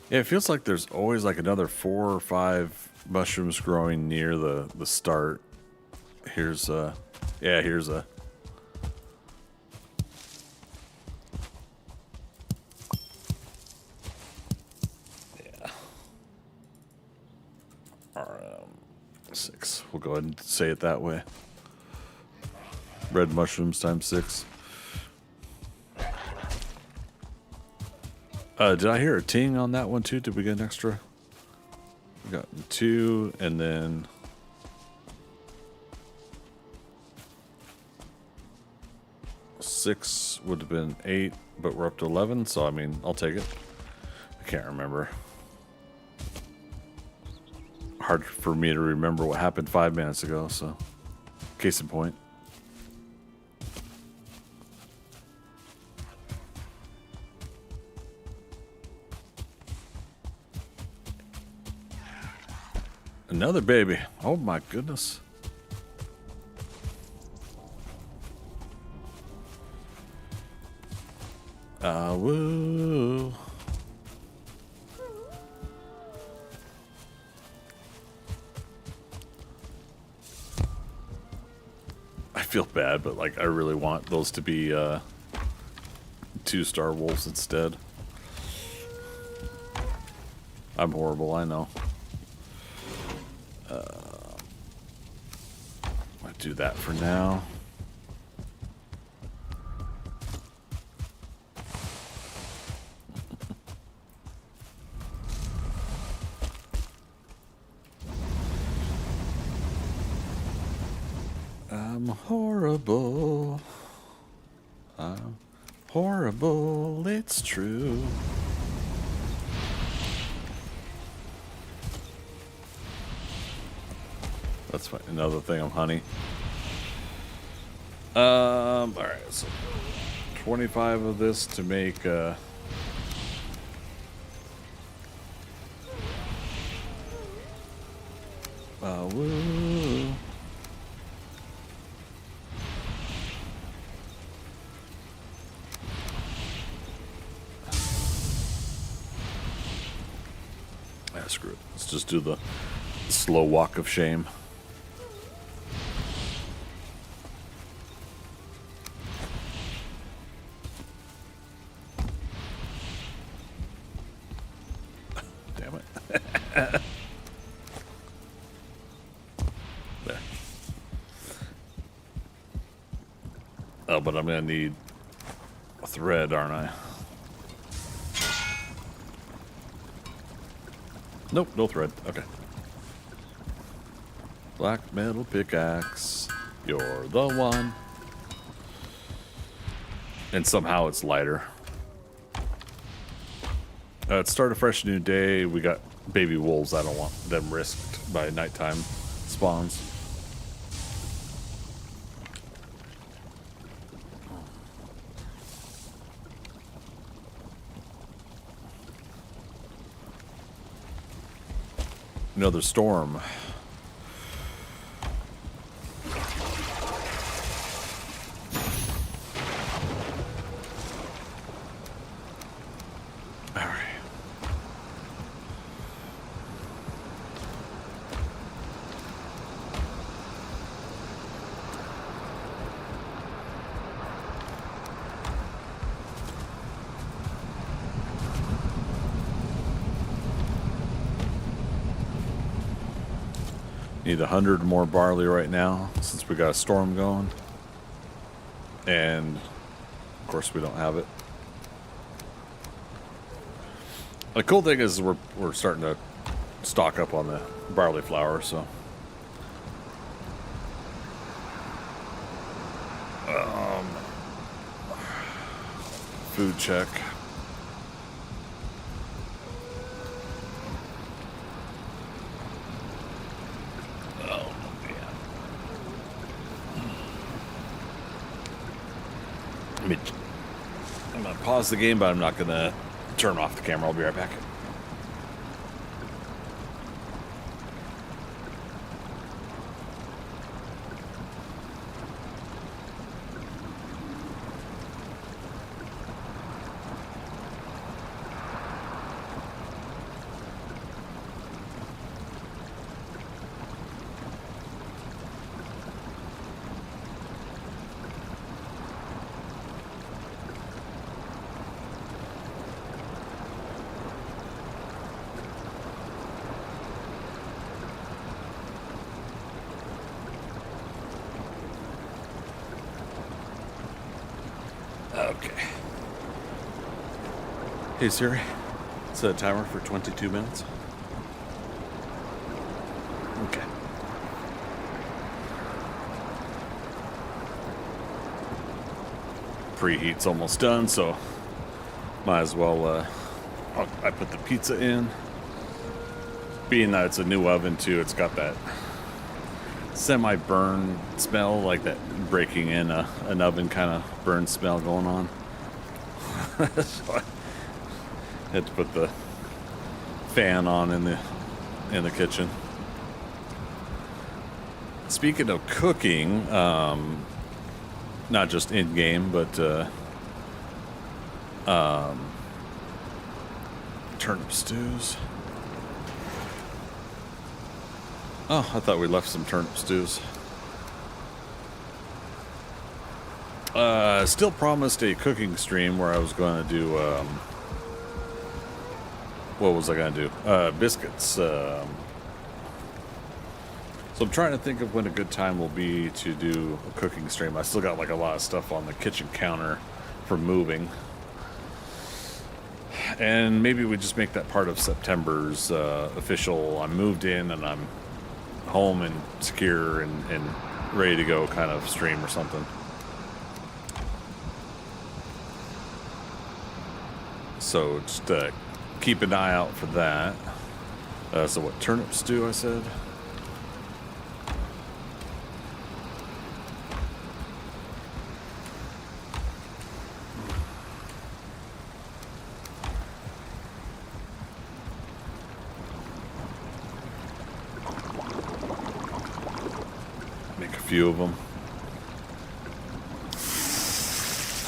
Yeah, it feels like there's always like another 4 or 5 mushrooms growing near the start. Here's here's a six. We'll go ahead and say it that way. Red mushrooms times 6. Did I hear a ting on that one too? Did we get an extra? We got 2, and then 6 would have been 8, but we're up to 11. So I mean, I'll take it. I can't remember. Hard for me to remember what happened 5 minutes ago, so case in point. Another baby. Oh my goodness. Woo. I feel bad, but like I really want those to be 2-star wolves instead. I'm horrible, I know. I'll do that for now. I'm horrible. I'm horrible, it's true. That's fine. Another thing of honey. Alright, so 25 of this to make woo. screw it. Let's just do the slow walk of shame. Damn it. There. Oh, but I'm gonna need a thread, aren't I? Nope, no thread. Okay. Black metal pickaxe. You're the one. And somehow it's lighter. Start a fresh new day. We got baby wolves. I don't want them risked by nighttime spawns. Another storm. All right. Need 100 more barley right now since we got a storm going. And of course we don't have it. The cool thing is we're starting to stock up on the barley flour, so food check. I'm gonna pause the game, but I'm not gonna turn off the camera. I'll be right back. Okay. Hey Siri, set a timer for 22 minutes. Okay. Preheat's almost done, so might as well, I put the pizza in. Being that it's a new oven too, it's got that semi-burn smell, like that breaking in an oven kind of burn smell going on. So I had to put the fan on in the kitchen. Speaking of cooking, not just in game, but turnip stews. Oh, I thought we left some turnip stews. Still promised a cooking stream where I was going to do, what was I going to do? Biscuits. So I'm trying to think of when a good time will be to do a cooking stream. I still got like a lot of stuff on the kitchen counter from moving. And maybe we just make that part of September's official, I'm moved in and I'm home and secure and ready to go kind of stream or something. So just keep an eye out for that. So what, turnip stew I said? Make a few of them.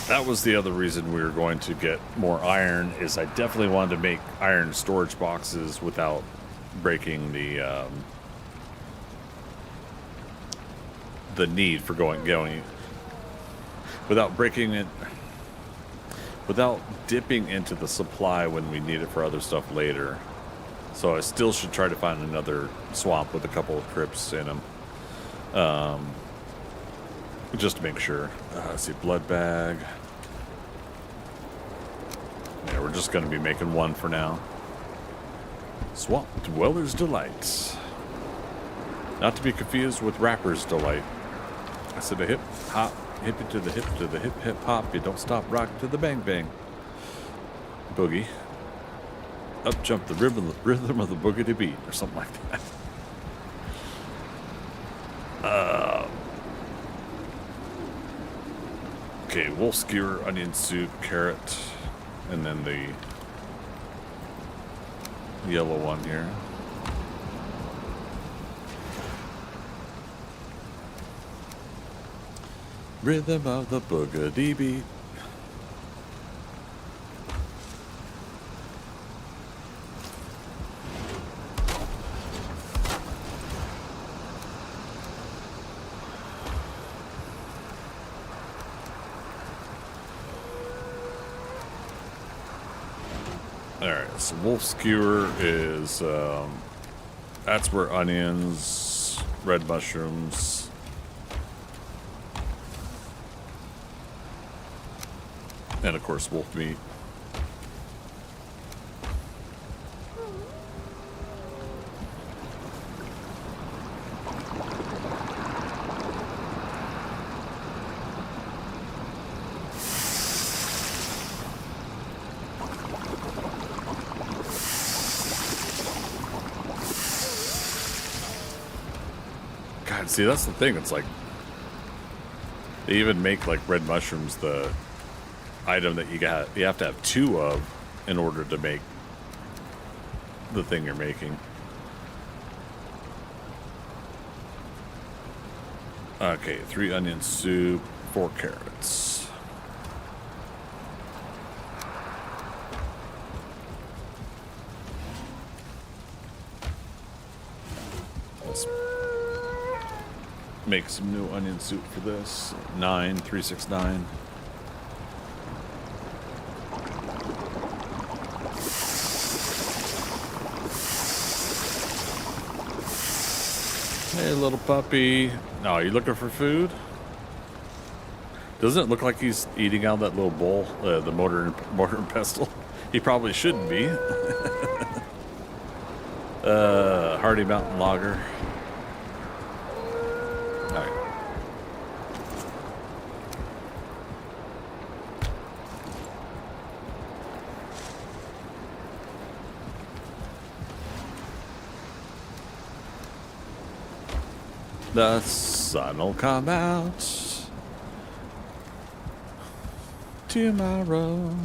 That was the other reason we were going to get more iron, is I definitely wanted to make iron storage boxes without breaking the need for going without breaking it, without dipping into the supply when we need it for other stuff later. So I still should try to find another swamp with a couple of crypts in them, just to make sure. Let's see, blood bag. Yeah, we're just going to be making one for now. Swamp Dweller's Delight. Not to be confused with Rapper's Delight. I said a hip hop, hippie to the hip hip hop. You don't stop, rock to the bang bang. Boogie. Up jump the rhythm of the boogity beat, or something like that. Okay, wolf skewer, onion soup, carrot, and then the yellow one here. Rhythm of the boogity beat. Alright, so wolf skewer is, that's where onions, red mushrooms, and of course wolf meat. God, see, that's the thing. It's like they even make like red mushrooms the item that you have to have two of in order to make the thing you're making. Okay, 3 onion soup, 4 carrots. Let's make some new onion soup for this. 369. Hey, little puppy. Oh, you looking for food? Doesn't it look like he's eating out of that little bowl, the mortar and pestle? He probably shouldn't be. Hardy Mountain Lager. All right. The sun'll come out tomorrow.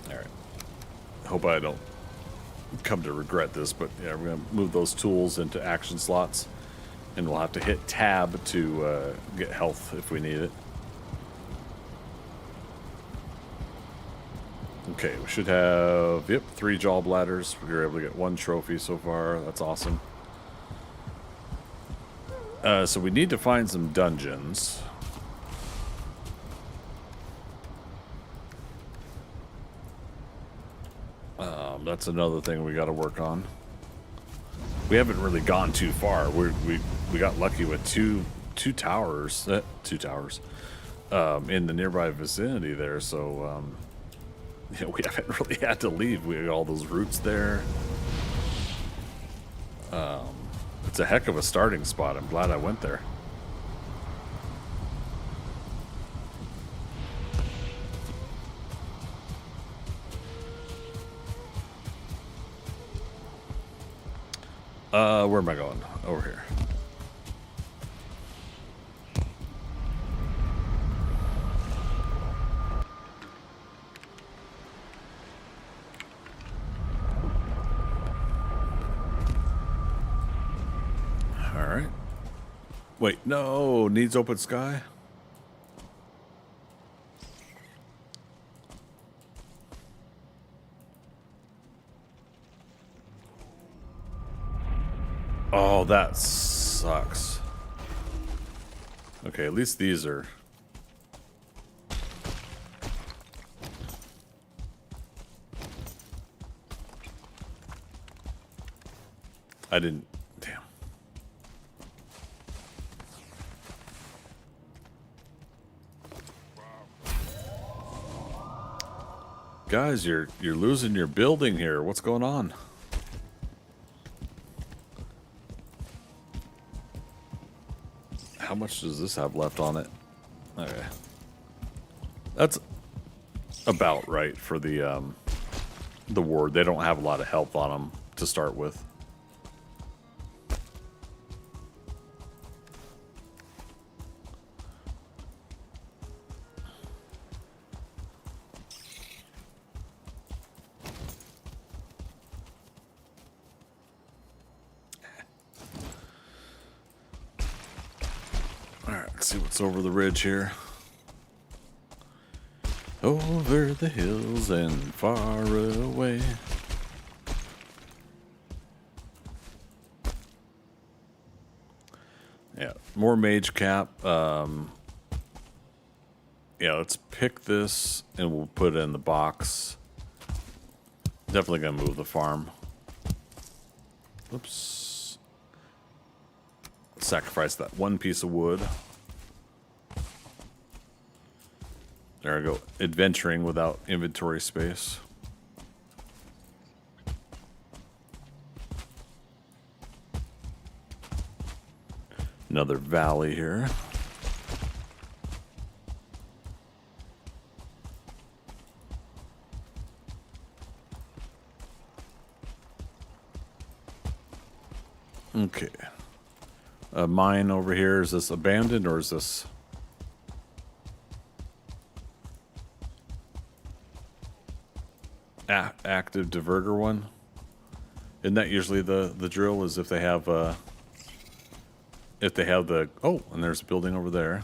Alright. Hope I don't come to regret this, but yeah, we're going to move those tools into action slots, and we'll have to hit tab to get health if we need it. Okay, we should have, 3 jaw bladders. We were able to get 1 trophy so far. That's awesome. So we need to find some dungeons. That's another thing we got to work on. We haven't really gone too far. We got lucky with two towers. Two towers in the nearby vicinity there. So. Yeah, we haven't really had to leave. We got all those roots there. It's a heck of a starting spot. I'm glad I went there. Where am I going? Over here. Wait, no, needs open sky? Oh, that sucks. Okay, at least these are... I didn't... Damn. Guys, you're losing your building here. What's going on? How much does this have left on it? Okay. That's about right for the ward. They don't have a lot of health on them to start with. Alright, let's see what's over the ridge here. Over the hills and far away. Yeah, more mage cap. Yeah, let's pick this and we'll put it in the box. Definitely gonna move the farm. Oops. Sacrifice that one piece of wood. There I go. Adventuring without inventory space. Another valley here. Okay. A mine over here. Is this abandoned or is this... active diverter one? Isn't that usually the drill? Is if they have the... Oh, and there's a building over there.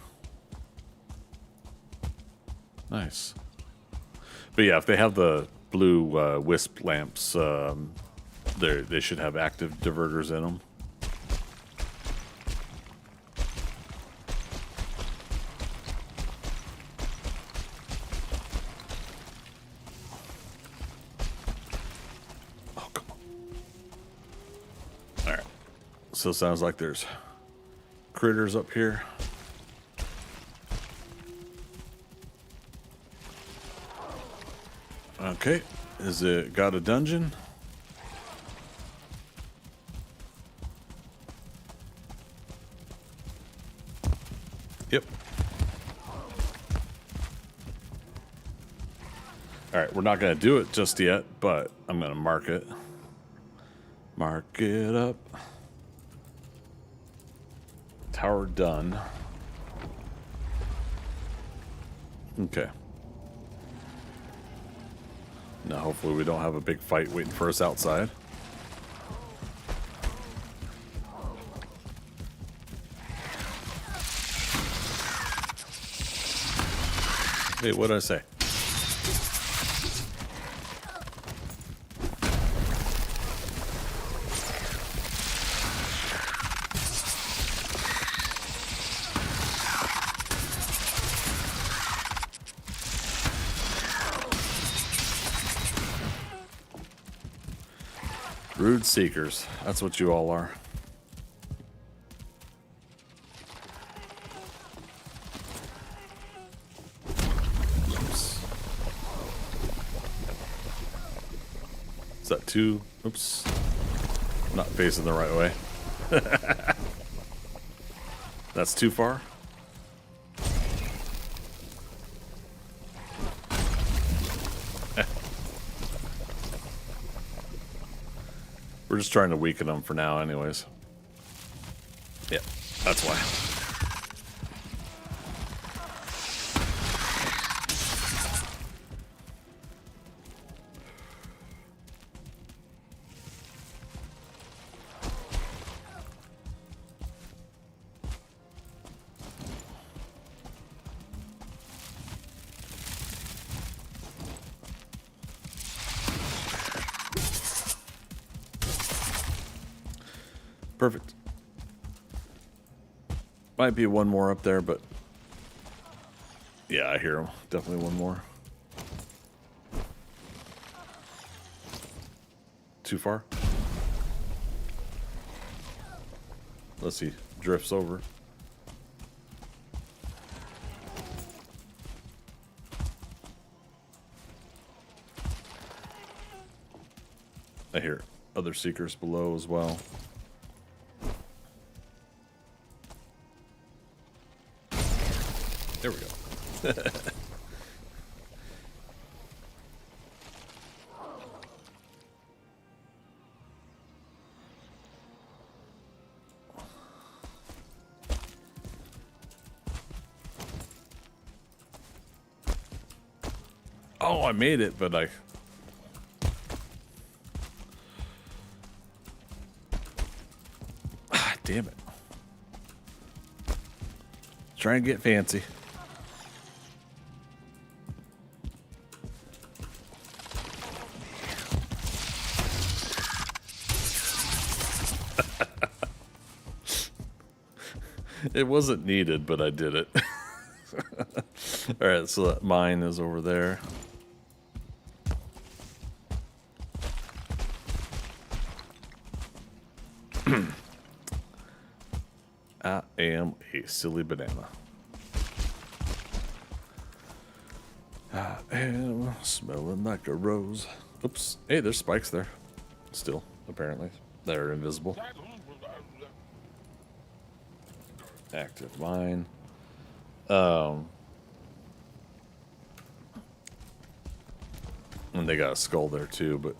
Nice. But yeah, if they have the blue wisp lamps, they should have active diverters in them. Oh, come on. All right. So it sounds like there's critters up here. Okay, is it got a dungeon? Yep. All right, we're not gonna do it just yet, but I'm gonna mark it. Mark it up. Tower done. Okay. Now hopefully we don't have a big fight waiting for us outside. Hey, what did I say? Rude seekers. That's what you all are. Oops. Is that two? Oops. I'm not facing the right way. That's too far? We're just trying to weaken them for now anyways. Yeah, that's why. Perfect. Might be one more up there, but yeah, I hear him. Definitely one more. Too far? Unless he drifts over. I hear other seekers below as well. There we go. Oh, I made it, but damn it. Try and get fancy. It wasn't needed, but I did it. Alright, so that mine is over there. I am a silly banana. I am smelling like a rose. Oops. Hey, there's spikes there. Still, apparently. They're invisible. Active mine. And they got a skull there too, but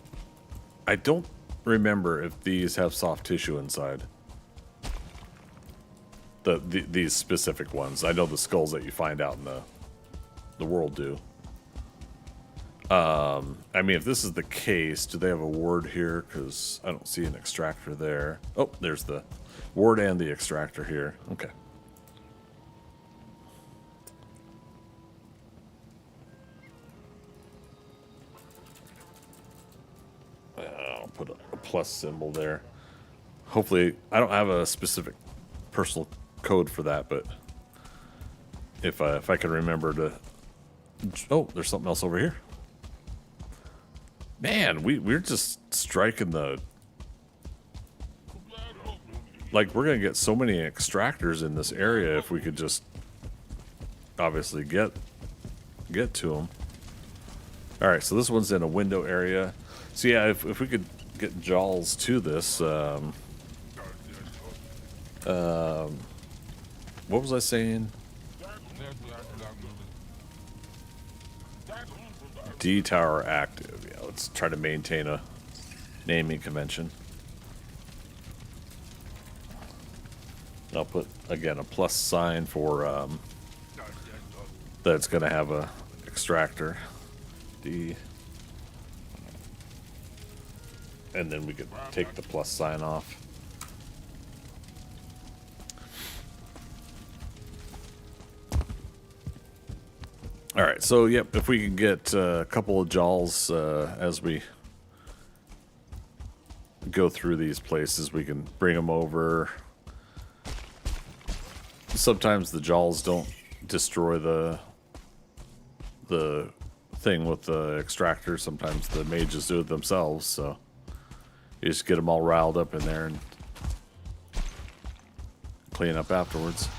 I don't remember if these have soft tissue inside. These specific ones. I know the skulls that you find out in the world do. I mean, if this is the case, do they have a ward here? Because I don't see an extractor there. Oh, there's the ward and the extractor here. Okay. I'll put a plus symbol there. Hopefully, I don't have a specific personal code for that, but if I can remember to... Oh, there's something else over here. Man, we're just striking the... Like, we're going to get so many extractors in this area if we could just obviously get to them. Alright, so this one's in a window area. So yeah, if we could get Jaws to this... what was I saying? D tower active. Yeah, let's try to maintain a naming convention. I'll put again a plus sign for that's going to have a extractor. D. And then we could take the plus sign off. All right, so yep, if we can get a couple of Jaws as we go through these places, we can bring them over. Sometimes the Jaws don't destroy the thing with the extractor. Sometimes the mages do it themselves, so you just get them all riled up in there and clean up afterwards.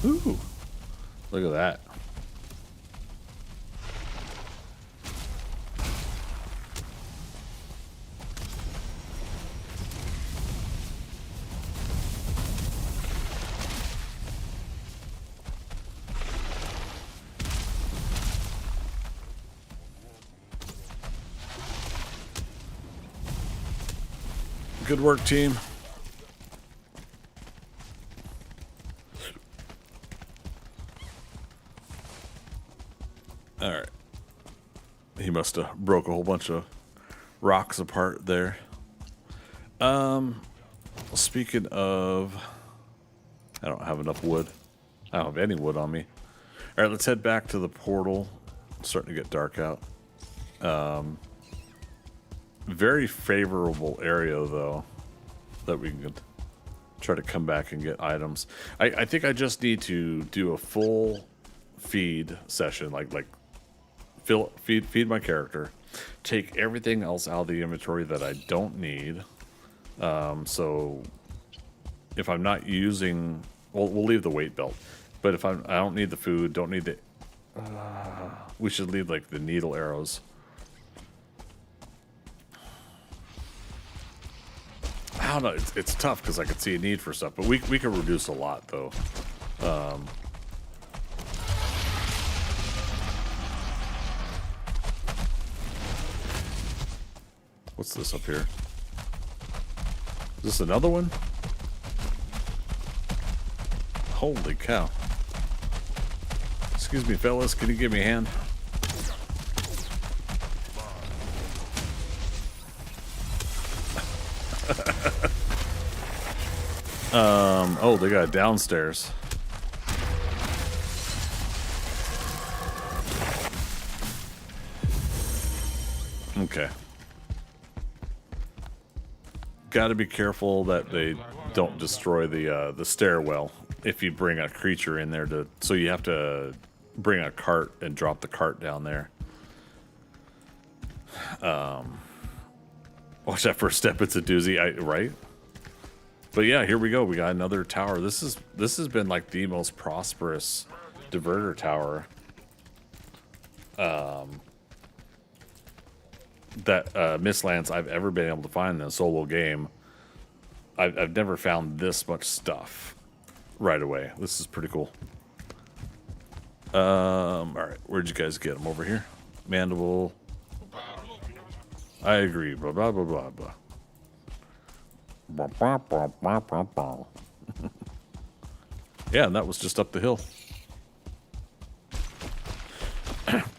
Ooh, look at that. Good work, team. All right. He must have broke a whole bunch of rocks apart there. Speaking of, I don't have enough wood. I don't have any wood on me. All right, let's head back to the portal. It's starting to get dark out. Very favorable area, though, that we can try to come back and get items. I think I just need to do a full feed session, like feed my character, take everything else out of the inventory that I don't need. So if I'm not using, we'll leave the weight belt. But if I don't need the food, don't need the, we should leave like the needle arrows. I don't know. It's tough because I could see a need for stuff, but we can reduce a lot though. What's this up here? Is this another one? Holy cow. Excuse me, fellas. Can you give me a hand? Oh, they got it downstairs. Okay. Got to be careful that they don't destroy the stairwell if you bring a creature in there to. So you have to bring a cart and drop the cart down there. Watch that first step. It's a doozy, right? But yeah, here we go. We got another tower. This has been like the most prosperous diverter tower that Mistlands I've ever been able to find in a solo game. I've never found this much stuff right away. This is pretty cool. All right, where'd you guys get them? Over here? Mandible. I agree. Blah blah blah blah blah. Yeah, and that was just up the hill.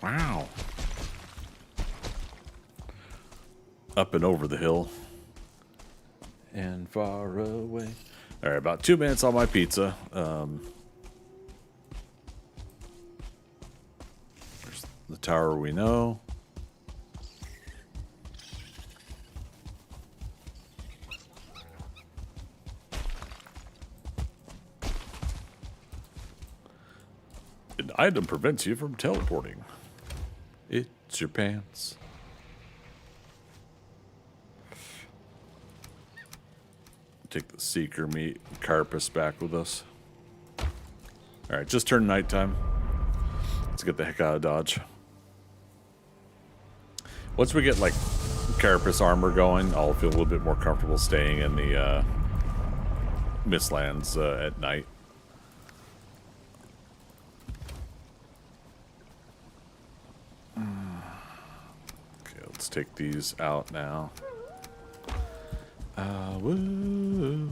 Wow. Up and over the hill. And far away. All right, about 2 minutes on my pizza. There's the tower we know. An item prevents you from teleporting. It's your pants. Take the seeker meat and carpus back with us. All right, just turned nighttime. Let's get the heck out of Dodge. Once we get like carapace armor going, I'll feel a little bit more comfortable staying in the Mistlands at night. Okay, let's take these out now. Woo.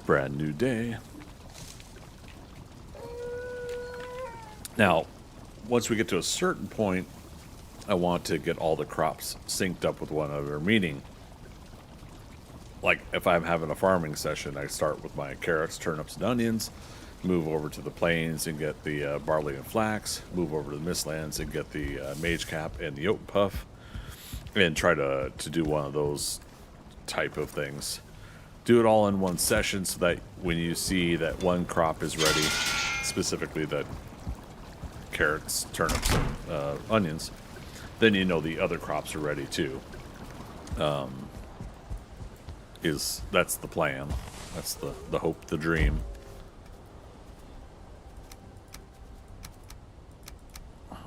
Brand new day. Now, once we get to a certain point, I want to get all the crops synced up with one another, meaning like if I'm having a farming session, I start with my carrots, turnips, and onions, move over to the plains and get the barley and flax, move over to the Mistlands and get the mage cap and the oat puff, and try to do one of those type of things. Do it all in one session so that when you see that one crop is ready, specifically the carrots, turnips, and onions, then you know the other crops are ready too. That's the plan. That's the hope, the dream. I'll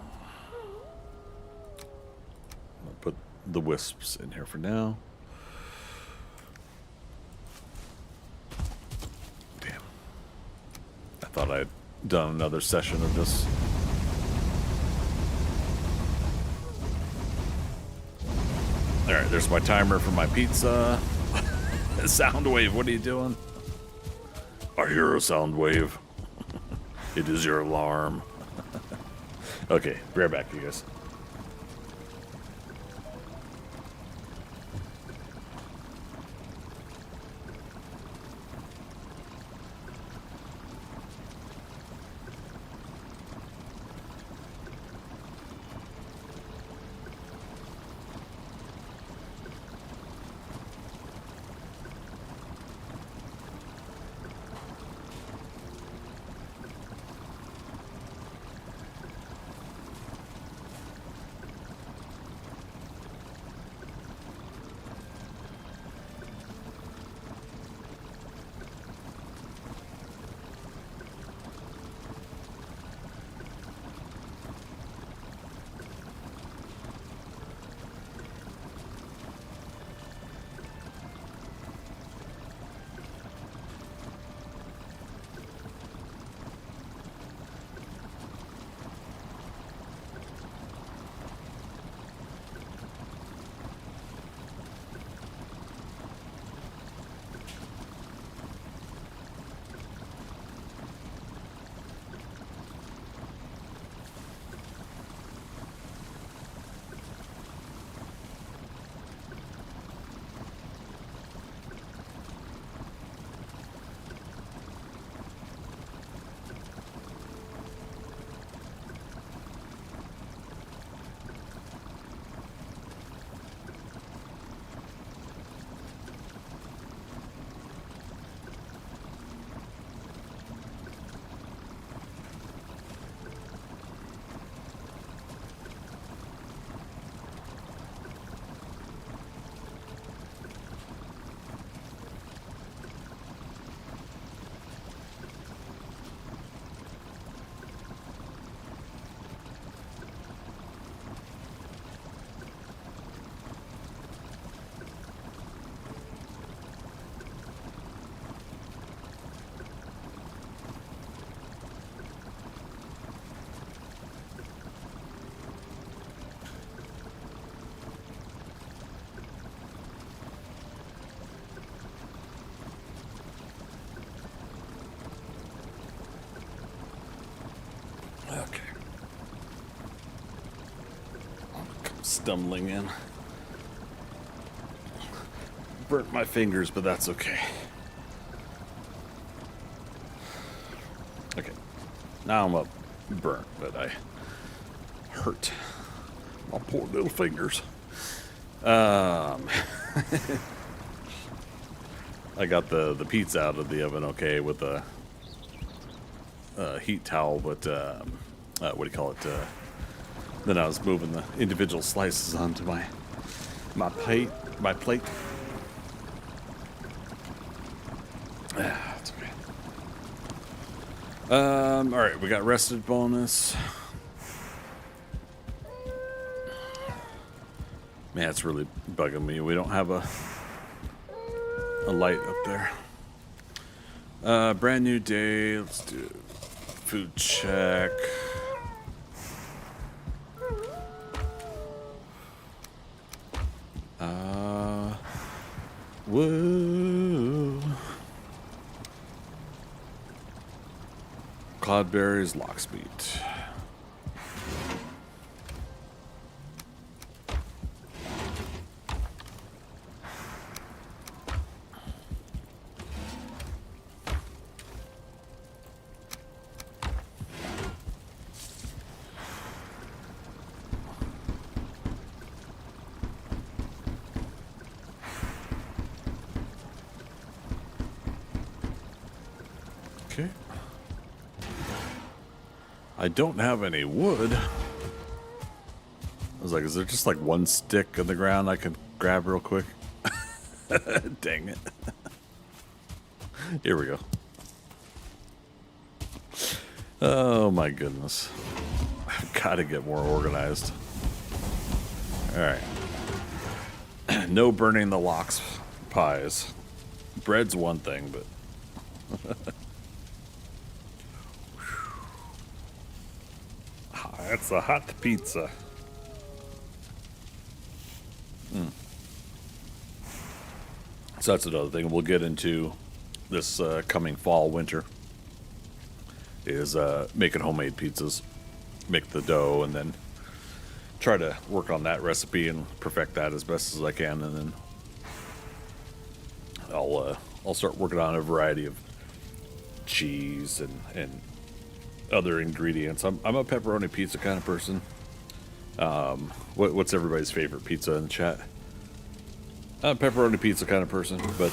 put the wisps in here for now. Damn. I thought I'd done another session of this. Alright, there's my timer for my pizza. Sound wave, what are you doing? I hear a sound wave. It is your alarm. Okay, be right back, you guys. Okay. I'm stumbling in. Burnt my fingers, but that's okay. Okay. Now I'm up burnt, but I hurt my poor little fingers. I got the pizza out of the oven okay with a heat towel, but what do you call it? Then I was moving the individual slices onto my plate. It's okay. All right, we got rested bonus. Man, it's really bugging me. We don't have a light up there. Brand new day. Let's do food check. Woo. Cloudberries, locksmeat. Okay. I don't have any wood. I was like, is there just like one stick in the ground I could grab real quick? Dang it. Here we go. Oh my goodness. I've got to get more organized. Alright. No burning the lox pies. Bread's one thing, but... That's a hot pizza. So that's another thing we'll get into this coming fall, winter, is making homemade pizzas. Make the dough and then try to work on that recipe and perfect that as best as I can, and then I'll start working on a variety of cheese and other ingredients. I'm a pepperoni pizza kind of person. What's everybody's favorite pizza in the chat? I'm a pepperoni pizza kind of person, but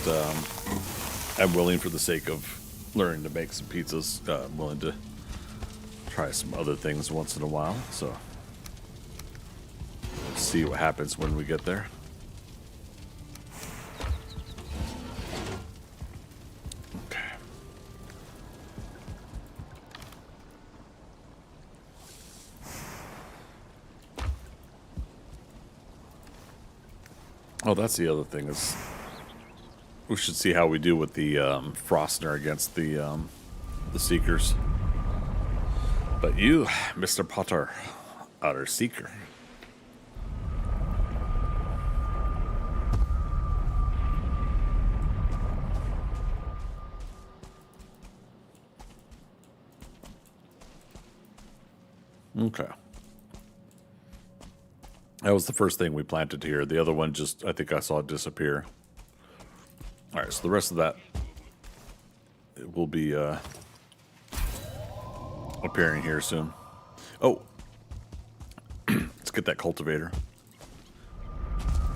I'm willing, for the sake of learning to make some pizzas, I'm willing to try some other things once in a while. So we'll see what happens when we get there. Okay. Oh, that's the other thing, is we should see how we do with the Frostner against the Seekers. But you, Mr. Potter, are a Seeker. Okay. That was the first thing we planted here. The other one just, I think I saw it disappear. All right, so the rest of that, it will be appearing here soon. Oh, let's get that cultivator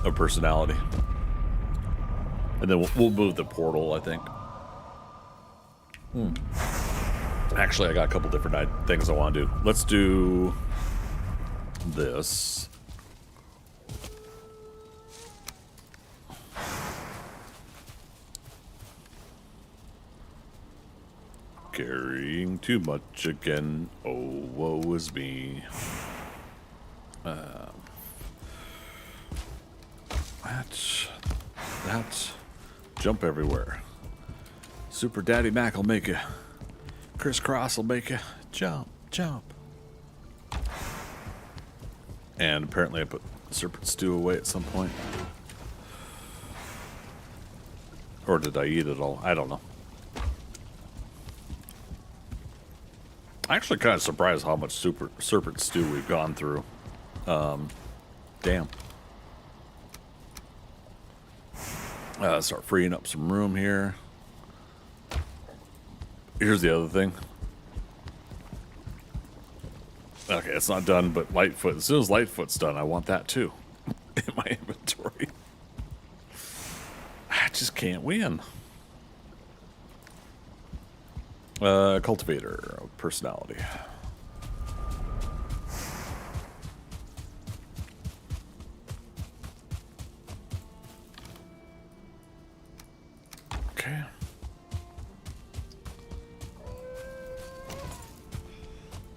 of personality. And then we'll move the portal, I think. Actually, I got a couple different things I want to do. Let's do this. Carrying too much again. Oh, woe is me. That. Jump everywhere. Super Daddy Mac will make you. Crisscross will make you jump, jump. And apparently I put serpent stew away at some point. Or did I eat it all? I don't know. Actually kind of surprised how much serpent stew we've gone through. Damn. Start freeing up some room here. Here's the other thing. Okay, it's not done, but Lightfoot. As soon as Lightfoot's done, I want that too in my inventory. I just can't win. Cultivator of personality. Okay.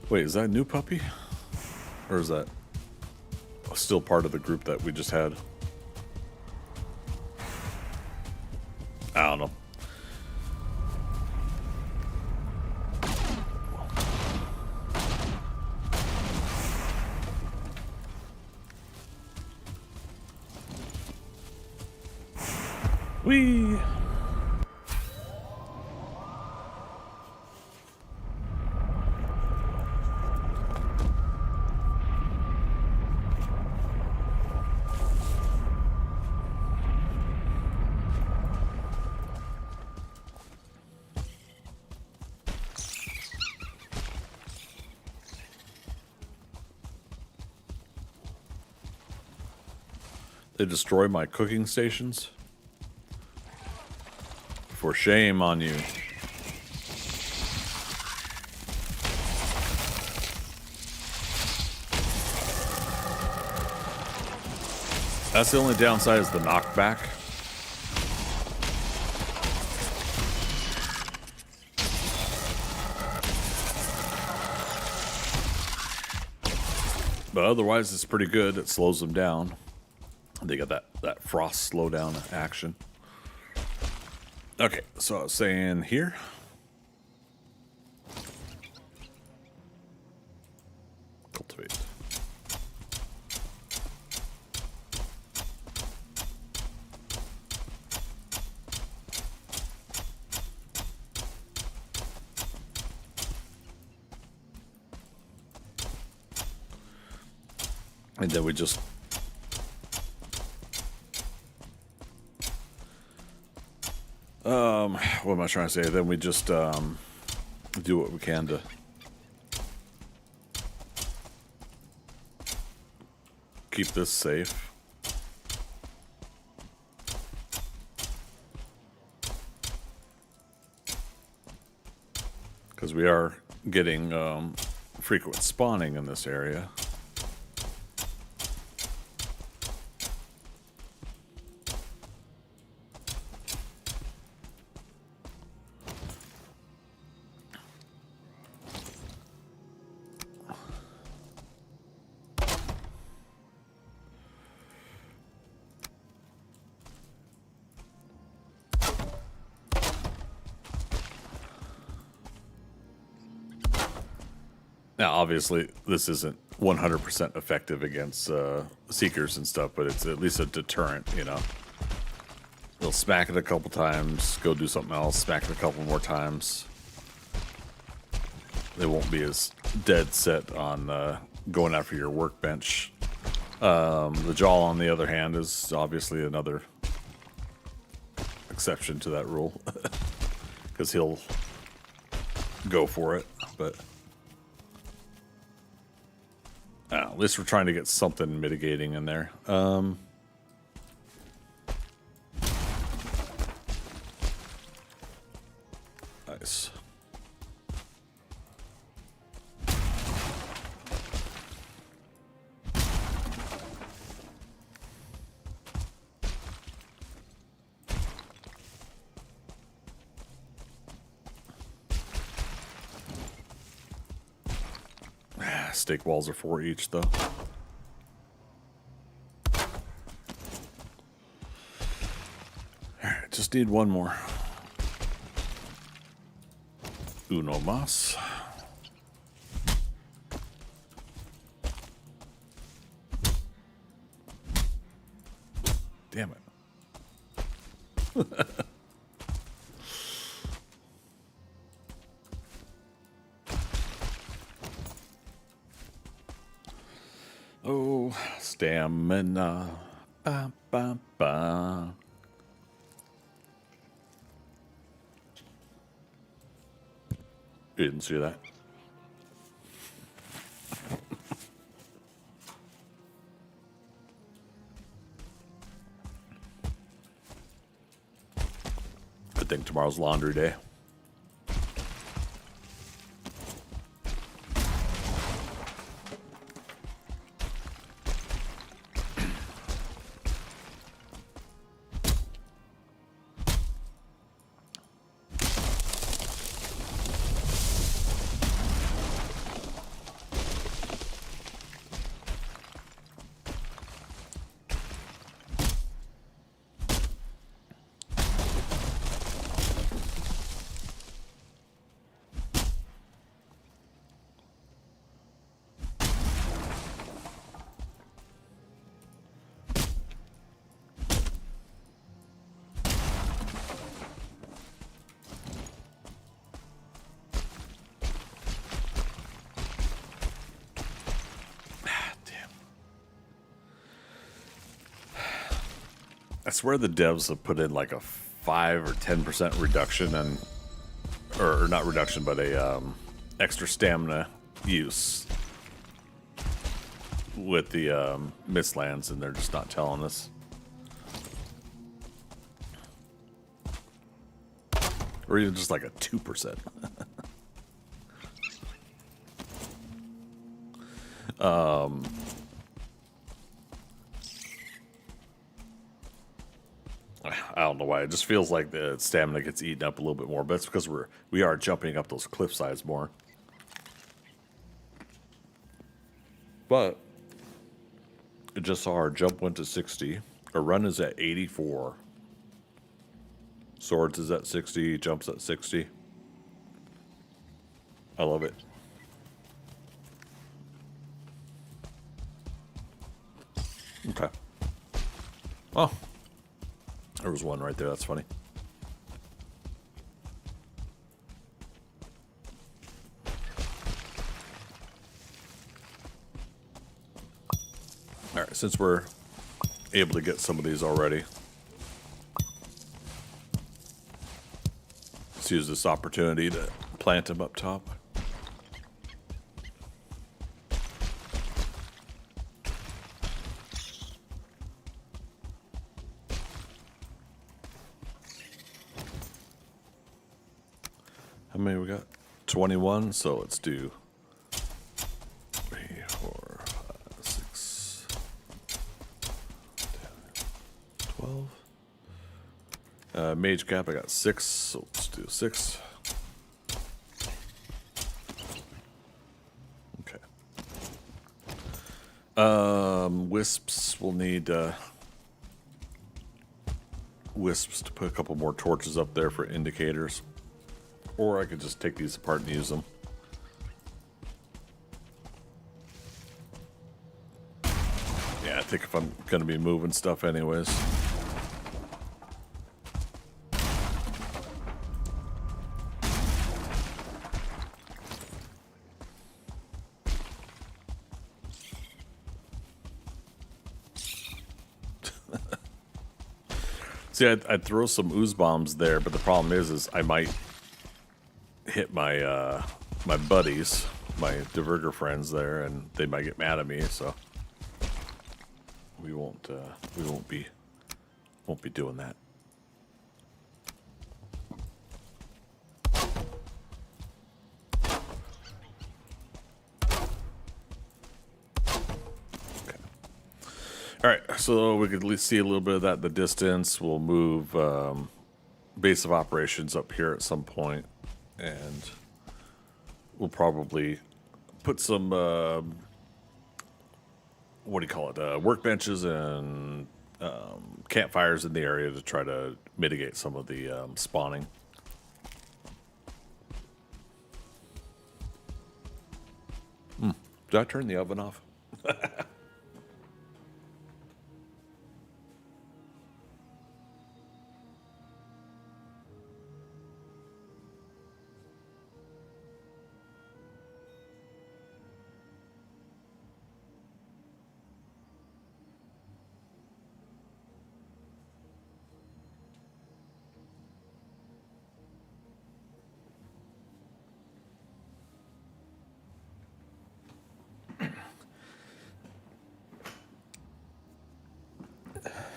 Wait, is that a new puppy? Or is that still part of the group that we just had? I don't know. Whee! They destroy my cooking stations? For shame on you. That's the only downside, is the knockback. But otherwise, it's pretty good. It slows them down. They got that frost slowdown action. Okay, so I was saying here. Cultivate. And then we just what am I trying to say? Then we just do what we can to keep this safe. Because we are getting frequent spawning in this area. Now, obviously, this isn't 100% effective against seekers and stuff, but it's at least a deterrent, you know. They'll smack it a couple times, go do something else, smack it a couple more times. They won't be as dead set on going after your workbench. The jaw, on the other hand, is obviously another exception to that rule. Because he'll go for it, but... at least we're trying to get something mitigating in there. Nice. Stake walls are 4 each, though. Alright, just need one more. Uno mas. Damn it. Oh, stamina. Ba, ba, ba. You didn't see that. Good thing tomorrow's laundry day. I swear the devs have put in like a 5 or 10% reduction in, or not reduction, but a extra stamina use with the Mistlands, and they're just not telling us. Or even just like a 2%. I don't know why. It just feels like the stamina gets eaten up a little bit more, but it's because we are jumping up those cliff sides more. But it just saw our jump went to 60. Our run is at 84. Swords is at 60. Jumps at 60. I love it. Okay. Oh. There was one right there. That's funny. since we're able to get some of these already, let's use this opportunity to plant them up top. How many we got? 21, so let's do 3, 4, 5, 6, 10, 12. Mage cap, I got 6, so let's do 6. Okay. Wisps, we'll need wisps to put a couple more torches up there for indicators. Or I could just take these apart and use them. Yeah, I think if I'm going to be moving stuff anyways. See, I'd throw some ooze bombs there, but the problem is I might hit my my buddies, my diverger friends there, and they might get mad at me. So we won't be doing that. Okay. All right, so we could at least see a little bit of that in the distance. We'll move base of operations up here at some point. And we'll probably put some, what do you call it, workbenches and campfires in the area to try to mitigate some of the spawning. Did I turn the oven off?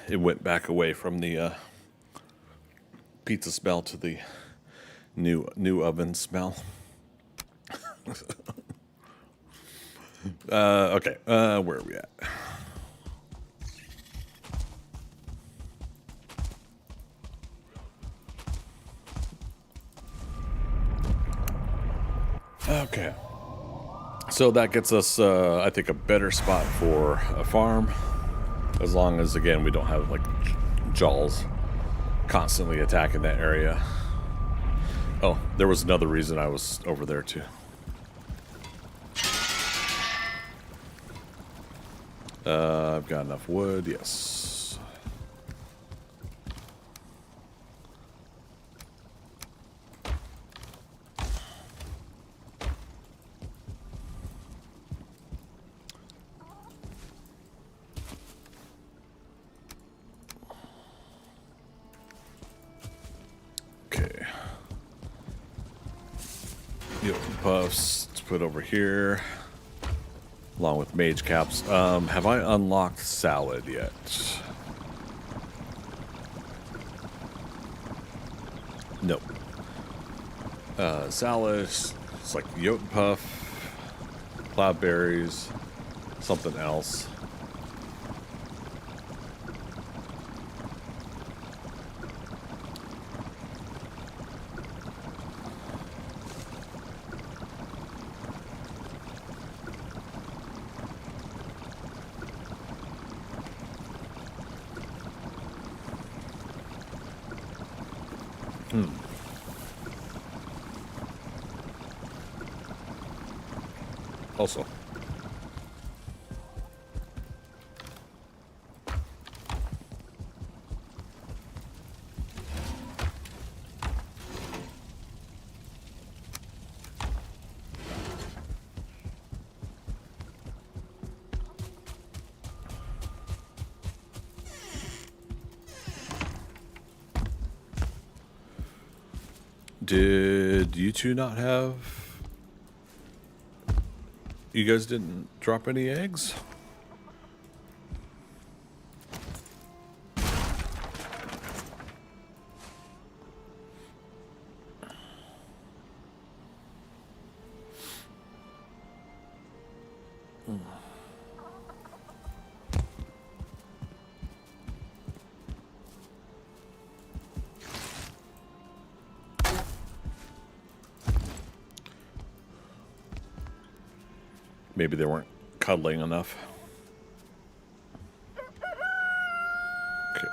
It went back away from the pizza smell to the new oven smell. Okay, where are we at? Okay, so that gets us, I think, a better spot for a farm. As long as, again, we don't have, like, jaws constantly attacking that area. Oh, there was another reason I was over there, too. I've got enough wood, yes. Okay. Puffs to put over here, along with mage caps. Have I unlocked salad yet? Nope. Salad, it's like Jotun puff, cloudberries, something else. Also. Did you two not have... You guys didn't drop any eggs? Maybe they weren't cuddling enough. Okay.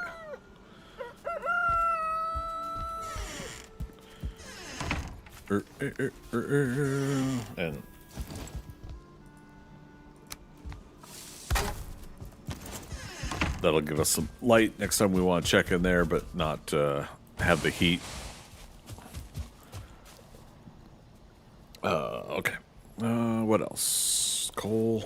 And that'll give us some light next time we want to check in there, but not have the heat. Okay. What else? Coal.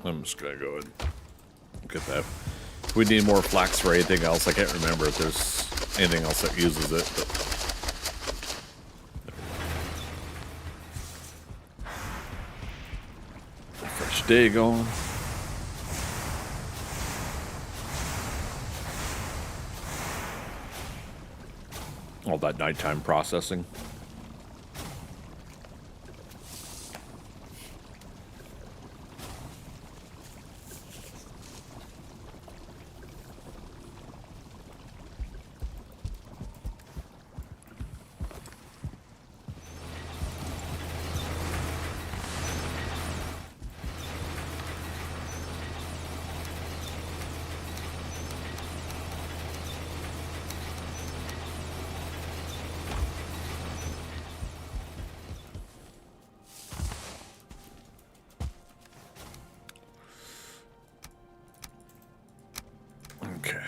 I'm just gonna go and get that. If we need more flax for anything else, I can't remember if there's anything else that uses it. But fresh day going. All that nighttime processing. Okay.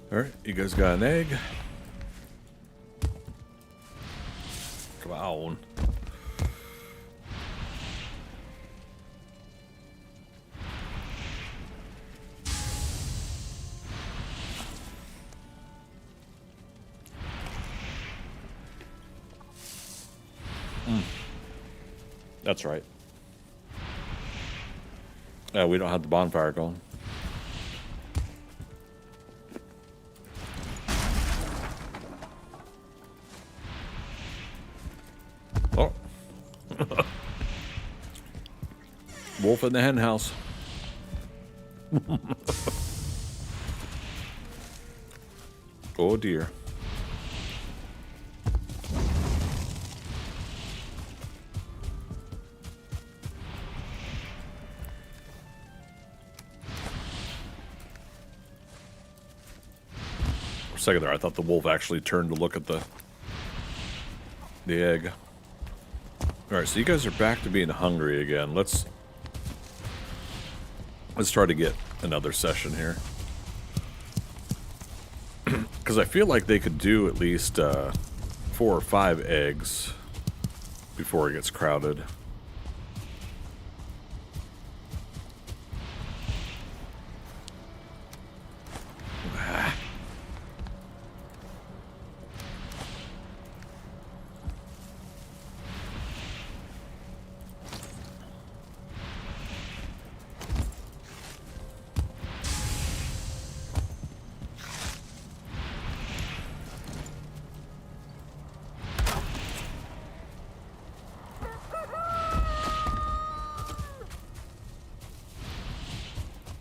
All right, you guys got an egg? Come on. That's right. Yeah, we don't have the bonfire going. Oh. Wolf in the hen house. Oh dear. For a second there, I thought the wolf actually turned to look at the egg. Alright, so you guys are back to being hungry again. Let's try to get another session here. Because I feel like they could do at least 4 or 5 eggs before it gets crowded.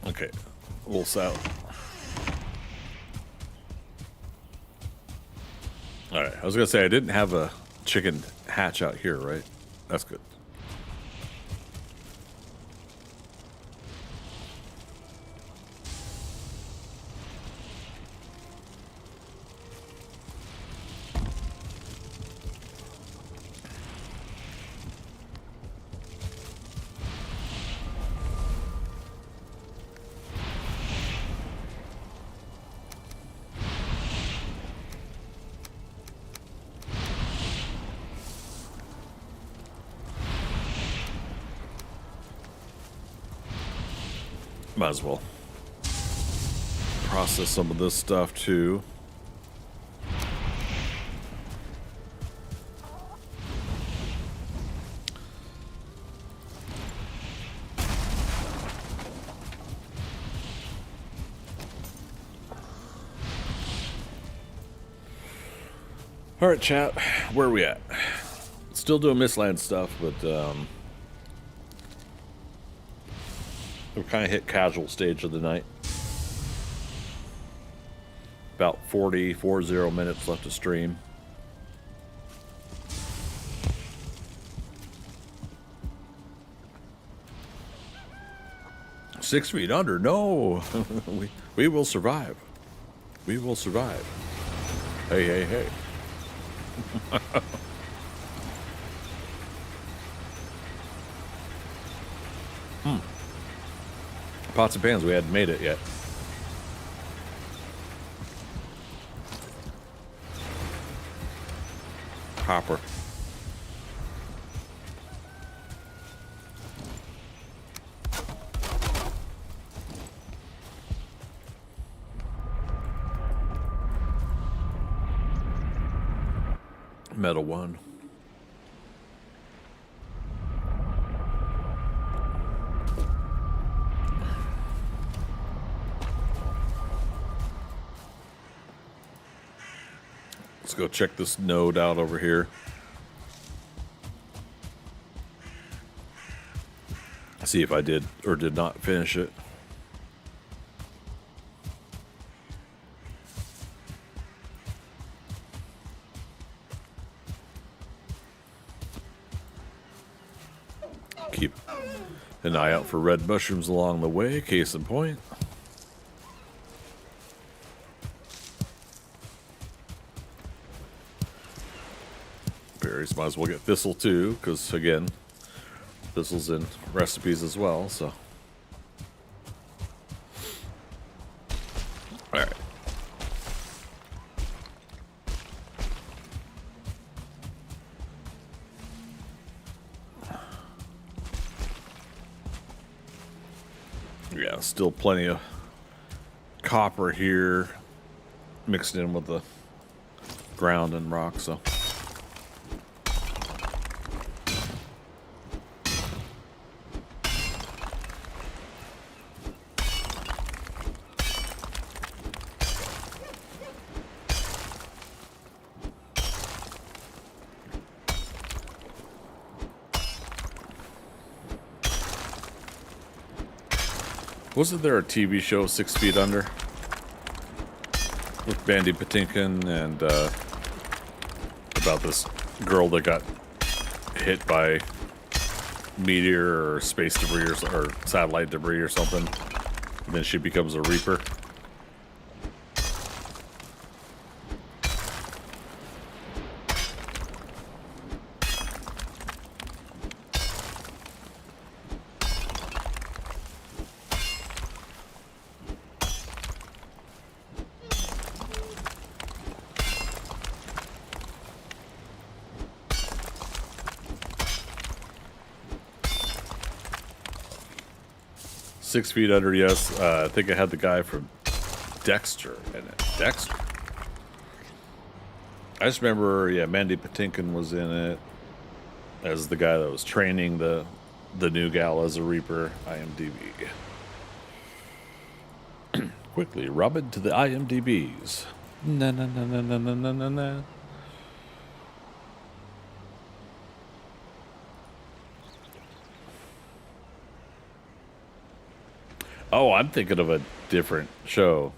Okay, a little south. All right, I was gonna say I didn't have a chicken hatch out here, right? That's good. Might as well process some of this stuff too. All right, chat, where are we at? Still doing Mistlands stuff, but we've kind of hit casual stage of the night. About 40 minutes left to stream. Six feet under, no. we will survive. We will survive. Hey, hey, hey. Pots and pans, we hadn't made it yet. Hopper. Metal one. Let's go check this node out over here. See if I did or did not finish it. Keep an eye out for red mushrooms along the way, case in point. Berries, might as well get thistle too, because again, thistle's in recipes as well, so. Alright. Yeah, still plenty of copper here mixed in with the ground and rock, so. Wasn't there a TV show, 6 Feet Under? With Mandy Patinkin and about this girl that got hit by meteor or space debris or satellite debris or something. And then she becomes a Reaper. Six Feet Under, yes. I think I had the guy from Dexter in it. Dexter? I just remember, yeah, Mandy Patinkin was in it as the guy that was training the new gal as a Reaper. IMDb. Quickly, Robin to the IMDb's. Na na na na na na na na na. Oh, I'm thinking of a different show.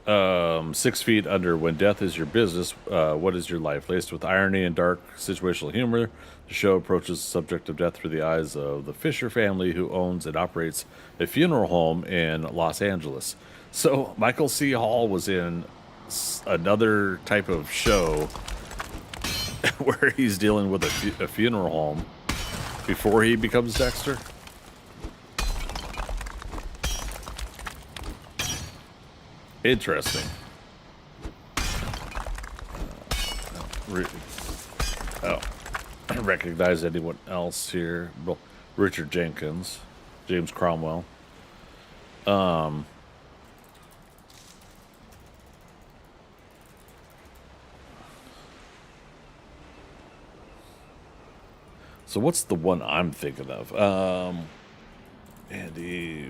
6 Feet Under. When death is your business, what is your life? Laced with irony and dark situational humor, the show approaches the subject of death through the eyes of the Fisher family who owns and operates a funeral home in Los Angeles. So Michael C. Hall was in another type of show where he's dealing with a funeral home before he becomes Dexter. Interesting. Oh, I recognize anyone else here? Well, Richard Jenkins, James Cromwell. So what's the one I'm thinking of? Andy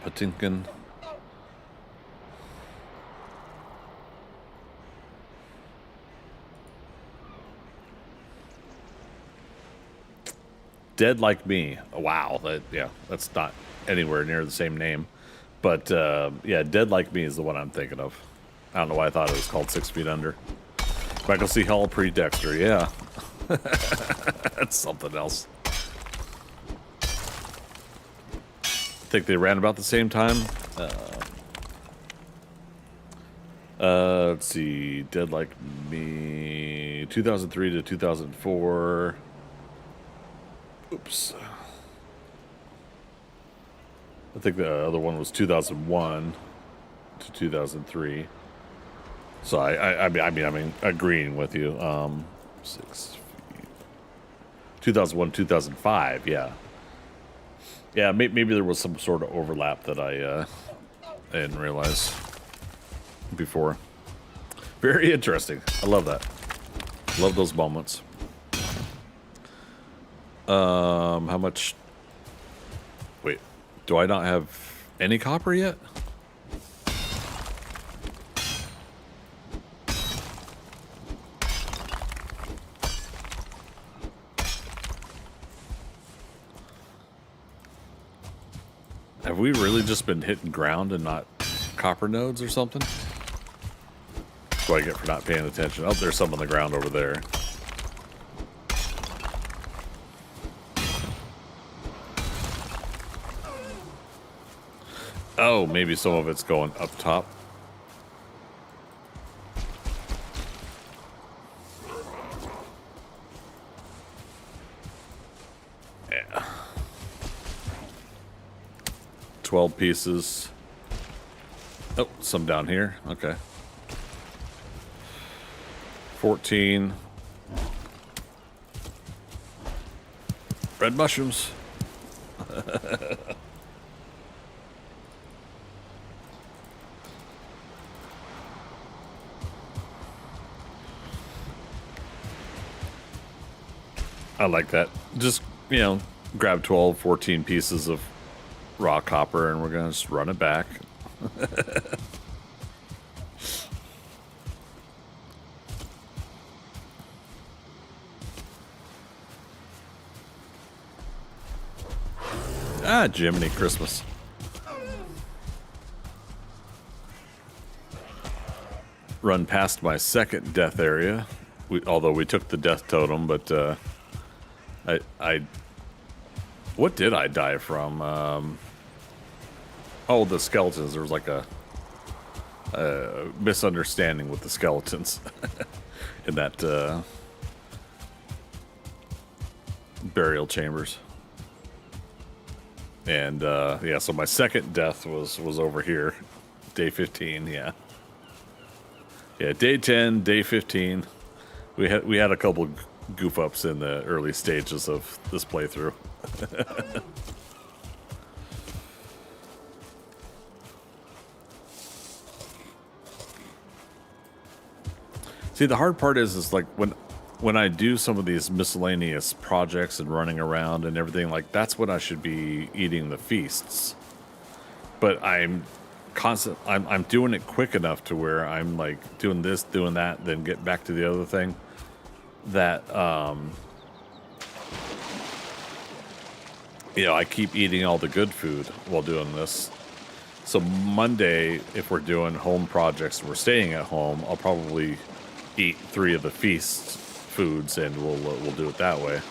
Patinkin. Dead Like Me. Wow, that's not anywhere near the same name. But yeah, Dead Like Me is the one I'm thinking of. I don't know why I thought it was called 6 Feet Under. Michael C. Hall pre-Dexter, yeah. That's something else. I think they ran about the same time. Let's see, Dead Like Me, 2003 to 2004. Oops. I think the other one was 2001 to 2003. So I mean, agreeing with you. 6 feet. 2001, 2005. Yeah. Yeah. Maybe there was some sort of overlap that I didn't realize before. Very interesting. I love that. Love those moments. How much? Wait, do I not have any copper yet? Have we really just been hitting ground and not copper nodes or something? That's what I get for not paying attention. Oh, there's some on the ground over there. Oh, maybe some of it's going up top. Yeah. 12 pieces. Oh, some down here. Okay. 14. Red mushrooms. I like that. Just, grab 12, 14 pieces of raw copper and we're going to just run it back. Ah, Jiminy Christmas. Run past my second death area. Although we took the death totem, but what did I die from? Oh, the skeletons. There was like a misunderstanding with the skeletons in that burial chambers. And yeah, so my second death was over here, day 15. Yeah, day 10, day 15. We had a couple goof ups in the early stages of this playthrough. See, the hard part is like when I do some of these miscellaneous projects and running around and everything, like that's when I should be eating the feasts. But I'm doing it quick enough to where I'm like doing this, doing that, then get back to the other thing. That You know, I keep eating all the good food while doing this. So Monday, if we're doing home projects and we're staying at home, I'll probably eat 3 of the feast foods, and we'll do it that way.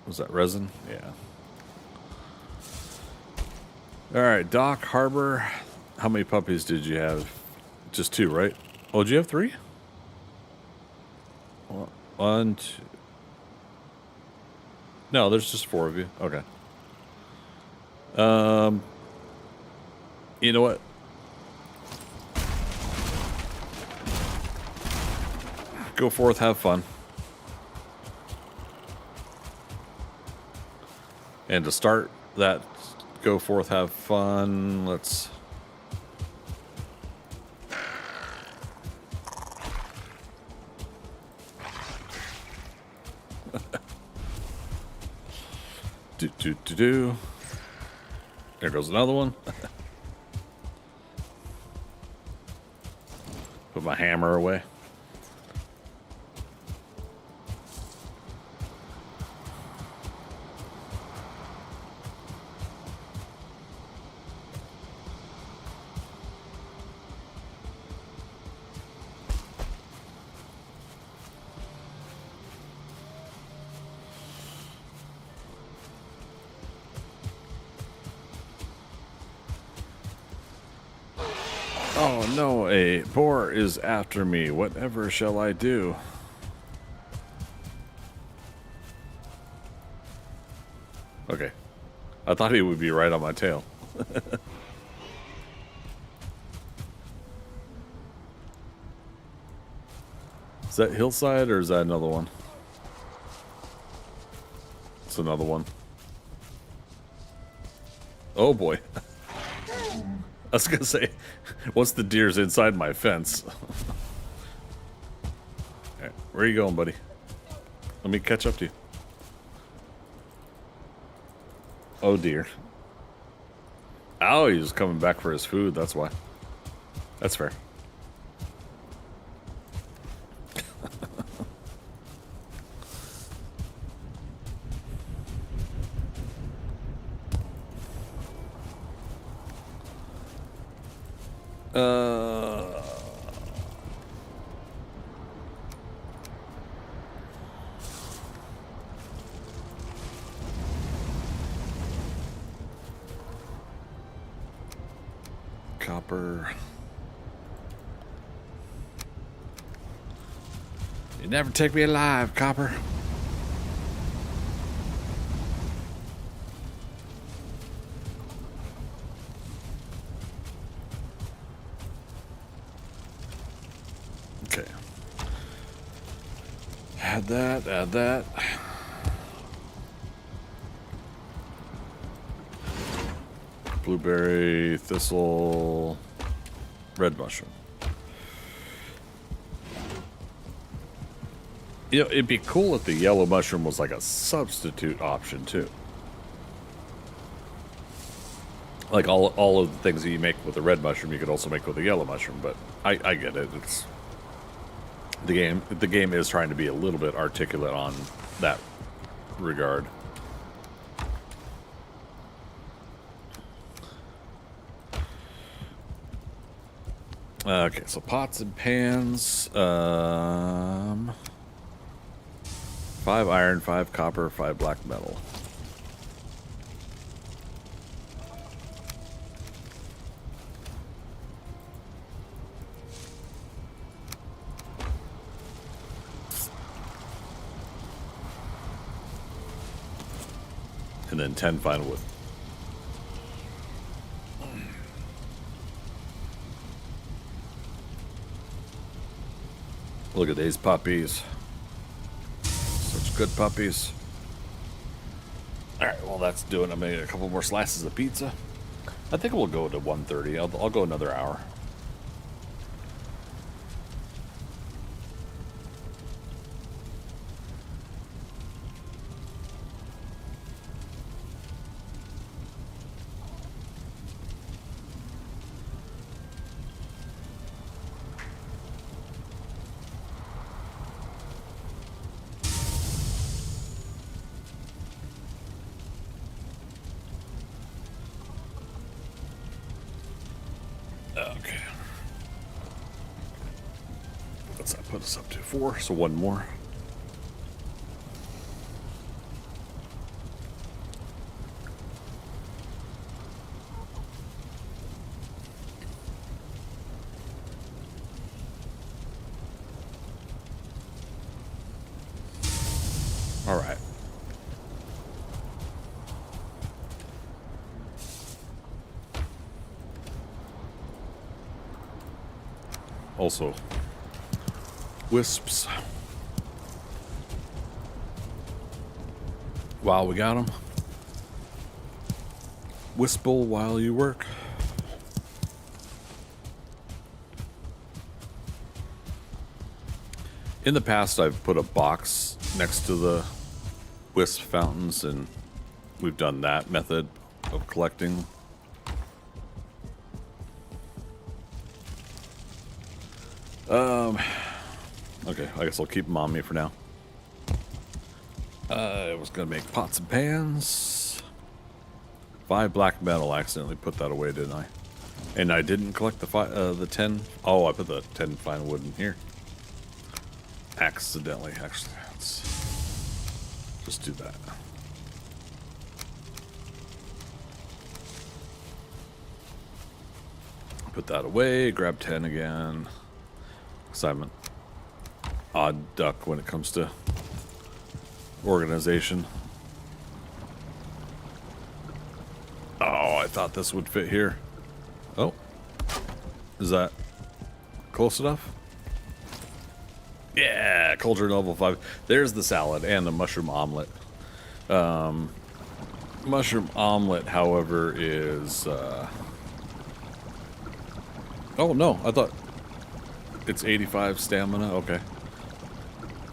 Was that resin? Yeah. All right, Dock Harbor. How many puppies did you have? Just 2, right? Oh, did you have 3? 1, 2. No, there's just 4 of you. Okay. You know what? Go forth, have fun. And to start that go forth, have fun, let's... do. There goes another one. Put my hammer away. Oh no, a boar is after me. Whatever shall I do? Okay. I thought he would be right on my tail. Is that hillside or is that another one? It's another one. Oh boy. I was gonna say, once the deer's inside my fence. Right, where are you going, buddy? Let me catch up to you. Oh dear. Oh, he's coming back for his food, that's why. That's fair. Copper. You never take me alive, Copper. Okay. Add that, add that. Blueberry, thistle, red mushroom. You know, it'd be cool if the yellow mushroom was like a substitute option too. Like all of the things that you make with the red mushroom, you could also make with the yellow mushroom. But I get it. It's the game. The game is trying to be a little bit articulate on that regard. Okay, so pots and pans. 5 iron, 5 copper, 5 black metal. And then 10 fine wood. Look at these puppies. Such good puppies. Alright, well that's doing it. I made a couple more slices of pizza. I think we'll go to 1:30. I'll go another hour. put us up to 4, so one more. All right. Also, wisps. While we got them. Wisple while you work. In the past, I've put a box next to the wisp fountains, and we've done that method of collecting. Okay, I guess I'll keep them on me for now. I was gonna make pots and pans. 5 black metal. I accidentally put that away, didn't I? And I didn't collect the 10. Oh, I put the 10 fine wood in here. Accidentally, actually. Let's just do that. Put that away. Grab 10 again. Because I'm an odd duck when it comes to organization. Oh, I thought this would fit here. Oh. Is that close enough? Yeah, cauldron level 5. There's the salad and the mushroom omelet. Mushroom omelet, however, is... Oh, no, I thought... It's 85 stamina? Okay.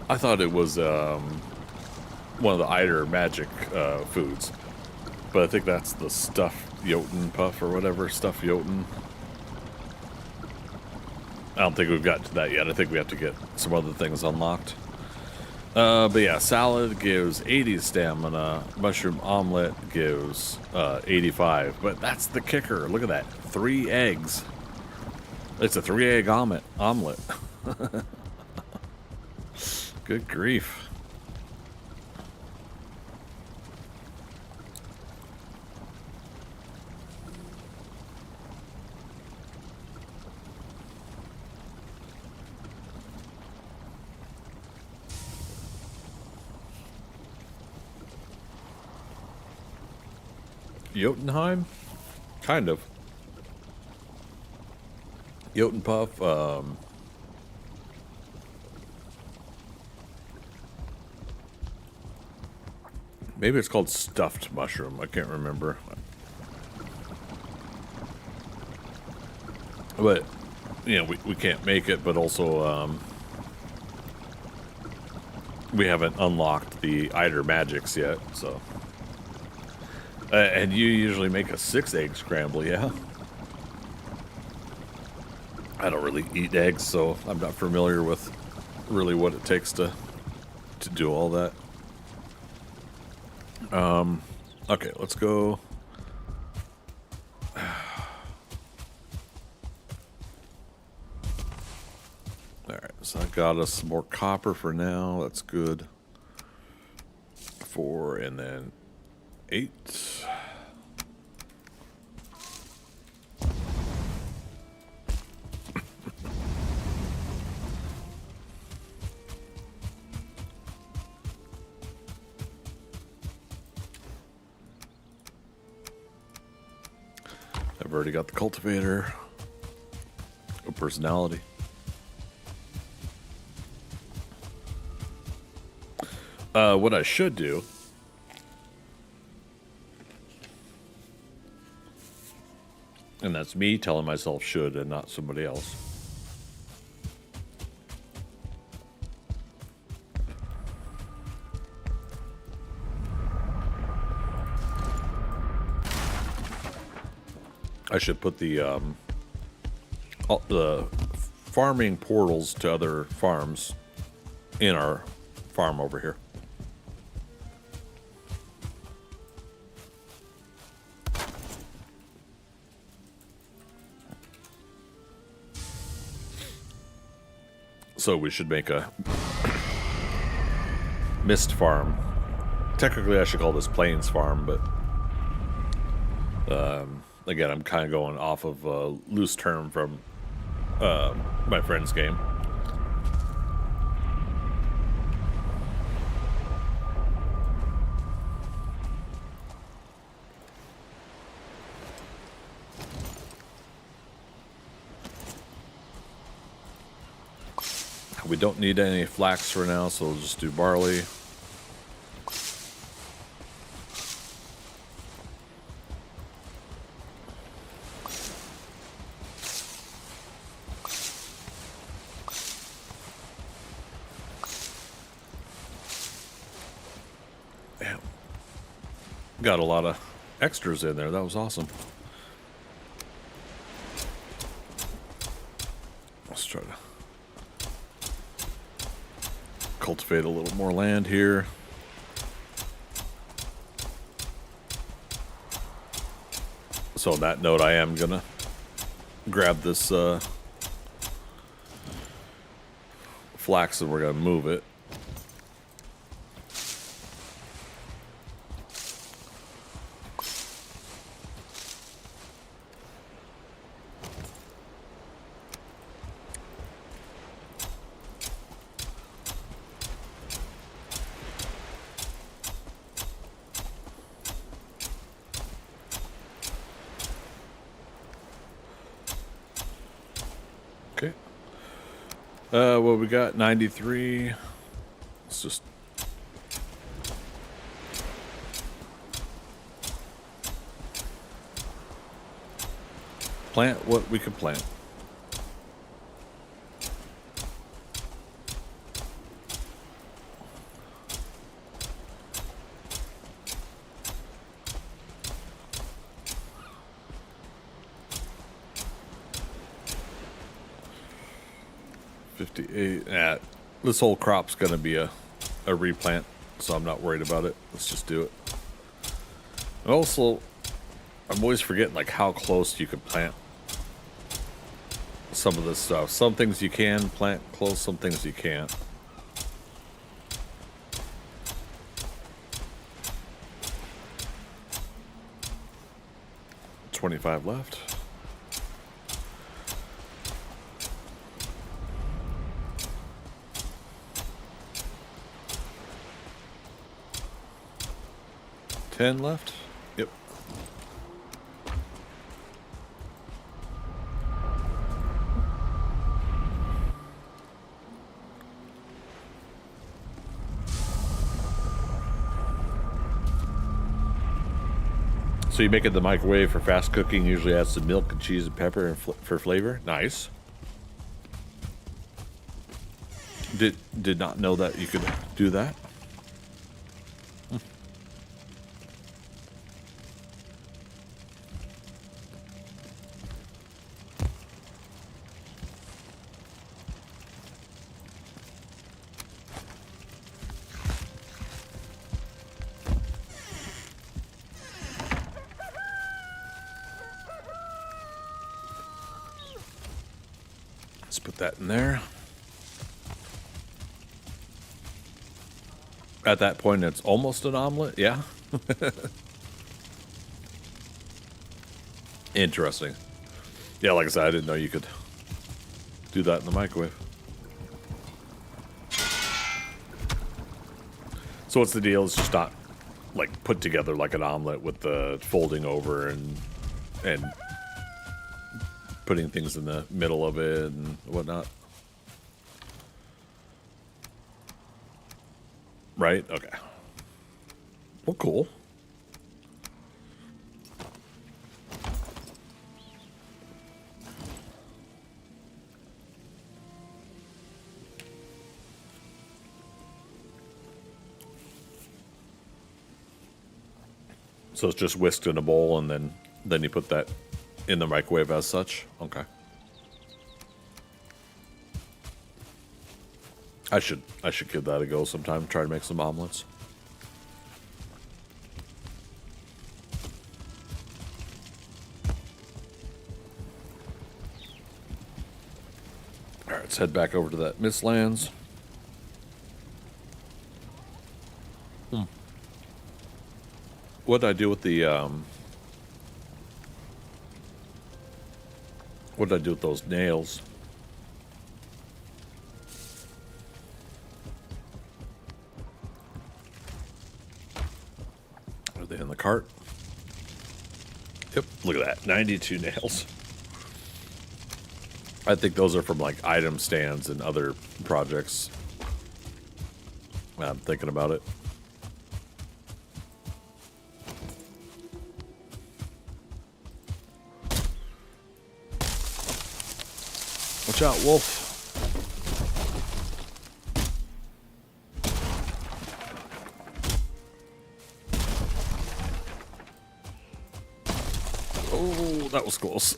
I thought it was one of the Eider magic foods. But I think that's the stuffed Jotun puff or whatever. Stuffed Jotun. I don't think we've got to that yet. I think we have to get some other things unlocked. But yeah, salad gives 80 stamina. Mushroom omelet gives 85. But that's the kicker. Look at that. 3 eggs. It's a 3-egg omelet. Good grief. Jotunheim? Kind of. Jotun puff, maybe it's called stuffed mushroom. I can't remember. But, you know, we can't make it, but also, we haven't unlocked the Eider magics yet, so. And you usually make a 6-egg scramble, yeah? I don't really eat eggs, so I'm not familiar with really what it takes to do all that. Okay, let's go. Alright, so I got us some more copper for now. That's good. 4 and then 8. I've already got the cultivator. A personality. What I should do and that's me telling myself should and not somebody else. I should put the farming portals to other farms in our farm over here. So we should make a mist farm. Technically, I should call this Plains Farm, but again, I'm kind of going off of a loose term from my friend's game. We don't need any flax for now, so we'll just do barley. Damn. Got a lot of extras in there. That was awesome. Let's try to cultivate a little more land here. So on that note, I am gonna grab this flax and we're gonna move it. Okay. Well, we got 93. Let's just plant what we can plant. This whole crop's gonna be a replant, so I'm not worried about it. Let's just do it. And also, I'm always forgetting like how close you can plant some of this stuff. Some things you can plant close, some things you can't. $25 left. $10 left. Yep. So you make it in the microwave for fast cooking. Usually add some milk and cheese and pepper and for flavor. Nice. Did not know that you could do that. Let's put that in there. At that point, it's almost an omelet. Yeah. Interesting. Yeah, like I said, I didn't know you could do that in the microwave. So what's the deal? It's just not like put together like an omelet with the folding over and putting things in the middle of it and whatnot. Right? Okay. Well, cool. So it's just whisked in a bowl and then you put that in the microwave as such? Okay. I should give that a go sometime, try to make some omelets. Alright, Let's head back over to that Mistlands. What did I do with the what did I do with those nails? Are they in the cart? Yep, look at that, 92 nails. I think those are from like item stands and other projects. I'm thinking about it. Watch out, wolf. Oh, that was close.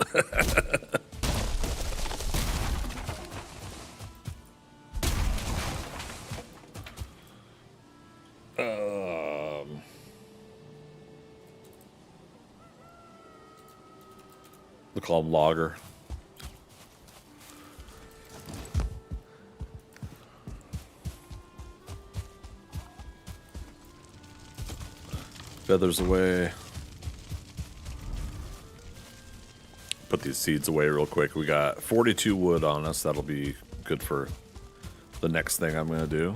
We'll call him Logger. Feathers away. Put these seeds away real quick. We got 42 wood on us. That'll be good for the next thing I'm going to do.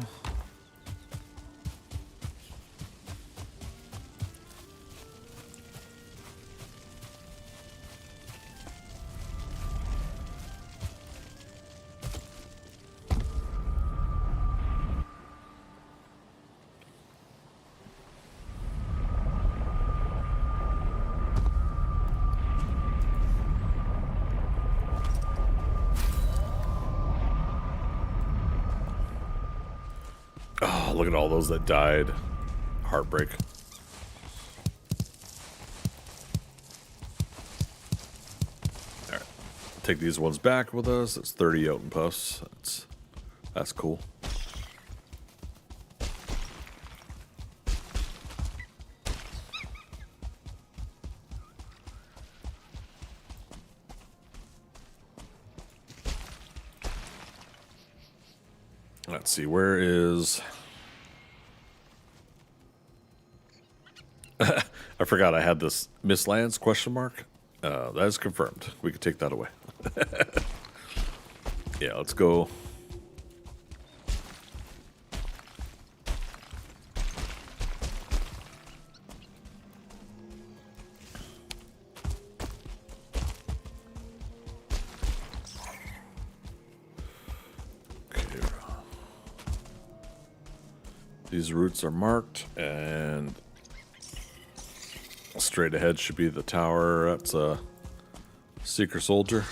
Oh, look at all those that died. Heartbreak. All right. Take these ones back with us. It's 30 Jotun puffs. That's cool. Let's see, where is... I forgot I had this Mistlands question mark. That is confirmed. We can take that away. Yeah, let's go. These routes are marked, and straight ahead should be the tower. That's a Seeker Soldier.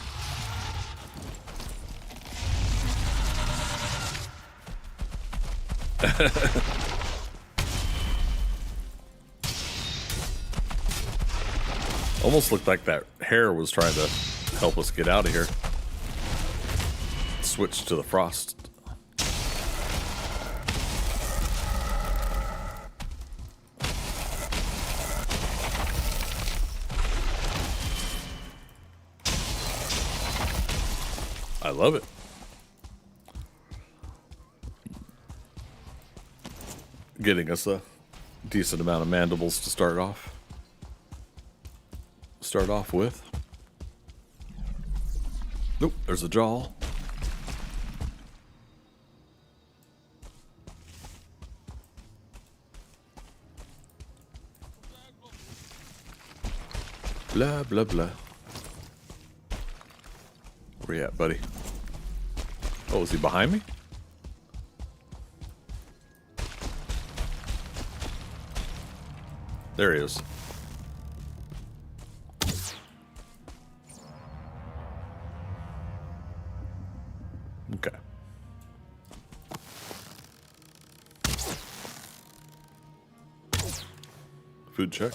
Almost looked like that hare was trying to help us get out of here. Switch to the frost. I love it. Getting us a decent amount of mandibles to start off with. Nope, there's a jaw. Blah, blah, blah. Where you at, buddy? Oh, is he behind me? There he is. Okay. Food check.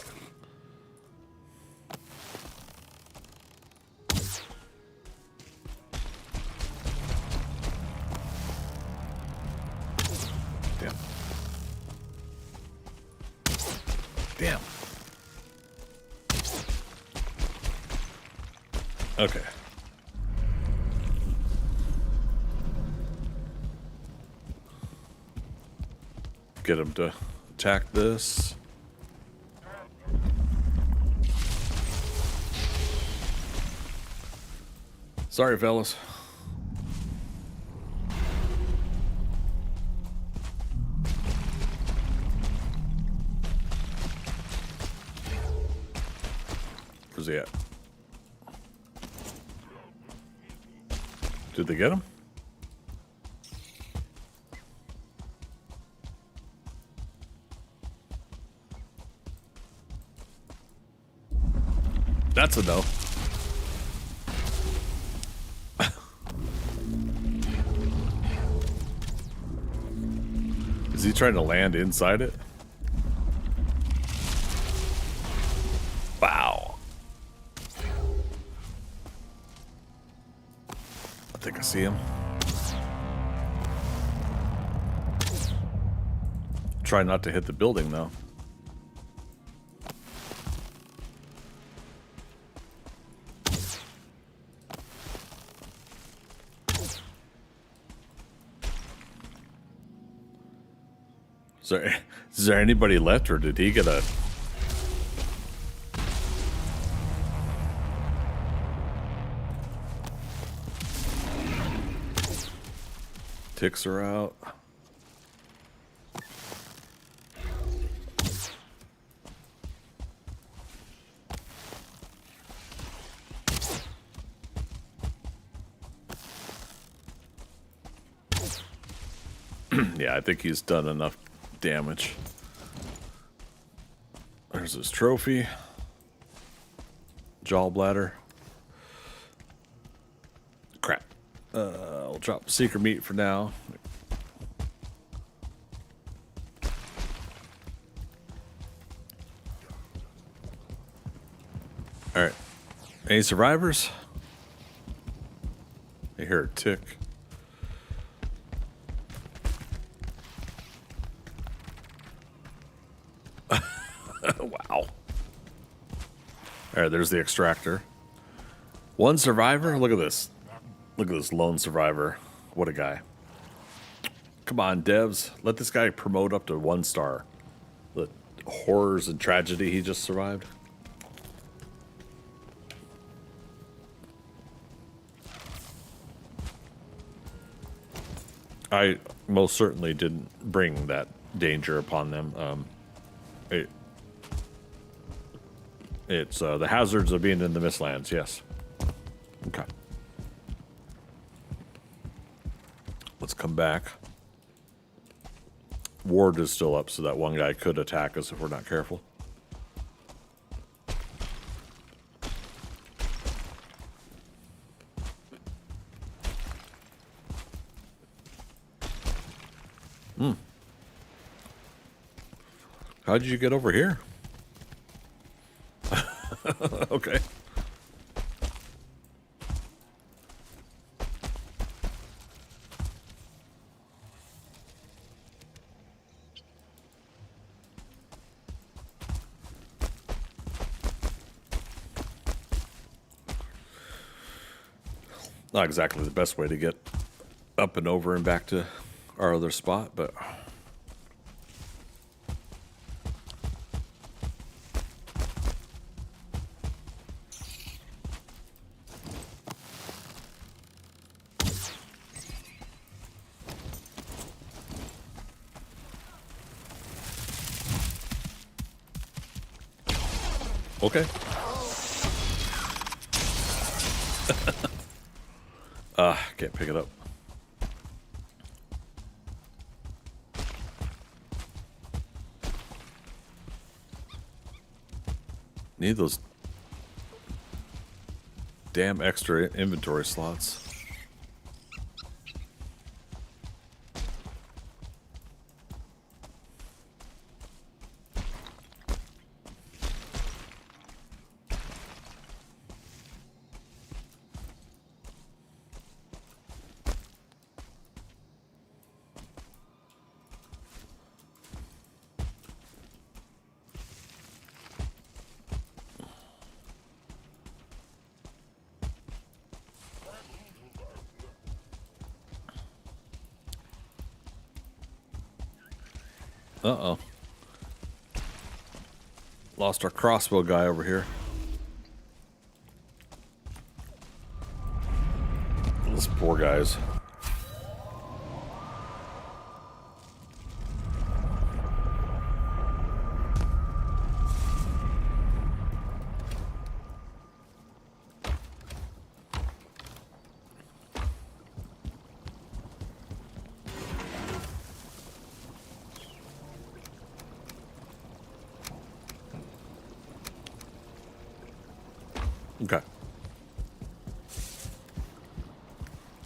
Damn. Okay. get him to attack this. Sorry, fellas. Where's he at? Did they get him? That's a no. Is he trying to land inside it? Wow. I think I see him. Try not to hit the building, though. Is there anybody left, or did he get a... Ticks are out. Yeah, I think he's done enough damage. There's his trophy. Jawbladder. Crap. I'll drop secret meat for now. Alright. Any survivors? I hear a tick. Wow. Alright, there's the extractor. One survivor? Look at this. Look at this lone survivor. What a guy. Come on, devs. Let this guy promote up to 1 star. The horrors and tragedy he just survived. I most certainly didn't bring that danger upon them. It's the hazards of being in the Mistlands, yes. Okay. Let's come back. Ward is still up, so that one guy could attack us if we're not careful. How did you get over here? Okay. Not exactly the best way to get up and over and back to our other spot, but... Okay. Can't pick it up. Need those damn extra inventory slots. Uh-oh. Lost our crossbow guy over here. Those poor guys. Okay.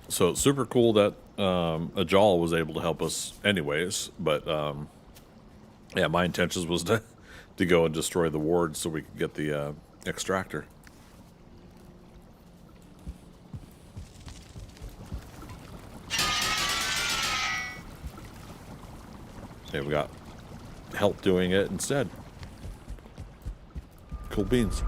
So it's super cool that Ajal was able to help us anyways, but yeah, my intentions was to go and destroy the ward so we could get the extractor. Yeah, we got help doing it instead. Cool beans.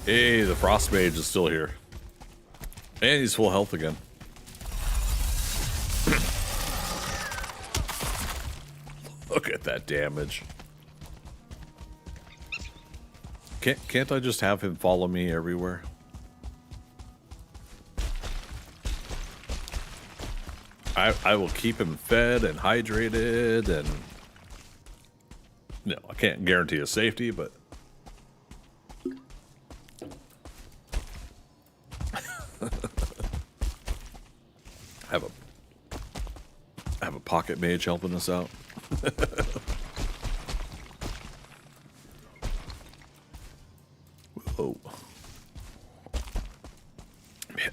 Hey, the Frost Mage is still here. And he's full health again. Look at that damage. Can't I just have him follow me everywhere? I will keep him fed and hydrated, and no, I can't guarantee his safety, but have a pocket mage helping us out. Whoa.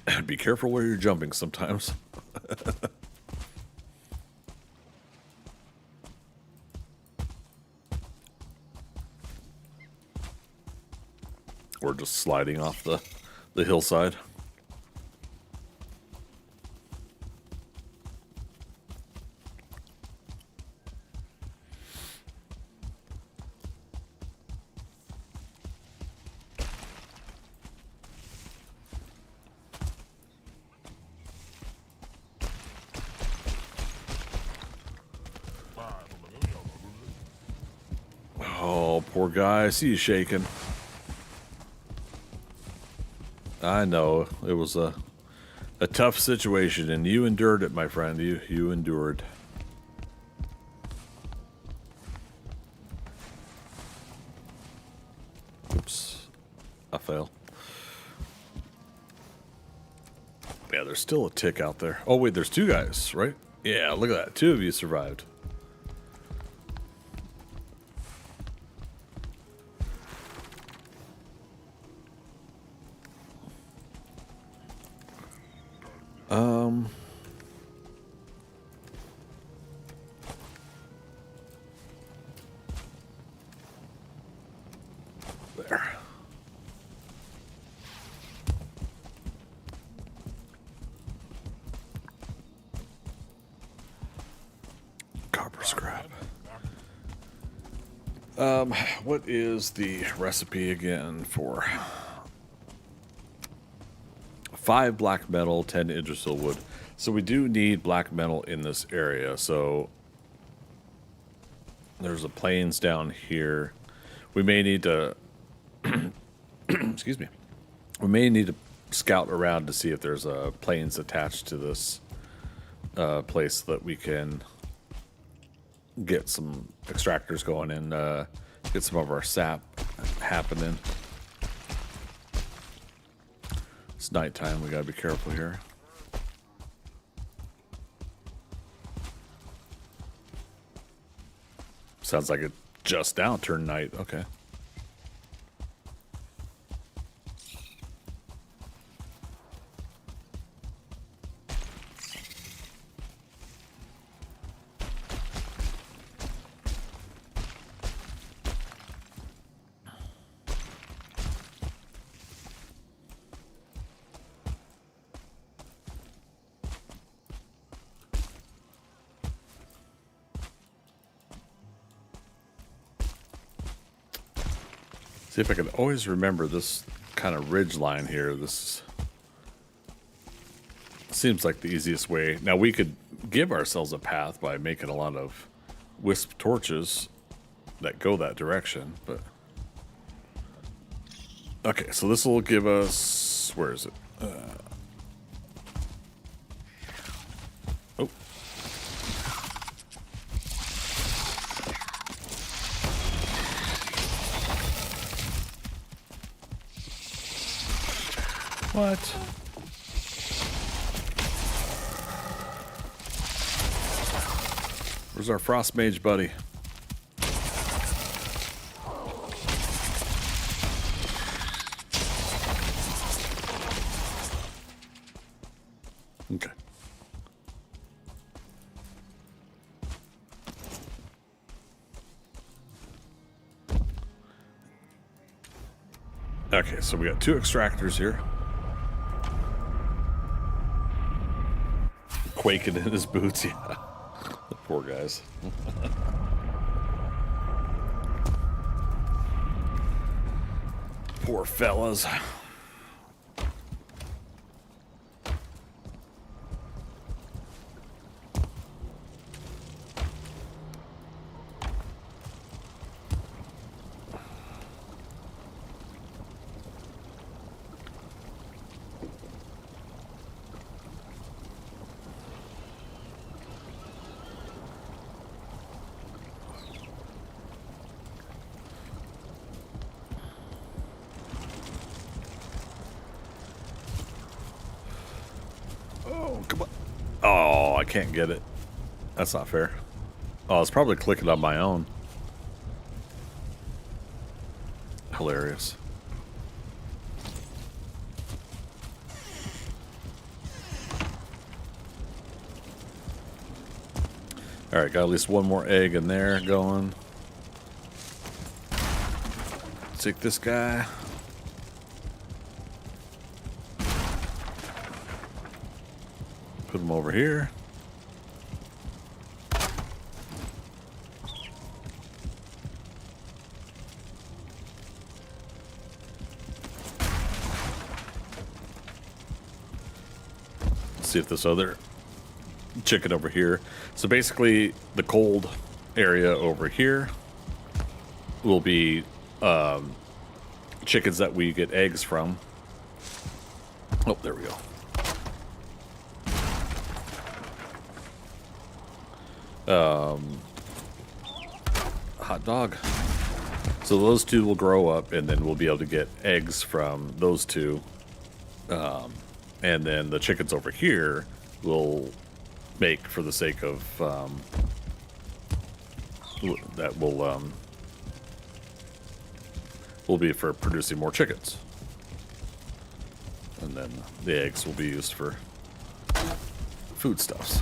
Man, be careful where you're jumping sometimes. We're just sliding off the hillside. Oh, poor guy. I see you shaking. I know. It was a tough situation, and you endured it, my friend. You endured. Oops. I fell. Yeah, there's still a tick out there. Oh, wait, there's two guys, right? Yeah, look at that. Two of you survived. There. Copper scrap. What is the recipe again for 5 black metal, 10 Yggdrasil wood? So we do need black metal in this area. So there's a plains down here. We may need to excuse me. We may need to scout around to see if there's a plains attached to this place that we can get some extractors going and get some of our sap happening. It's nighttime. We gotta be careful here. Sounds like it just now turned night. Okay. See if I can always remember this kind of ridge line here. This seems like the easiest way. Now we could give ourselves a path by making a lot of wisp torches that go that direction, but okay, so this will give us, where is it? Oh. What? Where's our frost mage buddy? Okay. Okay, so we got 2 extractors here. Quaking in his boots, yeah. The poor guys. Poor fellas. Oh, come on. Oh, I can't get it. That's not fair. Oh, I was probably clicking on my own. Hilarious. Alright, got at least one more egg in there going. Take this guy. Put him over here. See if this other chicken over here. So basically, the cold area over here will be chickens that we get eggs from. Oh, there we go. Hot dog. So those 2 will grow up, and then we'll be able to get eggs from those 2. And then the chickens over here will make for the sake of that will be for producing more chickens, and then the eggs will be used for foodstuffs.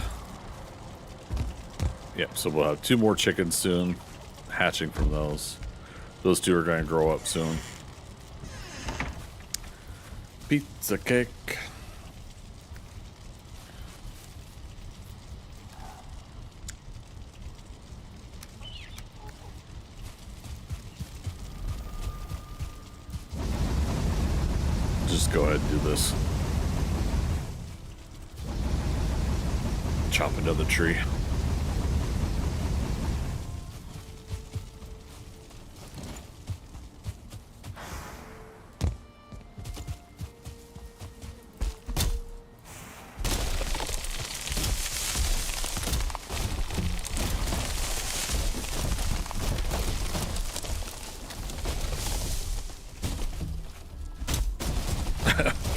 Yep, so we'll have 2 more chickens soon hatching from those. Those 2 are going to grow up soon. Pizza cake. Just go ahead and do this. Chop another tree.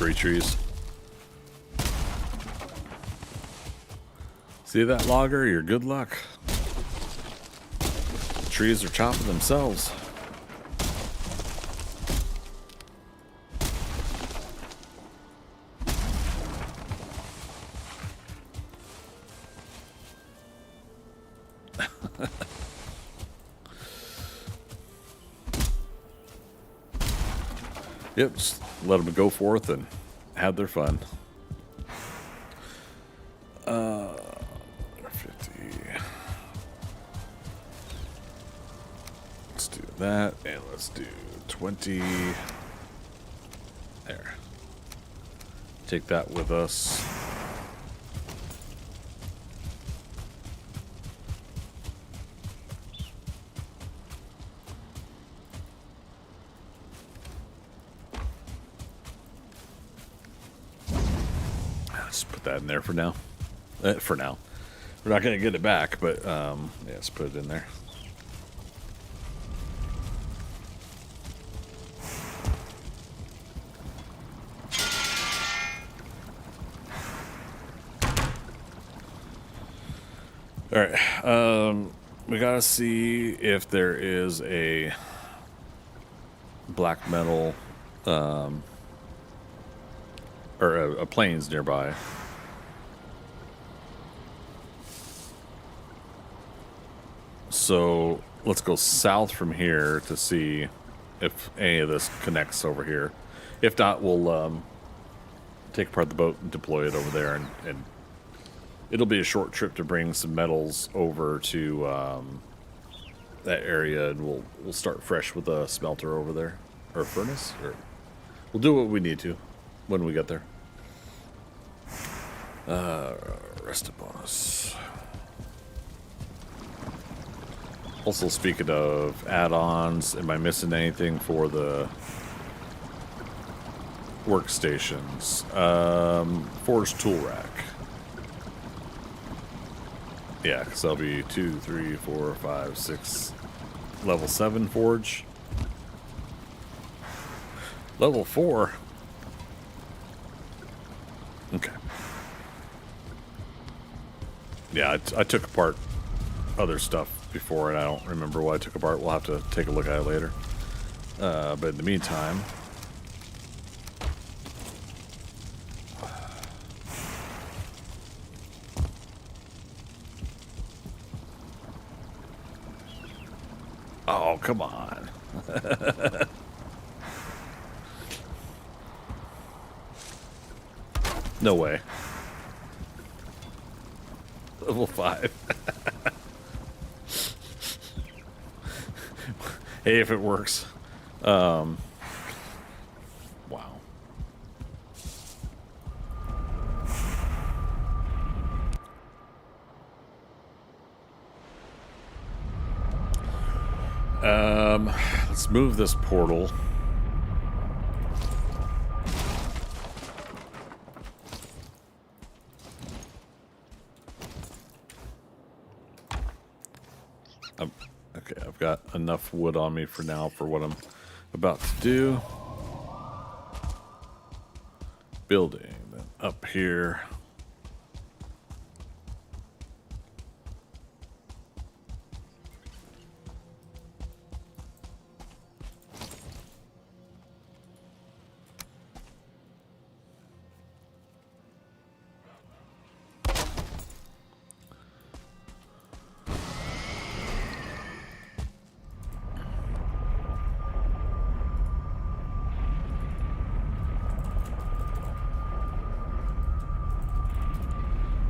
Three trees. See that, logger? Your good luck. The trees are chopping themselves. Yep, just let them go forth and have their fun. 50. Let's do that, and let's Let's do 20. There. Take that with us. Let's put that in there for now. For now. We're not going to get it back, but yeah, let's put it in there. All right, we gotta see if there is a black metal, or a plains nearby. So let's go south from here to see if any of this connects over here. If not, we'll take apart the boat and deploy it over there, and it'll be a short trip to bring some metals over to that area, and we'll start fresh with a smelter over there, or a furnace, or we'll do what we need to when we get there. Rest upon us. Also, speaking of add-ons, am I missing anything for the workstations? Forge tool rack. Yeah, because that'll be 2, 3, 4, 5, 6. Level 7 forge. Level 4. Okay. Yeah, I took apart other stuff before, and I don't remember what I took apart. We'll have to take a look at it later. But in the meantime... Oh, come on. No way. Level 5. Hey, if it works. Wow. Let's move this portal. Okay, I've got enough wood on me for now for what I'm about to do. Building, then up here.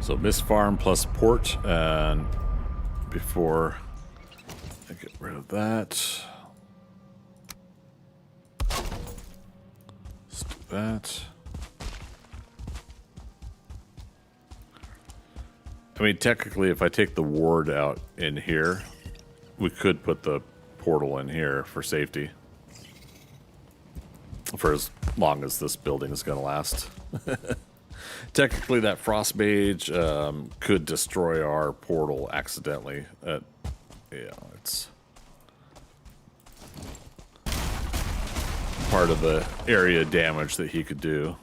So Mist Farm plus port, and before I get rid of that, let's do that. I mean, technically, if I take the ward out in here, we could put the portal in here for safety. For as long as this building is going to last. Technically, that frost mage could destroy our portal accidentally. Yeah, it's part of the area damage that he could do.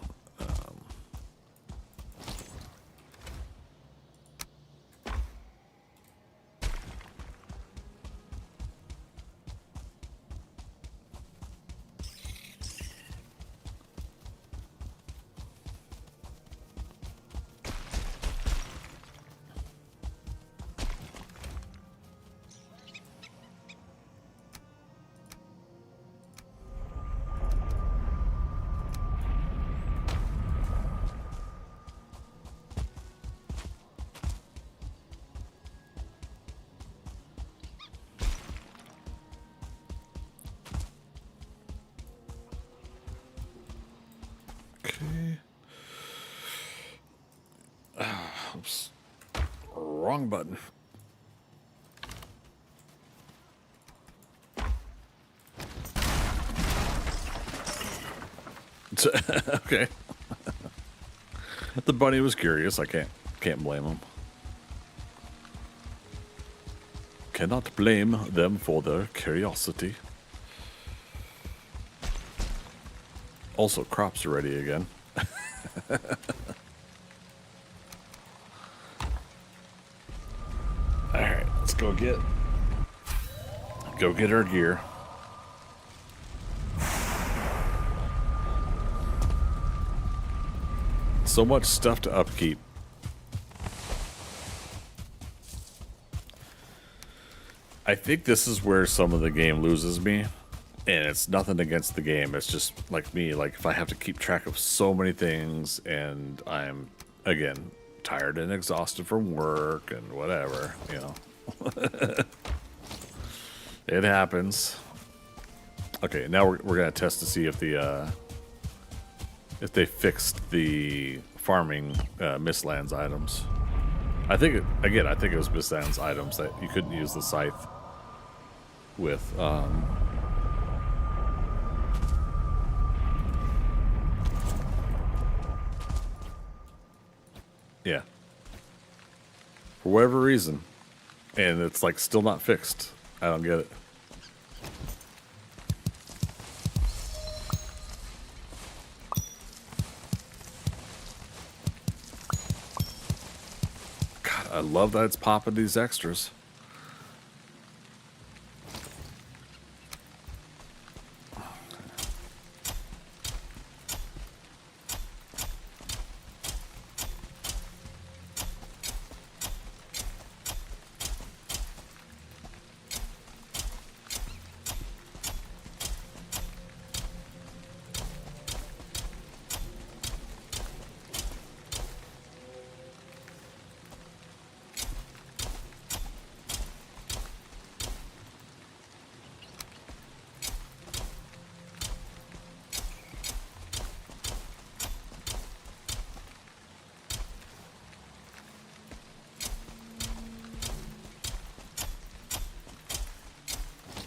Okay. Oops. Wrong button. Okay. The bunny was curious. I can't blame him. Cannot blame them for their curiosity. Also, crops are ready again. Alright, let's go get our gear. So much stuff to upkeep. I think this is where some of the game loses me. And it's nothing against the game. It's just like me. Like if I have to keep track of so many things and I'm, again, tired and exhausted from work and whatever, you know. It happens. Okay, now we're going to test to see if they fixed the farming Mistlands items. I think it was Mistlands items that you couldn't use the scythe with. Yeah. For whatever reason. And it's like still not fixed. I don't get it. God, I love that it's popping these extras.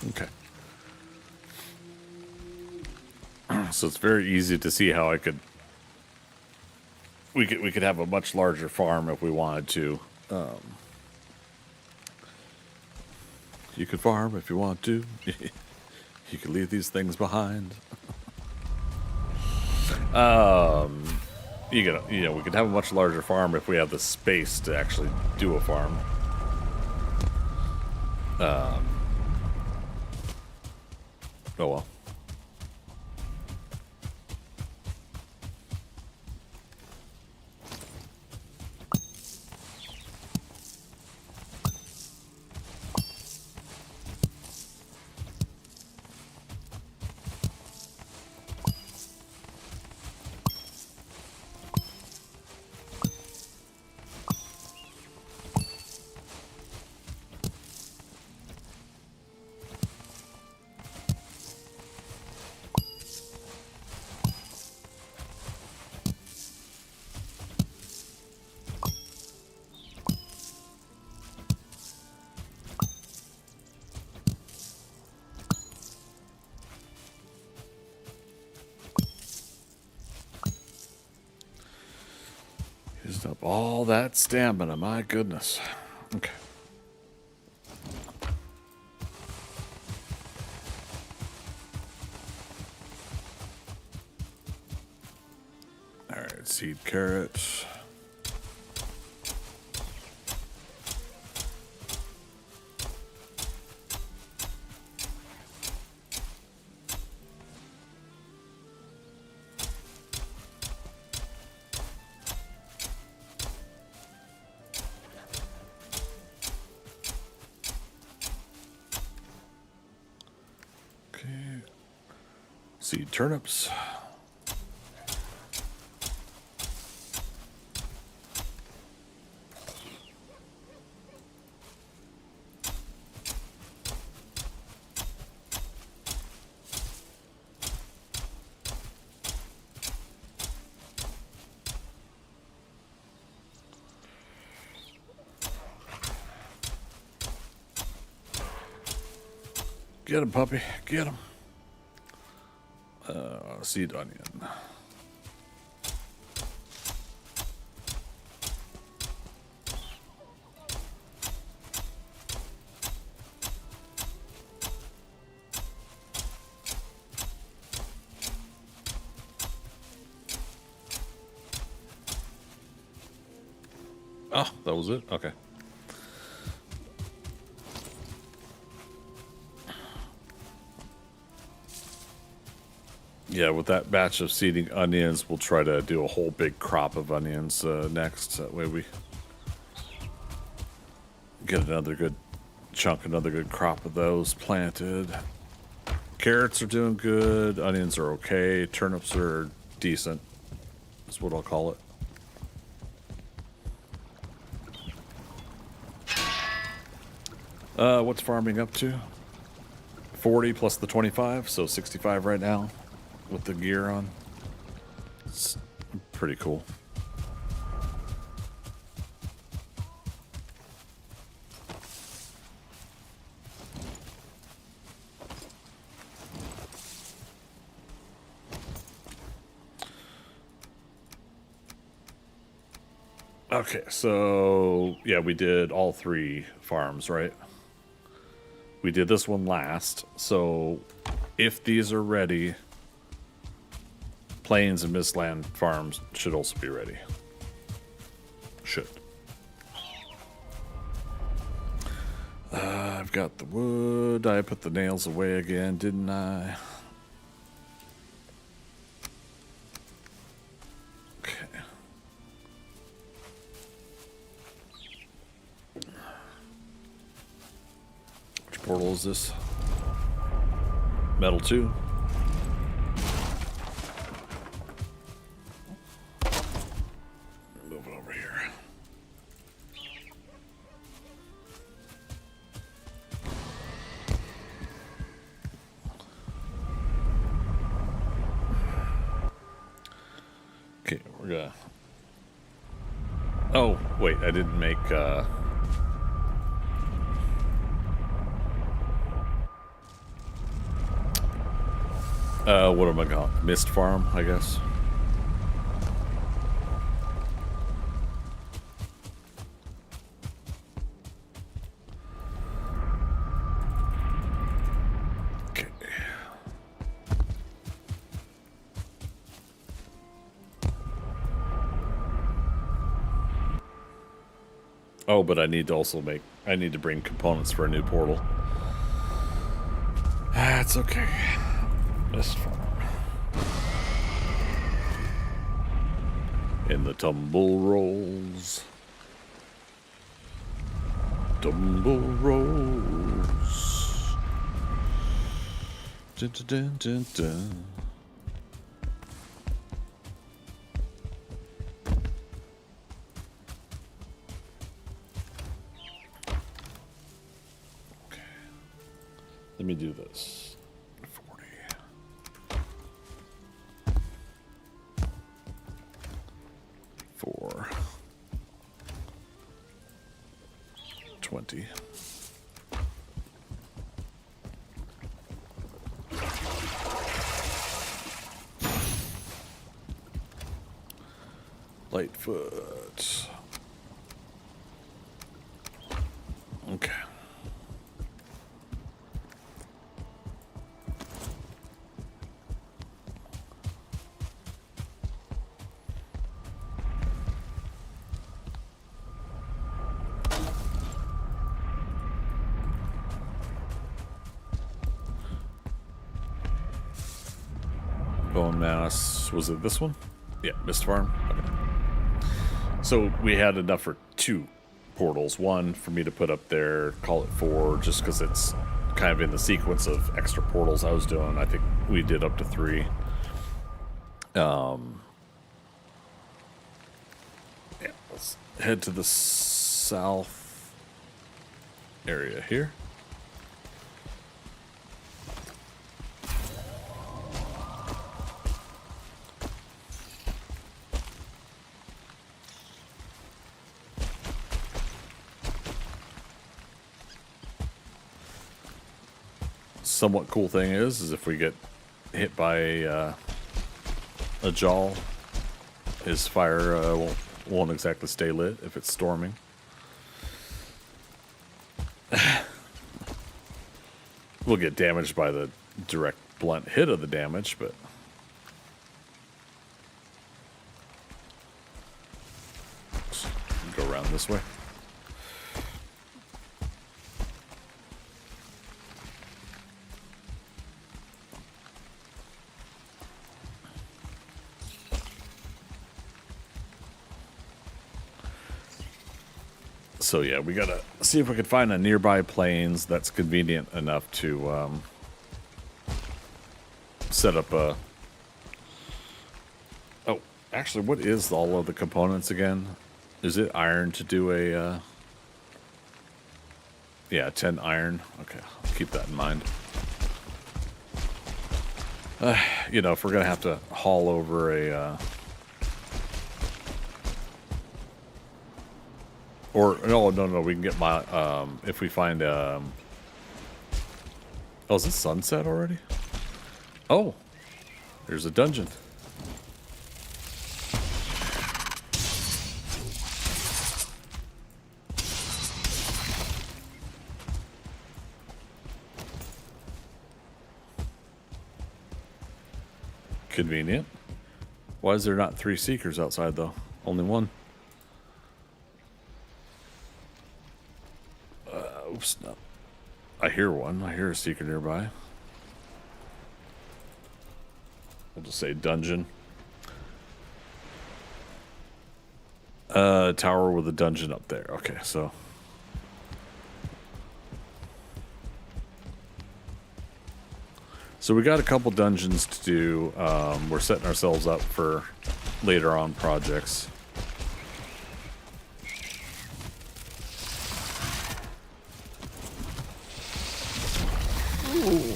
Okay. So it's very easy to see how we could have a much larger farm if we wanted to. You could farm if you want to. You could leave these things behind. We could have a much larger farm if we have the space to actually do a farm. Oh well. Used up all that stamina, my goodness. Okay. Alright, seed carrots. Seed turnips. Get him, puppy. Get him. Seed onion. Oh, that was it? Okay. Yeah, with that batch of seeding onions, we'll try to do a whole big crop of onions next. That way we get another good chunk, another good crop of those planted. Carrots are doing good. Onions are okay. Turnips are decent. That's what I'll call it. What's farming up to? 40 plus the 25, so 65 right now with the gear on. It's pretty cool. Okay, so yeah, we did all 3 farms, right? We did this one last, so if these are ready, Plains and Mistland farms should also be ready. Should. I've got the wood. I put the nails away again, didn't I? Okay. Which portal is this? Metal 2. Move it over here. Okay, we're gonna... Oh, wait, I didn't make, what am I calling? Mist farm, I guess. Okay. Oh, but I need to also make... I need to bring components for a new portal. That's okay. Mist farm. In the tumble rolls. Tumble rolls. Dun, dun, dun, dun, dun. Okay. Let me do this. 40. 4. 20. Lightfoot. Okay. Bone mass. Was it this one? Yeah, Mist Farm. Okay. So we had enough for 2 portals. One for me to put up there, call it 4, just because it's kind of in the sequence of extra portals I was doing. I think we did up to 3. Yeah, let's head to the south area here. somewhat cool thing is if we get hit by a jaw, his fire won't exactly stay lit if it's storming. We'll get damaged by the direct blunt hit of the damage, but go around this way. So yeah, we gotta see if we can find a nearby plains that's convenient enough to set up a... Oh, actually, what is all of the components again? Is it iron to do a... Yeah, 10 iron. Okay, I'll keep that in mind. You know, if we're gonna have to haul over a... Or, no, we can get my, if we find, oh, is it sunset already? Oh, there's a dungeon. Convenient. Why is there not 3 seekers outside, though? Only 1. Oops, no. I hear one. I hear a seeker nearby. I'll just say dungeon. Tower with a dungeon up there. Okay, so... So we got a couple dungeons to do. We're setting ourselves up for later on projects. Ooh.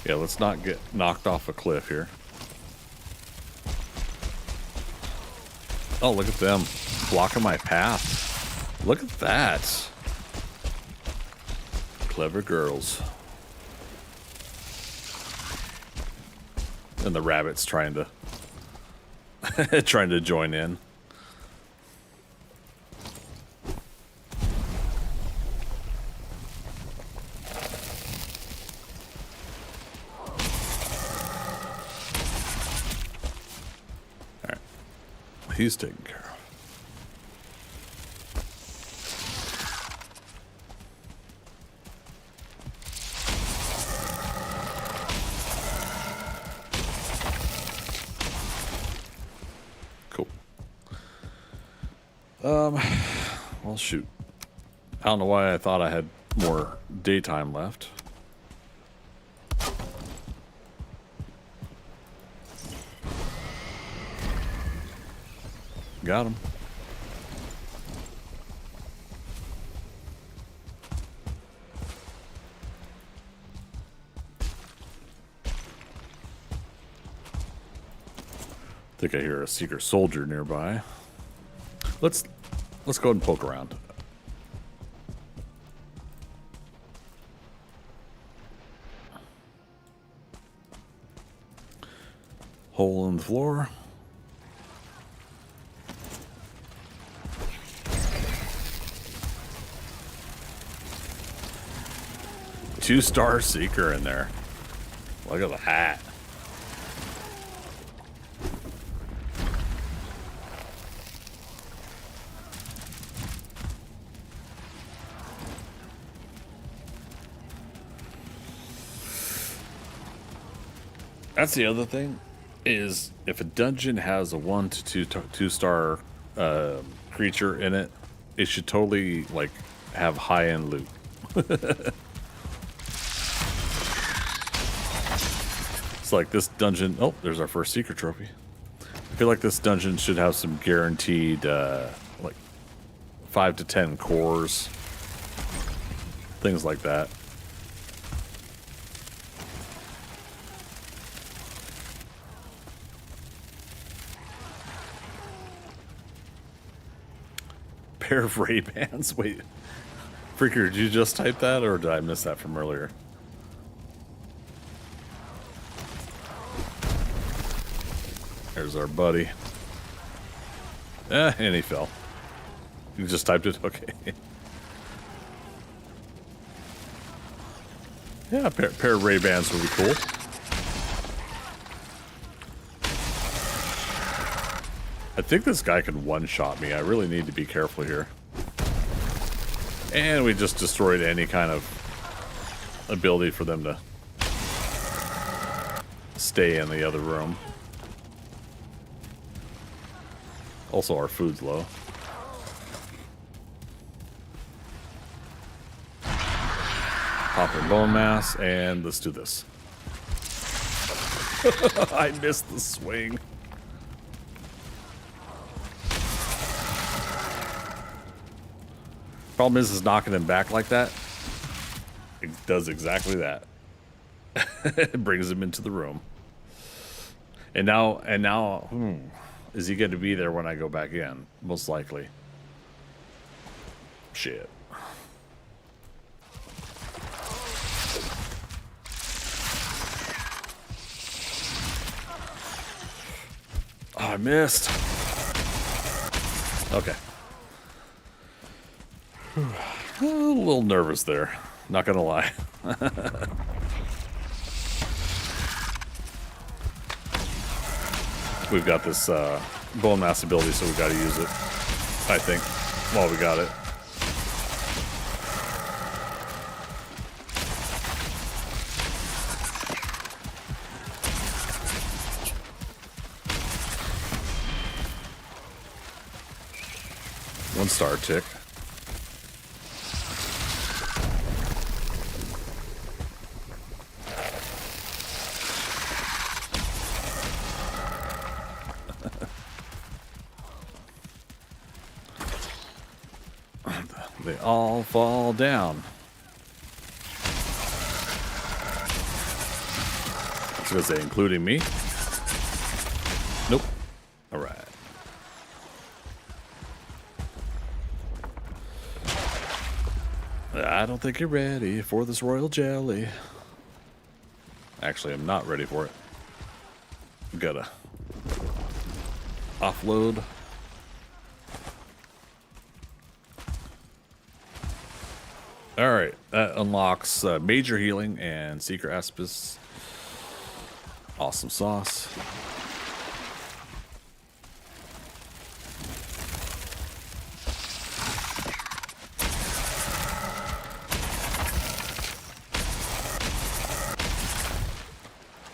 Yeah, let's not get knocked off a cliff here. Oh, look at them. Blocking my path. Look at that. Clever girls. And the rabbit's trying to trying to join in. All right. He's taken care of. Well, shoot. I don't know why I thought I had more daytime left. Got him. I think I hear a secret soldier nearby. Let's go ahead and poke around. Hole in the floor. Two-star seeker in there. Look at the hat. That's the other thing, is if a dungeon has a 1 to 2-star creature in it, it should totally like have high-end loot. It's like this dungeon. Oh, there's our first secret trophy. I feel like this dungeon should have some guaranteed like 5 to 10 cores, things like that. Pair of Ray-Bans. Wait, Freaker, did you just type that, or did I miss that from earlier? There's our buddy. And he fell. You just typed it? Okay. Yeah, a pair of Ray-Bans would be cool. I think this guy can one-shot me. I really need to be careful here. And we just destroyed any kind of ability for them to stay in the other room. Also, our food's low. Pop our bone mass, and let's do this. I missed the swing. Problem is knocking him back like that. It does exactly that. It brings him into the room. And now, is he going to be there when I go back in? Most likely. Shit. Oh, I missed. Okay. A little nervous there. Not gonna lie. We've got this bone mass ability, so we got to use it. I think. While we got it. One star tick. They all fall down. I was gonna say, including me. Nope. All right. I don't think you're ready for this royal jelly. Actually, I'm not ready for it. Gotta offload. Alright, that unlocks major healing and secret aspis. Awesome sauce.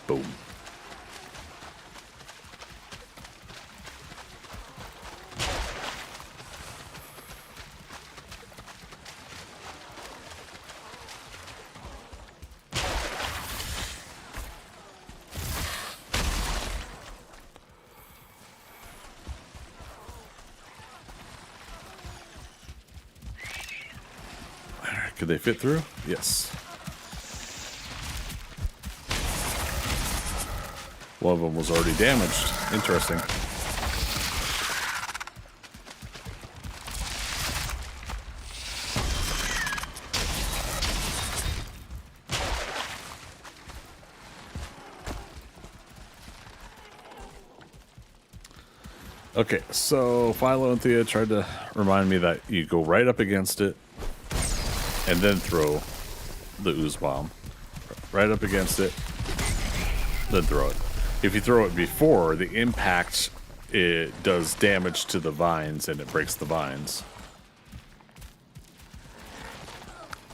Boom. Could they fit through? Yes. One of them was already damaged. Interesting. Okay, so Philo and Thea tried to remind me that you go right up against it and then throw the ooze bomb. Right up against it, then throw it. If you throw it before, the impact, it does damage to the vines and it breaks the vines.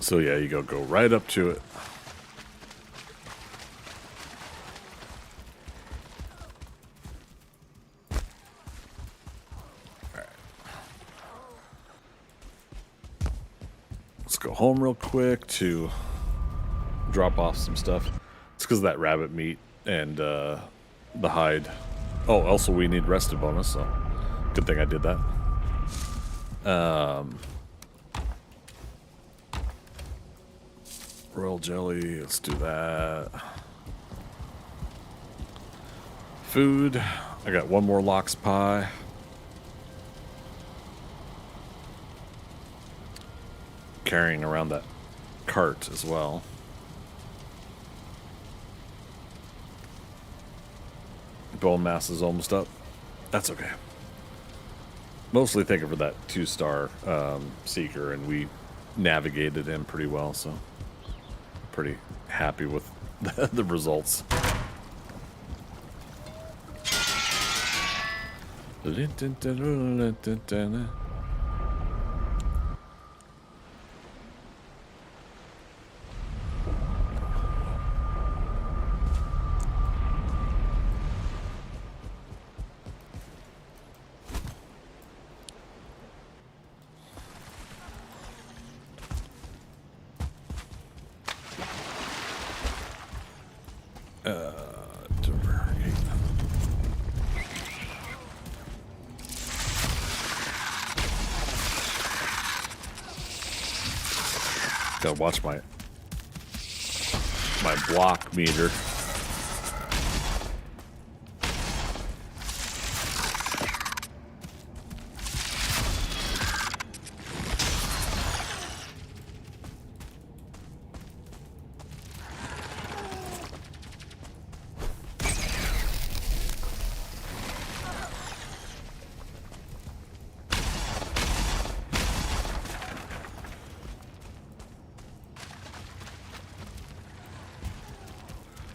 So yeah, you go right up to it. Let's go home real quick to drop off some stuff. It's because of that rabbit meat and the hide. Oh, also we need rested bonus, so good thing I did that. Royal jelly, let's do that. Food, I got one more lox pie. Carrying around that cart as well. bone mass is almost up. That's okay. Mostly thinking for that 2-star seeker, and we navigated him pretty well, so pretty happy with the results. Gotta watch my block meter.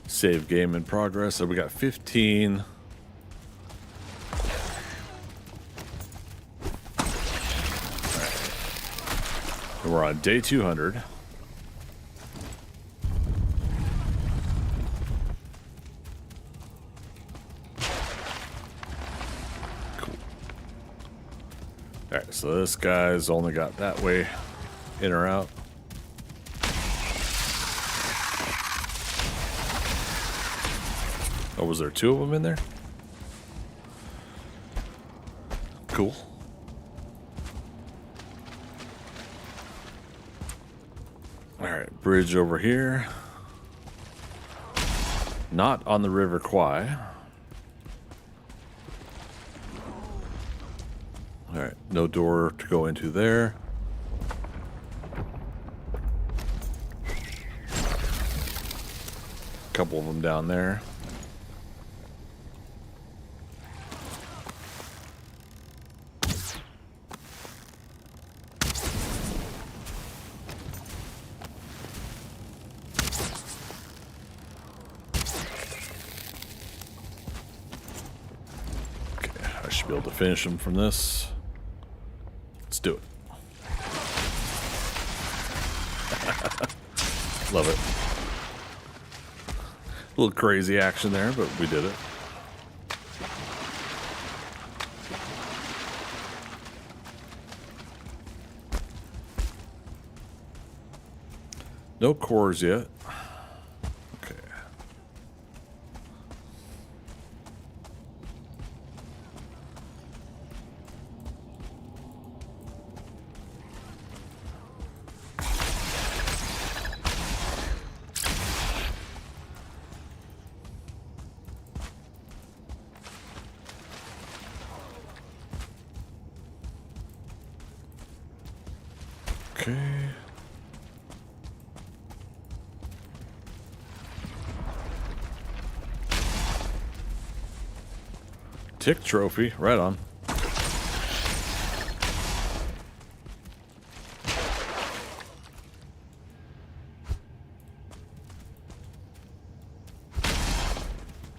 Save game in progress. So we got 15. Right. And we're on day 200. Cool. Alright, so this guy's only got that way in or out. Oh, was there 2 of them in there? Cool. Alright, bridge over here. Not on the River Kwai. Alright, no door to go into there. Couple of them down there. Be able to finish them from this. Let's do it. Love it. A little crazy action there, but we did it. No cores yet. Okay. Okay. Tick trophy, right on.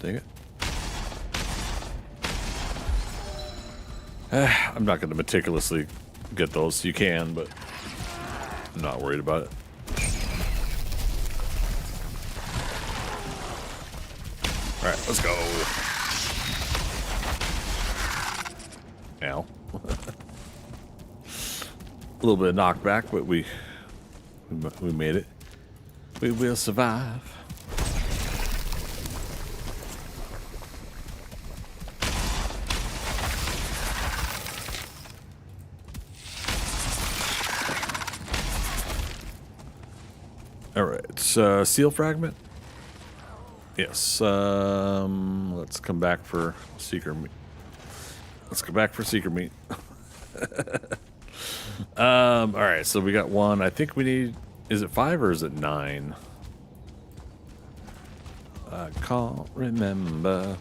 Dang it. I'm not going to meticulously get those. You can, but I'm not worried about it. All right, let's go. Ow. A little bit of knockback, but we made it. We will survive. All right, seal fragment. Yes. Let's come back for seeker meat. Let's go back for seeker meat. All right, so we got one. I think we need. Is it 5 or is it 9? I can't remember.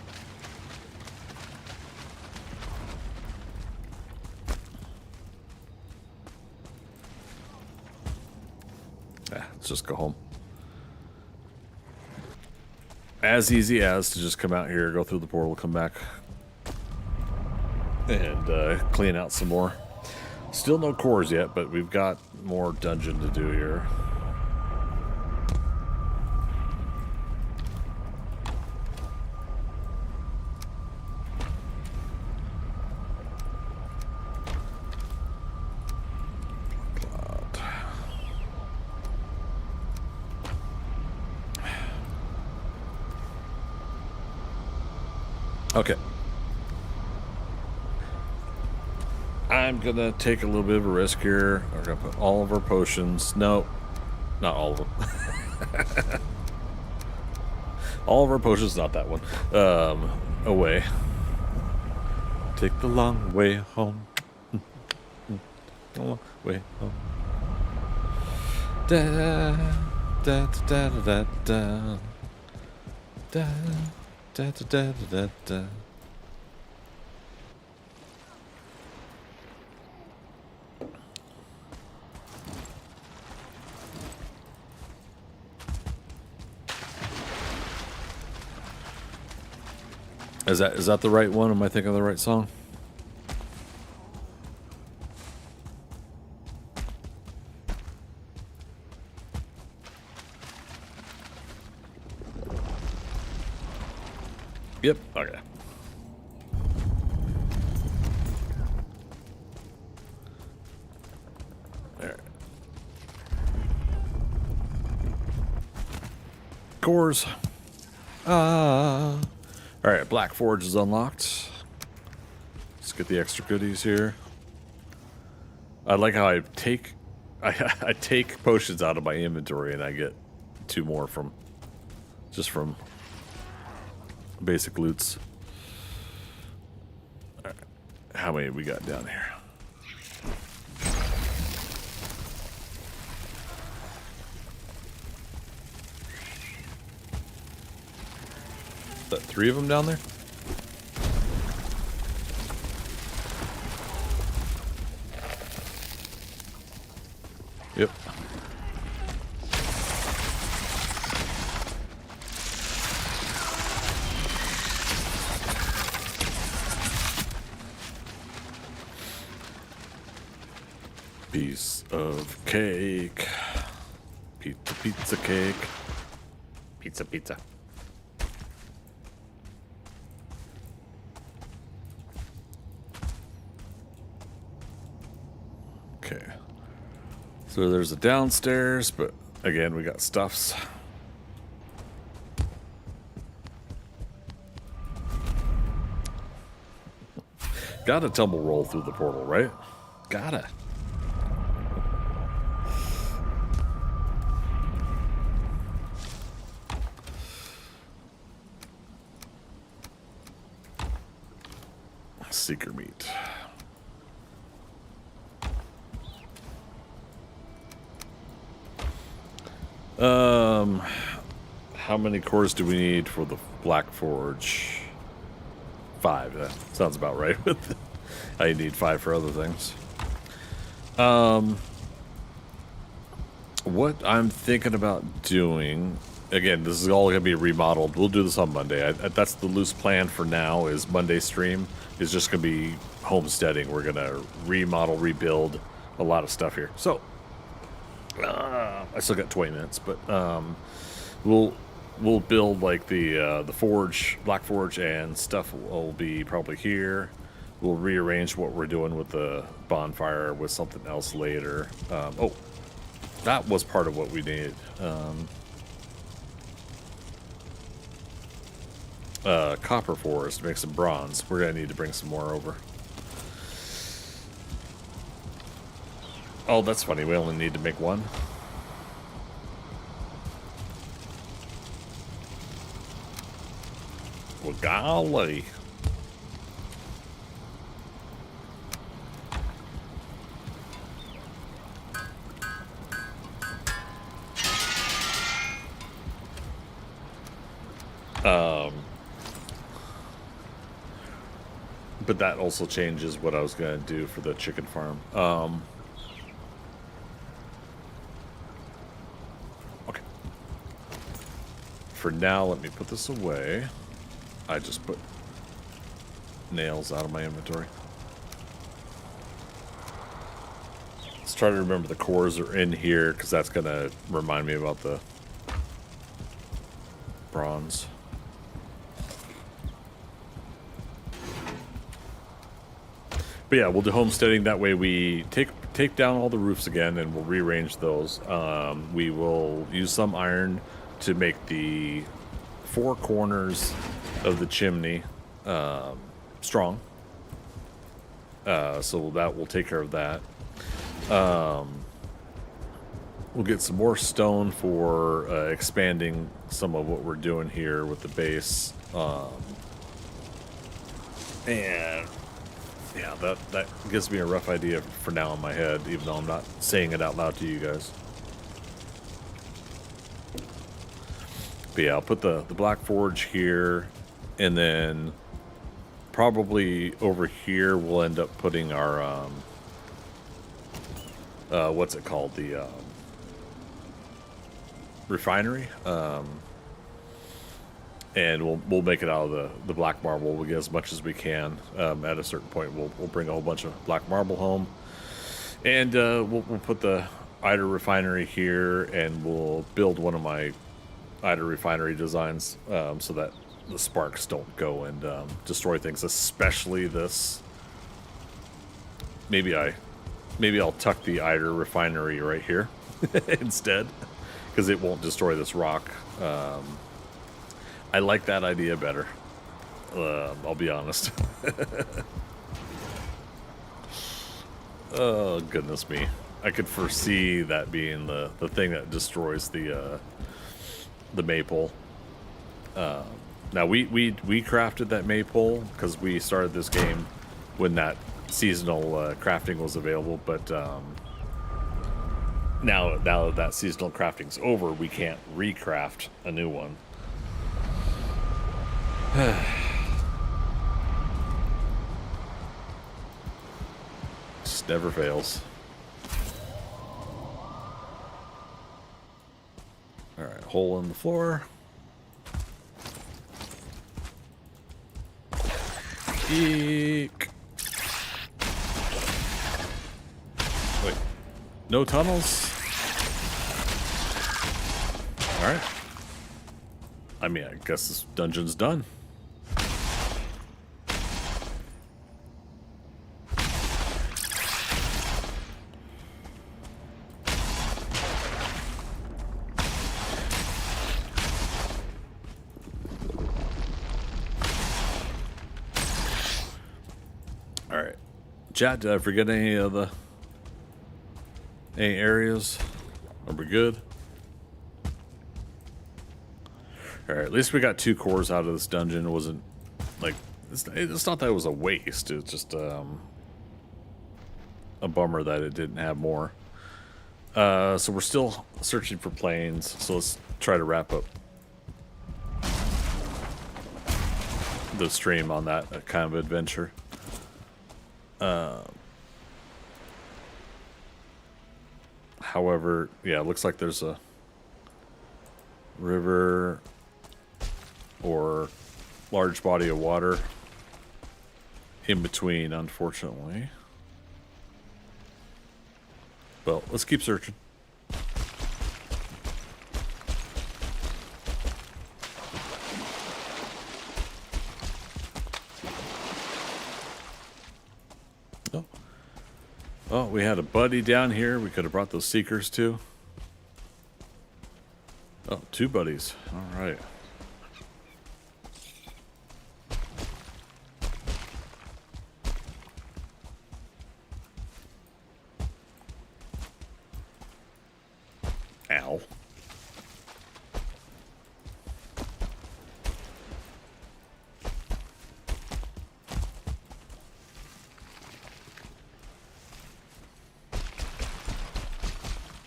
let's just go home. As easy as to just come out here, go through the portal, come back, and clean out some more. Still no cores yet, but we've got more dungeon to do here. Okay. I'm gonna take a little bit of a risk here. We're gonna put all of our potions. No, not all of them. All of our potions, not that one. Away. Take the long way home. Long way home. Da da da da da da da da da da da. Is that the right one? Am I thinking of the right song? Yep. Okay. All right. Cores. All right, Black Forge is unlocked. Let's get the extra goodies here. I like how I take potions out of my inventory and I get 2 more from basic loots. All right. How many we got down here? Is that 3 of them down there? Yep. Piece of cake. Pizza cake. Pizza. Okay. So there's a downstairs, but again, we got stuffs. Gotta tumble roll through the portal, right? Gotta. Seeker meat. How many cores do we need for the Black Forge? 5. That sounds about right. I need 5 for other things. What I'm thinking about doing, again, this is all going to be remodeled. We'll do this on Monday. That's the loose plan for now. Is Monday stream is just going to be homesteading. We're going to remodel, rebuild a lot of stuff here. So I still got 20 minutes, but we'll build like the forge, Black Forge, and stuff will be probably here. We'll rearrange what we're doing with the bonfire with something else later. Oh, that was part of what we needed. Copper for us to make some bronze. We're gonna need to bring some more over. Oh, that's funny. We only need to make 1. Well, golly. But that also changes what I was going to do for the chicken farm. for now, let me put this away. I just put nails out of my inventory. Let's try to remember the cores are in here, because that's going to remind me about the bronze. But yeah, we'll do homesteading. That way we take down all the roofs again, and we'll rearrange those. We will use some iron to make the 4 corners of the chimney strong. So that will take care of that. We'll get some more stone for expanding some of what we're doing here with the base. And yeah, that gives me a rough idea for now in my head, even though I'm not saying it out loud to you guys. But yeah, I'll put the Black Forge here, and then probably over here we'll end up putting our what's it called, the refinery, and we'll make it out of the black marble. We'll get as much as we can. At a certain point, we'll bring a whole bunch of black marble home, and we'll put the Ida refinery here, and we'll build one of my Ida refinery designs so that the sparks don't go and destroy things, especially this. Maybe I'll tuck the Ida refinery right here instead, because it won't destroy this rock. I like that idea better. I'll be honest. Oh, goodness me. I could foresee that being the thing that destroys the maypole. Now, we crafted that maypole because we started this game when that seasonal crafting was available, but now that seasonal crafting's over, we can't recraft a new one. Just never fails. Alright, hole in the floor. Eek. Wait, no tunnels? Alright. I mean, I guess this dungeon's done. Chat, did I forget any areas? Are we good? Alright, at least we got 2 cores out of this dungeon. It wasn't like, it's not that it was a waste. It's just a bummer that it didn't have more. So we're still searching for planes. So let's try to wrap up the stream on that kind of adventure. However, yeah, it looks like there's a river or large body of water in between, unfortunately. Well, let's keep searching. Oh, we had a buddy down here. We could have brought those seekers too. Oh, 2 buddies. All right. Ow.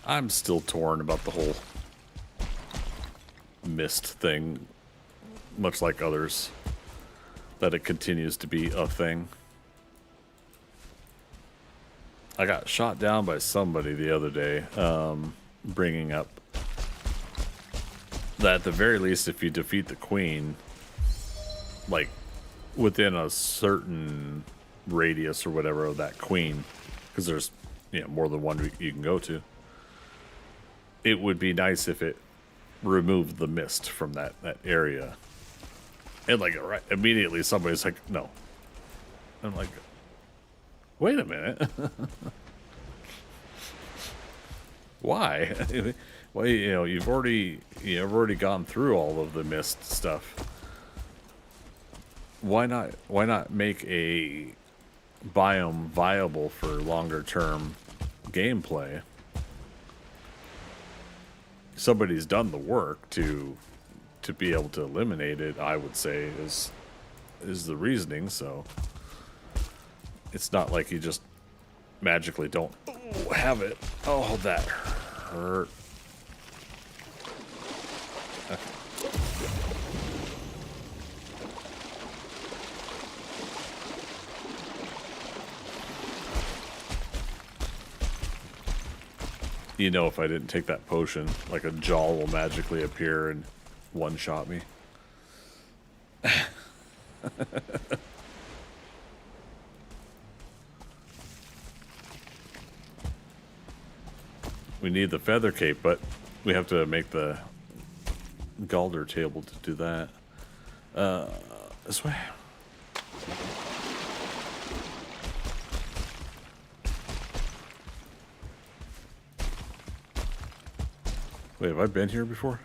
I'm still torn about the whole mist thing, much like others, that it continues to be a thing. I got shot down by somebody the other day, bringing up that at the very least, if you defeat the queen, like within a certain radius or whatever of that queen, because there's more than one you can go to, it would be nice if it removed the mist from that area. And like right immediately somebody's like, no. I'm like, wait a minute. Why? Well, you've already gone through all of the mist stuff. Why not make a biome viable for longer term gameplay? Somebody's done the work to be able to eliminate it, I would say, is the reasoning. So it's not like you just magically don't have it. Oh, that hurt. Okay. If I didn't take that potion, like a jaw will magically appear and one-shot me. We need the feather cape, but we have to make the Galder table to do that. This way. Wait, have I been here before?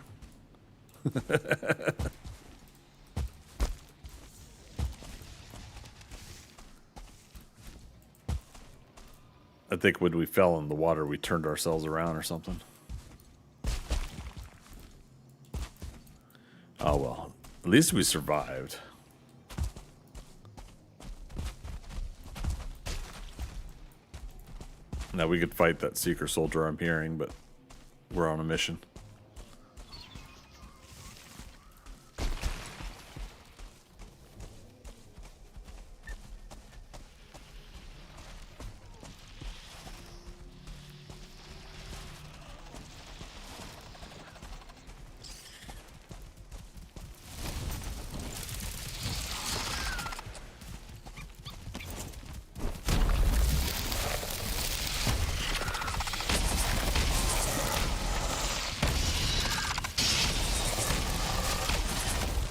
I think when we fell in the water, we turned ourselves around or something. Oh well, at least we survived. Now we could fight that Seeker Soldier I'm hearing, but we're on a mission.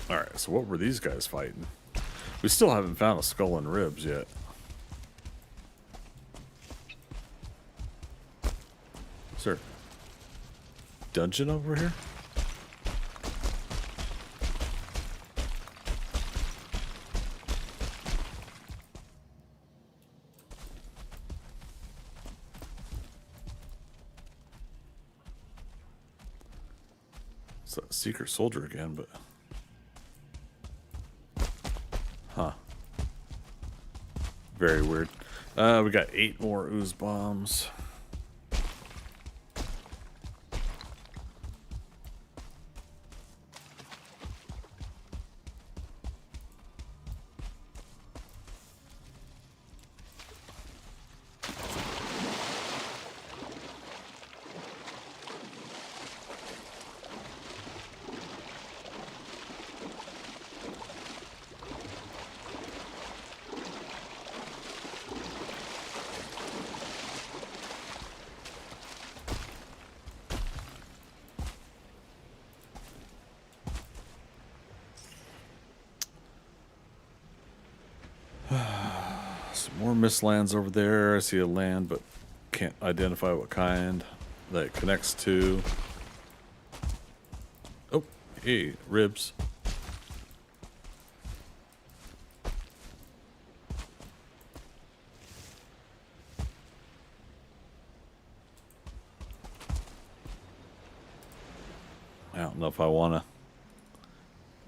Alright, so what were these guys fighting? We still haven't found a skull and ribs yet. Is there a dungeon over here? It's that Secret Soldier again, but... Huh. Very weird. We got 8 more ooze bombs. Some more Mistlands over there. I see a land, but can't identify what kind that it connects to. Oh, hey, ribs. I don't know if I want to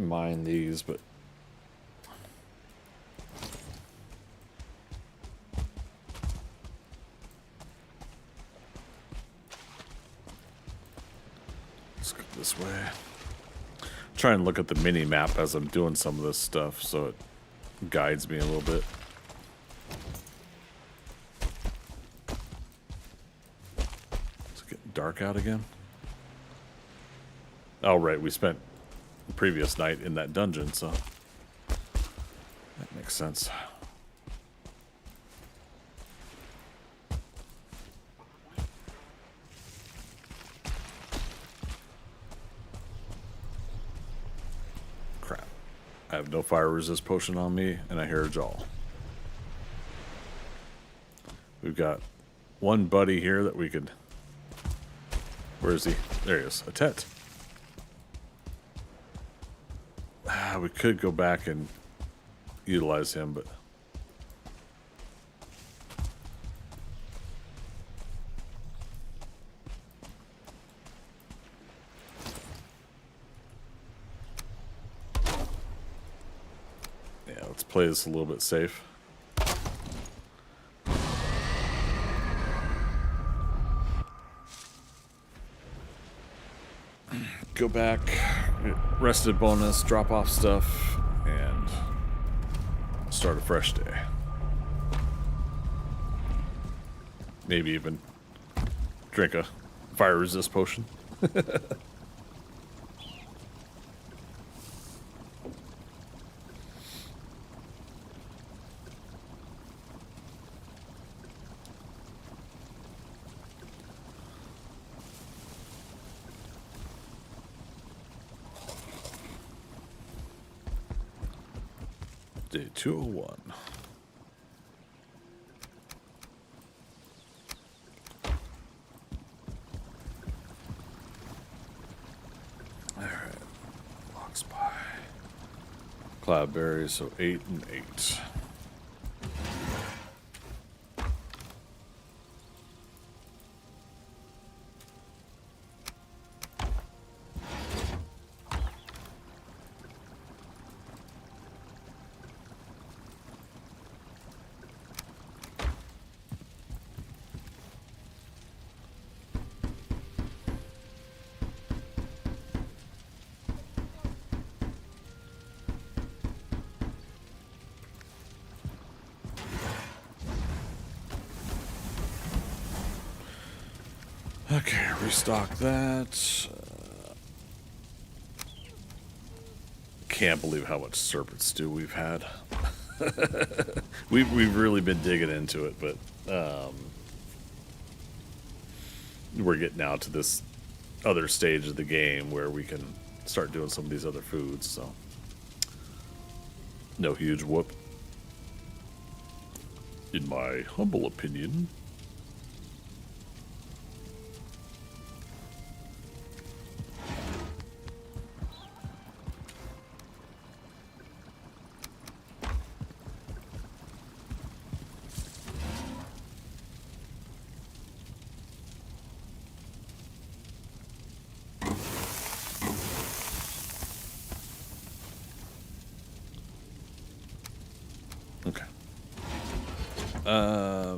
mine these, but let's go this way. Try and look at the mini map as I'm doing some of this stuff so it guides me a little bit. It's getting dark out again. Oh, right, we spent the previous night in that dungeon, so that makes sense. Crap. I have no fire resist potion on me, and I hear a jaw. We've got one buddy here that we could... Where is he? There he is. A Tet. We could go back and utilize him, but... Yeah, let's play this a little bit safe. Go back, get rested bonus, drop off stuff, and start a fresh day. Maybe even drink a fire resist potion. Day 201. Alright. Box pie. Cloudberries, so 8 and 8. Okay, restock that. Can't believe how much serpent stew we've had. we've really been digging into it, but we're getting out to this other stage of the game where we can start doing some of these other foods. So no huge whoop, in my humble opinion. Okay. All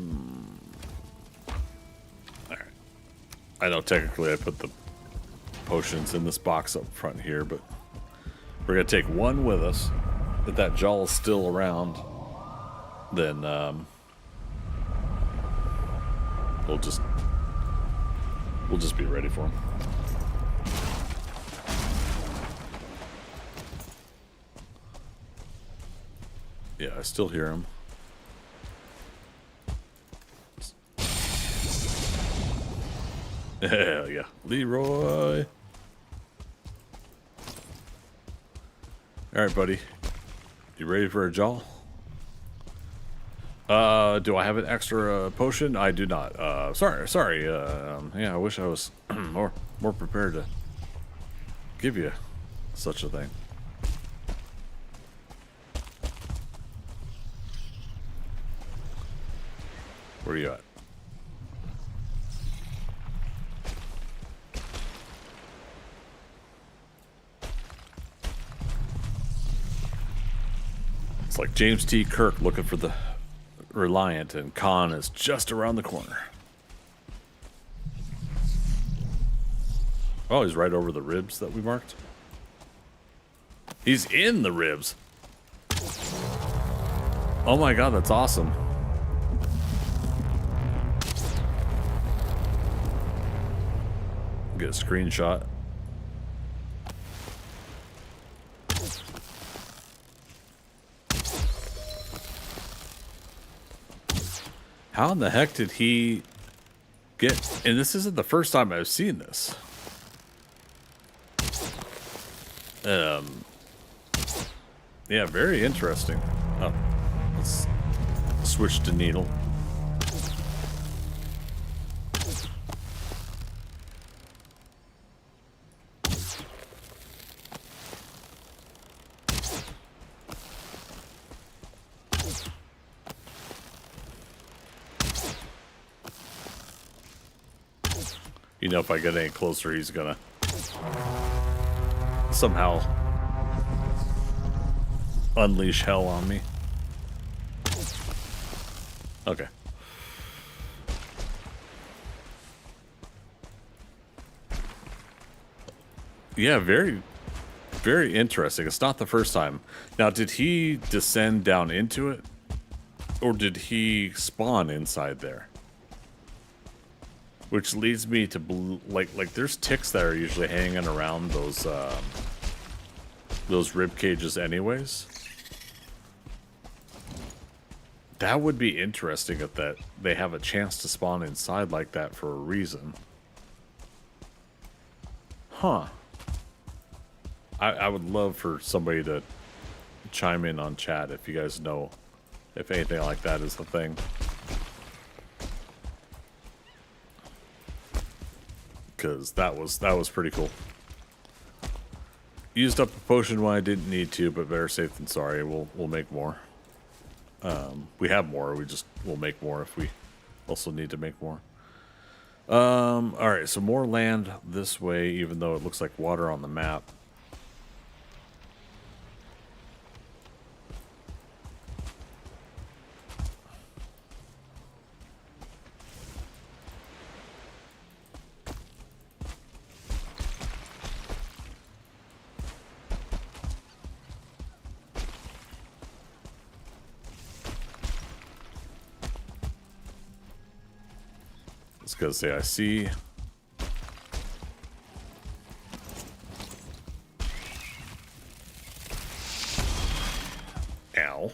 right. I know technically I put the potions in this box up front here, but we're gonna take one with us. If that jaw is still around, then we'll just be ready for him. Yeah, I still hear him. Hell yeah. Leroy. Alright, buddy. You ready for a jaw? Do I have an extra potion? I do not. Sorry. Yeah, I wish I was more prepared to give you such a thing. Where are you at? It's like James T. Kirk looking for the Reliant, and Khan is just around the corner. Oh, he's right over the ribs that we marked. He's in the ribs. Oh my god, that's awesome. Get a screenshot. How in the heck did he get... And this isn't the first time I've seen this. Yeah, very interesting. Oh, let's switch to needle. You know, if I get any closer, he's gonna somehow unleash hell on me. Okay. Yeah, very, very interesting. It's not the first time. Now, did he descend down into it? Or did he spawn inside there? Which leads me to like there's ticks that are usually hanging around those rib cages anyways. That would be interesting if that they have a chance to spawn inside like that for a reason. Huh. I would love for somebody to chime in on chat if you guys know if anything like that is the thing. Because that was pretty cool. Used up a potion when I didn't need to, but better safe than sorry. We'll make more. We have more. We'll make more if we also need to make more. All right, so more land this way, even though it looks like water on the map. Gonna say I see. Ow.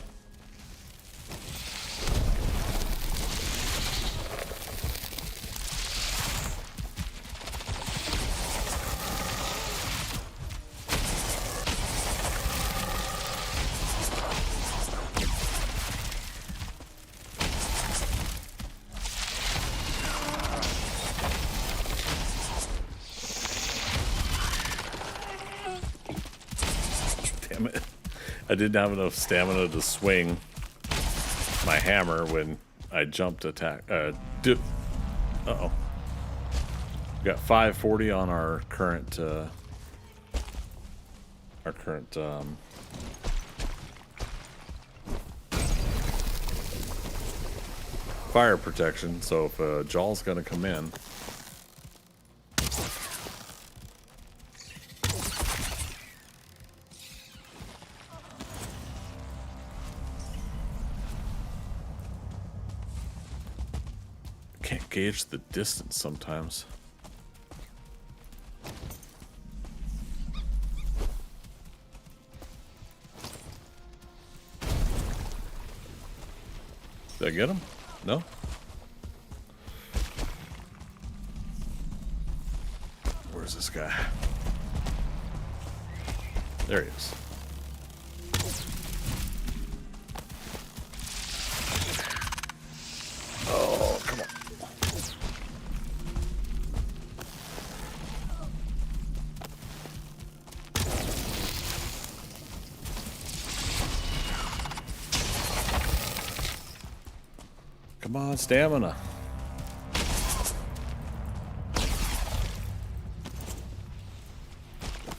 Damn it. I didn't have enough stamina to swing my hammer when I jumped attack. Uh-oh. We got 540 on our current, fire protection, so if a Jaw's gonna come in... Can't gauge the distance sometimes. Did I get him? No? Where's this guy? There he is. Oh, come on. Come on, stamina.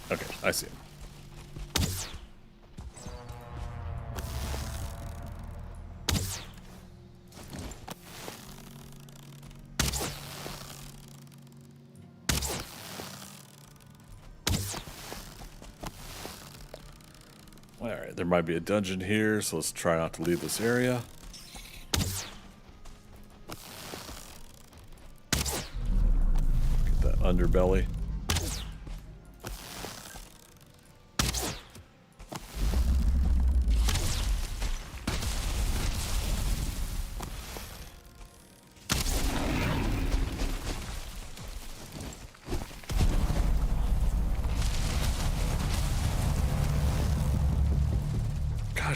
Okay, I see him. Alright, there might be a dungeon here, so let's try not to leave this area. Get that underbelly.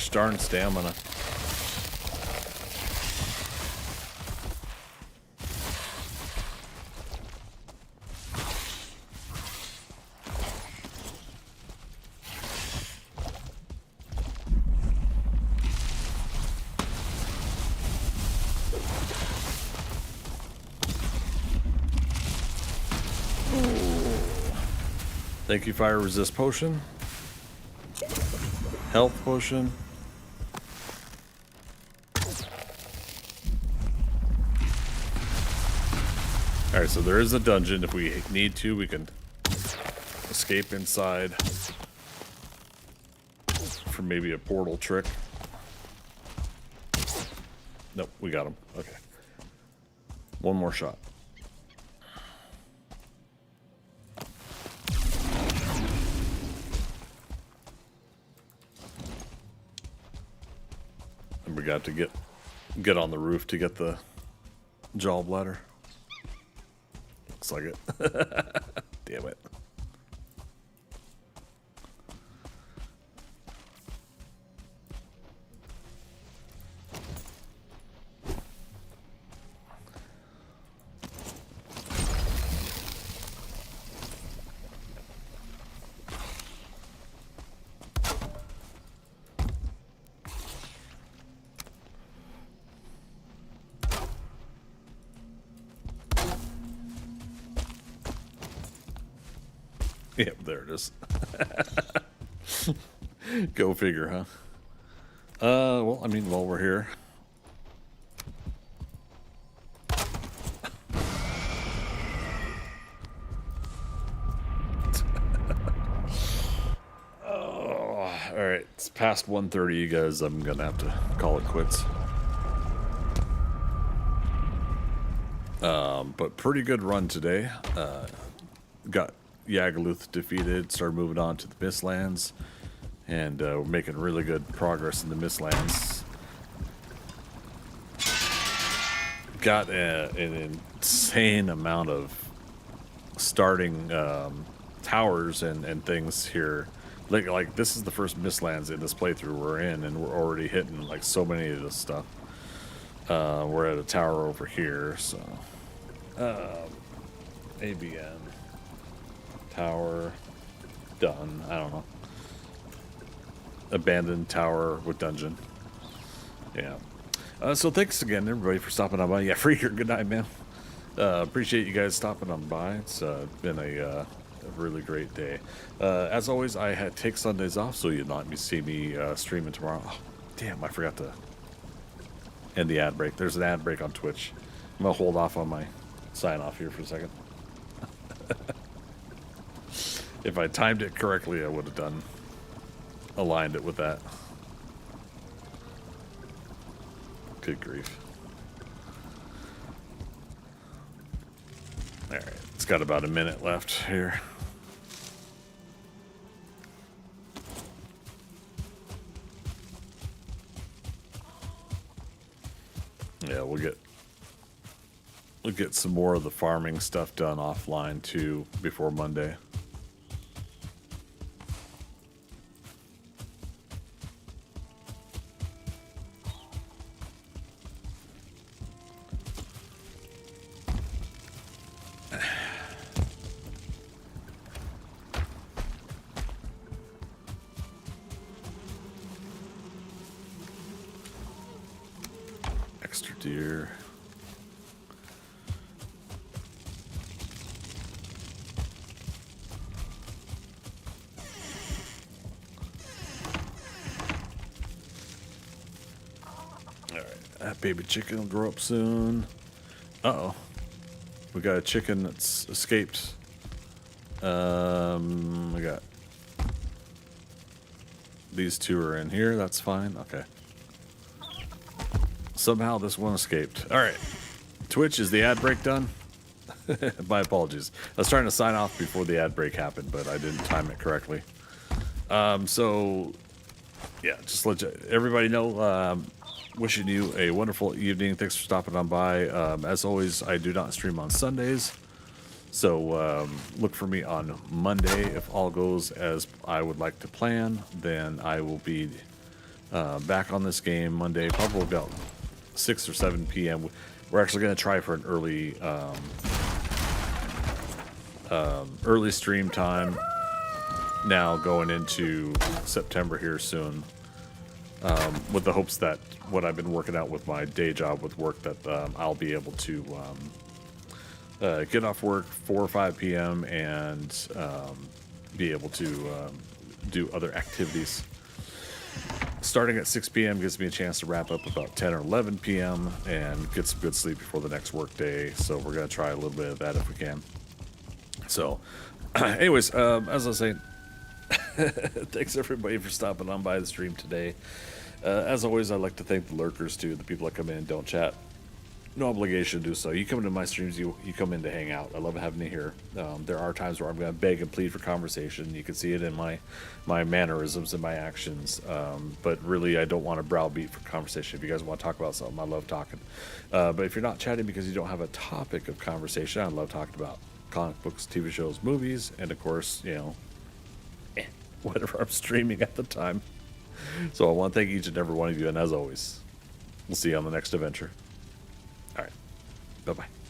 Gosh darn stamina. Thank you, fire resist potion. Health potion. Alright, so there is a dungeon. If we need to, we can escape inside for maybe a portal trick. Nope, we got him. Okay. One more shot. And we got to get on the roof to get the jaw bladder. Looks like it. Damn it. Yep, there it is. Go figure, huh? Well, I mean, while we're here. Oh, all right. It's past 1:30, you guys. I'm gonna have to call it quits. But pretty good run today. Got Yagluth defeated, started moving on to the Mistlands, and we're making really good progress in the Mistlands. Got an insane amount of starting towers and things here. Like this is the first Mistlands in this playthrough we're in, and we're already hitting like so many of this stuff. We're at a tower over here, so ABN. Tower done. I don't know. Abandoned tower with dungeon. Yeah. So thanks again, everybody, for stopping on by. Yeah, Freaker, good night, man. Appreciate you guys stopping on by. It's been a really great day. As always, I had take Sundays off, so you'll not see me streaming tomorrow. Oh, damn, I forgot to end the ad break. There's an ad break on Twitch. I'm gonna hold off on my sign off here for a second. If I timed it correctly, I would have aligned it with that. Good grief. Alright, it's got about a minute left here. Yeah, we'll get some more of the farming stuff done offline too before Monday. Extra deer. That baby chicken will grow up soon. Uh-oh. We got a chicken that's escaped. We got... These two are in here. That's fine. Okay. Somehow this one escaped. Alright. Twitch, is the ad break done? My apologies. I was trying to sign off before the ad break happened, but I didn't time it correctly. So... Yeah, just let everybody know... wishing you a wonderful evening. Thanks for stopping on by. As always, I do not stream on Sundays, so look for me on Monday. If all goes as I would like to plan, then I will be back on this game Monday, probably about 6 or 7 p.m. We're actually going to try for an early stream time now going into September here soon, with the hopes that what I've been working out with my day job with work, that I'll be able to get off work 4 or 5 p.m. and be able to do other activities. Starting at 6 p.m. gives me a chance to wrap up about 10 or 11 p.m. and get some good sleep before the next work day. So we're going to try a little bit of that if we can. So anyways, as I was saying, thanks everybody for stopping on by the stream today. As always, I'd like to thank the lurkers too, the people that come in and don't chat. No obligation to do so. You come into my streams, you come in to hang out. I love having you here. There are times where I'm going to beg and plead for conversation. You can see it in my mannerisms and my actions. But really, I don't want to browbeat for conversation. If you guys want to talk about something, I love talking. But if you're not chatting because you don't have a topic of conversation, I love talking about comic books, TV shows, movies, and of course, whatever I'm streaming at the time. So I want to thank each and every one of you, and as always, we'll see you on the next adventure. All right. Bye-bye.